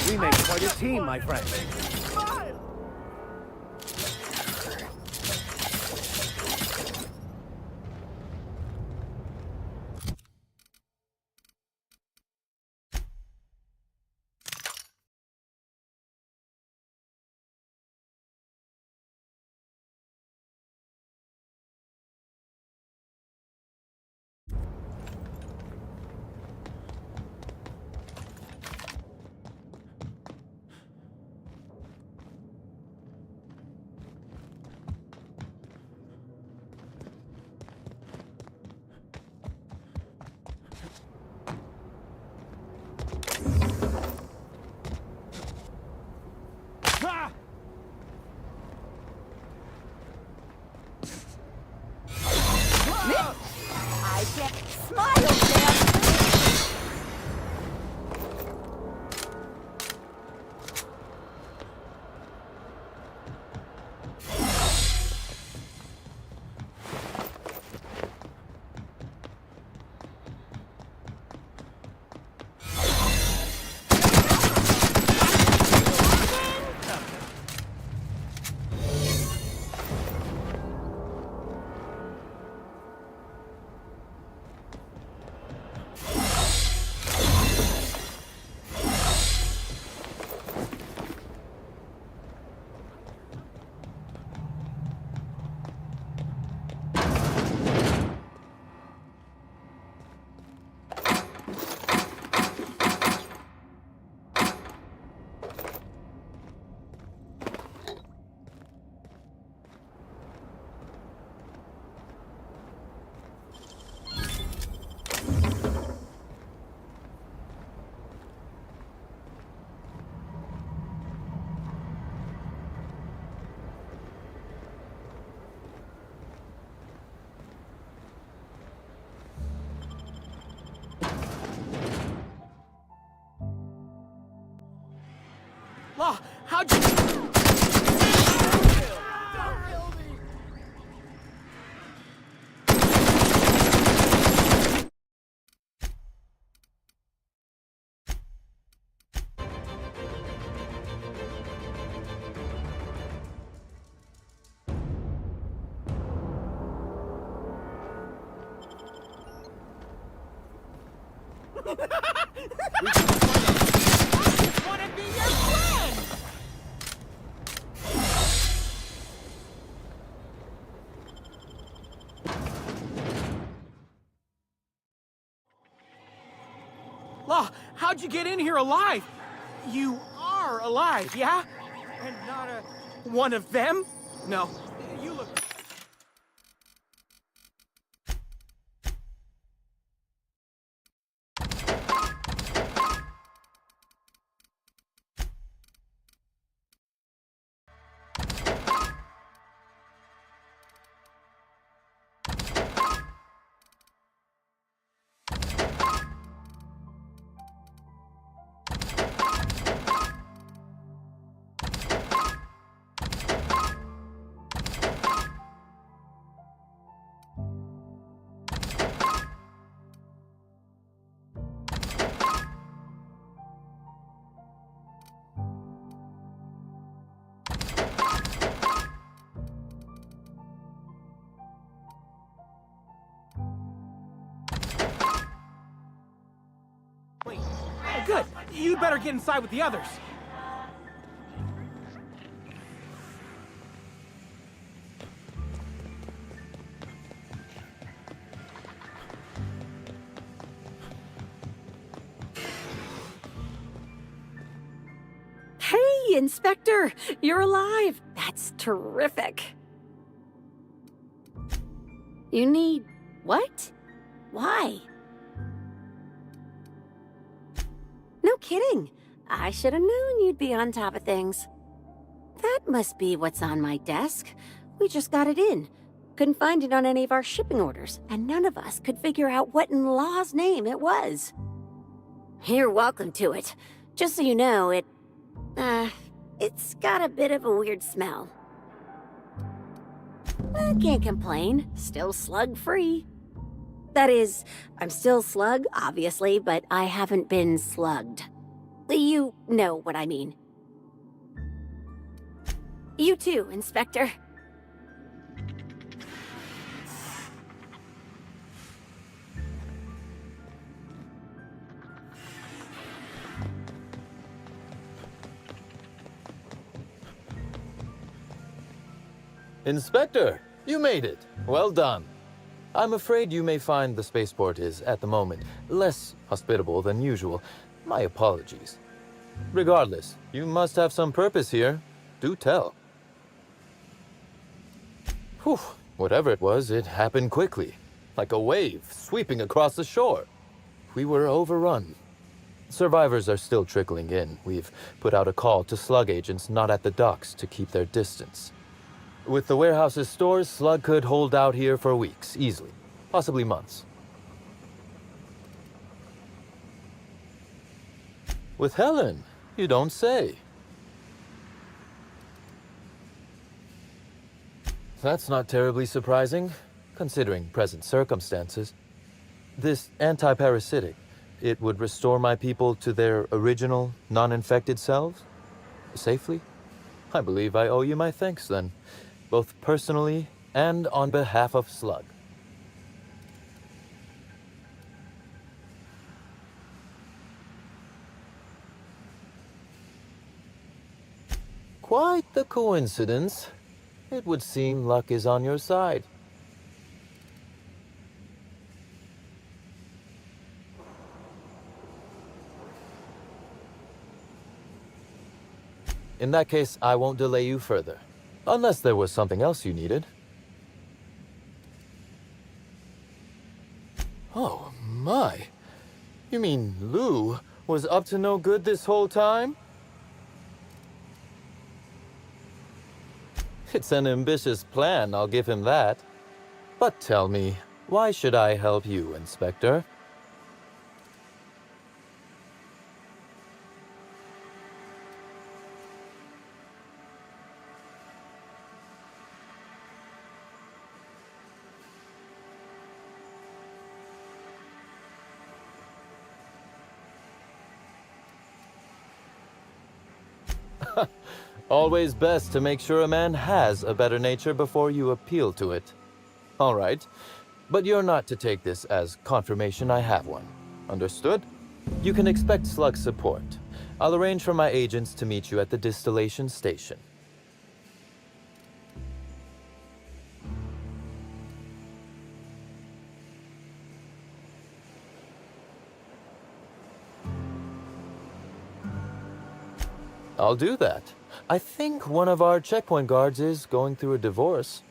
We make quite a team, my friend. I can't smile, damn. Law, how'd you... Law, how'd you get in here alive? You are alive, yeah? And not one of them? No, you look... Good. You'd better get inside with the others. Hey, Inspector! You're alive! That's terrific. You need... what? Why? No kidding. I should have known you'd be on top of things. That must be what's on my desk. We just got it in. Couldn't find it on any of our shipping orders, and none of us could figure out what in law's name it was. You're welcome to it. Just so you know, it's got a bit of a weird smell. I can't complain. Still slug-free. That is, I'm still slug, obviously, but I haven't been slugged. You know what I mean. You too, Inspector. Inspector, you made it. Well done. I'm afraid you may find the spaceport is, at the moment, less hospitable than usual. My apologies. Regardless, you must have some purpose here. Do tell. Whew, whatever it was, it happened quickly. Like a wave sweeping across the shore. We were overrun. Survivors are still trickling in. We've put out a call to slug agents not at the docks to keep their distance. With the warehouse's stores, Slug could hold out here for weeks, easily. Possibly months. With Helen? You don't say. That's not terribly surprising, considering present circumstances. This anti-parasitic, it would restore my people to their original, non-infected selves? Safely? I believe I owe you my thanks, then. Both personally and on behalf of Slug. Quite the coincidence. It would seem luck is on your side. In that case, I won't delay you further. Unless there was something else you needed. Oh, my. You mean Lou was up to no good this whole time? It's an ambitious plan, I'll give him that. But tell me, why should I help you, Inspector? Always best to make sure a man has a better nature before you appeal to it. All right, but you're not to take this as confirmation I have one. Understood? You can expect Slug support. I'll arrange for my agents to meet you at the distillation station. I'll do that. I think one of our checkpoint guards is going through a divorce.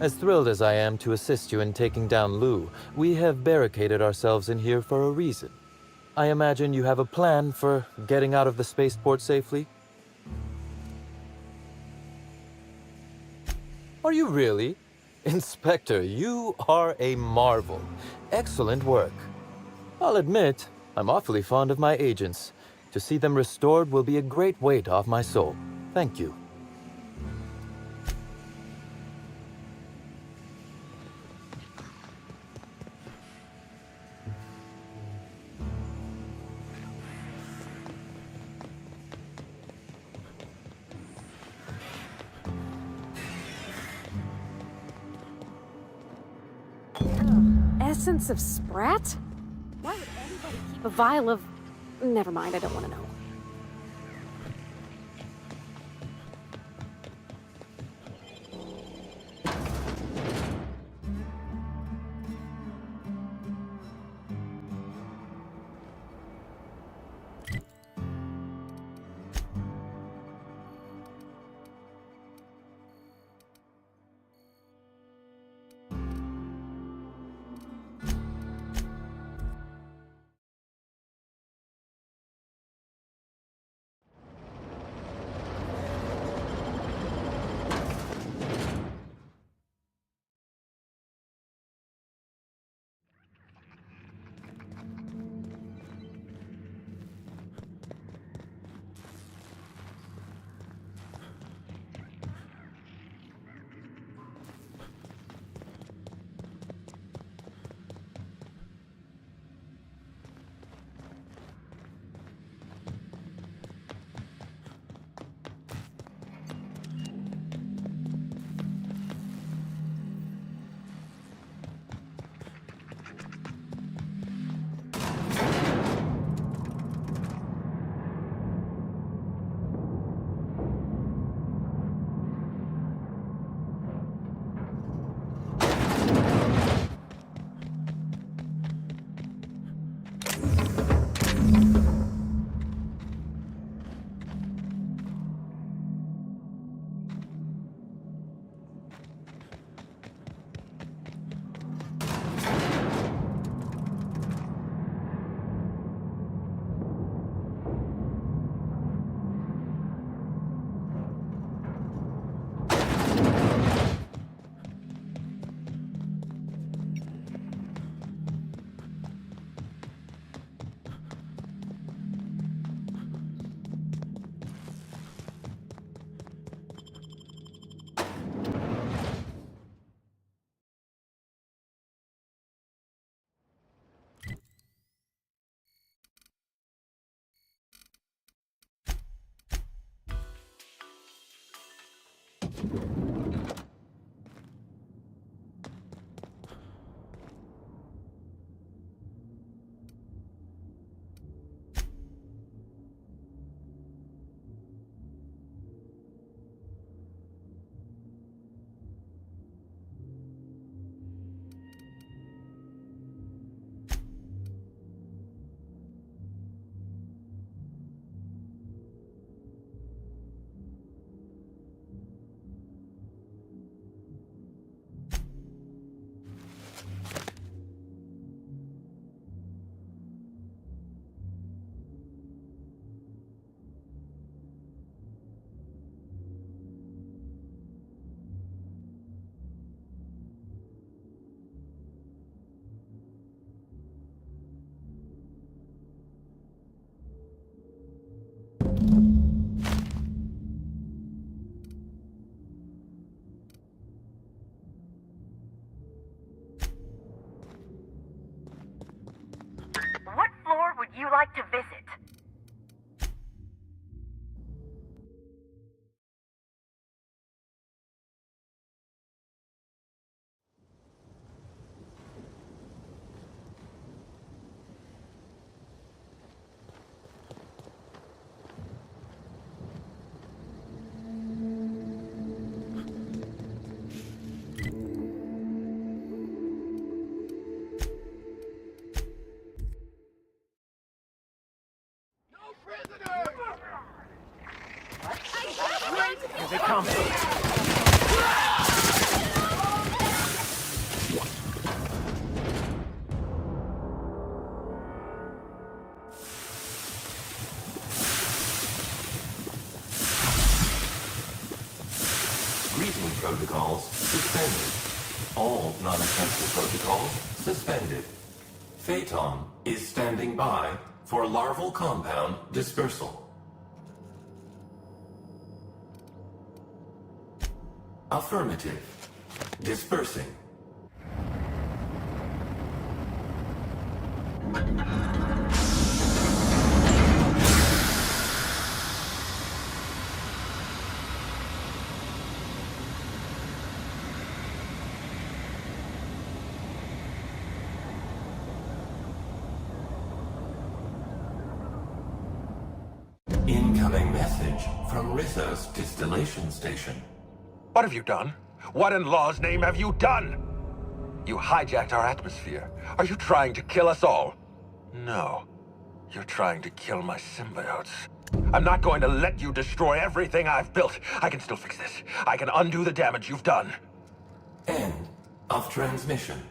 As thrilled as I am to assist you in taking down Lou, we have barricaded ourselves in here for a reason. I imagine you have a plan for getting out of the spaceport safely? Are you really? Inspector, you are a marvel. Excellent work. I'll admit, I'm awfully fond of my agents. To see them restored will be a great weight off my soul. Thank you. Essence of Sprat? Why would anybody keep a vial of Never mind, I don't want to know. What floor would you like to visit? Here they come. Greeting protocols suspended. All non-essential protocols suspended. Phaeton is standing by for larval compound dispersal. Affirmative. Dispersing. a message from Rizza's distillation station. What have you done? What in law's name have you done? You hijacked our atmosphere. Are you trying to kill us all? No. You're trying to kill my symbiotes. I'm not going to let you destroy everything I've built. I can still fix this. I can undo the damage you've done. End of transmission.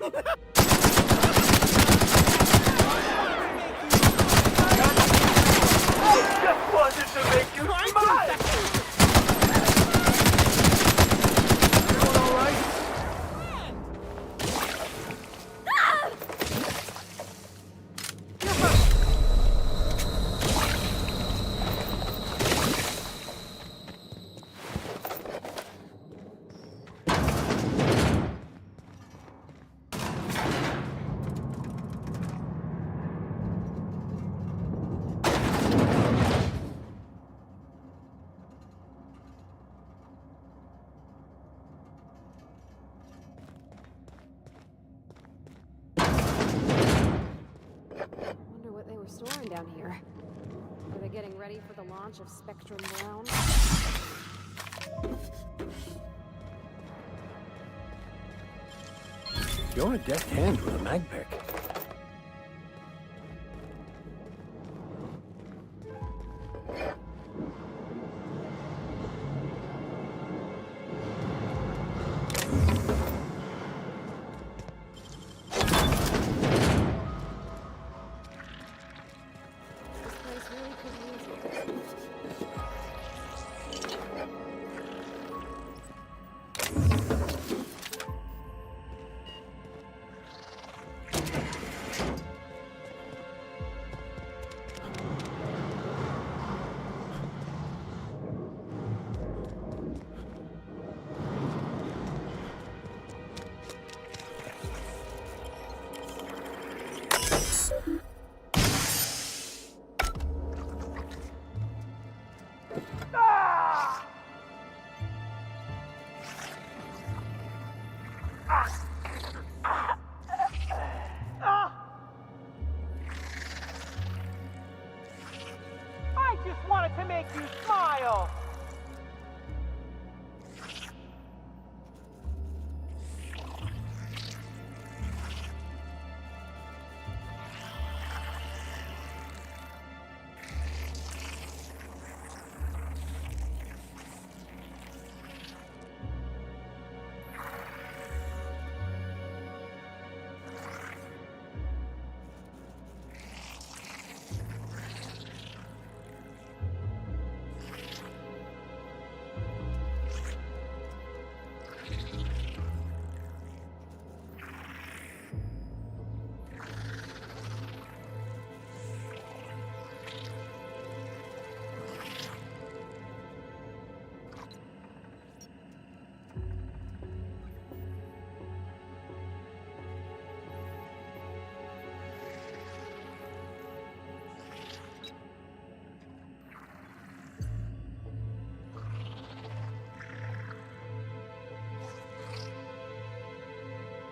Just wanted to make you smile! Wonder what they were storing down here. Were they getting ready for the launch of Spectrum Brown? You're a deft hand with a magpick. This place really could use it. I just wanted to make you smile!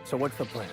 So what's the plan?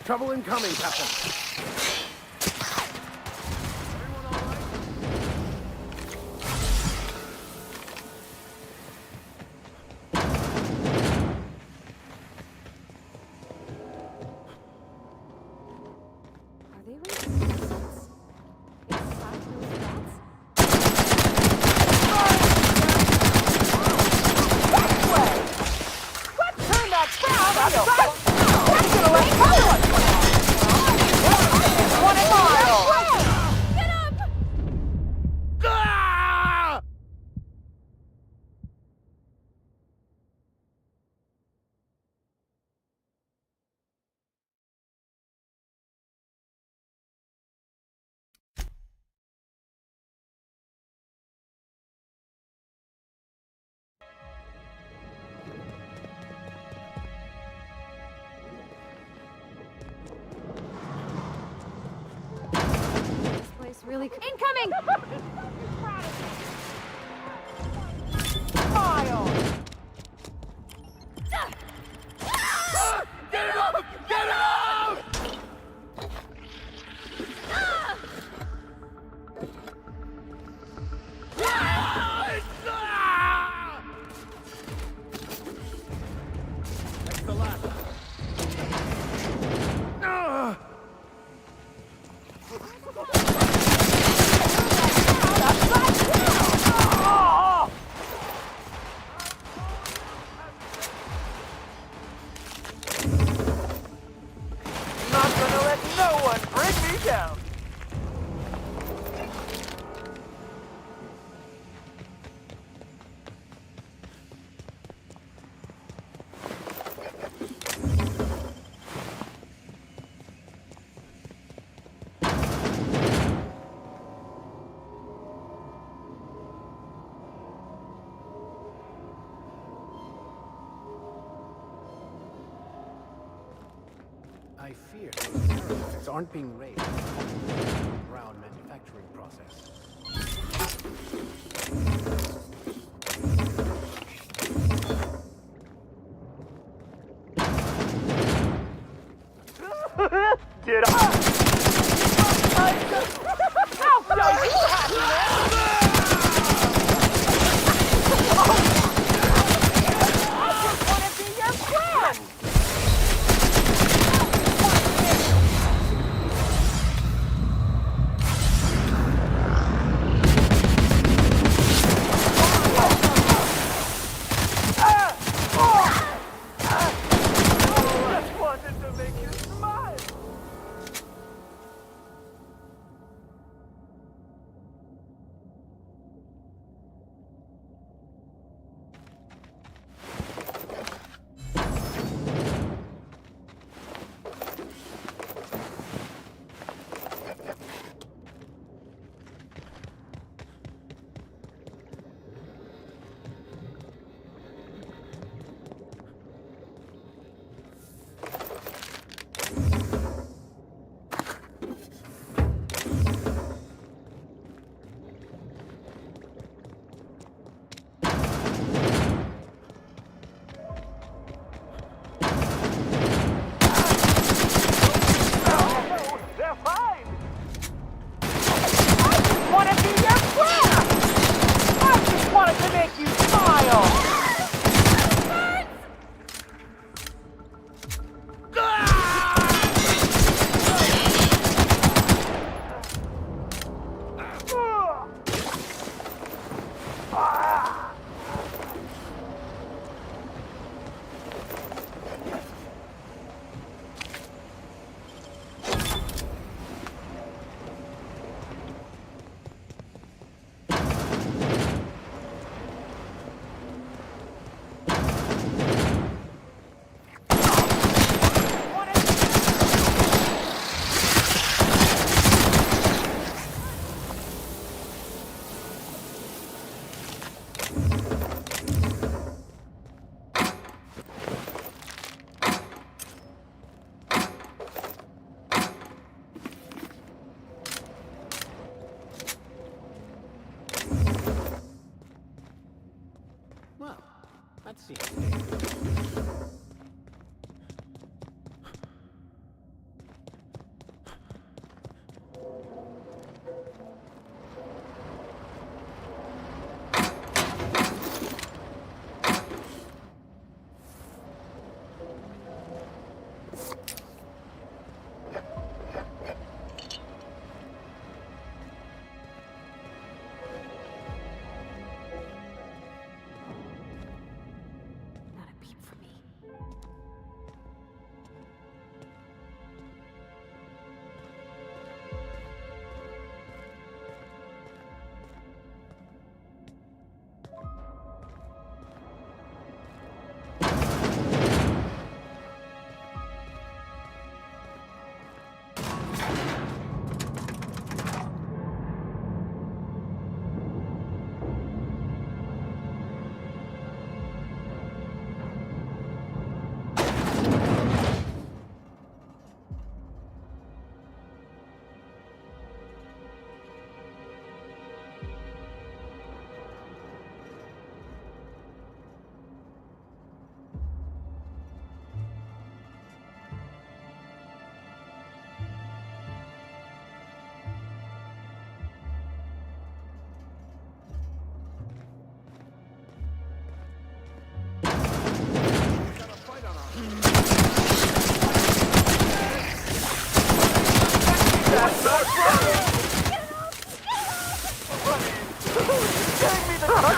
Trouble incoming, Captain. Are they raising parasites? Inside those vats? Turn that down! That's gonna let power! 20 miles! Get up! Ah! This place really incoming! Miles! Get it off! Get it off! That's the last. Not gonna let no one bring me down! I fear those parasites aren't being raised in the brown manufacturing process. Did I? How dare you have me I just want to be your friend! Just wanted to make you smile! They're fine! I just want to be your friend! I just wanted to make you smile! Well, let's see. getting me the touch.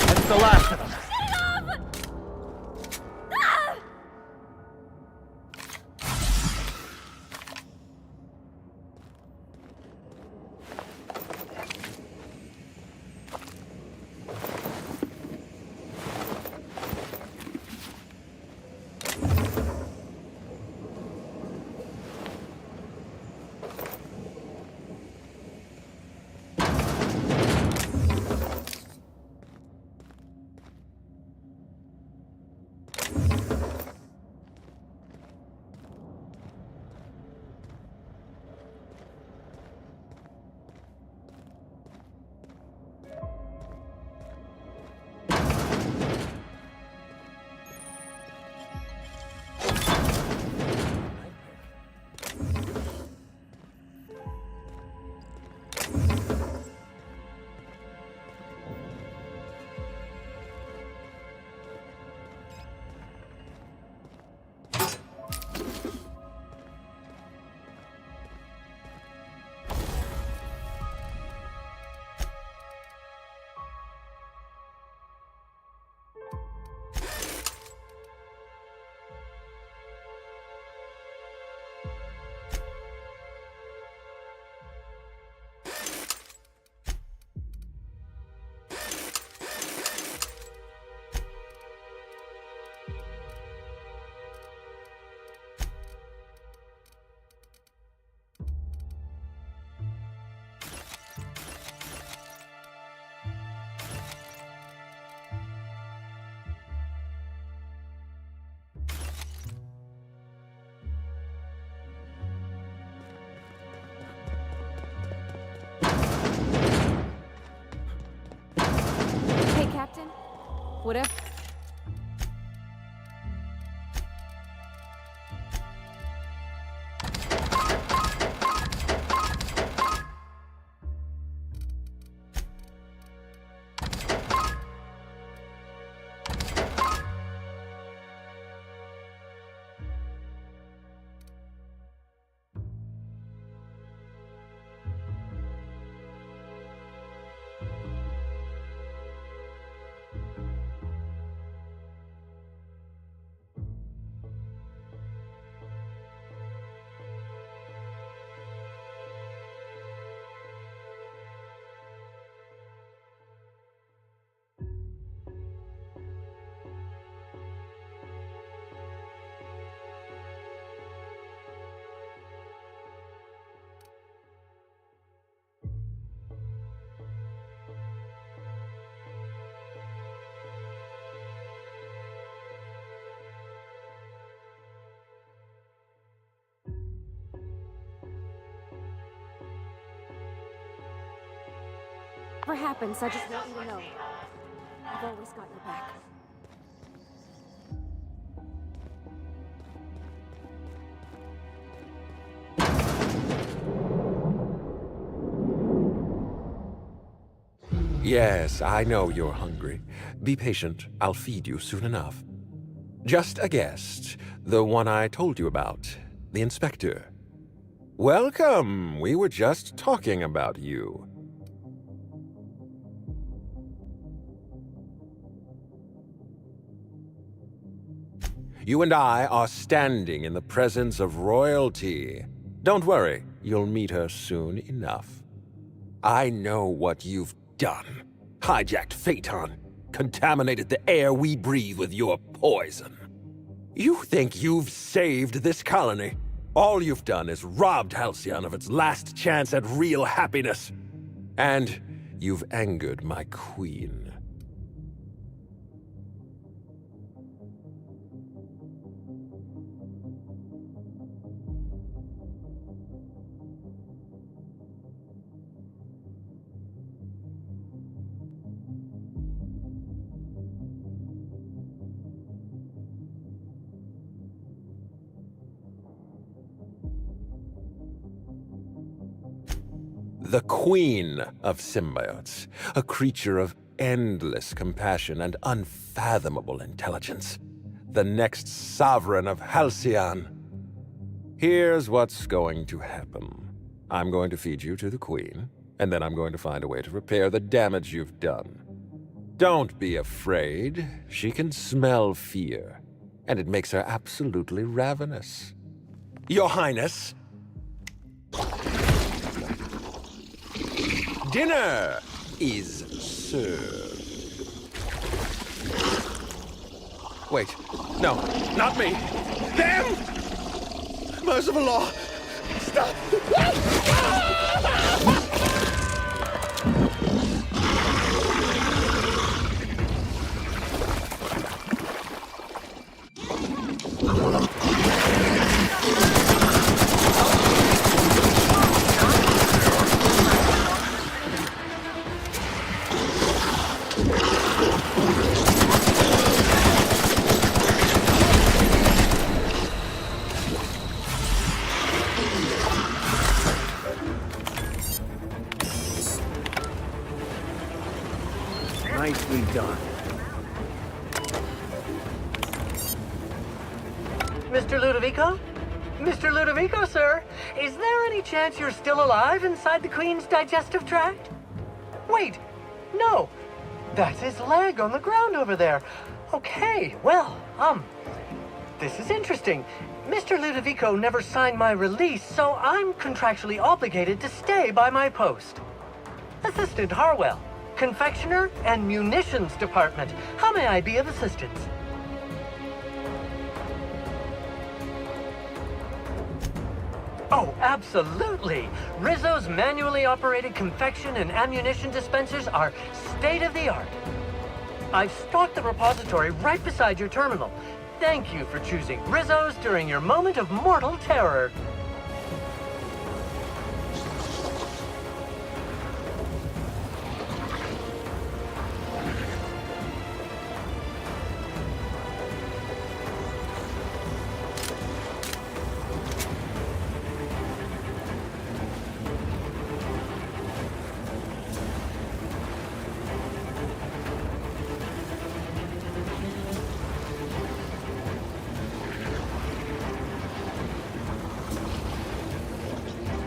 That's the last of them. Hey, Captain. Whatever. Whatever happens, I just want you to know. I've always got your back. Yes, I know you're hungry. Be patient. I'll feed you soon enough. Just a guest. The one I told you about. The inspector. Welcome. We were just talking about you. You and I are standing in the presence of royalty. Don't worry, you'll meet her soon enough. I know what you've done. Hijacked Phaeton, contaminated the air we breathe with your poison. You think you've saved this colony? All you've done is robbed Halcyon of its last chance at real happiness. And you've angered my queen. The queen of symbiotes, a creature of endless compassion and unfathomable intelligence. the next sovereign of Halcyon. Here's what's going to happen. I'm going to feed you to the Queen, and then I'm going to find a way to repair the damage you've done. Don't be afraid. She can smell fear, and it makes her absolutely ravenous. Your Highness, dinner is served. Wait, no, not me. Them! Merciful law! Stop! Nicely done. Mr. Ludovico? Mr. Ludovico, sir? Is there any chance you're still alive inside the Queen's digestive tract? Wait, no. That's his leg on the ground over there. Okay, well, this is interesting. Mr. Ludovico never signed my release, so I'm contractually obligated to stay by my post. Assistant Harwell, Confectioner and Munitions Department. How may I be of assistance? Oh, absolutely! Rizzo's manually operated confection and ammunition dispensers are state-of-the-art. I've stocked the repository right beside your terminal. Thank you for choosing Rizzo's during your moment of mortal terror.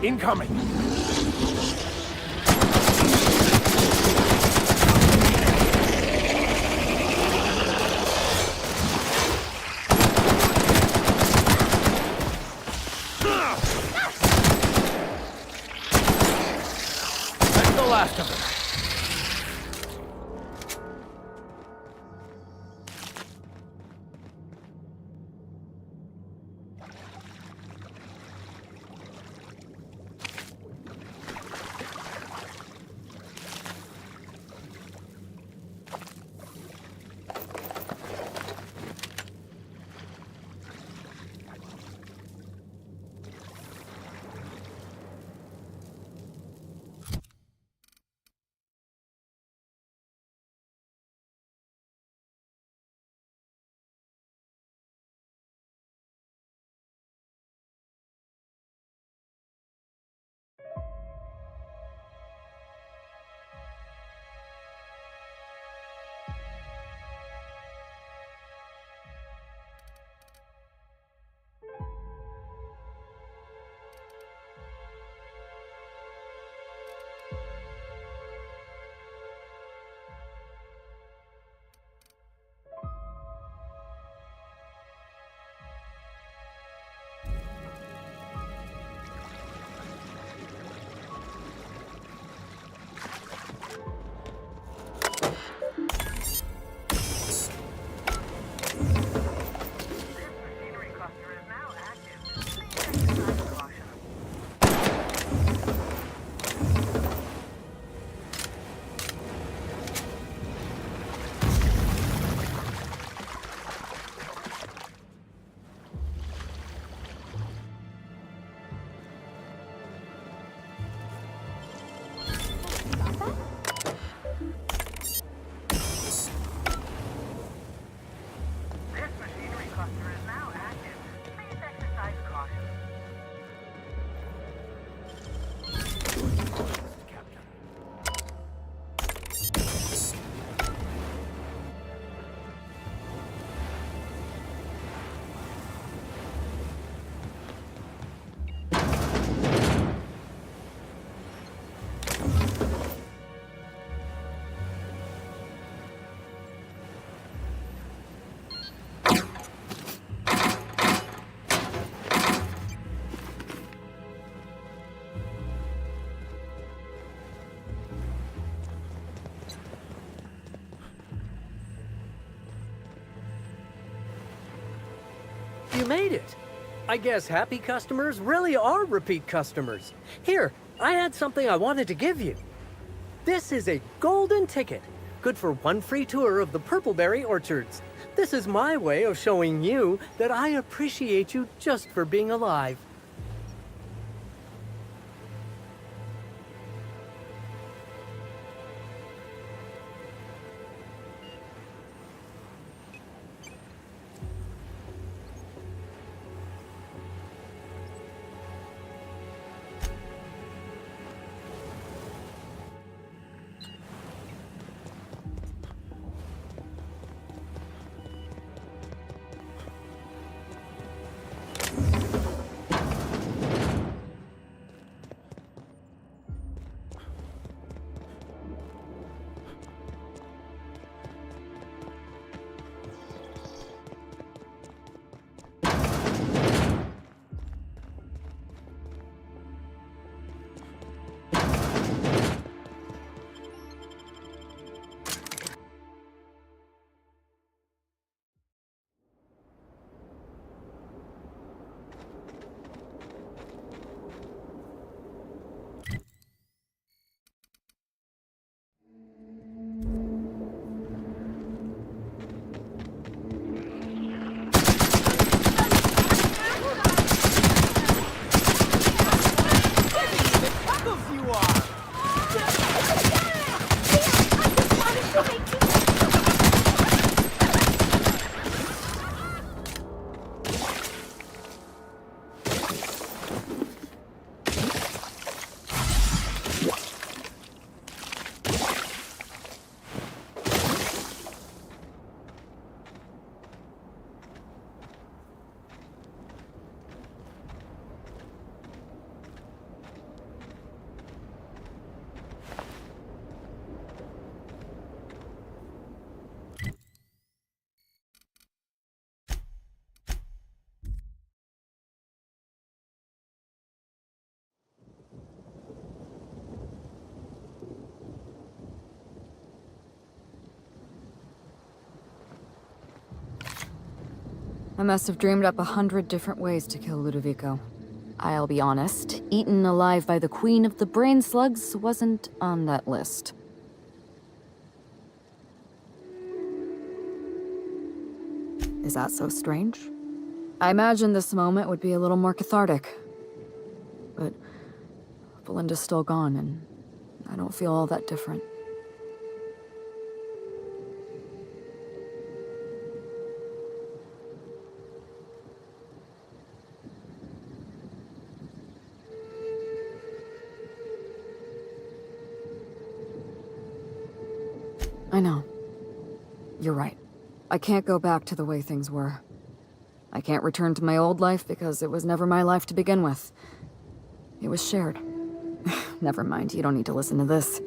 Incoming! That's the last of them. you made it. I guess happy customers really are repeat customers. Here, I had something I wanted to give you. This is a golden ticket, good for one free tour of the Purpleberry Orchards. This is my way of showing you that I appreciate you just for being alive. I must have dreamed up 100 different ways to kill Ludovico. I'll be honest, eaten alive by the Queen of the Brain Slugs wasn't on that list. Is that so strange? I imagined this moment would be a little more cathartic. But Belinda's still gone, and I don't feel all that different. I know. You're right. I can't go back to the way things were. I can't return to my old life because it was never my life to begin with. It was shared. Never mind, you don't need to listen to this.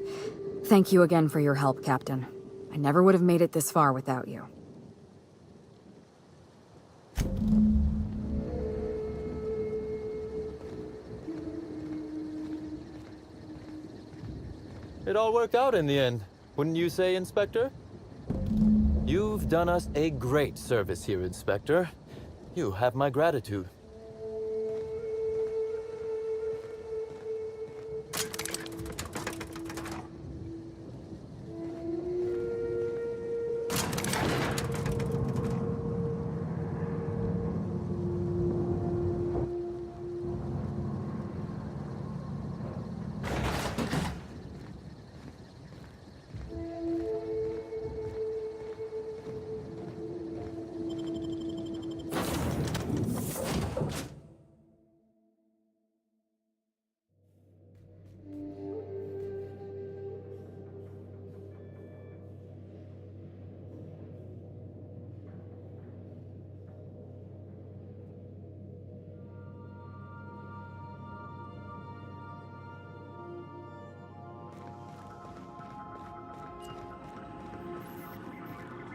Thank you again for your help, Captain. I never would have made it this far without you. It all worked out in the end, wouldn't you say, Inspector? You've done us a great service here, Inspector. You have my gratitude.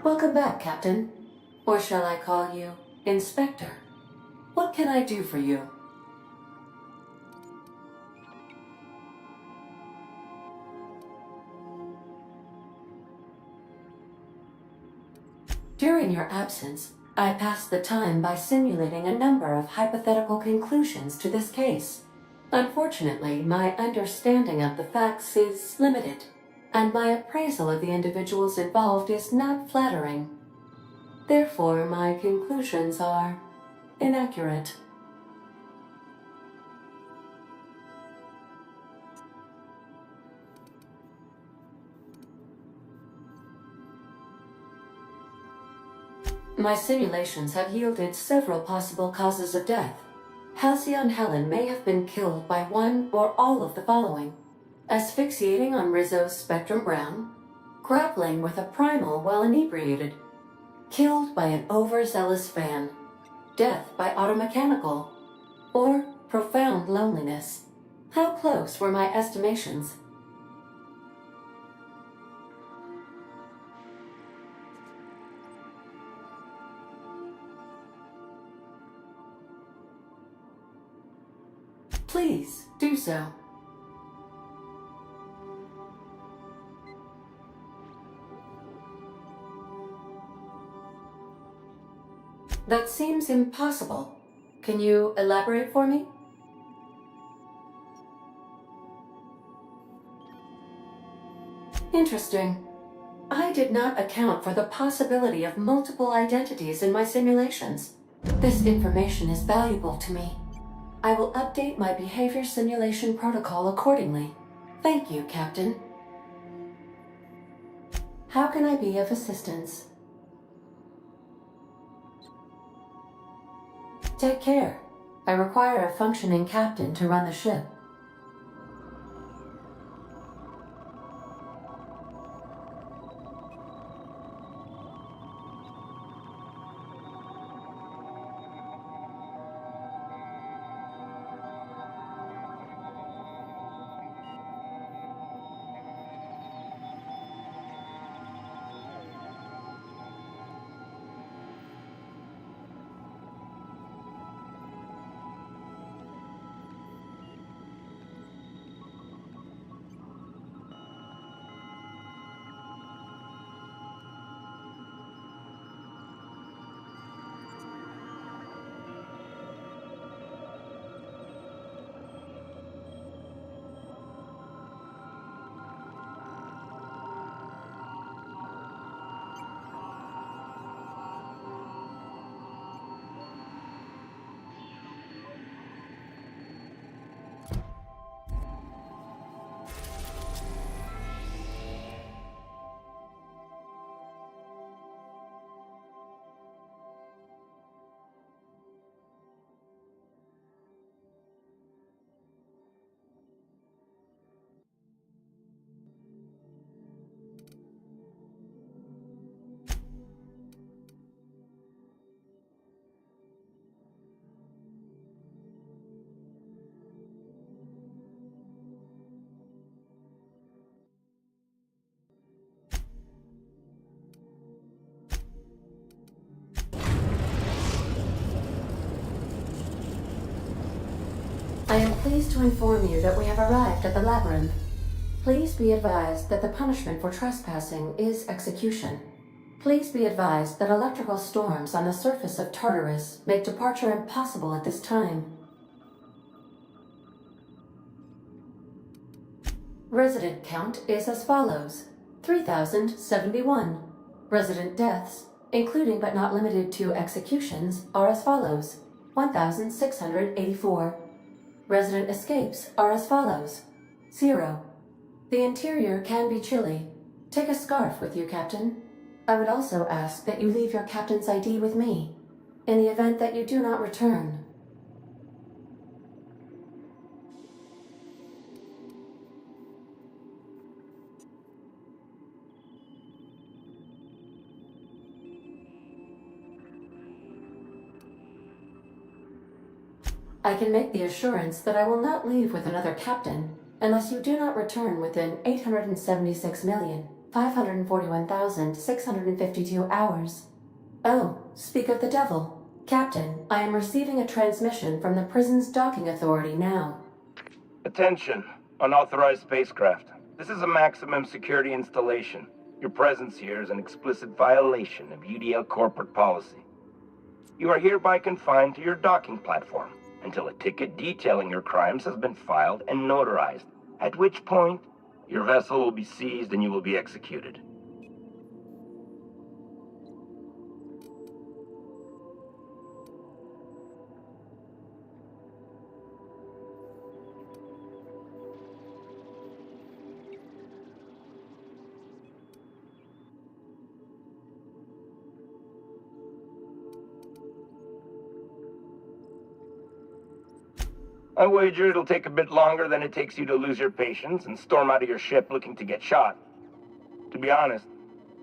Welcome back, Captain. Or shall I call you Inspector? What can I do for you? During your absence, I passed the time by simulating a number of hypothetical conclusions to this case. Unfortunately, my understanding of the facts is limited, and my appraisal of the individuals involved is not flattering. Therefore, my conclusions are inaccurate. My simulations have yielded several possible causes of death. Halcyon Helen may have been killed by one or all of the following: asphyxiating on Rizzo's Spectrum Brown, grappling with a primal while inebriated, killed by an overzealous fan, death by automechanical, or profound loneliness. How close were my estimations? Please, do so. That seems impossible. Can you elaborate for me? Interesting. I did not account for the possibility of multiple identities in my simulations. This information is valuable to me. I will update my behavior simulation protocol accordingly. Thank you, Captain. How can I be of assistance? Take care. I require a functioning captain to run the ship. I am pleased to inform you that we have arrived at the labyrinth. Please be advised that the punishment for trespassing is execution. Please be advised that electrical storms on the surface of Tartarus make departure impossible at this time. Resident count is as follows: 3,071. Resident deaths, including but not limited to executions, are as follows: 1,684. Resident escapes are as follows: 0. The interior can be chilly. Take a scarf with you, Captain. I would also ask that you leave your captain's ID with me, in the event that you do not return. I can make the assurance that I will not leave with another captain unless you do not return within 876,541,652 hours. Oh, speak of the devil. Captain, I am receiving a transmission from the prison's docking authority now. Attention, unauthorized spacecraft. This is a maximum security installation. Your presence here is an explicit violation of UDL corporate policy. You are hereby confined to your docking platform until a ticket detailing your crimes has been filed and notarized, at which point your vessel will be seized and you will be executed. I wager it'll take a bit longer than it takes you to lose your patience and storm out of your ship looking to get shot. To be honest,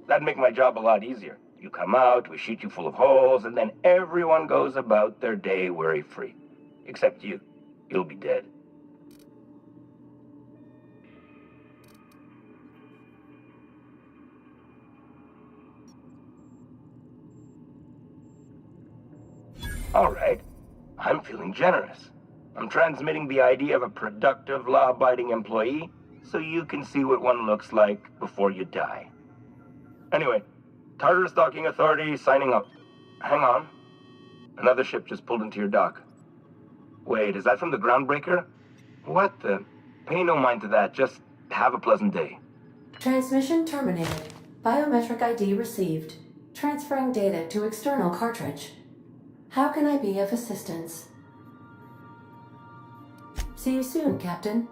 that'd make my job a lot easier. You come out, we shoot you full of holes, and then everyone goes about their day worry-free. Except you. You'll be dead. All right. I'm feeling generous. I'm transmitting the idea of a productive, law-abiding employee so you can see what one looks like before you die. Anyway, Tartarus Docking Authority signing up. Hang on. Another ship just pulled into your dock. Wait, is that from the Groundbreaker? What the? Pay no mind to that. Just have a pleasant day. Transmission terminated. Biometric ID received. Transferring data to external cartridge. How can I be of assistance? See you soon, Captain.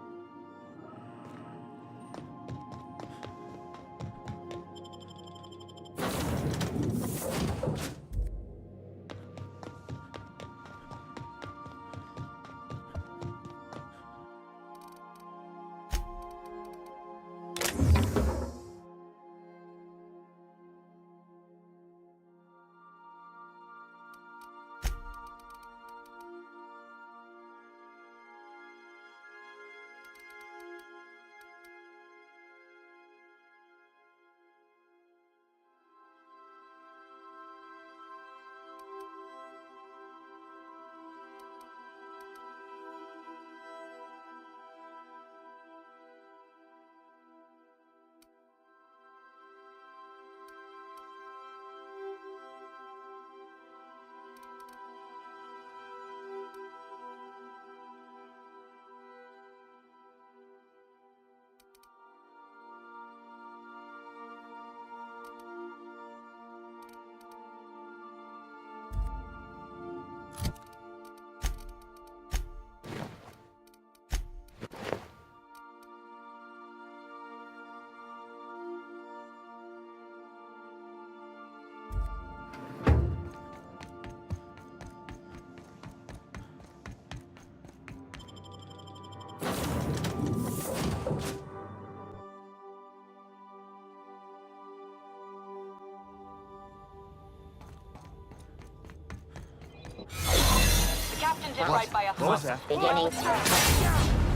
Captain did right by us. What was that? Beginning.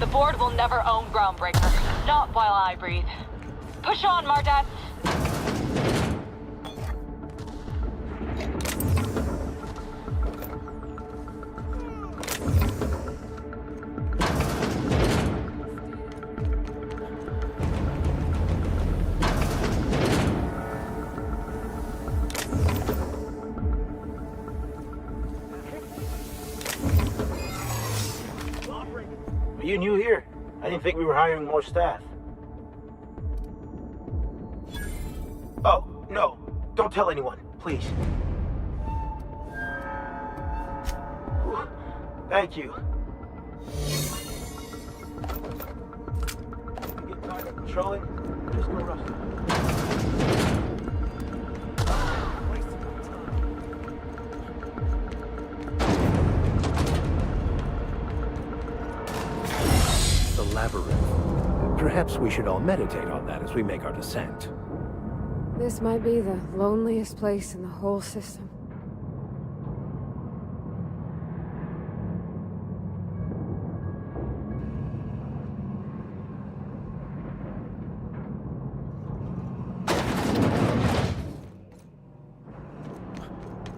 The board will never own Groundbreaker. Not while I breathe. Push on, Mardat. You new here? I didn't think we were hiring more staff. Oh, no. Don't tell anyone, please. Whew. Thank you. You get tired of patrolling? Just go rustle. The labyrinth. Perhaps we should all meditate on that as we make our descent. This might be the loneliest place in the whole system.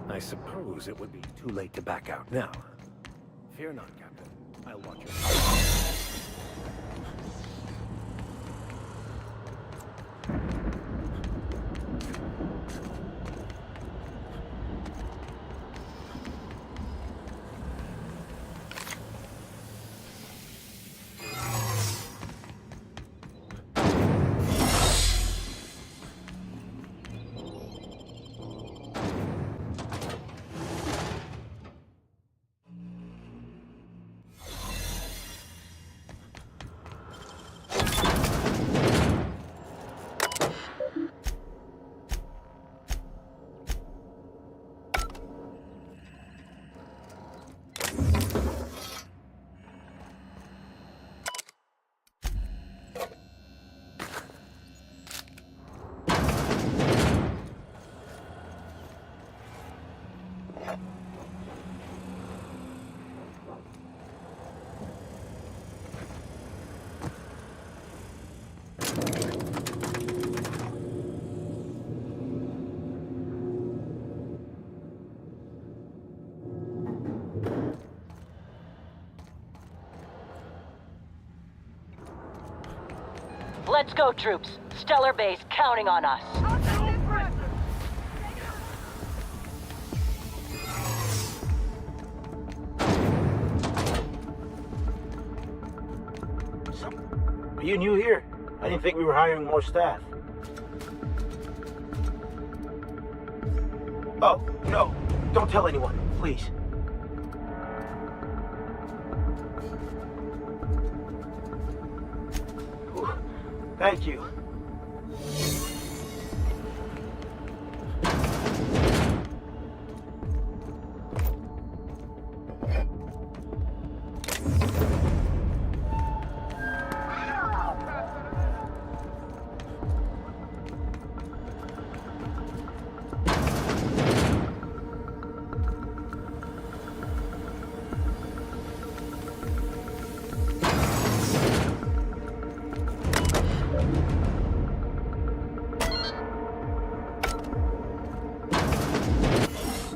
I suppose it would be too late to back out now. Fear not, Captain. I'll watch your... Let's go, troops. Stellar Base counting on us. Are you new here? I didn't think we were hiring more staff. Oh, no. Don't tell anyone, please. Whew. Thank you.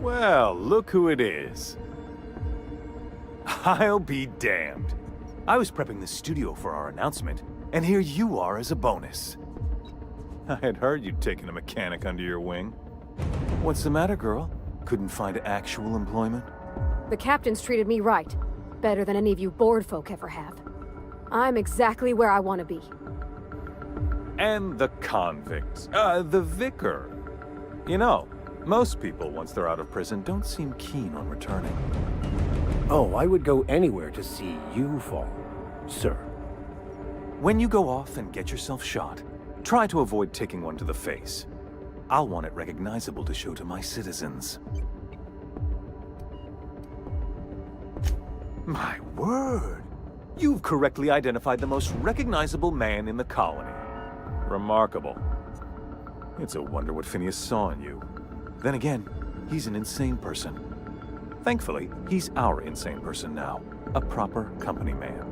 Well, look who it is. I'll be damned. I was prepping the studio for our announcement, and here you are as a bonus. I had heard you'd taken a mechanic under your wing. What's the matter, girl? Couldn't find actual employment? The captain's treated me right. Better than any of you bored folk ever have. I'm exactly where I want to be. And the convicts. The vicar. You know, most people, once they're out of prison, don't seem keen on returning. Oh, I would go anywhere to see you fall, sir. When you go off and get yourself shot, try to avoid taking one to the face. I'll want it recognizable to show to my citizens. My word! You've correctly identified the most recognizable man in the colony. Remarkable. It's a wonder what Phineas saw in you. Then again, he's an insane person. Thankfully, he's our insane person now. A proper company man.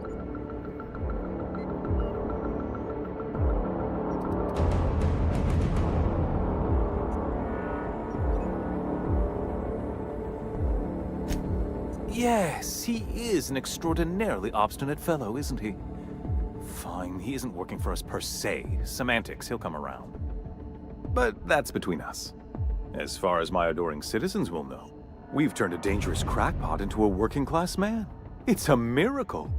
Yes, he is an extraordinarily obstinate fellow, isn't he? Fine, he isn't working for us per se. Semantics, he'll come around. But that's between us. As far as my adoring citizens will know, we've turned a dangerous crackpot into a working-class man. It's a miracle.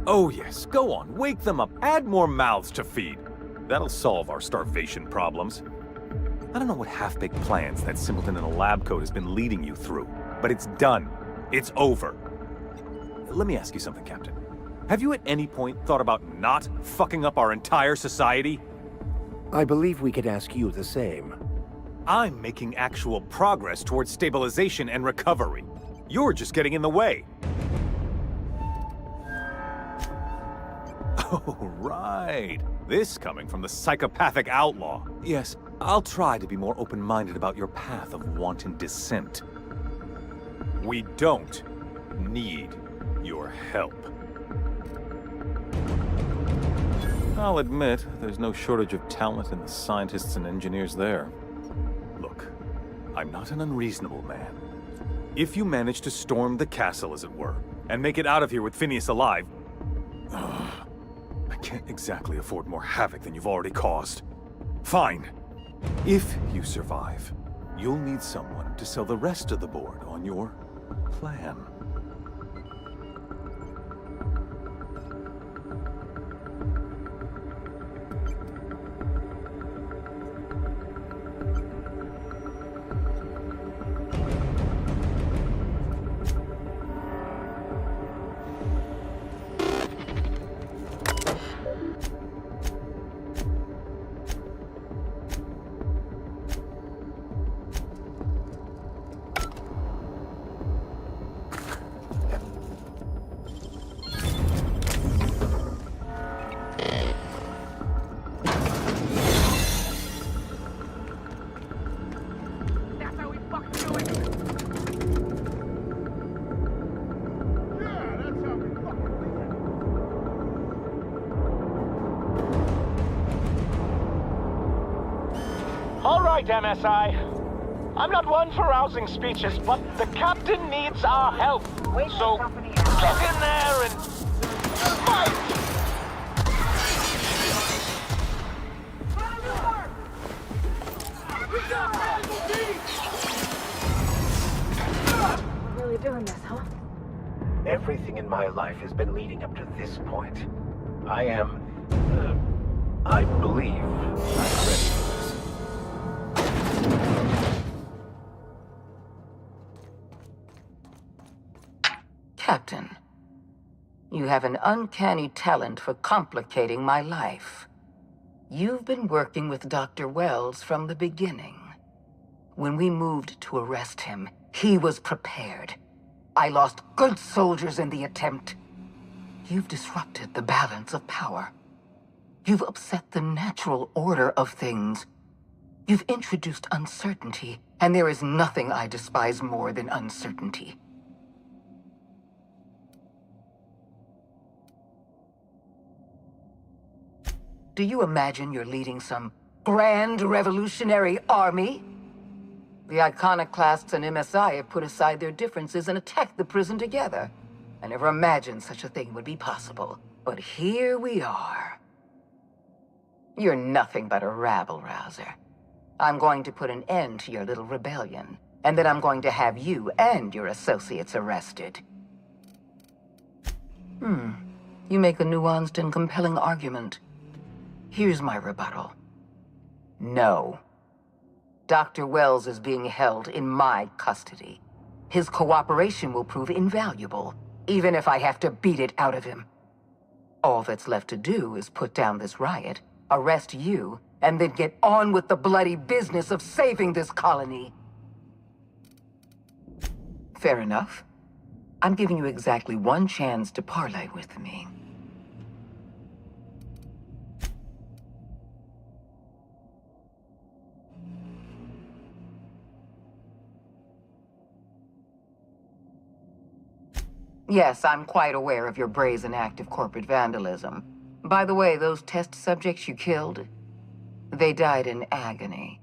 Oh yes, go on, wake them up, add more mouths to feed. That'll solve our starvation problems. I don't know what half-baked plans that simpleton in a lab coat has been leading you through, but it's done. It's over. Let me ask you something, Captain. Have you at any point thought about not fucking up our entire society? I believe we could ask you the same. I'm making actual progress towards stabilization and recovery. You're just getting in the way. Oh, right. This coming from the psychopathic outlaw. Yes, I'll try to be more open-minded about your path of wanton dissent. We don't need your help. I'll admit, there's no shortage of talent in the scientists and engineers there. Look, I'm not an unreasonable man. If you manage to storm the castle, as it were, and make it out of here with Phineas alive, I can't exactly afford more havoc than you've already caused. Fine. If you survive, you'll need someone to sell the rest of the board on your plan. All right, MSI. I'm not one for rousing speeches, but the captain needs our help. So get in there and fight! We're really doing this, huh? Everything in my life has been leading up to this point. I believe I'm ready for this. Captain, you have an uncanny talent for complicating my life. You've been working with Dr. Wells from the beginning. When we moved to arrest him, he was prepared. I lost good soldiers in the attempt. You've disrupted the balance of power. You've upset the natural order of things. You've introduced uncertainty, and there is nothing I despise more than uncertainty. Do you imagine you're leading some grand revolutionary army? The iconoclasts and MSI have put aside their differences and attacked the prison together. I never imagined such a thing would be possible. But here we are. You're nothing but a rabble-rouser. I'm going to put an end to your little rebellion, and then I'm going to have you and your associates arrested. You make a nuanced and compelling argument. Here's my rebuttal. No. Dr. Wells is being held in my custody. His cooperation will prove invaluable, even if I have to beat it out of him. All that's left to do is put down this riot, arrest you, and then get on with the bloody business of saving this colony. Fair enough. I'm giving you exactly one chance to parley with me. Yes, I'm quite aware of your brazen act of corporate vandalism. By the way, those test subjects you killed, they died in agony.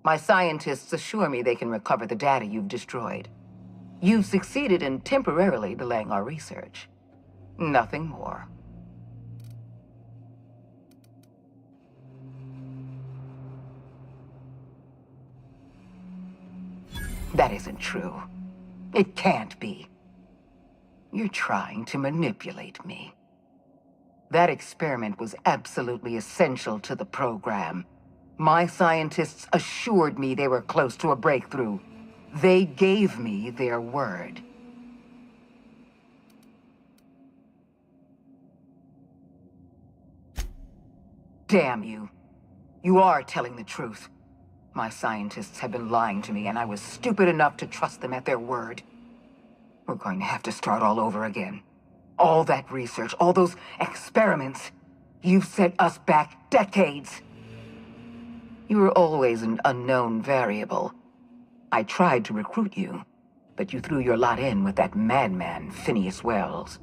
My scientists assure me they can recover the data you've destroyed. You've succeeded in temporarily delaying our research. Nothing more. That isn't true. It can't be. You're trying to manipulate me. That experiment was absolutely essential to the program. My scientists assured me they were close to a breakthrough. They gave me their word. Damn you. You are telling the truth. My scientists have been lying to me, and I was stupid enough to trust them at their word. We're going to have to start all over again. All that research, all those experiments, you've set us back decades. You were always an unknown variable. I tried to recruit you, but you threw your lot in with that madman, Phineas Wells.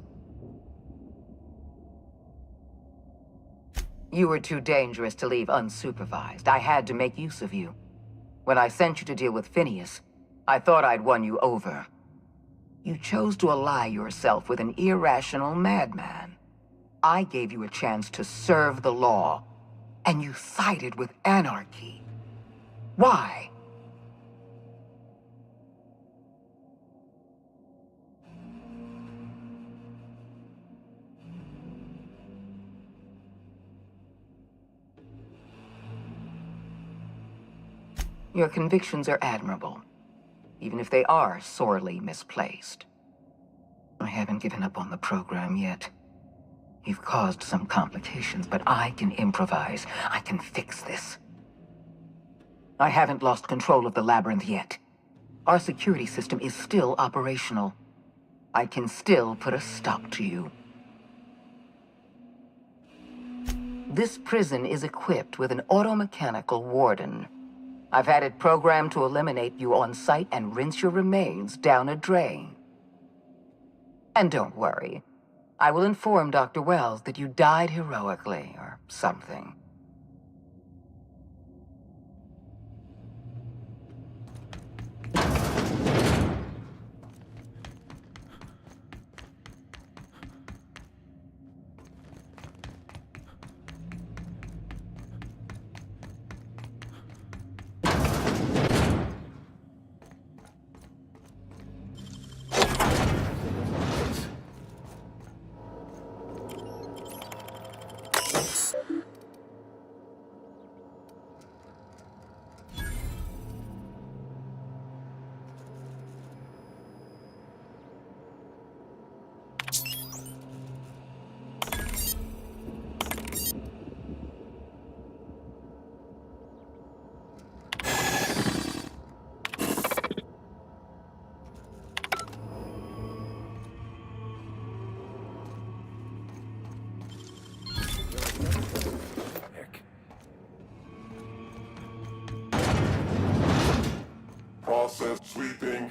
You were too dangerous to leave unsupervised. I had to make use of you. When I sent you to deal with Phineas, I thought I'd won you over. You chose to ally yourself with an irrational madman. I gave you a chance to serve the law, and you sided with anarchy. Why? Your convictions are admirable, even if they are sorely misplaced. I haven't given up on the program yet. You've caused some complications, but I can improvise. I can fix this. I haven't lost control of the labyrinth yet. Our security system is still operational. I can still put a stop to you. This prison is equipped with an automechanical warden. I've had it programmed to eliminate you on sight and rinse your remains down a drain. And don't worry. I will inform Dr. Wells that you died heroically, or something. process sweeping.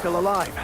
Still alive.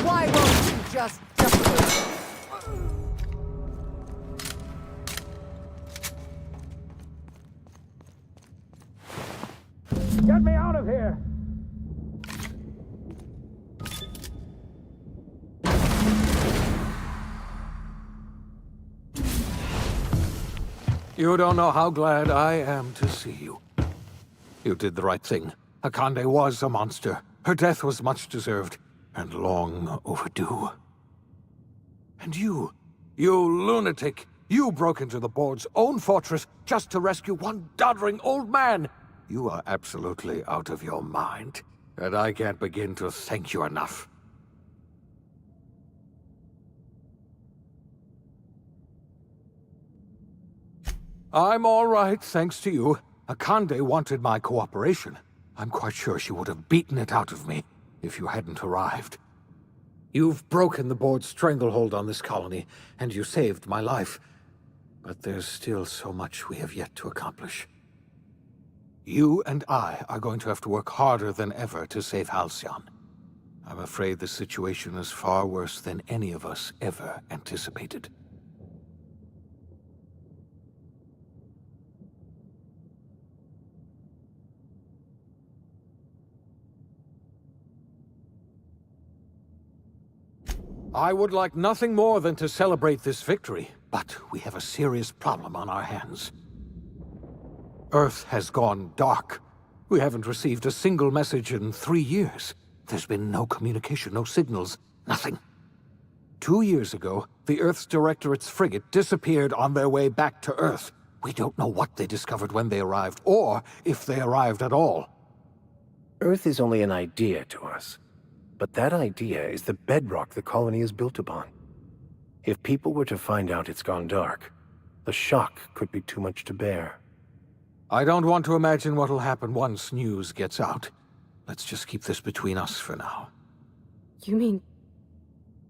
Why won't you just... Get me out of here! You don't know how glad I am to see you. You did the right thing. Akande was a monster. Her death was much deserved, and long overdue. And you lunatic, you broke into the board's own fortress just to rescue one doddering old man. You are absolutely out of your mind, and I can't begin to thank you enough. I'm all right, thanks to you. Akande wanted my cooperation. I'm quite sure she would have beaten it out of me if you hadn't arrived. You've broken the board's stranglehold on this colony, and you saved my life. But there's still so much we have yet to accomplish. You and I are going to have to work harder than ever to save Halcyon. I'm afraid the situation is far worse than any of us ever anticipated. I would like nothing more than to celebrate this victory, but we have a serious problem on our hands. Earth has gone dark. We haven't received a single message in 3 years. There's been no communication, no signals, nothing. 2 years ago, the Earth's Directorate's frigate disappeared on their way back to Earth. We don't know what they discovered when they arrived, or if they arrived at all. Earth is only an idea to us. But that idea is the bedrock the colony is built upon. If people were to find out it's gone dark, the shock could be too much to bear. I don't want to imagine what'll happen once news gets out. Let's just keep this between us for now. You mean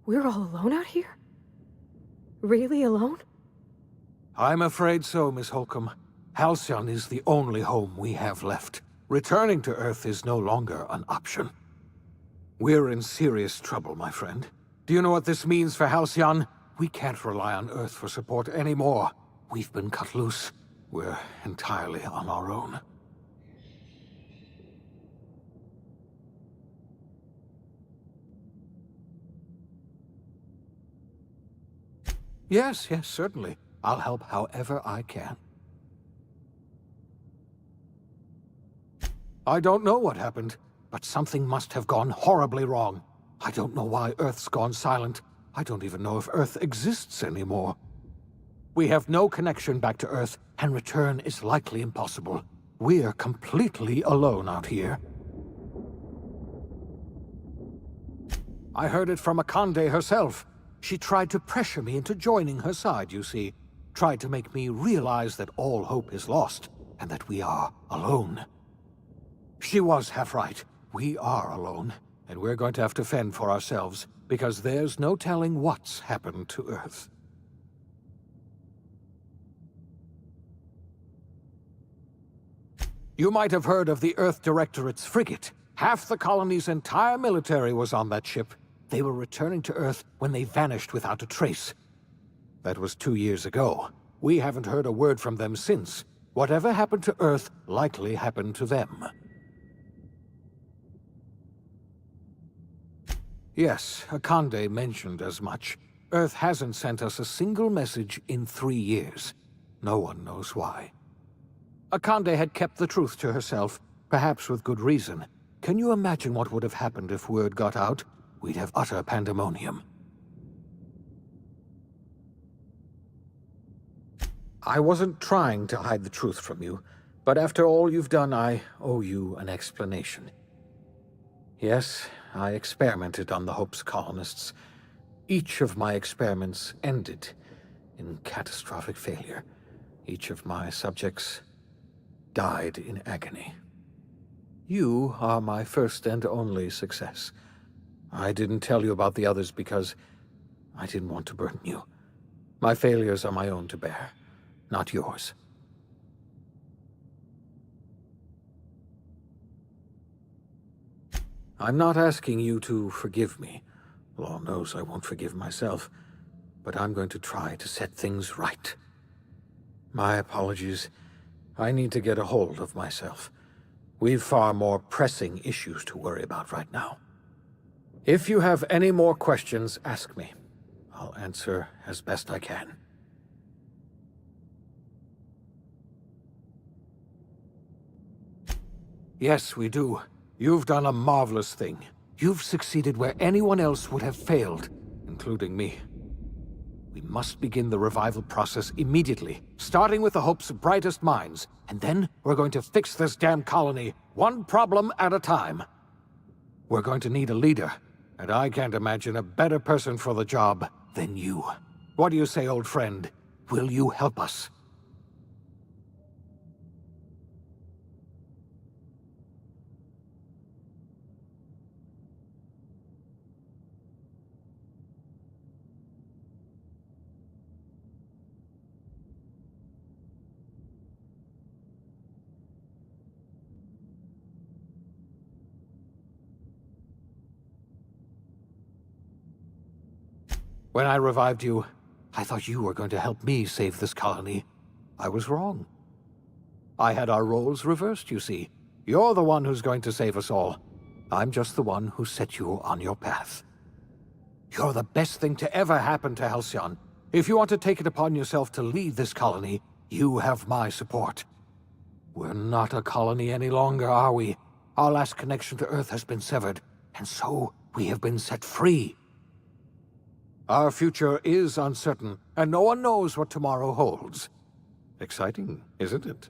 we're all alone out here? Really alone? I'm afraid so, Miss Holcomb. Halcyon is the only home we have left. Returning to Earth is no longer an option. We're in serious trouble, my friend. Do you know what this means for Halcyon? We can't rely on Earth for support anymore. We've been cut loose. We're entirely on our own. Yes, certainly. I'll help however I can. I don't know what happened, but something must have gone horribly wrong. I don't know why Earth's gone silent. I don't even know if Earth exists anymore. We have no connection back to Earth, and return is likely impossible. We're completely alone out here. I heard it from Akande herself. She tried to pressure me into joining her side, you see. Tried to make me realize that all hope is lost, and that we are alone. She was half right. We are alone, and we're going to have to fend for ourselves, because there's no telling what's happened to Earth. You might have heard of the Earth Directorate's frigate. Half the colony's entire military was on that ship. They were returning to Earth when they vanished without a trace. That was 2 years ago. We haven't heard a word from them since. Whatever happened to Earth likely happened to them. Yes, Akande mentioned as much. Earth hasn't sent us a single message in 3 years. No one knows why. Akande had kept the truth to herself, perhaps with good reason. Can you imagine what would have happened if word got out? We'd have utter pandemonium. I wasn't trying to hide the truth from you, but after all you've done, I owe you an explanation. Yes, I experimented on the Hope's colonists. Each of my experiments ended in catastrophic failure. Each of my subjects died in agony. You are my first and only success. I didn't tell you about the others because I didn't want to burden you. My failures are my own to bear, not yours. I'm not asking you to forgive me. Law knows I won't forgive myself, but I'm going to try to set things right. My apologies. I need to get a hold of myself. We've far more pressing issues to worry about right now. If you have any more questions, ask me. I'll answer as best I can. Yes, we do. You've done a marvelous thing. You've succeeded where anyone else would have failed, including me. We must begin the revival process immediately, starting with the Hope's brightest minds, and then we're going to fix this damn colony, one problem at a time. We're going to need a leader, and I can't imagine a better person for the job than you. What do you say, old friend? Will you help us? When I revived you, I thought you were going to help me save this colony. I was wrong. I had our roles reversed, you see. You're the one who's going to save us all. I'm just the one who set you on your path. You're the best thing to ever happen to Halcyon. If you want to take it upon yourself to lead this colony, you have my support. We're not a colony any longer, are we? Our last connection to Earth has been severed, and so we have been set free. Our future is uncertain, and no one knows what tomorrow holds. Exciting, isn't it?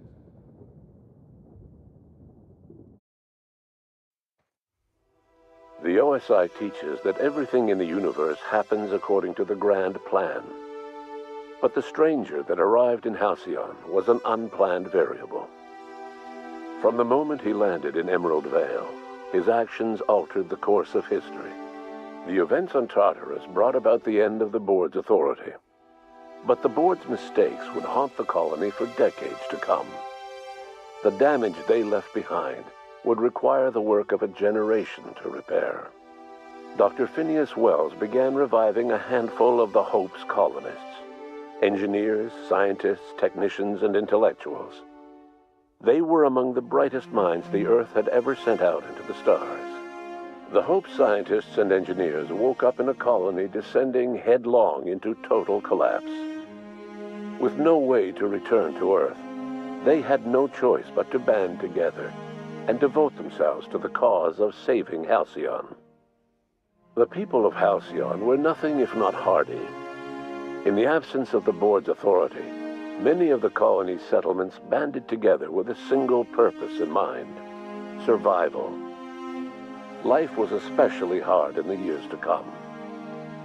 The OSI teaches that everything in the universe happens according to the grand plan. But the stranger that arrived in Halcyon was an unplanned variable. From the moment he landed in Emerald Vale, his actions altered the course of history. The events on Tartarus brought about the end of the board's authority. But the board's mistakes would haunt the colony for decades to come. The damage they left behind would require the work of a generation to repair. Dr. Phineas Wells began reviving a handful of the Hope's colonists: engineers, scientists, technicians, and intellectuals. They were among the brightest minds the Earth had ever sent out into the stars. The Hope scientists and engineers woke up in a colony descending headlong into total collapse. With no way to return to Earth, they had no choice but to band together and devote themselves to the cause of saving Halcyon. The people of Halcyon were nothing if not hardy. In the absence of the board's authority, many of the colony's settlements banded together with a single purpose in mind: survival. Life was especially hard in the years to come.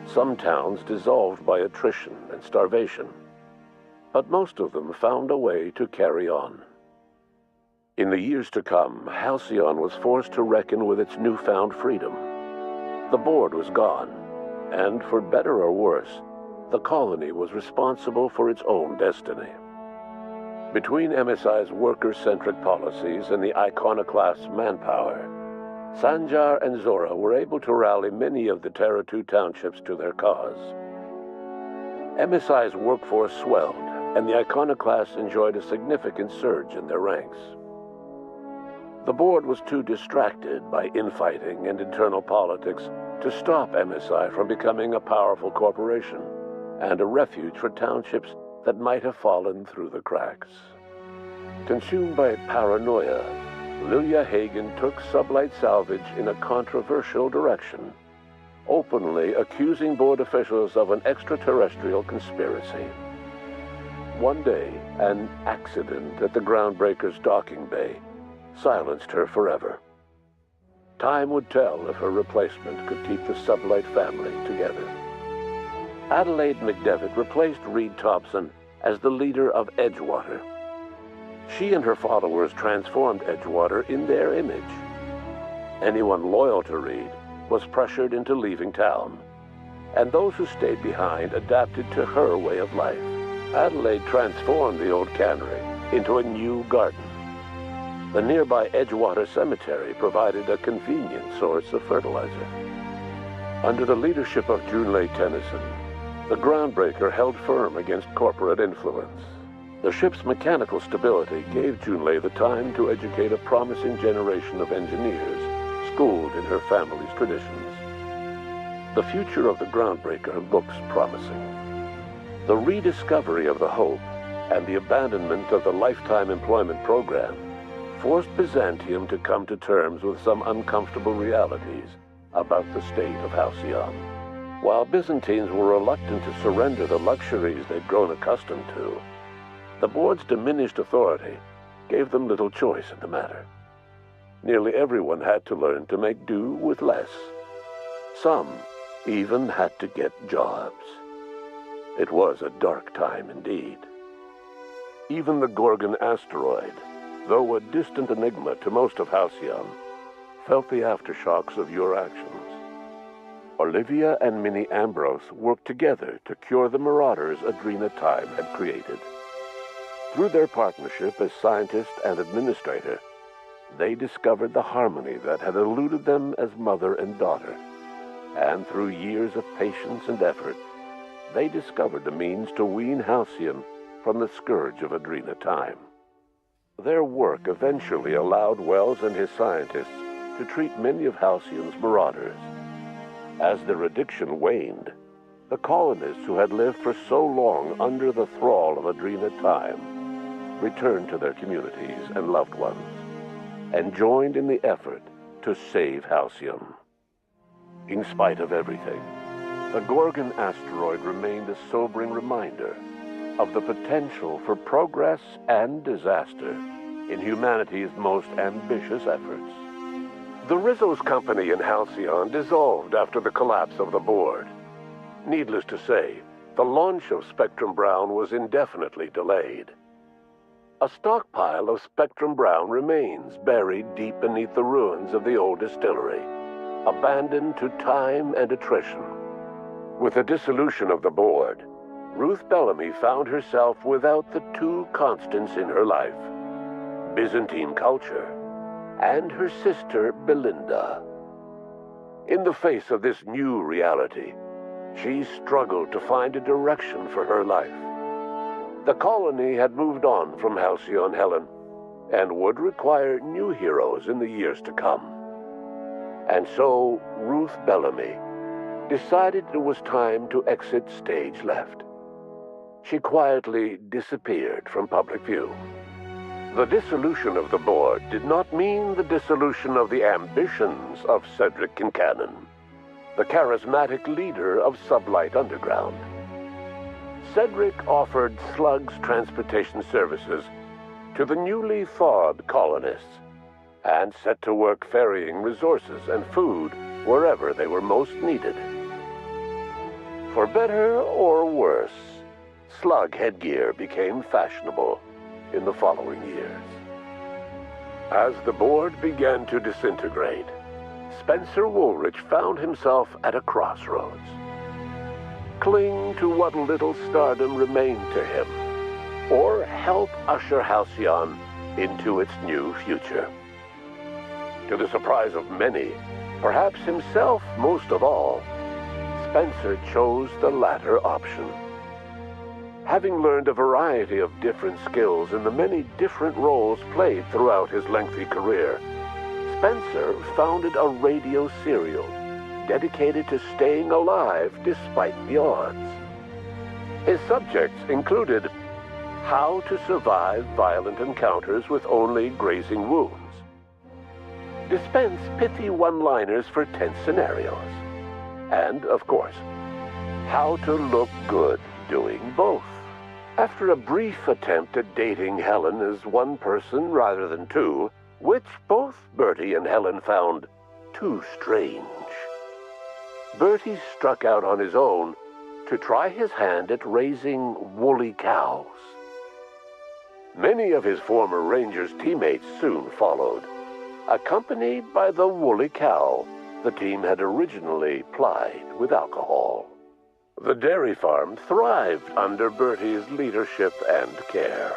Some towns dissolved by attrition and starvation, but most of them found a way to carry on. In the years to come, Halcyon was forced to reckon with its newfound freedom. The board was gone, and for better or worse, the colony was responsible for its own destiny. Between MSI's worker-centric policies and the iconoclast's manpower, Sanjar and Zora were able to rally many of the Terra 2 townships to their cause. MSI's workforce swelled, and the iconoclasts enjoyed a significant surge in their ranks. The board was too distracted by infighting and internal politics to stop MSI from becoming a powerful corporation and a refuge for townships that might have fallen through the cracks. Consumed by paranoia, Lilia Hagen took Sublight Salvage in a controversial direction, openly accusing board officials of an extraterrestrial conspiracy. One day, an accident at the Groundbreaker's docking bay silenced her forever. Time would tell if her replacement could keep the Sublight family together. Adelaide McDevitt replaced Reed Thompson as the leader of Edgewater. She and her followers transformed Edgewater in their image. Anyone loyal to Reed was pressured into leaving town, and those who stayed behind adapted to her way of life. Adelaide transformed the old cannery into a new garden. The nearby Edgewater Cemetery provided a convenient source of fertilizer. Under the leadership of Junlei Tennyson, the Groundbreaker held firm against corporate influence. The ship's mechanical stability gave Junlei the time to educate a promising generation of engineers schooled in her family's traditions. The future of the Groundbreaker looks promising. The rediscovery of the Hope and the abandonment of the lifetime employment program forced Byzantium to come to terms with some uncomfortable realities about the state of Halcyon. While Byzantines were reluctant to surrender the luxuries they'd grown accustomed to, the board's diminished authority gave them little choice in the matter. Nearly everyone had to learn to make do with less. Some even had to get jobs. It was a dark time indeed. Even the Gorgon asteroid, though a distant enigma to most of Halcyon, felt the aftershocks of your actions. Olivia and Minnie Ambrose worked together to cure the marauders Adrena Time had created. Through their partnership as scientist and administrator, they discovered the harmony that had eluded them as mother and daughter. And through years of patience and effort, they discovered the means to wean Halcyon from the scourge of Adrena Time. Their work eventually allowed Wells and his scientists to treat many of Halcyon's marauders. As their addiction waned, the colonists who had lived for so long under the thrall of Adrena Time returned to their communities and loved ones, and joined in the effort to save Halcyon. In spite of everything, the Gorgon asteroid remained a sobering reminder of the potential for progress and disaster in humanity's most ambitious efforts. The Rizzo's company in Halcyon dissolved after the collapse of the board. Needless to say, the launch of Spectrum Brown was indefinitely delayed. A stockpile of Spectrum Brown remains buried deep beneath the ruins of the old distillery, abandoned to time and attrition. With the dissolution of the board, Ruth Bellamy found herself without the two constants in her life: Byzantine culture and her sister Belinda. In the face of this new reality, she struggled to find a direction for her life. The colony had moved on from Halcyon Helen and would require new heroes in the years to come. And so Ruth Bellamy decided it was time to exit stage left. She quietly disappeared from public view. The dissolution of the board did not mean the dissolution of the ambitions of Cedric Kincannon, the charismatic leader of Sublight Underground. Cedric offered Slug's transportation services to the newly thawed colonists and set to work ferrying resources and food wherever they were most needed. For better or worse, Slug headgear became fashionable in the following years. As the board began to disintegrate, Spencer Woolrich found himself at a crossroads. Cling to what little stardom remained to him, or help usher Halcyon into its new future. To the surprise of many, perhaps himself most of all, Spencer chose the latter option. Having learned a variety of different skills in the many different roles played throughout his lengthy career, Spencer founded a radio serial dedicated to staying alive despite the odds. His subjects included how to survive violent encounters with only grazing wounds, dispense pithy one-liners for tense scenarios, and, of course, how to look good doing both. After a brief attempt at dating Helen as one person rather than two, which both Bertie and Helen found too strange, Bertie struck out on his own to try his hand at raising woolly cows. Many of his former Rangers teammates soon followed, accompanied by the woolly cow the team had originally plied with alcohol. The dairy farm thrived under Bertie's leadership and care.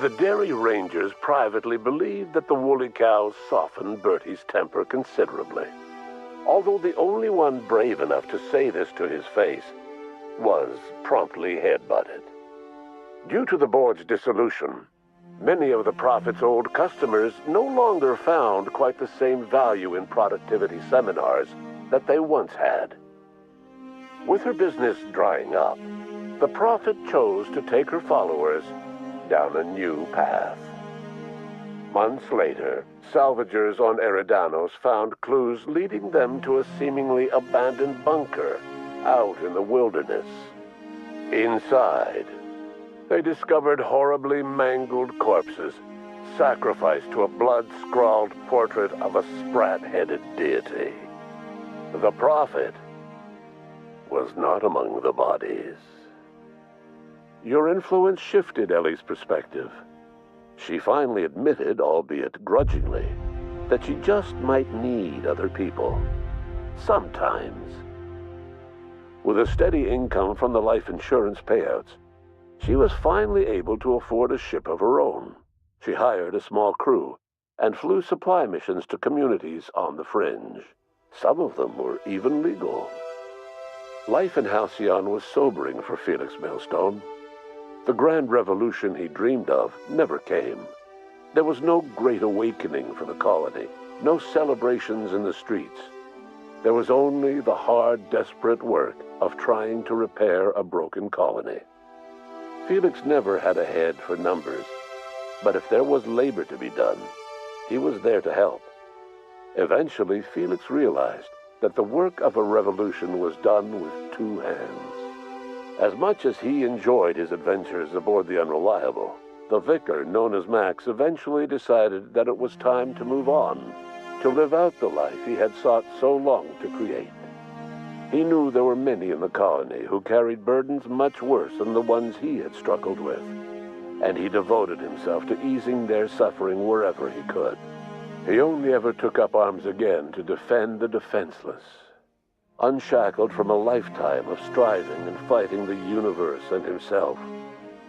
The Dairy Rangers privately believed that the woolly cows softened Bertie's temper considerably, although the only one brave enough to say this to his face was promptly headbutted. Due to the board's dissolution, many of the Prophet's old customers no longer found quite the same value in productivity seminars that they once had. With her business drying up, the Prophet chose to take her followers down a new path. Months later, salvagers on Eridanos found clues leading them to a seemingly abandoned bunker out in the wilderness. Inside, they discovered horribly mangled corpses, sacrificed to a blood-scrawled portrait of a sprat-headed deity. The Prophet was not among the bodies. Your influence shifted Ellie's perspective. She finally admitted, albeit grudgingly, that she just might need other people. Sometimes. With a steady income from the life insurance payouts, she was finally able to afford a ship of her own. She hired a small crew and flew supply missions to communities on the fringe. Some of them were even legal. Life in Halcyon was sobering for Felix Millstone. The grand revolution he dreamed of never came. There was no great awakening for the colony, no celebrations in the streets. There was only the hard, desperate work of trying to repair a broken colony. Felix never had a head for numbers, but if there was labor to be done, he was there to help. Eventually, Felix realized that the work of a revolution was done with two hands. As much as he enjoyed his adventures aboard the Unreliable, the vicar, known as Max, eventually decided that it was time to move on, to live out the life he had sought so long to create. He knew there were many in the colony who carried burdens much worse than the ones he had struggled with. and he devoted himself to easing their suffering wherever he could. He only ever took up arms again to defend the defenseless. Unshackled from a lifetime of striving and fighting the universe and himself,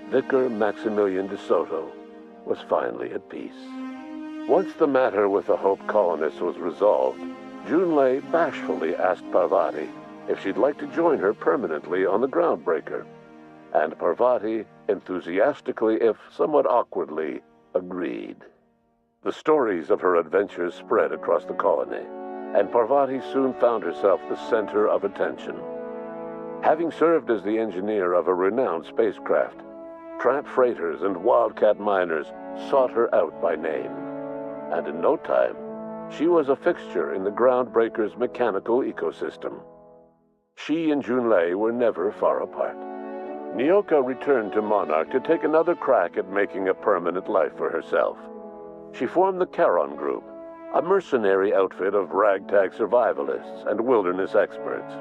Vicar Maximilian de Soto was finally at peace. Once the matter with the Hope colonists was resolved, Junlei bashfully asked Parvati if she'd like to join her permanently on the Groundbreaker, and Parvati enthusiastically, if somewhat awkwardly, agreed. The stories of her adventures spread across the colony, and Parvati soon found herself the center of attention. Having served as the engineer of a renowned spacecraft, tramp freighters and wildcat miners sought her out by name, and in no time, she was a fixture in the Groundbreaker's mechanical ecosystem. She and Junlei were never far apart. Nyoka returned to Monarch to take another crack at making a permanent life for herself. She formed the Charon Group, a mercenary outfit of ragtag survivalists and wilderness experts.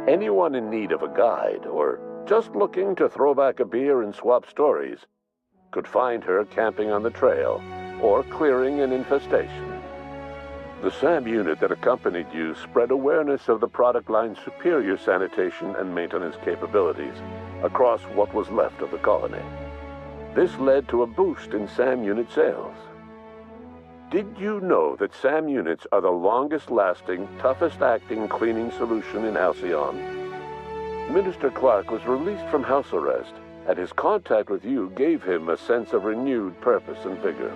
Anyone in need of a guide, or just looking to throw back a beer and swap stories, could find her camping on the trail or clearing an infestation. The SAM unit that accompanied you spread awareness of the product line's superior sanitation and maintenance capabilities across what was left of the colony. This led to a boost in SAM unit sales. Did you know that SAM units are the longest-lasting, toughest-acting cleaning solution in Halcyon? Minister Clark was released from house arrest, and his contact with you gave him a sense of renewed purpose and vigor.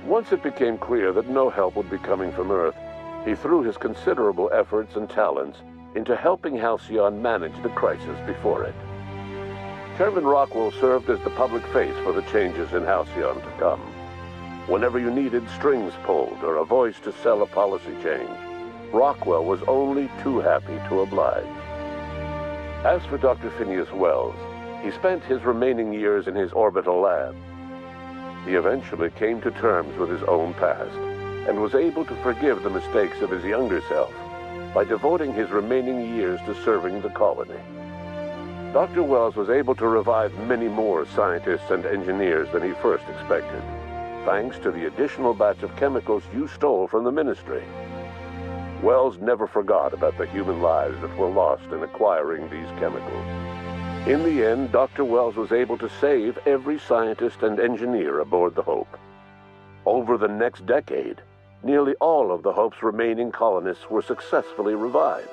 Once it became clear that no help would be coming from Earth, he threw his considerable efforts and talents into helping Halcyon manage the crisis before it. Chairman Rockwell served as the public face for the changes in Halcyon to come. Whenever you needed strings pulled or a voice to sell a policy change, Rockwell was only too happy to oblige. As for Dr. Phineas Wells, he spent his remaining years in his orbital lab. He eventually came to terms with his own past and was able to forgive the mistakes of his younger self by devoting his remaining years to serving the colony. Dr. Wells was able to revive many more scientists and engineers than he first expected, thanks to the additional batch of chemicals you stole from the Ministry. Wells never forgot about the human lives that were lost in acquiring these chemicals. In the end, Dr. Wells was able to save every scientist and engineer aboard the Hope. Over the next decade, nearly all of the Hope's remaining colonists were successfully revived.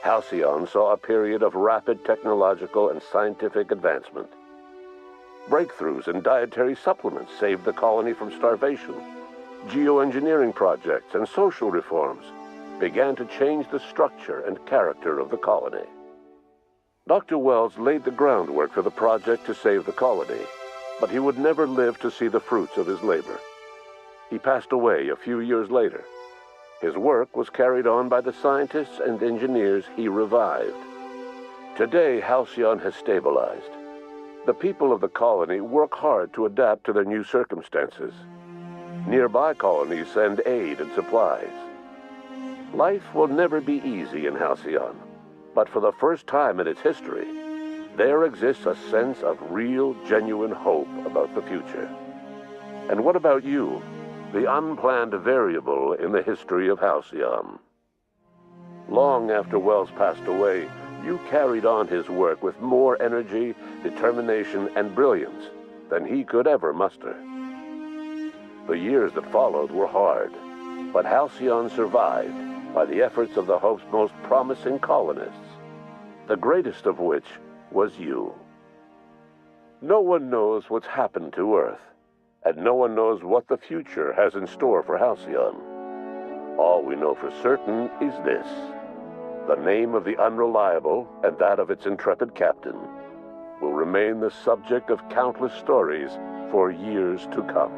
Halcyon saw a period of rapid technological and scientific advancement. Breakthroughs in dietary supplements saved the colony from starvation. Geoengineering projects and social reforms began to change the structure and character of the colony. Dr. Wells laid the groundwork for the project to save the colony, but he would never live to see the fruits of his labor. He passed away a few years later. His work was carried on by the scientists and engineers he revived. Today, Halcyon has stabilized. The people of the colony work hard to adapt to their new circumstances. Nearby colonies send aid and supplies. Life will never be easy in Halcyon, but for the first time in its history, there exists a sense of real, genuine hope about the future. And what about you, the unplanned variable in the history of Halcyon? Long after Wells passed away, you carried on his work with more energy, determination, and brilliance than he could ever muster. The years that followed were hard, but Halcyon survived by the efforts of the Hope's most promising colonists, the greatest of which was you. No one knows what's happened to Earth, and no one knows what the future has in store for Halcyon. All we know for certain is this: the name of the Unreliable and that of its intrepid captain will remain the subject of countless stories for years to come.